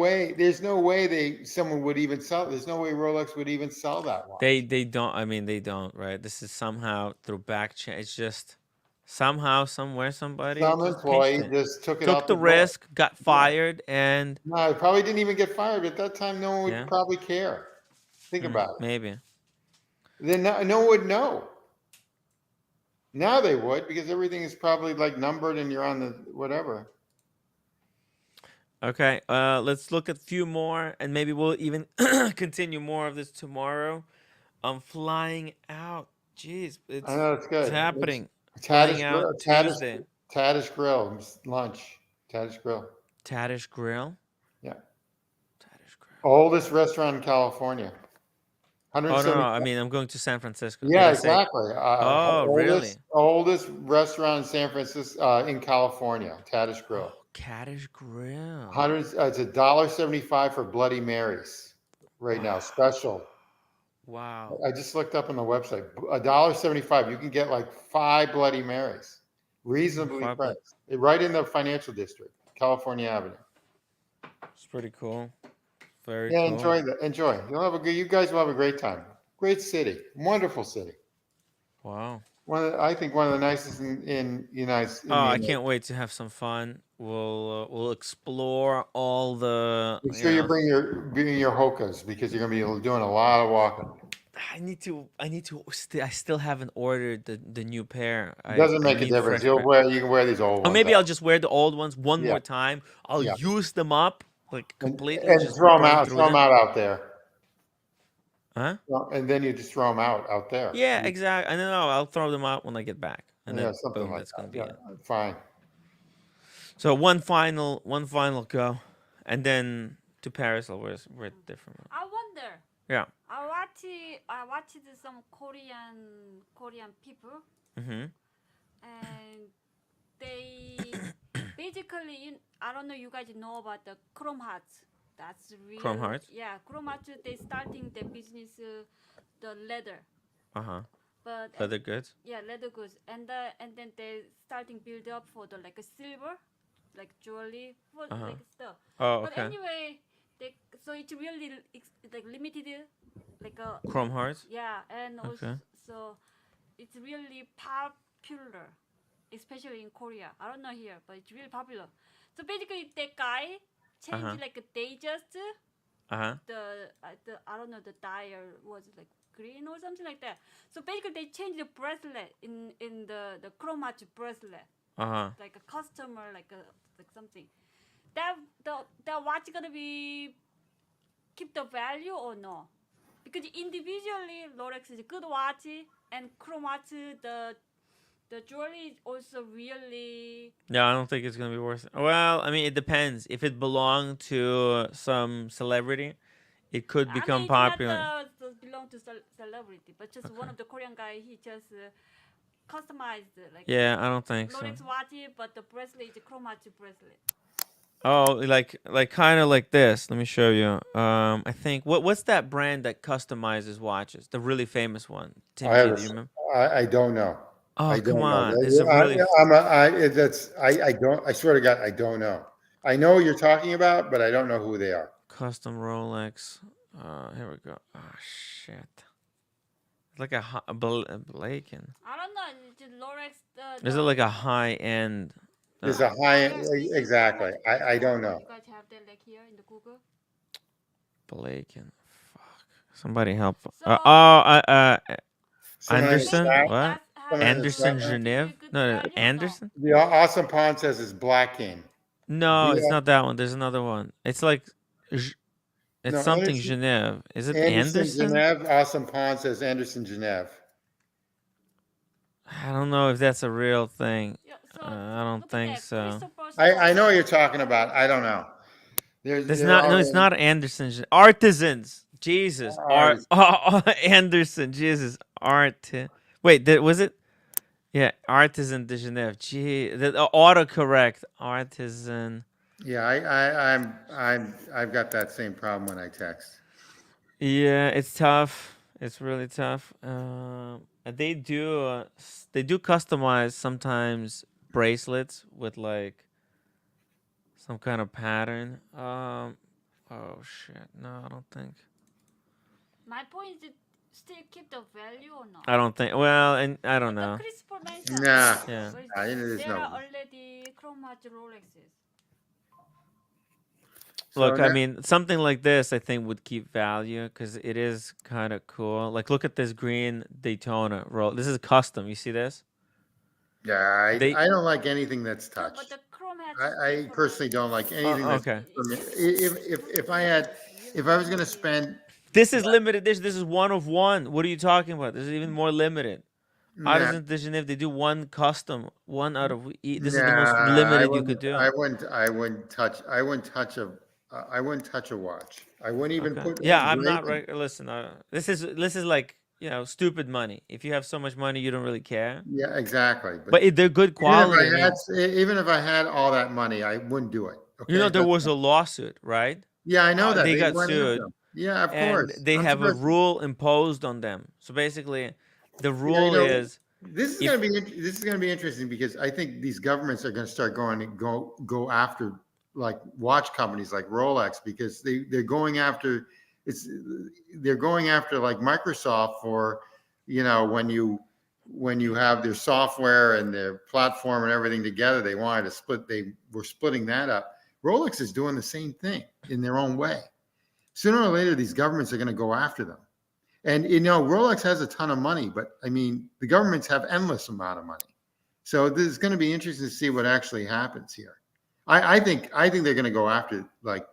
way someone would even sell. There's no way Rolex would even sell that watch. they don't. I mean, they don't. Right? This is somehow through back chain. It's just somehow, somewhere, somebody Some just pinched employee it. just took it Took out the the door. risk, got Yeah. fired, and No, he probably didn't even get fired. At that time, no one would yeah, probably care. Think about it. maybe. Then no one would know. Now they would, because everything is probably like numbered and you're on the whatever. Okay, let's look at a few more, and maybe we'll even continue more of this tomorrow. I'm flying out. Jeez, I know it's it's good. happening. It's Flying out Tuesday. Tadish Grill lunch. Tadish Grill. Tadish Grill. Yeah. Tadish Grill. Oldest restaurant in California. Oh no, 170. I mean I'm going to San Francisco. Did Yeah, I say? exactly. Oh, really? Oldest restaurant in San Francisco, in California. Tadish Grill. Oh, Tadish Grill. It's $1.75 for Bloody Marys right now. Special. Wow. I just looked up on the website. $1.75. You can get like 5 Bloody Marys, reasonably Five priced, right in the financial district, California Avenue. It's pretty cool. Very Yeah, cool. enjoy. You guys will have a great time. Great city, wonderful city. Wow. I think one of the nicest in United States. Oh, I can't wait to have some fun. We'll explore all the. Make sure you bring your hokas, because you're gonna be doing a lot of walking. I need to. I still haven't ordered the new pair. It doesn't make a need difference. fresh pair. You can wear these old ones. Or maybe out. I'll just wear the old ones one Yeah. more time. I'll Yeah. use them up like completely. and just throw them burn out. through Throw them them. out there. Huh? And then you just throw them out there. Yeah, exactly. I don't know. I'll throw them out when I get back, and Yeah, then something boom, like that's gonna that. be Yeah, it. fine. So one final go, and then to Paris. I'll wear a different one. I wonder. Yeah. I watched some Korean people, Mm-hmm. and they basically, I don't know, you guys know about the Chrome Hearts. That's real. Chrome Hearts? Yeah, Chrome Hearts. They starting their business, the leather, Uh-huh. but Leather goods. yeah, leather goods, and then they starting build up for the like a silver, like jewelry for like stuff. Oh, But okay. anyway, so it's really like limited, like a Chrome Hearts. yeah, and also Okay. so it's really popular, especially in Korea. I don't know here, but it's really popular. So basically, that guy changed like they just Uh-huh. the I don't know, the dial was like green or something like that. So basically, they changed the bracelet in the Chrome Hearts bracelet, Uh-huh. like a customer, like something. That watch gonna be keep the value or no? Because individually Rolex is a good watch, and Chrome watch, the jewelry is also really Yeah, I don't think it's gonna be worth it. Well, I mean, it depends. If it belonged to some celebrity, it could become it's popular. not belong to celebrity, but just one of the Korean guy. He just customized like Yeah, I don't think so. Rolex watch, but the bracelet is a Chrome watch bracelet. Oh, like kind of like this. Let me show you. I think what's that brand that customizes watches? The really famous one. Tim, I do have you remember? I don't know. Oh, I come don't know. on. It's a really I don't. I swear to God, I don't know. I know what you're talking about, but I don't know who they are. custom Rolex. Here we go. Oh shit. It's like a Blaken. I don't know. It's just Rolex. Is it like a high end? There's a high end. Exactly. I don't know. You guys have that like here in the Google. Blaken. Fuck. Somebody help. So- Someone in the Anderson? chat- What? Someone in the Anderson chat- Genève? No, Anderson? The Awesome Pawn says it's Black King. No, it's Yeah. not that one. There's another one. It's like It's No, something Anderson, Genève. Is it Anderson Anderson? Genève. Awesome Pond says Anderson Genève. I don't know if that's a real thing. Yeah, so I don't look at think that so. Christopher I know Stone. what you're talking about. I don't know. That's They're not. No, all it's not Anderson. Artisans. Jesus. artists. Anderson. Jesus. Art. Wait. Was it? Yeah. Artisan de Genève. Gee. The autocorrect. Artisan. Yeah, I've got that same problem when I text. Yeah. It's tough. It's really tough. They do customize sometimes bracelets with like some kind of pattern. Oh shit. No, I don't think. My point is, it still keep the value or not? I don't think. Well, and I don't But the know. Christopher mentioned, Nah, Yeah. there's there no. are already chromatographic Rolexes. So Look, I mean, something like this, I think, would keep value because it is kind of cool. Like, look at this green Daytona roll. This is custom. You see this? yeah, They. I don't like anything that's No, but touched. the chrome has I different. personally don't like anything that's. Okay. If I was gonna spend, This is limited edition. This is one of one. What are you talking about? This is even more limited. nah, Artisan edition, if they do one custom, one out of. This is the most nah, limited you could do. I wouldn't touch a watch. I wouldn't even Okay. put Yeah, I'm not. engraving. Listen, this is like stupid money. If you have so much money, you don't really care. Yeah, exactly. But they're good quality. I mean, Even if I had all that money, I wouldn't do it. Okay, there was a lawsuit, right? yeah, I know that They they got went after sued, them. Yeah, of and course. they I'm have a surprised. rule imposed on them. So basically, the Yeah, rule is if this is going to be interesting because I think these governments are going to start go after like watch companies like Rolex because they're going after it's they're going after like Microsoft for when you have their software and their platform and everything together, they wanted to split. They were splitting that up. Rolex is doing the same thing in their own way. Sooner or later, these governments are going to go after them. And Rolex has a ton of money, but I mean, the governments have endless amount of money. So this is going to be interesting to see what actually happens here. I think they're going to go after like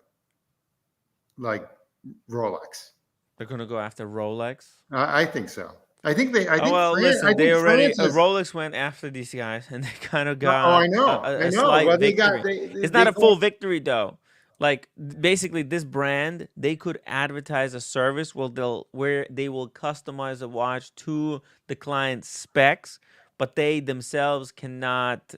Rolex. they're gonna go after Rolex. I think so. I think they. I Oh think well, France. I listen, they think already France is. Rolex went after these guys, and they kind of No, oh, got I a know. slight Well, victory. It's they not a go. full victory though. Like basically, this brand they could advertise a service where they will customize a watch to the client's specs, but they themselves cannot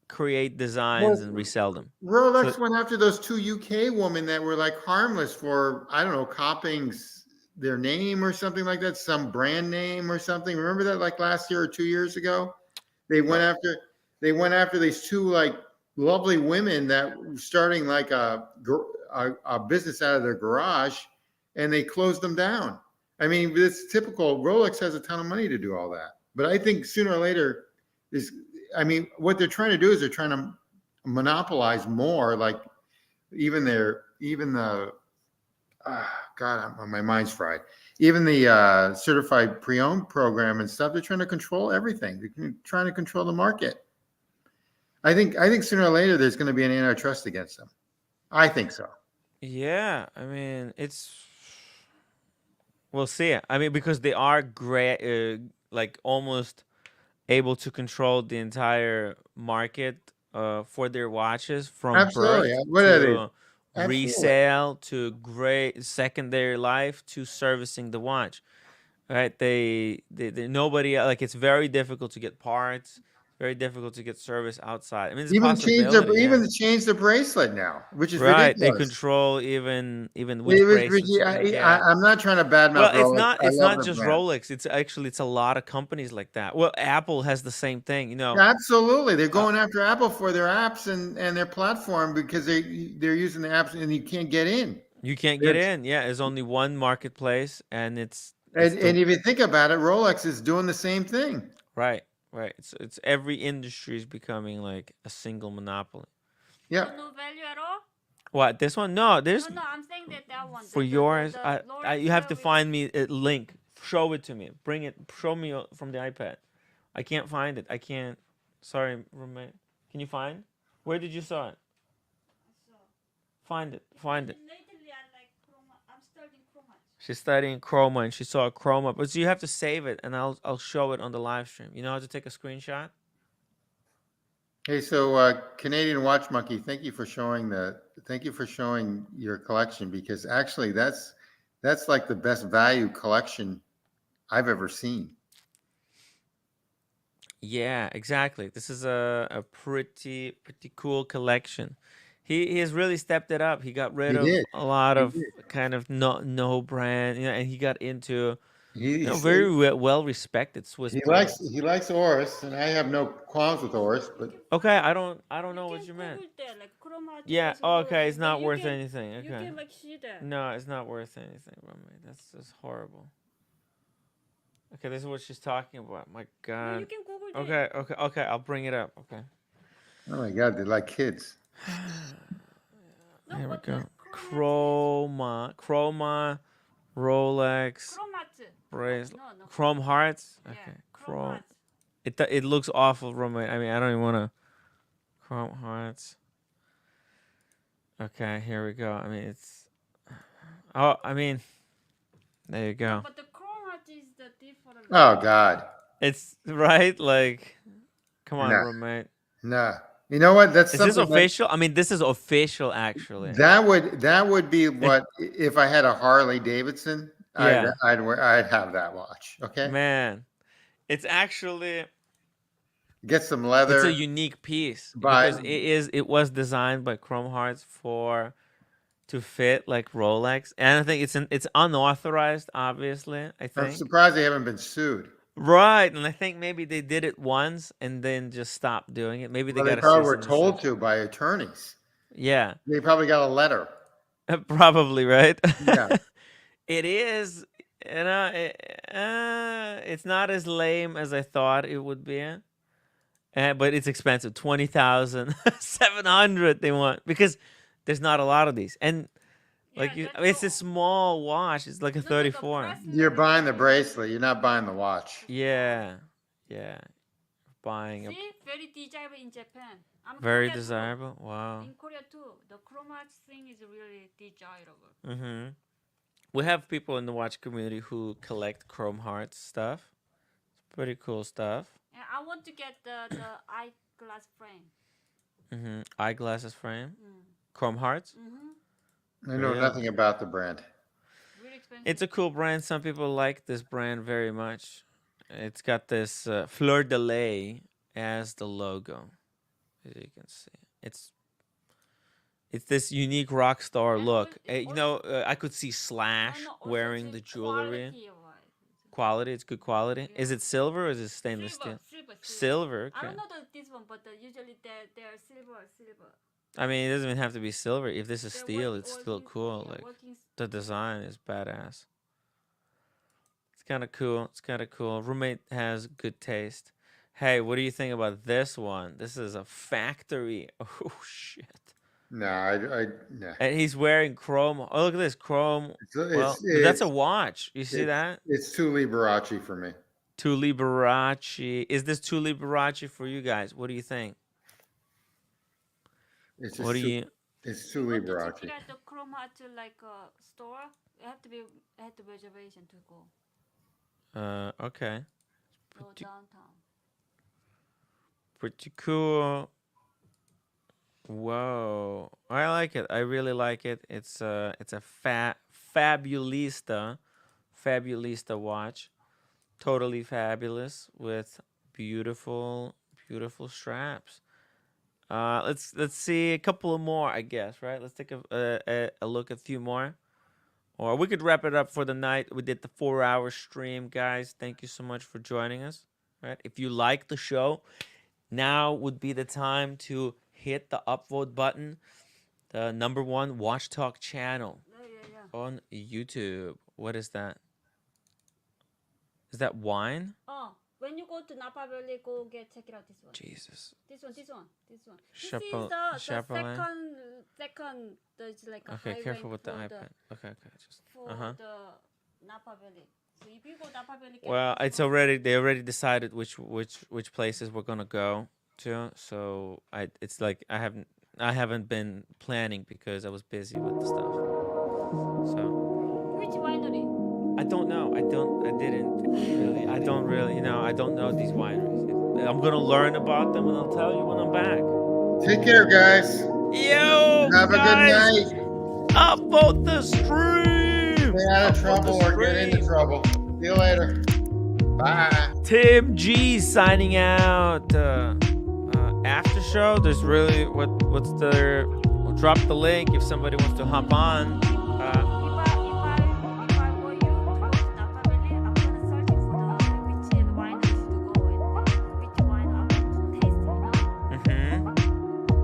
create designs and Well, resell them. So Rolex went after those two UK women that were like harmless for I don't know copying their name or something like that, some brand name or something. Remember that like last year or 2 years ago? They went after these two like lovely women that were starting like a business out of their garage, and they closed them down. I mean, it's typical. Rolex has a ton of money to do all that, but I think sooner or later, I mean, what they're trying to do is they're trying to monopolize more. Like even the God, my mind's fried. Even the certified pre-owned program and stuff, they're trying to control everything. They're trying to control the market. I think sooner or later there's going to be an antitrust against them. I think so. yeah, I mean we'll see. I mean because they are great, like almost able to control the entire market for their watches from Absolutely. birth What are they? to Absolutely. resale to great secondary life to servicing the watch. Right? They nobody like it's very difficult to get parts. Very difficult to get service outside. I mean, it's a possibility. Yeah. Even change the bracelet now, which is Right. They ridiculous. control even which bracelets you can get. I'm not trying to Well, badmouth it's Rolex. not I it's love not the just brand. Rolex. It's a lot of companies like that. Well, Apple has the same thing, Absolutely, they're Uh, going after Apple for their apps and their platform because they're using the apps and you can't get in. you can't get There's, in. Yeah, there's only one marketplace and it's and the if you think about it, Rolex is doing the same thing. right, right. It's every industry is becoming like a single monopoly. Yeah. So no value at all? What, this one? No, there's No, I'm saying that one. for yours. Rolex You have to with find me a link. Show it to me. Bring it. Show me from the iPad. I can't find it. I can't. Sorry, roommate. Can you find? Where did you saw it? Find it. Find it. Lately, I like chroma. I'm studying chroma. She's studying chroma and she saw a chroma, but you have to save it and I'll show it on the live stream. You know how to take a screenshot? Hey, so Canadian Watch Monkey, thank you for showing your collection, because actually that's like the best value collection I've ever seen. Yeah, exactly. This is a pretty cool collection. He has really stepped it up. He got rid He of did. a lot He of did. kind of no brand, and he got into He's, very well respected Swiss he brands. likes Oris, and I have no qualms with Oris, but Okay, I don't know what can you meant. Google that, like chroma. Yeah, okay, it's not you worth can, anything. You Okay. can like see that. No, it's not worth anything, roommate. That's just horrible. Okay, this is what she's talking about. My No, God. you can Google that. Okay. I'll bring it up. Okay. oh my God, they're like kids. No, Here we but go. the chroma Chroma, Rolex, Chromat. bracelet, No. Chrome Hearts. Yeah, Okay, Chrome. chromat. It looks awful, roommate. I mean, I don't even want to. Chrome Hearts. Okay, here we go. I mean, it's. Oh, I mean, there you go. But the chromat is the different. Oh God, It's right. Like, come on, No. roommate. no. You know what? That's Is this something official? I mean, this is official, actually. that would be what if I had a Harley Davidson. Yeah. I'd have that watch. Okay, Man, it's actually get some leather. it's a unique piece But- because it was designed by Chrome Hearts to fit like Rolex, and I think it's unauthorized. Obviously, I I'm think surprised they haven't been sued. right, and I think maybe they did it once and then just stopped doing it. Maybe Well, they they got probably cease were and told desist. to by attorneys. Yeah, They probably got a letter. probably right. Yeah. It is, it's not as lame as I thought it would be. But it's expensive. 20,700 they want because there's not a lot of these. And like it's a small watch. It's like a 34. You're buying the bracelet. You're not buying the watch. Yeah. Buying a See, very desirable in Japan. And very Korea too. desirable. Wow. In Korea too, the chromat thing is really desirable. Mhm. We have people in the watch community who collect Chrome Hearts stuff. It's pretty cool stuff. And I want to get the eyeglass frame. Mhm. Eyeglasses frame. Mm. Chrome Hearts. Mm-hmm. I know Really? nothing about the brand. Really expensive. It's a cool brand. Some people like this brand very much. It's got this fleur de lis as the logo, as you can see. It's this unique rock star And look. it I could see Slash also wearing the the jewelry. quality-wise. Quality, it's good quality. Yeah. Is it silver or is it stainless steel? Silver. Silver. I Okay. don't know this one, but usually they're silver. I mean, it doesn't even have to be silver. If this is They're steel, it's still working- cool. yeah, Like working the design is badass. It's kind of cool. Roommate has good taste. Hey, what do you think about this one? This is a factory. Oh shit. No, I no. And he's wearing chrome. Oh, look at this chrome. Well, that's a watch. You see that? It's too Liberace for me. Tu Liberace. Is this Tu Liberace for you guys? What do you think? It's What do you? It's too Want to check Liberace. it at the chromat like store? It have to be reservation to go Okay. downtown. Pretty cool. Whoa, I like it. I really like it. It's a fabulista watch. Totally fabulous with beautiful straps. Let's see a couple of more, I guess, right? Let's take a look at a few more. Or we could wrap it up for the night. We did the 4-hour stream, guys. Thank you so much for joining us. Right? If you like the show, now would be the time to hit the upvote button. The #1 Watch Talk channel Yeah. on YouTube. What is that? Is that wine? Oh, when you go to Napa Valley, check it out. This one. Jesus. This one. This Chapeau- is the Chapeaulet? second. There's like a Okay, high careful rank with the for iPad. Okay. Just. For Uh-huh. the Napa Valley. So if you go Napa Valley, Well, this it's one. already they already decided which places we're gonna go to. So it's like I haven't been planning because I was busy with the stuff. So Which I don't know. I didn't really. I don't really. I don't know these wineries. I'm gonna learn about them, and I'll tell you when I'm back. Take care, guys. Yo, Have a good guys, night. upvote the stream. Stay out of Upvote trouble the or get into stream. trouble. See you later. Bye. Tim G signing out. After show. There's really what's the? We'll drop the link if somebody wants to hop on. If I were you to go to Napa Valley, I'm gonna search for which wineries to go and which wine I want to taste.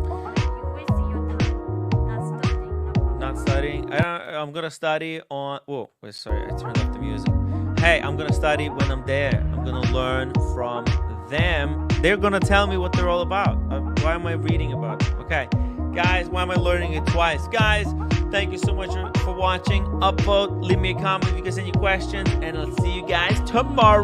You're wasting your time not studying Napa. Not studying. I'm gonna study on. Whoa, wait, sorry, I turned off the music. Hey, I'm gonna study when I'm there. I'm gonna learn from them. They're gonna tell me what they're all about. Why am I reading about them? Okay, guys, why am I learning it twice? Guys, thank you so much for watching. Upvote, leave me a comment if you guys have any questions, and I'll see you guys tomorrow.